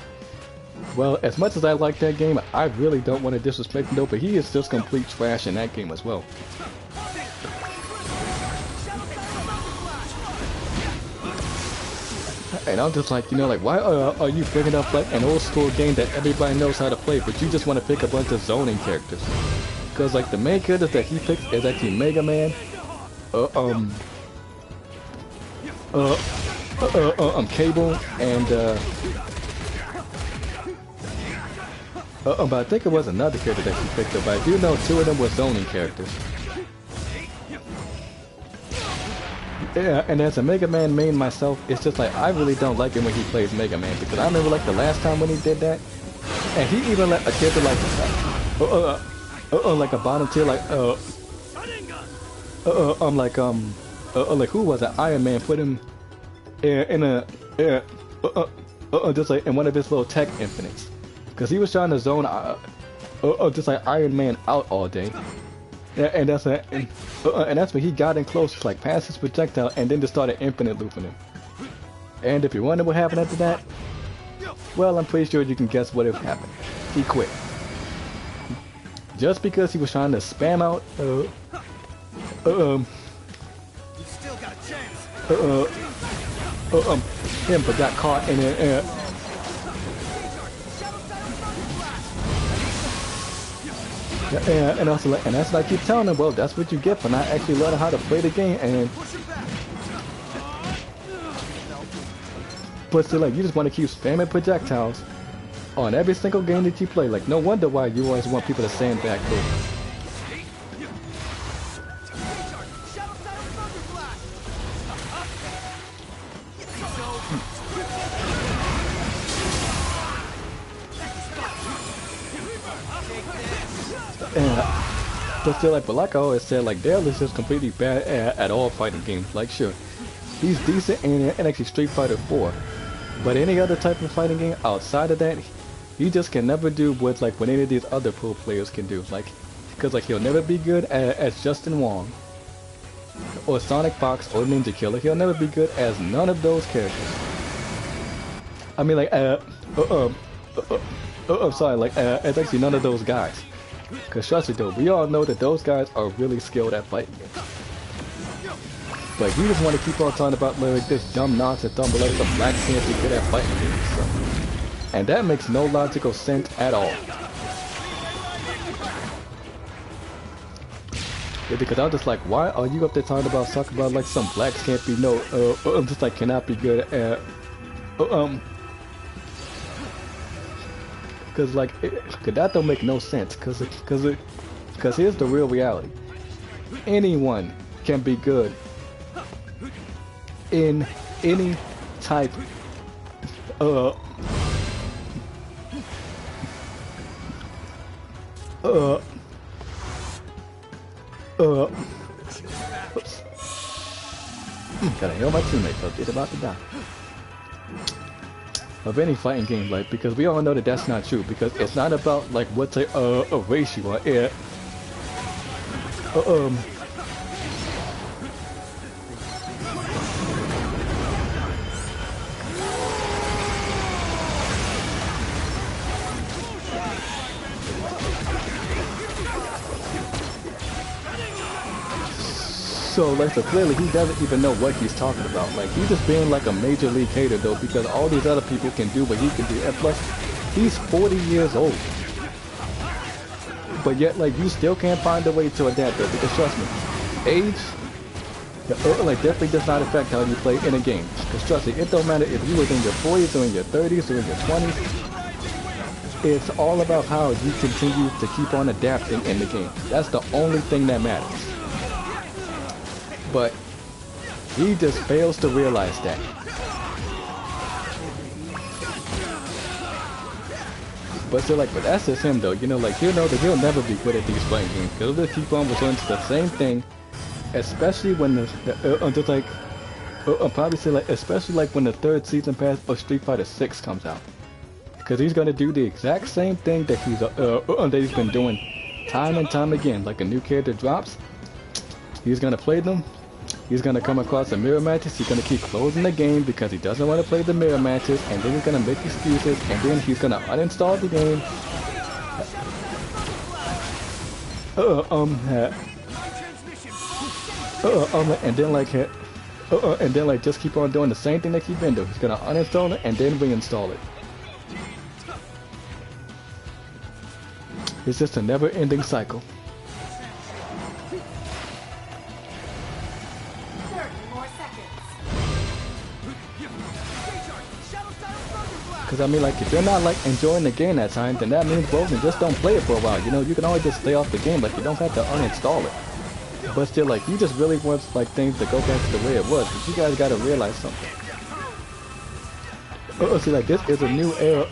well, as much as I like that game, I really don't want to disrespect him, though, but he is just complete trash in that game as well. And I'm just like, like, why are you picking up like an old school game that everybody knows how to play, but you just want to pick a bunch of zoning characters? Because like the main characters that he picks is actually Mega Man, Cable, and but I think it was another character that he picked up. But I do know two of them were zoning characters. Yeah, and as a Mega Man main myself, it's just like I really don't like it when he plays Mega Man, because I remember like the last time when he did that, and he even let a character like a bottom tier like like who was it? Iron Man put him in a just like in one of his little tech infinites, because he was trying to zone just like Iron Man out all day. Yeah, and that's when he got in close, like past his projectile, and then just started infinite looping him. And if you wonder what happened after that, well, I'm pretty sure you can guess what happened. He quit. Just because he was trying to spam out You still got a chance. him, but got caught in a and also, and that's what I keep telling him. Well, that's what you get for not actually learning how to play the game. And but still, like, you just want to keep spamming projectiles on every single game that you play. Like, no wonder why you always want people to sandbag through. But still, like I always said, like, Dale is just completely bad at all fighting games. Like, sure, he's decent in actually Street Fighter 4, but any other type of fighting game outside of that, he just can never do what any of these other pro players can do. Like, because like he'll never be good as Justin Wong, or Sonic Fox, or Ninja Killer. He'll never be good as none of those characters. I mean, like, as actually none of those guys. Because trust me though, we all know that those guys are really skilled at fighting games. But you just want to keep on talking about like this dumb nonsense, but like the black can't be good at fighting games. So. And that makes no logical sense at all. Yeah, because I'm just like, why are you up there talking about like some blacks can't be just like cannot be good at Cause like, that don't make no sense. Cause here's the real reality. Anyone can be good in any type oops. Gotta heal my teammates, so they're about to die. Of any fighting game, like, because we all know that that's not true, because it's not about like what type of race you are. Yeah. So, like, so clearly he doesn't even know what he's talking about. Like, he's just being like a major league hater though, because all these other people can do what he can do. And plus, he's 40 years old. But yet, like, you still can't find a way to adapt though, because trust me, age, like, definitely does not affect how you play in a game. Because trust me, it don't matter if you were in your 40s or in your 30s or in your 20s. It's all about how you continue to keep on adapting in the game. That's the only thing that matters. But he just fails to realize that. But still, like, but that's just him though. You know, like, he'll know that he'll never be good at these fighting games. He'll just keep on returning to the same thing, especially when probably say like, especially like when the third season pass of Street Fighter 6 comes out, because he's gonna do the exact same thing that he's been doing time and time again. Like, a new character drops, he's gonna play them. He's gonna come across the mirror matches. He's gonna keep closing the game because he doesn't want to play the mirror matches, and then he's gonna make excuses, and then he's gonna uninstall the game. And then like, And then like just keep on doing the same thing that you've been doing. He's gonna uninstall it and then reinstall it. It's just a never-ending cycle. 30 more seconds. Cause I mean, like, if you're not like enjoying the game that time, then that means, well, then just don't play it for a while. You know, you can always just stay off the game. Like, you don't have to uninstall it. But still, like, he just really wants like things to go back to the way it was. Cause you guys gotta realize something. See, like, this is a new era.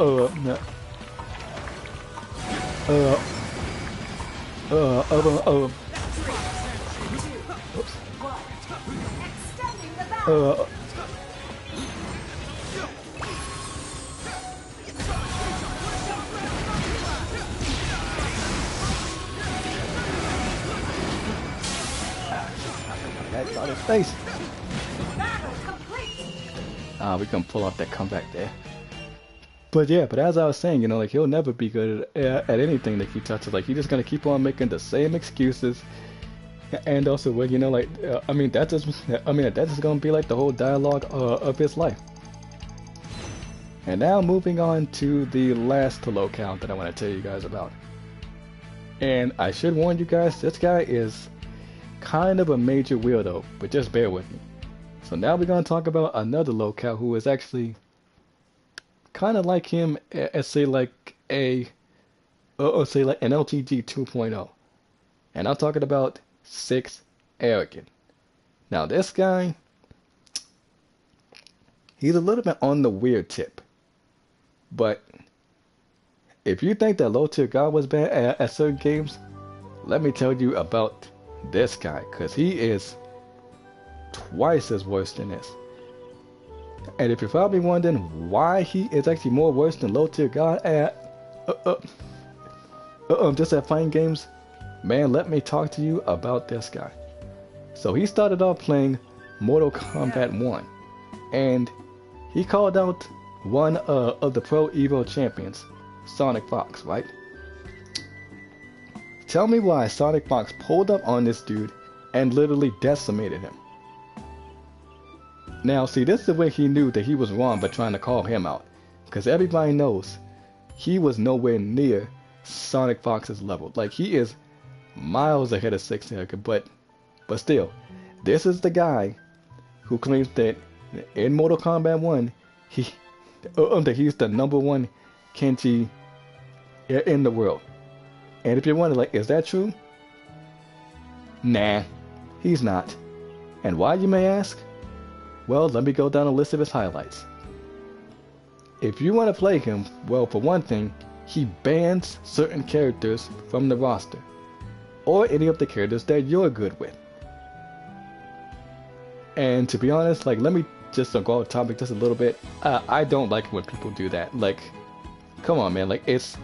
Oops. Extending the battle. That's on his face. Battle complete. We can pull off that comeback there. But yeah, but as I was saying, you know, like he'll never be good at anything that he touches. Like he's just gonna keep on making the same excuses, and also, well, you know, like I mean, that's just gonna be like the whole dialogue of his life. And now moving on to the last locale that I want to tell you guys about. And I should warn you guys, this guy is kind of a major weirdo, but just bear with me. So now we're gonna talk about another locale who is actually kind of like him as say like a or say like an LTG 2.0, and I'm talking about 6 Arrogant. Now this guy, he's a little bit on the weird tip, but if you think that low tier god was bad at certain games, let me tell you about this guy, because he is twice as worse than this. And if you're probably wondering why he is actually more worse than low tier god at just at fighting games, man, let me talk to you about this guy. So he started off playing Mortal Kombat 1, and he called out one of the Pro Evo champions, Sonic Fox, right? Tell me why Sonic Fox pulled up on this dude and literally decimated him. Now, see, this is the way he knew that he was wrong by trying to call him out. Because everybody knows he was nowhere near Sonic Fox's level. Like, he is miles ahead of 6 Arrogant, but still, this is the guy who claims that in Mortal Kombat 1, that he's the #1 Kenshi in the world. And if you're wondering, like, is that true? Nah, he's not. And why, you may ask? Well, let me go down a list of his highlights. If you want to play him, well, for one thing, he bans certain characters from the roster, or any of the characters that you're good with. And to be honest, like, let me just go off topic just a little bit. I don't like it when people do that. Like, come on, man. Like, it's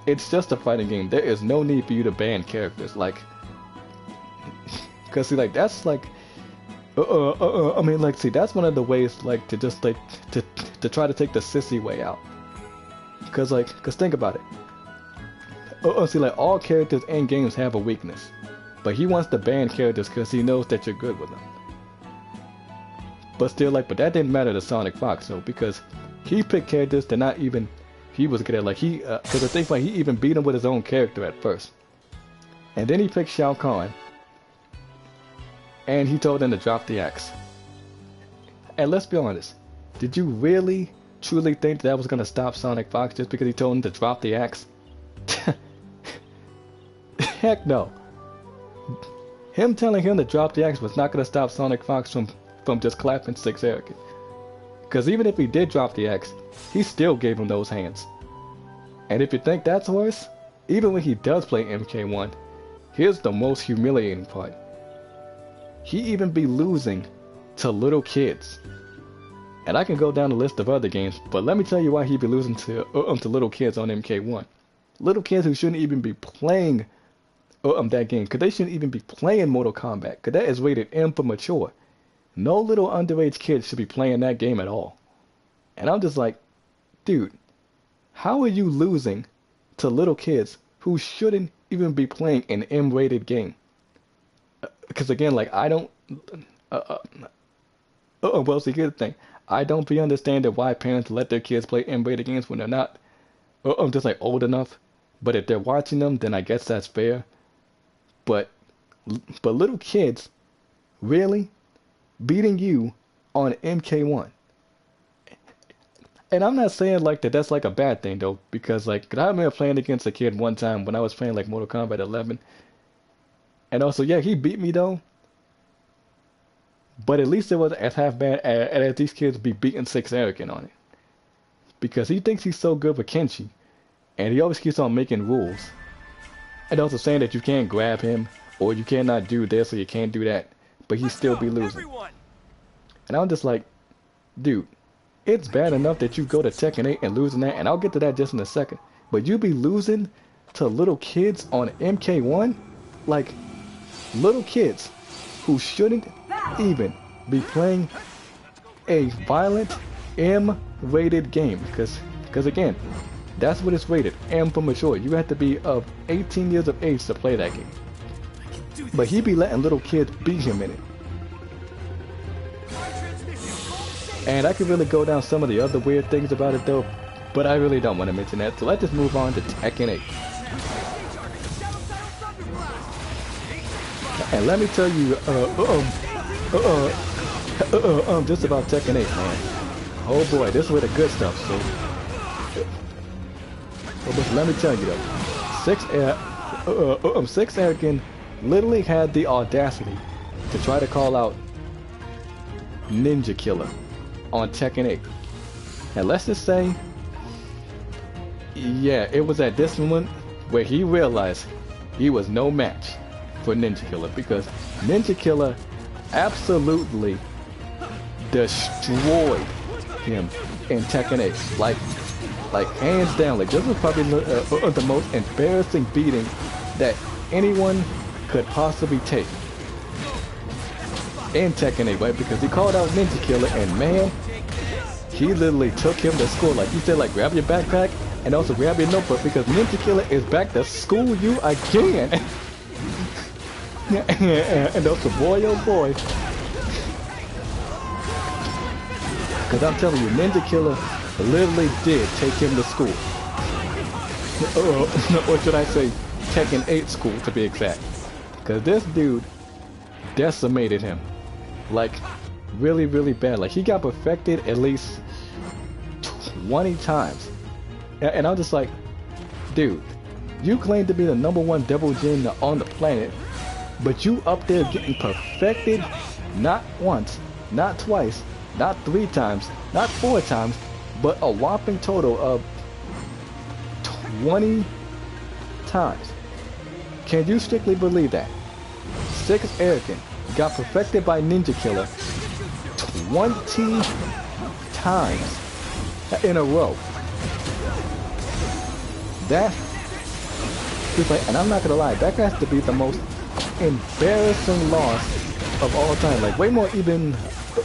just a fighting game. There is no need for you to ban characters. Like, cause see, like, that's like, I mean, like, see, that's one of the ways, like, to just like to try to take the sissy way out. Cause think about it. See, like, all characters and games have a weakness, but he wants to ban characters because he knows that you're good with them. But still, like, but that didn't matter to Sonic Fox, though, because he picked characters that not even he was good at. Like, because the thing, like, he even beat him with his own character at first, and then he picked Shao Kahn, and he told him to drop the axe. And let's be honest, did you really, truly think that was gonna stop Sonic Fox just because he told him to drop the axe? Heck no. Him telling him to drop the axe was not gonna stop Sonic Fox from just clapping 6 Arrogant. Because even if he did drop the axe, he still gave him those hands. And if you think that's worse, even when he does play MK1, here's the most humiliating part. He even be losing to little kids. And I can go down the list of other games, but let me tell you why he be losing to little kids on MK1. Little kids who shouldn't even be playing that game, because they shouldn't even be playing Mortal Kombat, because that is rated M for mature. No little underage kids should be playing that game at all. And I'm just like, dude, how are you losing to little kids who shouldn't even be playing an M-rated game? Because again, like, I don't, Well, see, here's the thing. I don't be understanding why parents let their kids play M-rated games when they're not, just like old enough. But if they're watching them, then I guess that's fair. But, but little kids, really, beating you on MK1. And I'm not saying like that that's like a bad thing though, because like 'cause I remember playing against a kid one time when I was playing like Mortal Kombat 11, and also yeah he beat me though, but at least it was as half bad as these kids be beating Six Arrogant on it, because he thinks he's so good with Kenshi, and he always keeps on making rules, and also saying that you can't grab him or you cannot do this or you can't do that, but he still be losing. And I'm just like, dude. It's bad enough that you go to Tekken 8 and losing that, and I'll get to that just in a second. But you be losing to little kids on MK1? Like, little kids who shouldn't even be playing a violent M-rated game. Because again, that's what it's rated, M for mature. You have to be of 18 years of age to play that game. But he be letting little kids beat him in it. And I could really go down some of the other weird things about it though, but I really don't want to mention that, so let's just move on to Tekken 8. And let me tell you, just about Tekken 8, man. Oh boy, this is where the good stuff, so. But let me tell you though, Six Arrogant literally had the audacity to try to call out Ninja Killer on Tekken 8. And let's just say, yeah, it was at this moment where he realized he was no match for Ninja Killer, because Ninja Killer absolutely destroyed him in Tekken 8. Like hands down, like this was probably the most embarrassing beating that anyone could possibly take in Tekken 8, right? Because he called out Ninja Killer, and man, he literally took him to school. Like he said, like grab your backpack and also grab your notebook, because Ninja Killer is back to school you again. And also, boy oh boy, because I'm telling you, Ninja Killer literally did take him to school. Or should I say, Tekken 8 school to be exact. Because this dude decimated him. Like, really, really bad. Like, he got perfected at least 20 times. And I'm just like, dude, you claim to be the #1 Devil Jin on the planet, but you up there getting perfected not once, not twice, not 3 times, not 4 times, but a whopping total of 20 times. Can you strictly believe that? Six Arrogant got perfected by Ninja Killer 20 times in a row. That is like, and I'm not gonna lie, that has to be the most embarrassing loss of all time. Like way more even,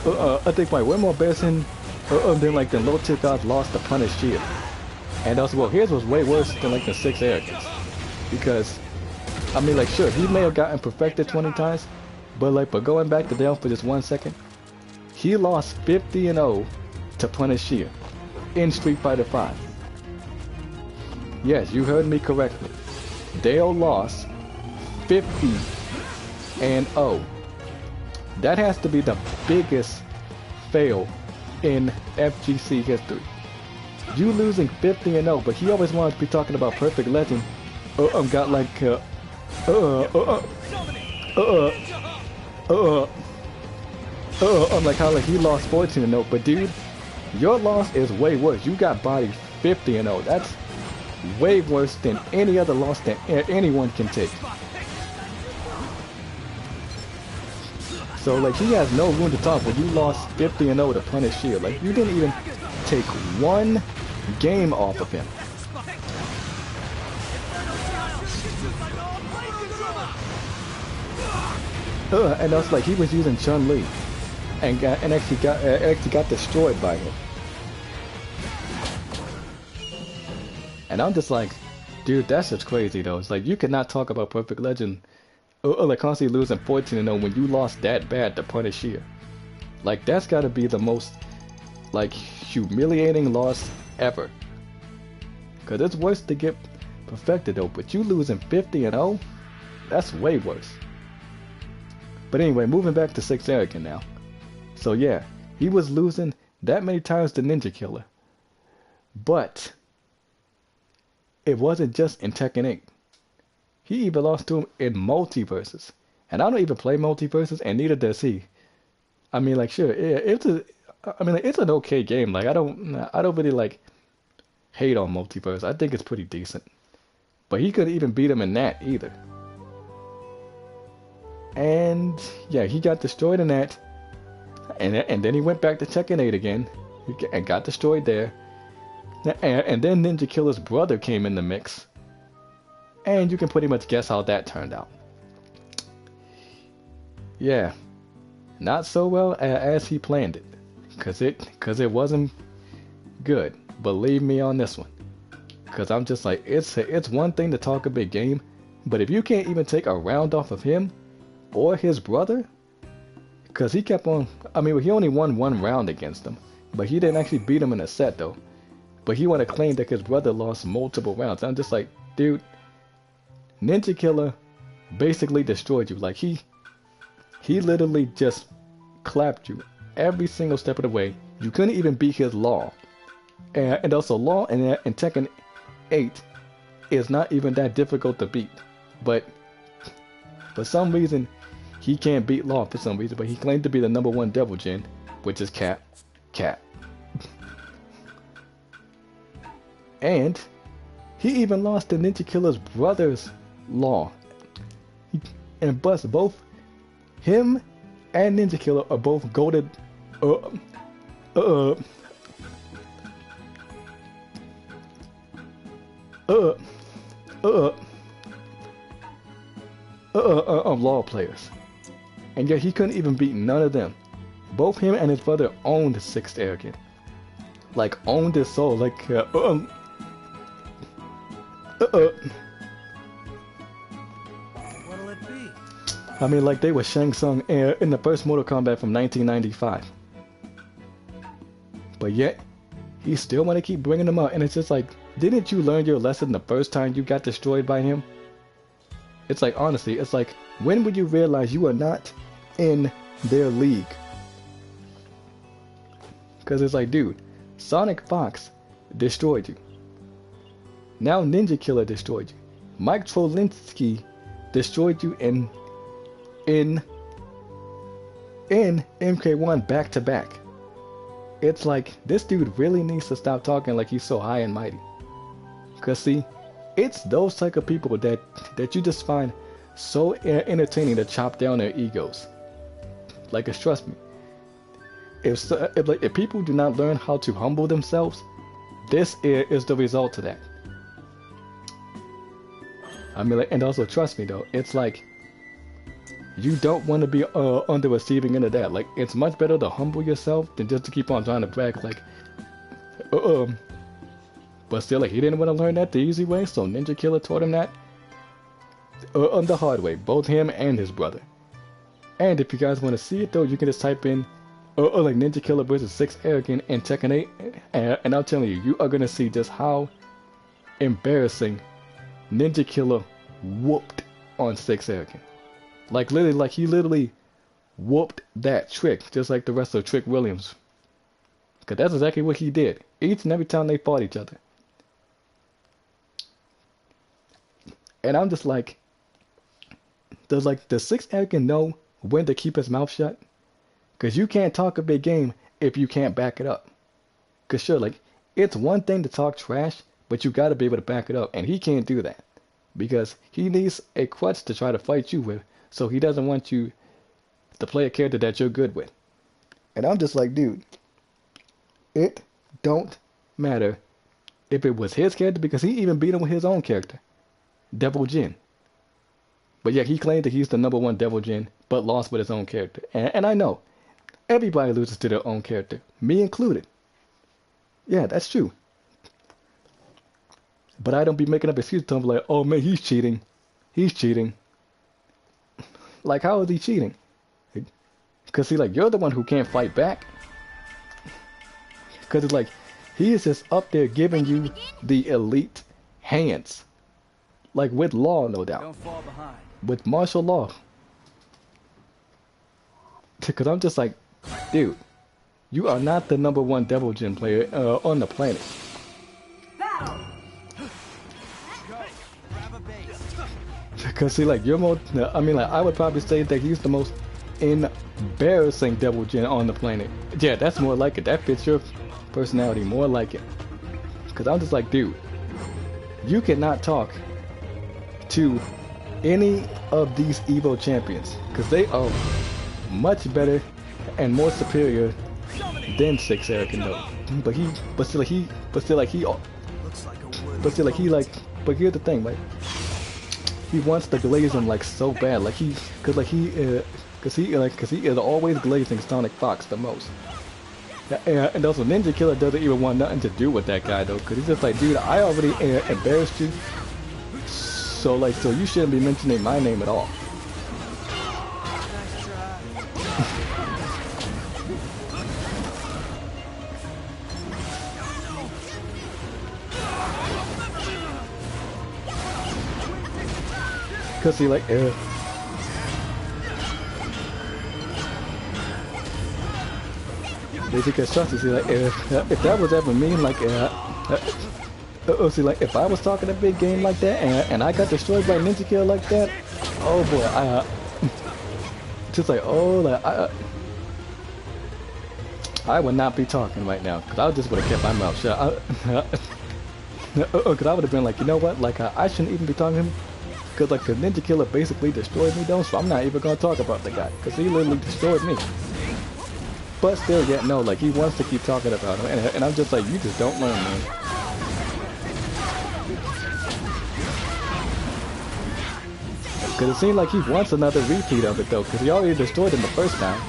I think like way more embarrassing than like the low tier gods lost to Punish Shield. And also, well, his was way worse than like the Six Arrogance, because I mean, like, sure, he may have gotten perfected 20 times, but like, but going back to Dale for just 1 second, he lost 50-0 to Punish Shield in Street Fighter V. Yes, you heard me correctly. Dale lost 50-0. That has to be the biggest fail in FGC history. You losing 50-0, but he always wanted to be talking about Perfect Legend. Got like, I'm like how like he lost 14-0, but dude, your loss is way worse. You got bodied 50-0. That's way worse than any other loss that anyone can take. So like he has no room to talk when you lost 50-0 to Punish Shield. Like you didn't even take one game off of him. And that's like he was using Chun-Li and actually got destroyed by him. And I'm just like, dude, that's just crazy though. It's like you cannot talk about Perfect Legend like constantly losing 14-0 when you lost that bad to Punish Shield. Like that's gotta be the most like humiliating loss ever. Cause it's worse to get perfected though, but you losing 50-0, that's way worse. But anyway, moving back to 6 Arrogant now. So yeah, he was losing that many times to Ninja Killer. But it wasn't just in Tekken 8. He even lost to him in multiverses. And I don't even play multiverses, and neither does he. I mean, like, sure, yeah, it's an okay game. Like, I don't really like hate on multiverse. I think it's pretty decent. But he couldn't even beat him in that either. And yeah, he got destroyed in that. And then he went back to Tekken 8 again and got destroyed there. And then Ninja Killer's brother came in the mix. And you can pretty much guess how that turned out. Yeah, not so well as he planned it. Cause it wasn't good. Believe me on this one. Cause I'm just like, it's one thing to talk a big game, but if you can't even take a round off of him or his brother, cause he kept on, I mean, he only won 1 round against him, but he didn't actually beat him in a set though. But he want to claim that his brother lost multiple rounds. I'm just like, dude, Ninja Killer basically destroyed you. Like he literally just clapped you every single step of the way. You couldn't even beat his Law. And also Law in Tekken 8 is not even that difficult to beat. But for some reason, he can't beat Law for some reason. But he claimed to be the #1 Devil Jin, which is Cat. And he even lost to Ninja Killer's brother's Law. And both him and Ninja Killer are both goated. Law players. And yet he couldn't even beat none of them. Both him and his brother owned 6th Arrogant. Like, owned his soul. Like, What'll it be? I mean, like they were Shang Tsung in the first Mortal Kombat from 1995. But yet, he still want to keep bringing them out. And it's just like, didn't you learn your lesson the first time you got destroyed by him? It's like, honestly, it's like, when would you realize you are not in their league? Because it's like, dude, Sonic Fox destroyed you. Now Ninja Killer destroyed you. Mike Trolinsky destroyed you in MK1 back to back. It's like, this dude really needs to stop talking like he's so high and mighty. Cause see, it's those type of people that you just find so entertaining to chop down their egos. Like, trust me, if people do not learn how to humble themselves, this is the result of that. I mean, like, and also trust me though, it's like, you don't want to be on the receiving end of that. Like, it's much better to humble yourself than just to keep on trying to brag like, but still, like, he didn't want to learn that the easy way, so Ninja Killer taught him that the hard way, both him and his brother. And if you guys want to see it though, you can just type in like Ninja Killer versus 6 Arrogant in Tekken 8, and I'm telling you, you are gonna see just how embarrassing Ninja Killer whooped on 6 Arrogant. Like, literally, like, he literally whooped that Trick, just like the rest of Trick Williams. Because that's exactly what he did, each and every time they fought each other. And I'm just like, does 6 Arrogant know when to keep his mouth shut? Because you can't talk a big game if you can't back it up. Because sure, like, it's one thing to talk trash, but you got to be able to back it up. And he can't do that. Because he needs a crutch to try to fight you with. So he doesn't want you to play a character that you're good with. And I'm just like, dude, it don't matter if it was his character, because he even beat him with his own character, Devil Jin. But yeah, he claimed that he's the #1 Devil Jin, but lost with his own character. And I know, everybody loses to their own character, me included. Yeah, that's true. But I don't be making up excuses to him like, oh man, he's cheating. He's cheating. Like, how is he cheating? Cause see, like you're the one who can't fight back. Cause it's like he is just up there giving you the elite hands, like with law, no doubt, Don't fall behind. with martial law. Cause I'm just like, dude, you are not the number one Devil Jin player on the planet. Grab a base. Cause see, like you're more. I mean, like I would probably say that he's the most embarrassing Devil Jin on the planet. Yeah, that's more like it. That fits your personality more like it. Cause I'm just like, dude, you cannot talk to any of these Evo champions, cause they are much better and more superior than 6 Eric and Note. But still like he, Looks like a wood. but here's the thing, like, he wants to glaze him like so bad, like cause he is always glazing Sonic Fox the most. And also Ninja Killer doesn't even want nothing to do with that guy though, cause he's just like, dude, I already embarrassed you, so you shouldn't be mentioning my name at all. Nice try. Cause see, like, basically, see, like, if that was ever me, like, see, like, if I was talking a big game like that, and I got destroyed by Ninja Kill like that, oh boy, just like, oh, like, I would not be talking right now, cause I just would have kept my mouth shut. Cause I would have been like, you know what, like, I shouldn't even be talking to him. Cause like the Ninja Killer basically destroyed me though, so I'm not even gonna talk about the guy, cause he literally destroyed me. But still, yet no, like he wants to keep talking about him, and I'm just like, you just don't learn, man. Cause it seems like he wants another repeat of it though, cause he already destroyed him the first time.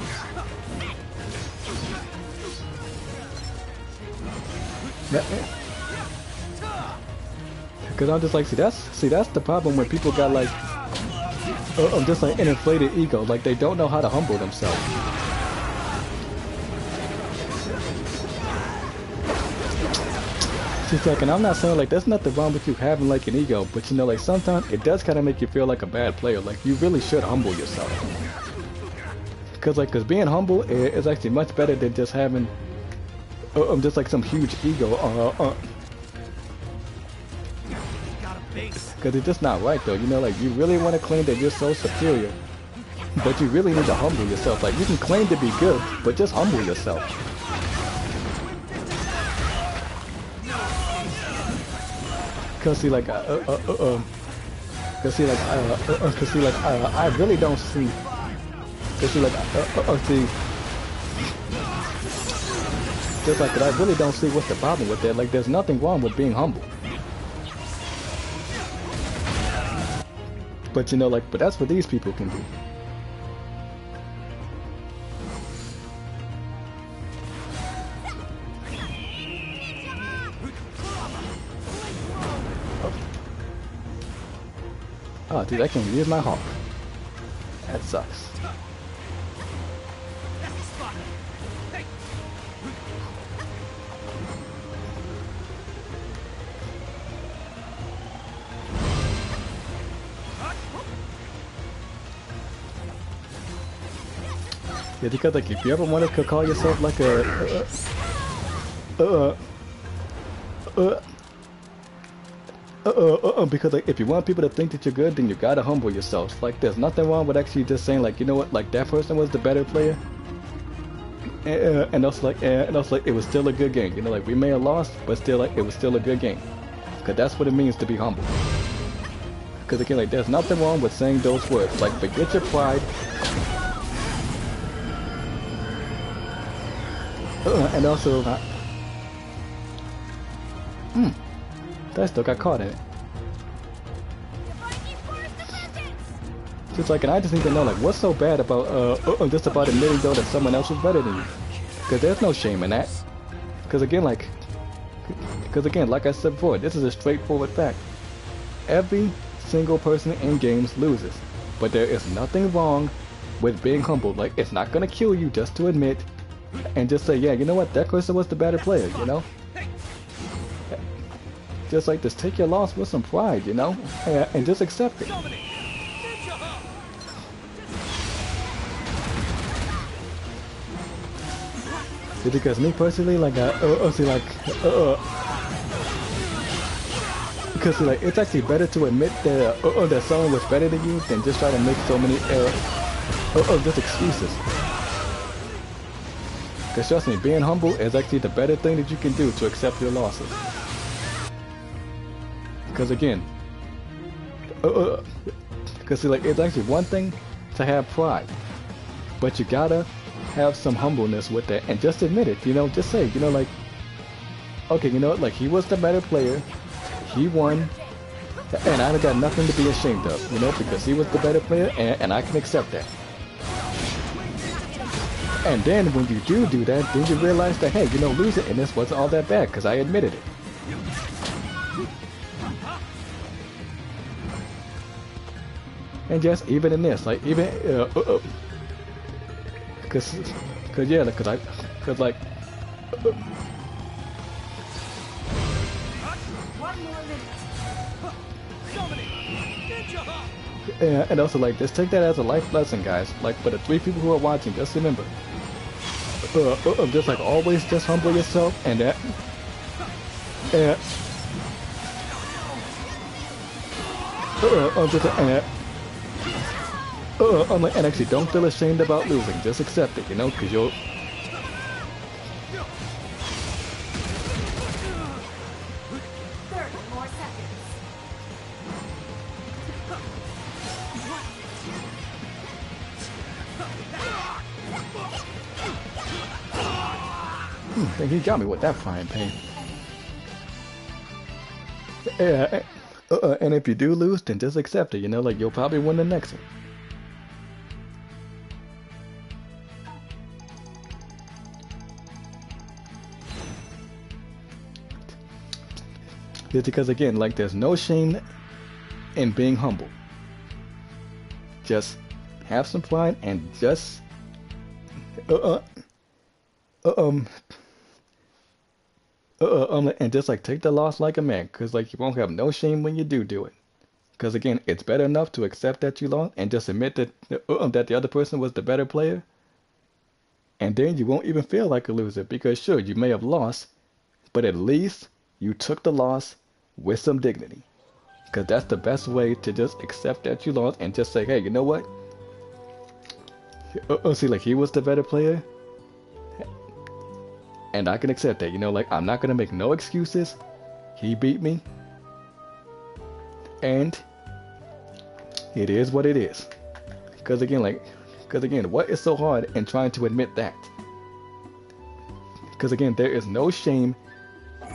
Cause I'm just like, see that's the problem when people got like, just like an inflated ego, like they don't know how to humble themselves. She's like, and I'm not saying like there's nothing wrong with you having like an ego, but you know, like sometimes it does kind of make you feel like a bad player. Like you really should humble yourself. Cause being humble is actually much better than just having, just like some huge ego. Cause it's just not right though, you know, like you really want to claim that you're so superior, but you really need to humble yourself. Like you can claim to be good, but just humble yourself. Cause see, like, I really don't see. Cause see, like, see, just like that, I really don't see what's the problem with that. Like, there's nothing wrong with being humble. But you know, like, but that's what these people can do. Oh, dude, I can't use my hawk. That sucks. Yeah, because like if you ever wanted to call yourself like because like if you want people to think that you're good, then you gotta humble yourself. Like there's nothing wrong with actually just saying like, you know what, like that person was the better player, and also like it was still a good game. You know, like we may have lost, but still like it was still a good game. Cause that's what it means to be humble. Cause again, like there's nothing wrong with saying those words. Like forget your pride. And also, that still got caught in it. Just like, and I just need to know, like, what's so bad about, just about admitting though that someone else was better than you? Because there's no shame in that. Because again, like I said before, this is a straightforward fact. Every single person in games loses, but there is nothing wrong with being humble. Like, it's not gonna kill you just to admit and just say, yeah, you know what, that person was the better player, you know? Just like, just take your loss with some pride, you know? And just accept it. Because me personally, like, because see, like, it's actually better to admit that that someone was better than you than just try to make so many just excuses. Because trust me, being humble is actually the better thing that you can do to accept your losses. Because again, because see, like, it's actually one thing to have pride, but you gotta have some humbleness with that and just admit it, you know, just say, you know, like, okay, you know what, like, he was the better player, he won, and I got nothing to be ashamed of, you know, because he was the better player, and I can accept that. And then when you do that, then you realize that, hey, you know, losing in this wasn't all that bad, because I admitted it. And just even in this, like, even, cause yeah, cause like, yeah, and also like, just take that as a life lesson, guys. Like, for the 3 people who are watching, just remember, just like, always just humble yourself, and that, and actually don't feel ashamed about losing, just accept it, you know, because you'll... 30 more seconds. I think he got me with that frying pan. Yeah, and if you do lose, then just accept it, you know, like, you'll probably win the next one. It's because, again, like, there's no shame in being humble. Just have some pride and just and just like take the loss like a man, cause like you won't have no shame when you do it. Cause again, it's better enough to accept that you lost and just admit that that the other person was the better player, and then you won't even feel like a loser, because sure, you may have lost, but at least you took the loss with some dignity. Because that's the best way to just accept that you lost and just say, hey, you know what? See, like, he was the better player. And I can accept that, you know, like, I'm not going to make no excuses. He beat me. And it is what it is. Because again, what is so hard in trying to admit that? Because again, there is no shame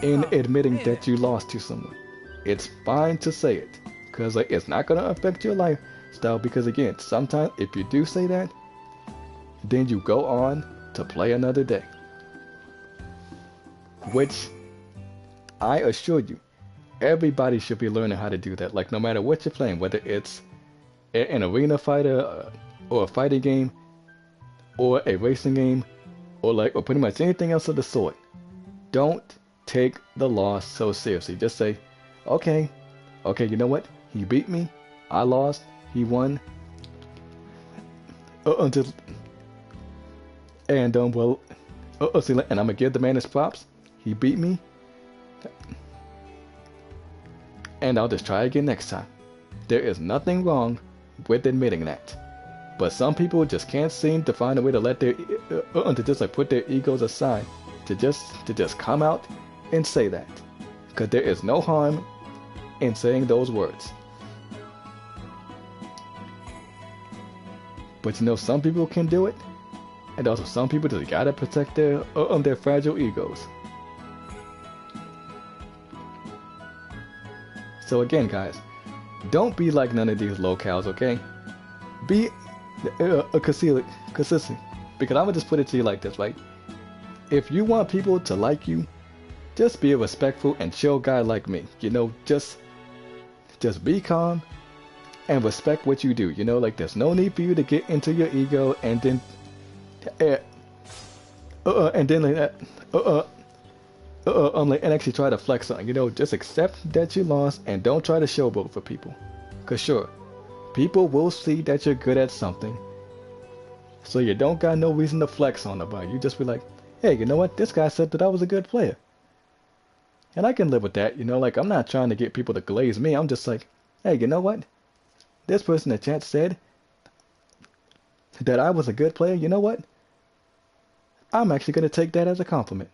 in admitting that you lost to someone. It's fine to say it, because like, it's not going to affect your lifestyle, because again, sometimes if you do say that, then you go on to play another day. Which, I assure you, everybody should be learning how to do that. Like, no matter what you're playing, whether it's an arena fighter, or a fighting game, or a racing game, or pretty much anything else of the sort, don't take the loss so seriously. Just say, okay, you know what? He beat me, I lost, he won. And I'm gonna give the man his props. He beat me, and I'll just try again next time. There is nothing wrong with admitting that, but some people just can't seem to find a way to let their to just like put their egos aside, to just come out and say that, because there is no harm in saying those words. But you know, some people can do it, and also some people just gotta protect their fragile egos. So again, guys, don't be like none of these locals, okay? Be consistent. Because I'm gonna just put it to you like this, right? If you want people to like you, just be a respectful and chill guy like me. You know, just be calm and respect what you do. You know, like there's no need for you to get into your ego and then, uh, and then like that, like, and actually try to flex on. You know, just accept that you lost and don't try to showboat for people. Cause sure, people will see that you're good at something, so you don't got no reason to flex on nobody. You just be like, hey, you know what? This guy said that I was a good player. And I can live with that, you know, like I'm not trying to get people to glaze me. I'm just like, hey, you know what? This person in chat said that I was a good player. You know what? I'm actually going to take that as a compliment.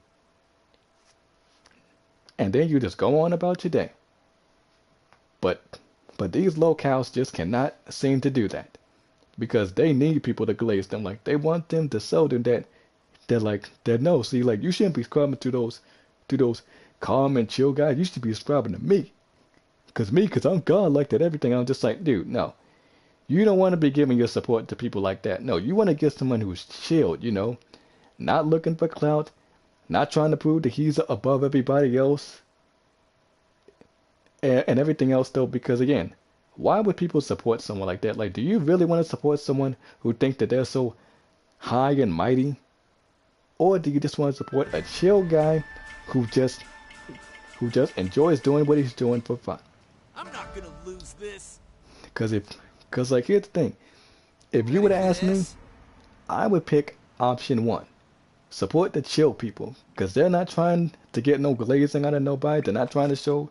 And then you just go on about your day. But these locals just cannot seem to do that. Because they need people to glaze them. Like they want them to show them that they're like, that no, see, like you shouldn't be scrubbing to those calm and chill guys. You should be scrubbing to me. Cause I'm God like that, everything. I'm just like, dude, no. You don't want to be giving your support to people like that. No, you want to get someone who's chilled, you know, not looking for clout, not trying to prove that he's above everybody else, and everything else though. Because again, why would people support someone like that? Like, do you really want to support someone who think that they're so high and mighty, or do you just want to support a chill guy who just enjoys doing what he's doing for fun? I'm not gonna lose this. Cause like here's the thing, if you would ask me, I would pick option one. Support the chill people, cause they're not trying to get no glazing out of nobody. They're not trying to show,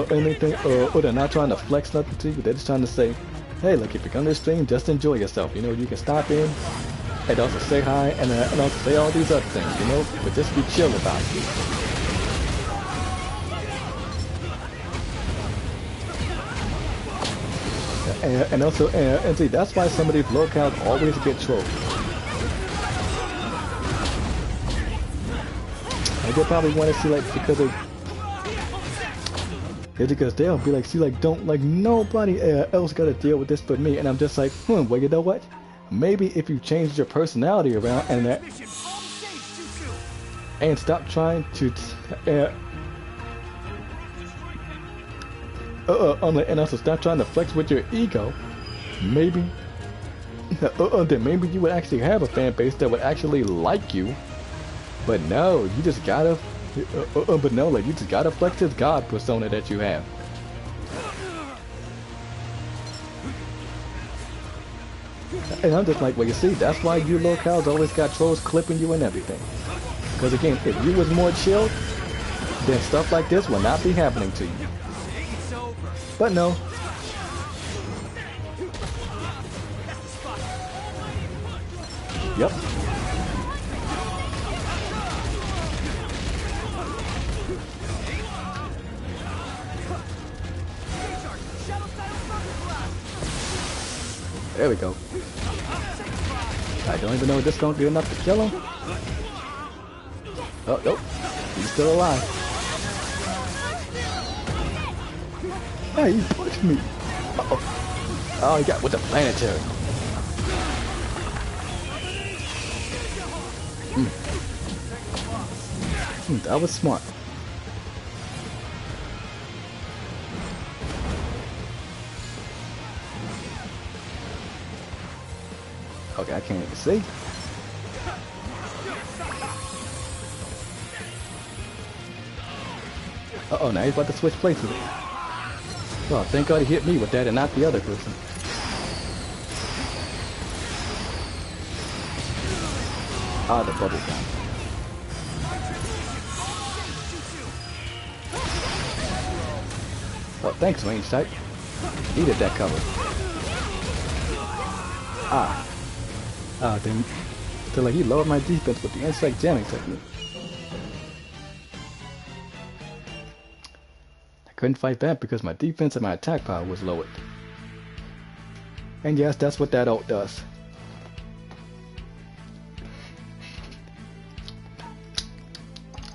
anything, or they're not trying to flex nothing to you. They're just trying to say, hey, look, if you come to the stream, just enjoy yourself. You know, you can stop in and also say hi and also say all these other things. You know, but just be chill about it. And also, and see, that's why some of these locals always get trolled. And they probably want to see, like, because they'll be like, see, like, don't, like, nobody else got to deal with this but me. And I'm just like, well, you know what? Maybe if you change your personality around and stop trying to, and also stop trying to flex with your ego, maybe, then maybe you would actually have a fan base that would actually like you. But no, you just gotta, but no, like you just gotta flex this God persona that you have. And I'm just like, well, you see, that's why you locals always got trolls clipping you and everything. Because again, if you was more chill, then stuff like this will not be happening to you. But no. Yep. There we go. I don't even know if this is going to be enough to kill him. Oh, nope. He's still alive. Hey, he pushed me. Uh-oh. Oh, he got with the planetary. That was smart. Okay, I can't even see. Uh-oh, now he's about to switch places. Oh, thank God he hit me with that and not the other person. Ah, the bubble gun. Oh, thanks, range type. Needed that cover. Ah. Ah, then. So like he lowered my defense with the insect jamming technique. I couldn't fight back because my defense and my attack power was lowered. And yes, that's what that ult does.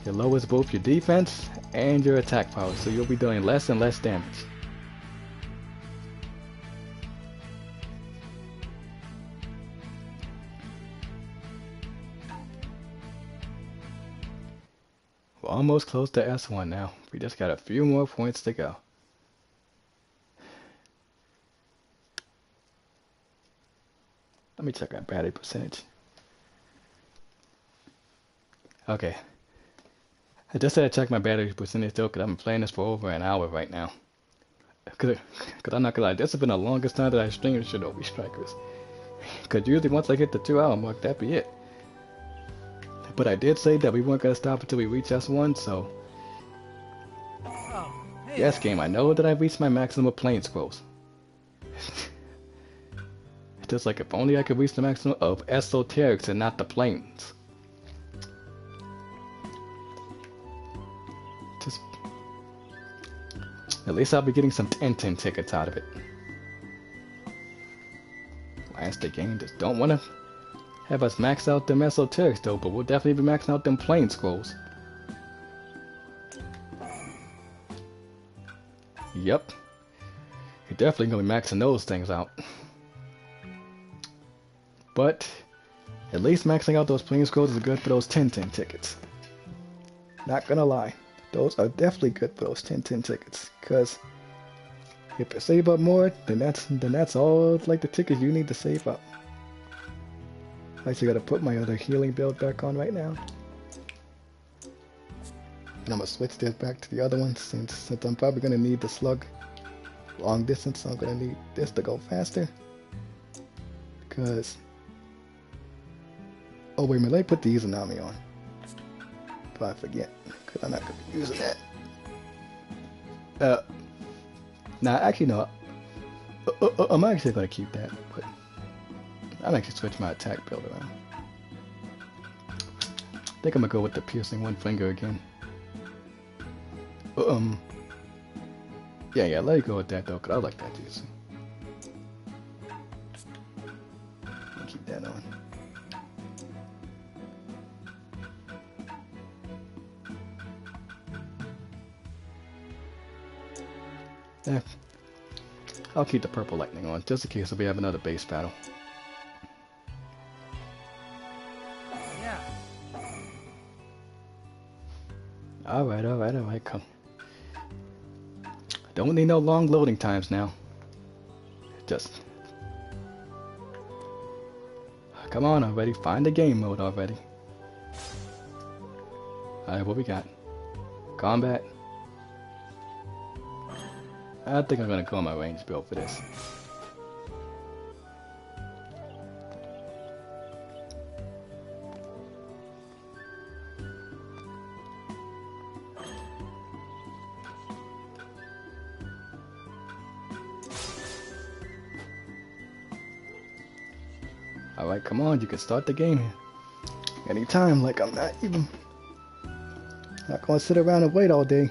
It lowers both your defense and your attack power, so you'll be doing less and less damage. We're almost close to S1 now. We just got a few more points to go. Let me check our battery percentage. Okay. I just had to check my battery percentage though, because I've been playing this for over an hour right now. Because I'm not gonna lie, this has been the longest time that I streamed Shinobi Strikers. Because usually once I hit the 2 hour mark, that'd be it. But I did say that we weren't gonna stop until we reach S1, so... Oh, hey. Yes, game, I know that I've reached my maximum of plane scrolls. It's just like if only I could reach the maximum of esoterics and not the planes. Just... At least I'll be getting some 10-10 tickets out of it. Last the game just don't want to have us max out them esoterics though, but we'll definitely be maxing out them plane scrolls. Yep. You're definitely gonna be maxing those things out. But at least maxing out those plane scrolls is good for those 10-10 tickets. Not gonna lie. Those are definitely good for those 10-10 tickets. Cause if you save up more, then that's all like the tickets you need to save up. I actually gotta put my other healing build back on right now. And I'm gonna switch this back to the other one since I'm probably gonna need the slug long distance, so I'm gonna need this to go faster. Cause oh wait a minute, let me put the Izanami on. If I forget, cause I'm not gonna be using that. Nah, actually no. I'm actually gonna keep that, but I'm actually switch my attack build around. I think I'm gonna go with the piercing one finger again. Yeah, let me go with that though, cause I like that too. Keep that on. Yeah. I'll keep the purple lightning on, just in case if we have another base battle. Yeah. Alright, come. Don't need no long loading times now. Just... Come on already, find the game mode already. Alright, what we got? Combat. I think I'm gonna go on my range build for this. Alright, come on, you can start the game here. Anytime, like I'm not gonna sit around and wait all day.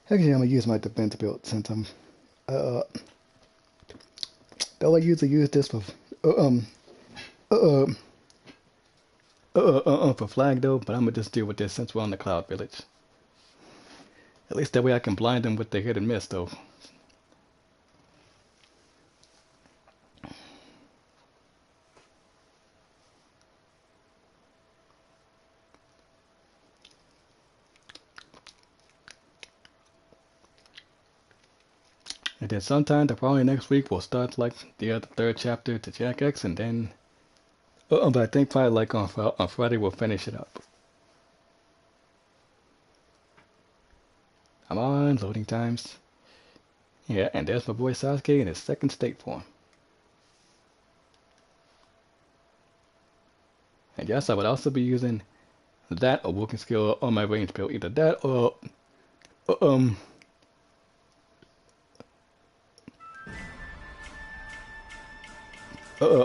Actually, I'm gonna use my defense build since I'm, though I usually use this for, for flag though, but I'm gonna just deal with this since we're on the Cloud Village. At least that way I can blind them with the hit and miss though. And then sometime, probably next week, we'll start like the third chapter to Jack X, and then, but I think probably like on Friday we'll finish it up. Come on, loading times. Yeah, and there's my boy Sasuke in his second state form. And yes, I would also be using that or working skill on my range build, either that or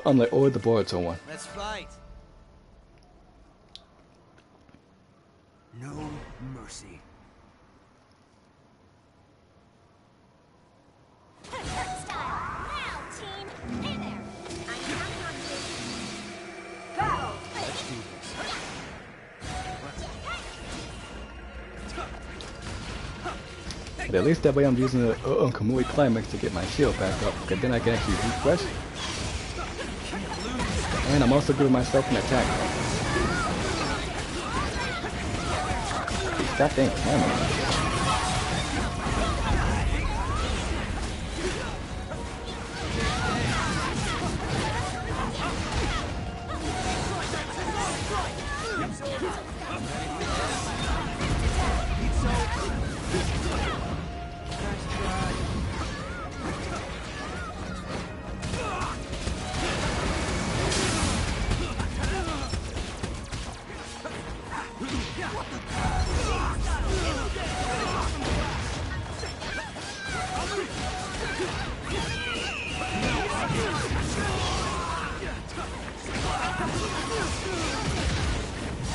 I'm like, or the Boruto one. Let's fight. No mercy. Style. Now, team. Hey there. I'm But at least that way I'm using the Kamui Climax to get my shield back up, because then I can actually refresh. And I'm also giving myself an attack. God dang camera.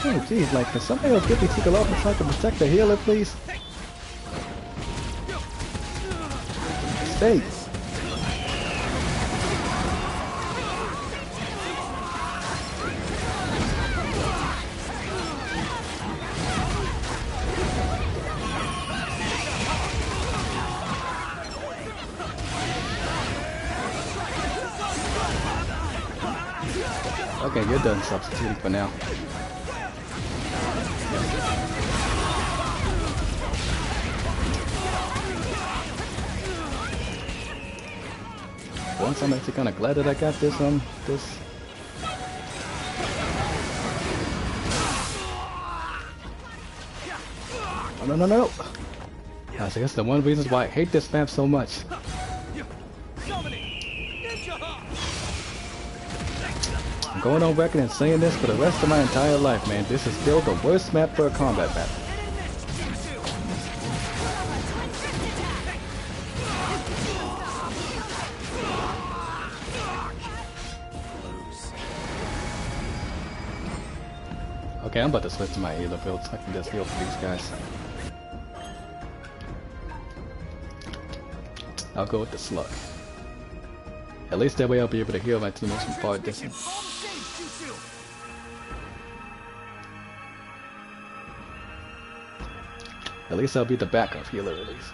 Oh jeez, like can somebody else get me tickle off so I can protect the healer, please? Stay. Okay, you're done substituting for now. Once I'm actually kind of glad that I got this Oh, no. I guess the one reason why I hate this map so much. I'm going on record and saying this for the rest of my entire life, man. This is still the worst map for a combat map. Okay, I'm about to switch to my healer build so I can just heal for these guys. I'll go with the slug. At least that way I'll be able to heal my teammates from far distance. At least I'll be the backup healer at least.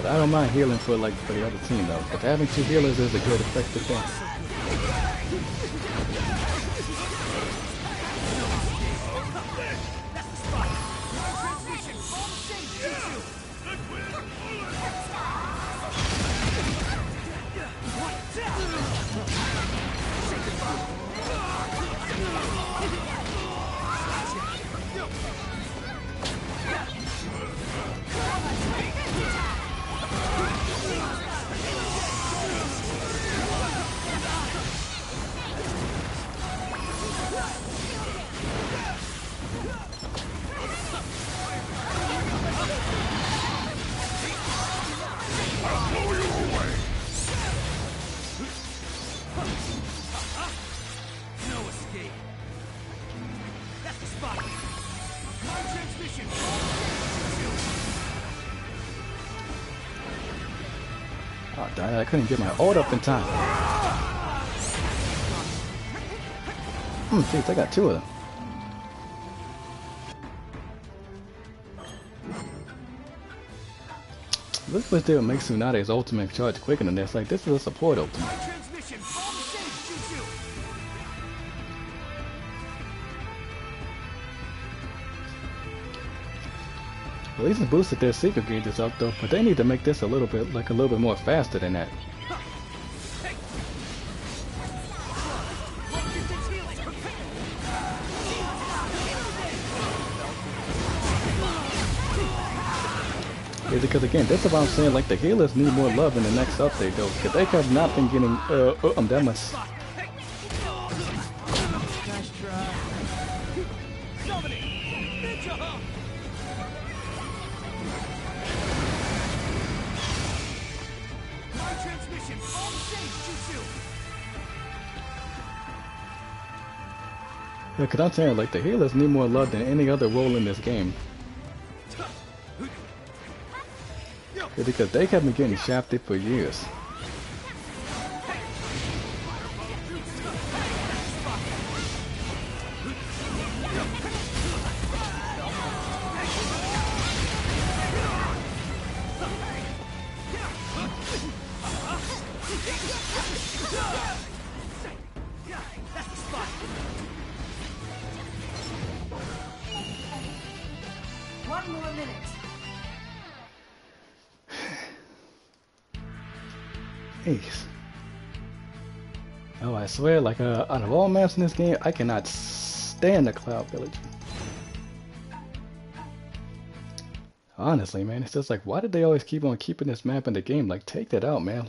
I don't mind healing for the other team though, but having two healers is a good effective thing. Oh, darn it, I couldn't get my ult up in time. Jeez, I got two of them. Look what they make Tsunade's ultimate charge quicker than this. Like, this is a support ultimate. At least it boosted their secret gauges up though, but they need to make this a little bit more faster than that. Is because again, that's what I'm saying. Like the healers need more love in the next update though, because they have not been getting that much. Nice try. Dominate! Ninja hop! My transmission! All the same, Jutsu! Yeah, because I'm saying like the healers need more love than any other role in this game. Yeah, because they have been getting shafted for years. One more minute. Jeez. Oh, I swear, like out of all maps in this game, I cannot stand the Cloud Village. Honestly, man, it's just like, why did they always keep on keeping this map in the game? Like, take that out, man.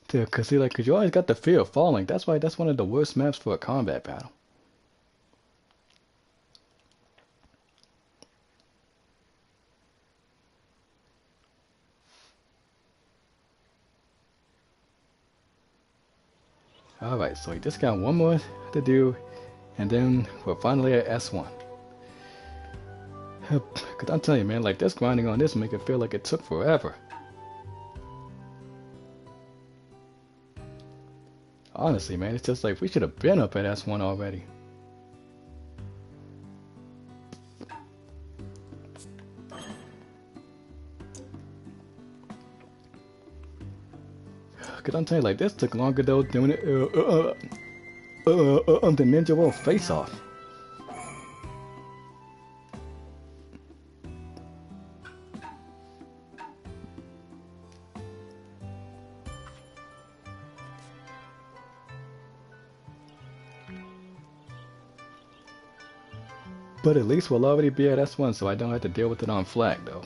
Cause see, like, cause you always got the fear of falling. That's why that's one of the worst maps for a combat battle. Alright, so we just got one more to do, and then we're finally at S1. Cause I'm telling you, man, like this grinding on this make it feel like it took forever. Honestly, man, it's just like we should have been up at S1 already. Cause I'm telling you, like this took longer though doing it the Ninja World Face Off. But at least we'll already be at S1, so I don't have to deal with it on flag though.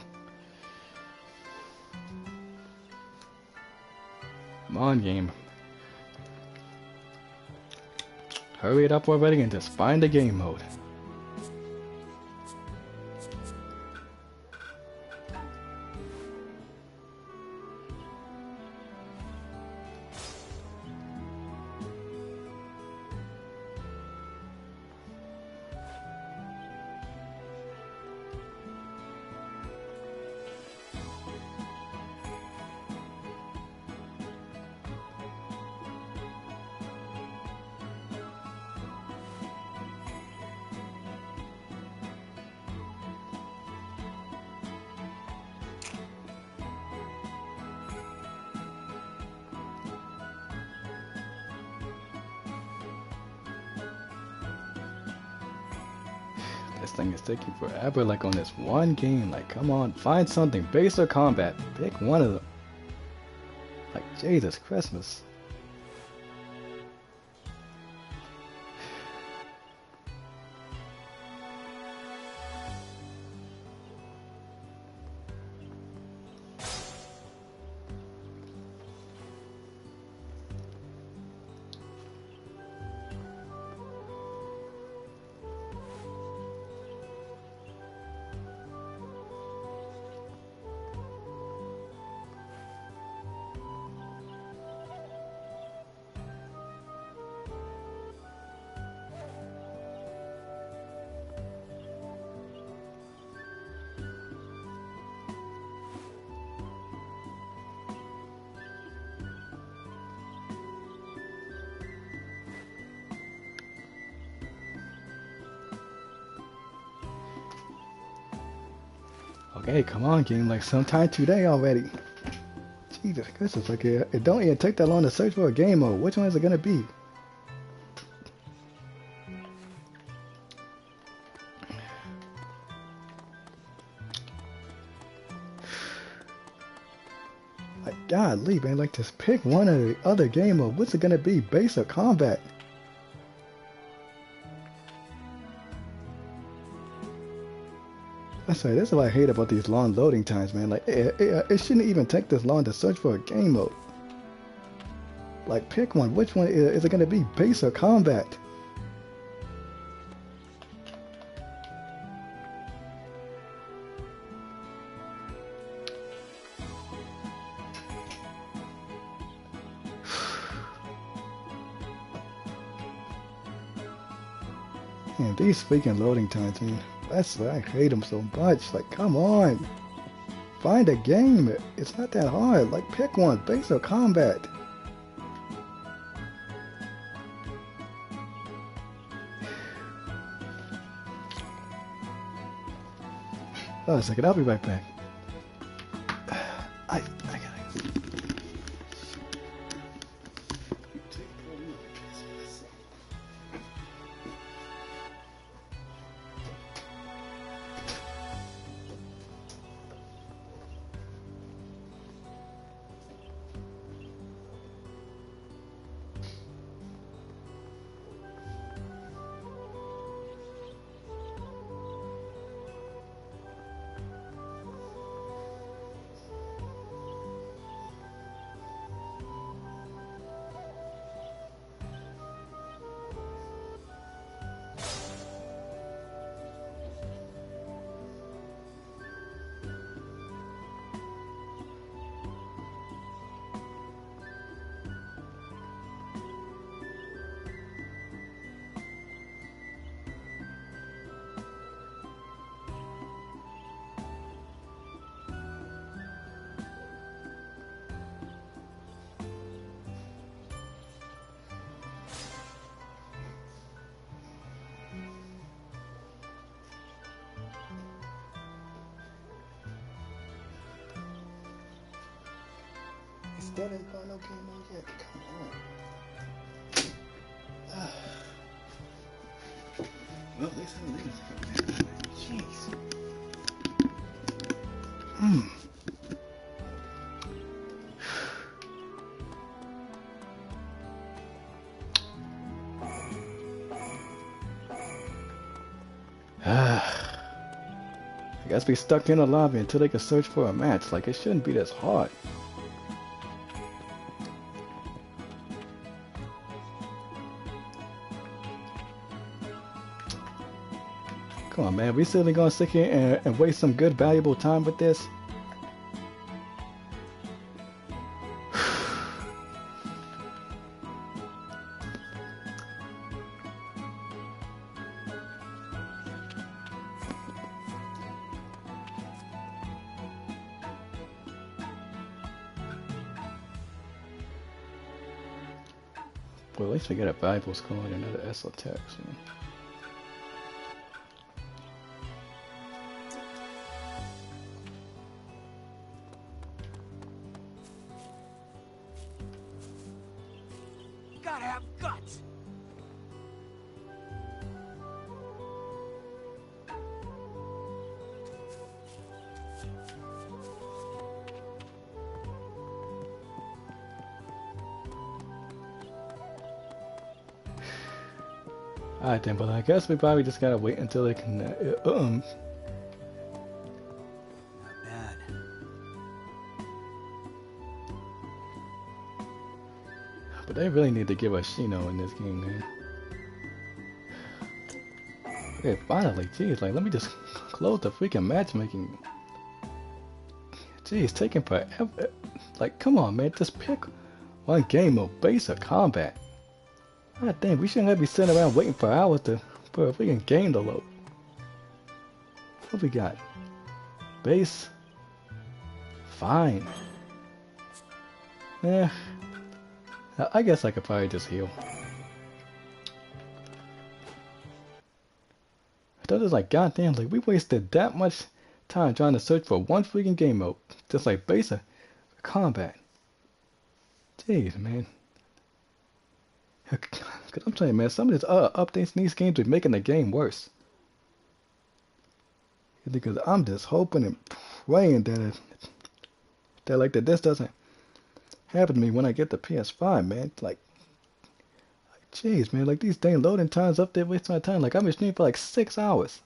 Come on, game. Hurry it up already and just find the game mode. This thing is taking forever, like on this one game. Like, come on, find something. Base or combat. Pick one of them. Like, Jesus Christmas. Okay, come on, game. Like, sometime today already. Jesus Christmas, like, it don't even take that long to search for a game mode. Which one is it gonna be? Like, golly, man, like, just pick one of the other game mode. What's it gonna be? Base or combat? sorry, that's what I hate about these long loading times, man. Like, it shouldn't even take this long to search for a game mode. Like, pick one. Which one is it going to be? Base or combat? Man, these freaking loading times, man. That's why I hate them so much. Like, come on. Find a game. It's not that hard. Like, pick one. Base or combat. Oh, a second. I'll be right back. I gotta... Still didn't find no game mode yet. Come on. Well, at least I'm leaving. Jeez. I guess we stuck in a lobby until they can search for a match. Like, it shouldn't be this hard. Come on, man. We still gonna sit here and waste some good, valuable time with this? Well, at least we got a valuable score and another esoteric. So. Gotta have guts. Alright then, but I guess we probably just gotta wait until they can, Not bad. But they really need to give us Shino in this game, man. Okay, finally, jeez, like, let me just close the freaking matchmaking. Jeez, taking forever. Like, come on, man, just pick one game mode, base or combat. God damn, we shouldn't have to be sitting around waiting for hours for a freaking game to load. What we got? Base? Fine. Yeah. I guess I could probably just heal. I thought it was like, goddamn, like we wasted that much time trying to search for one freaking game mode. Just like base or combat. Jeez, man. Cause I'm telling you, man, some of these updates in these games are making the game worse. Because I'm just hoping and praying that this doesn't happen to me when I get the PS5, man. Like, jeez, man, like these dang loading times up there wasting my time. Like I've been streaming for like 6 hours.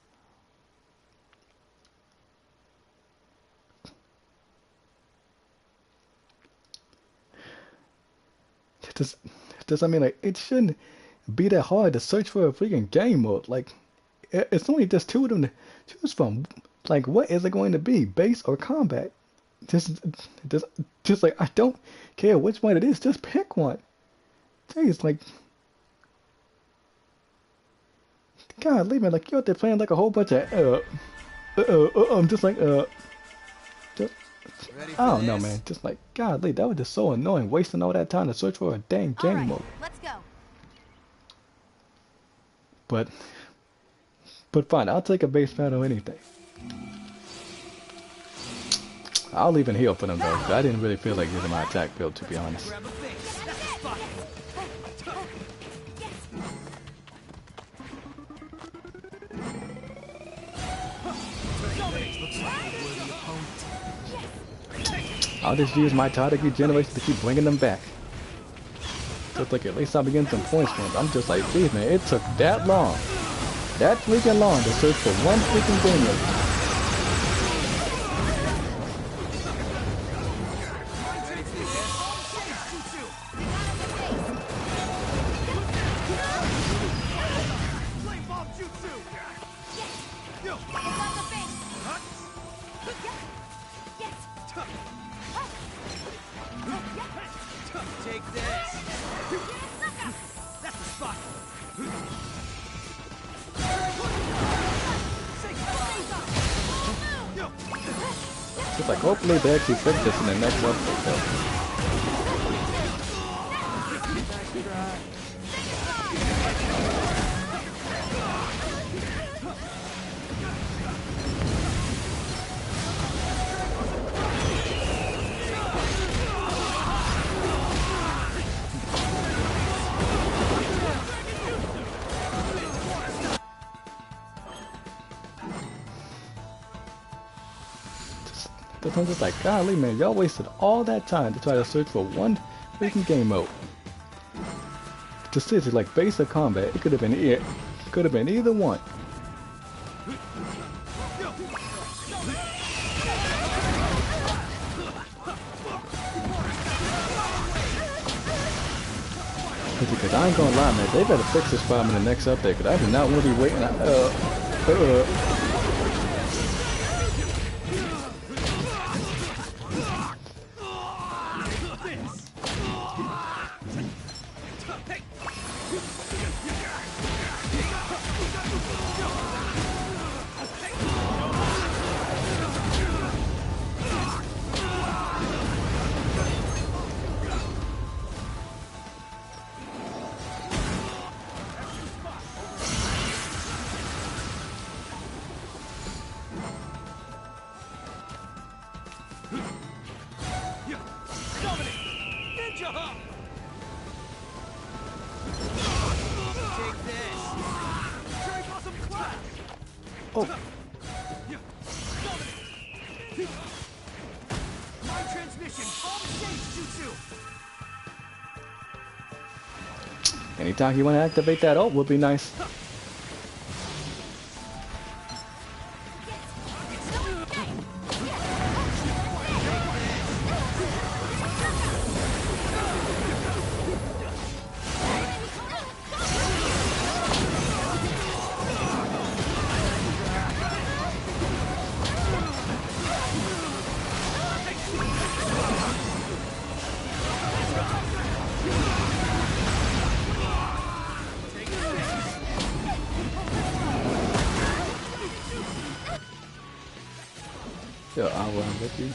Does does I mean like it shouldn't be that hard to search for a freaking game mode? Like it's only just two of them to choose from. Like what is it going to be, base or combat? Just just just like I don't care which one it is. Just pick one. Jeez, like God, leave me like you're out there playing like a whole bunch of I'm just like just, Ready I for don't know, this? man. Just like golly, that was just so annoying, wasting all that time to search for a dang All game right, mode. let's go. But fine, I'll take a base battle anything. I'll even heal for them though, 'cause I didn't really feel like using my attack build to be honest. Grab a face. That's the spot. Looks like a worthy opponent. I'll just use my target regeneration to keep bringing them back. Just like at least I'll be getting some points from them. I'm just like, geez man, it took that long. That freaking long to search for one freaking game mode. Flame bomb jutsu. Yo. I got the base. Yes. Take this. That's the spot. Say goodbye. Yo. Just like hopefully they actually fix this in the next update though. But I'm just like, golly man, y'all wasted all that time to try to search for one freaking game mode. Just seriously, like base or combat, it could have been either one. Because I ain't gonna lie, man, they better fix this problem in the next update. Because I do not want to be waiting. Ninja hop. Take this. Cherry blossom clap. Oh, My transmission. Bomb stage jutsu. anytime you want to activate that ult would be nice. Yo, I'll run with you.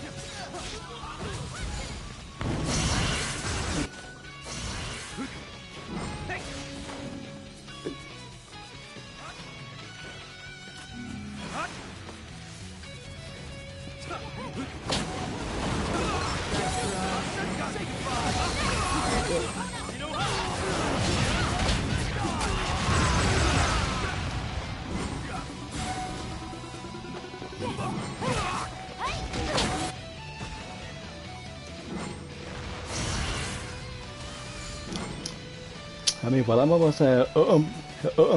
I mean, well, I'm almost saying,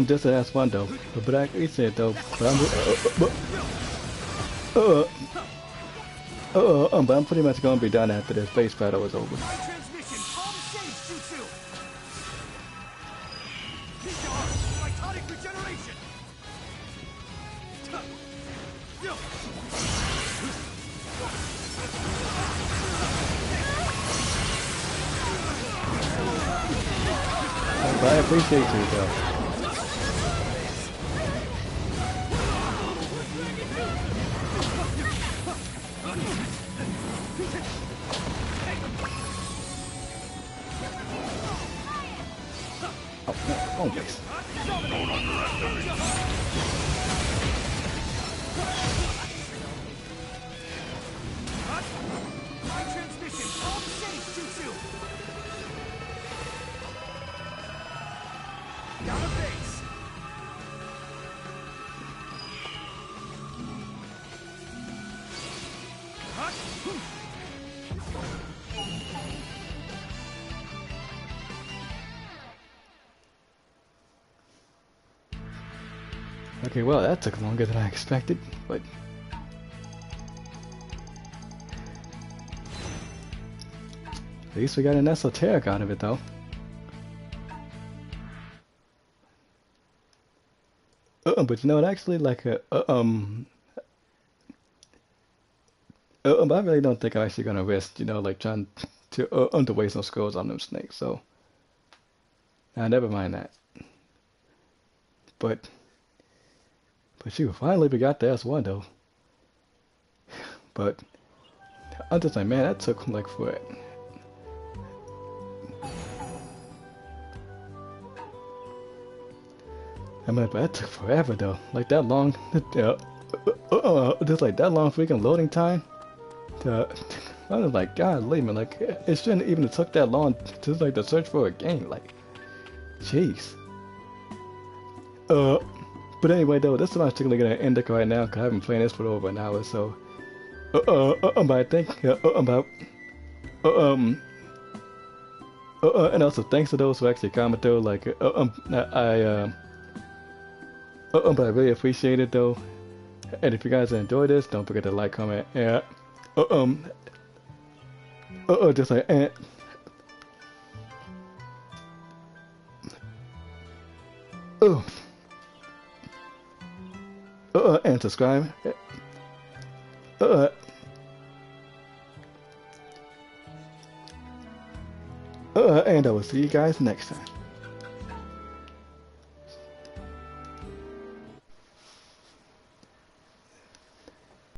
just to have fun though. But like you said though, but I'm pretty much gonna be done after this base battle is over. My transmission. Bomb stage jutsu. But I appreciate you though. Oh, no, always. Don't underestimate me. My transmission, all safe, Jutsu! Down a base! Okay, well, that took longer than I expected, but at least we got an esoteric out of it, though. But you know, it actually like I really don't think I'm actually gonna risk, you know, like trying to to waste no scrolls on them snakes. So, never mind that. But shoot, finally we got the S1 though. But I'm just like, man, that took like for it. I mean, but that took forever though. Like that long, just like that long freaking loading time. I was like, God, man, like it shouldn't even have took that long to like to search for a game. Like, jeez. But anyway though, this is I'm actually gonna end it right now because I've been playing this for over an hour. So, but I think about and also thanks to those who actually comment though. Like, but I really appreciate it though. And if you guys enjoyed this, don't forget to like, comment, yeah. Just like, and subscribe. And I will see you guys next time.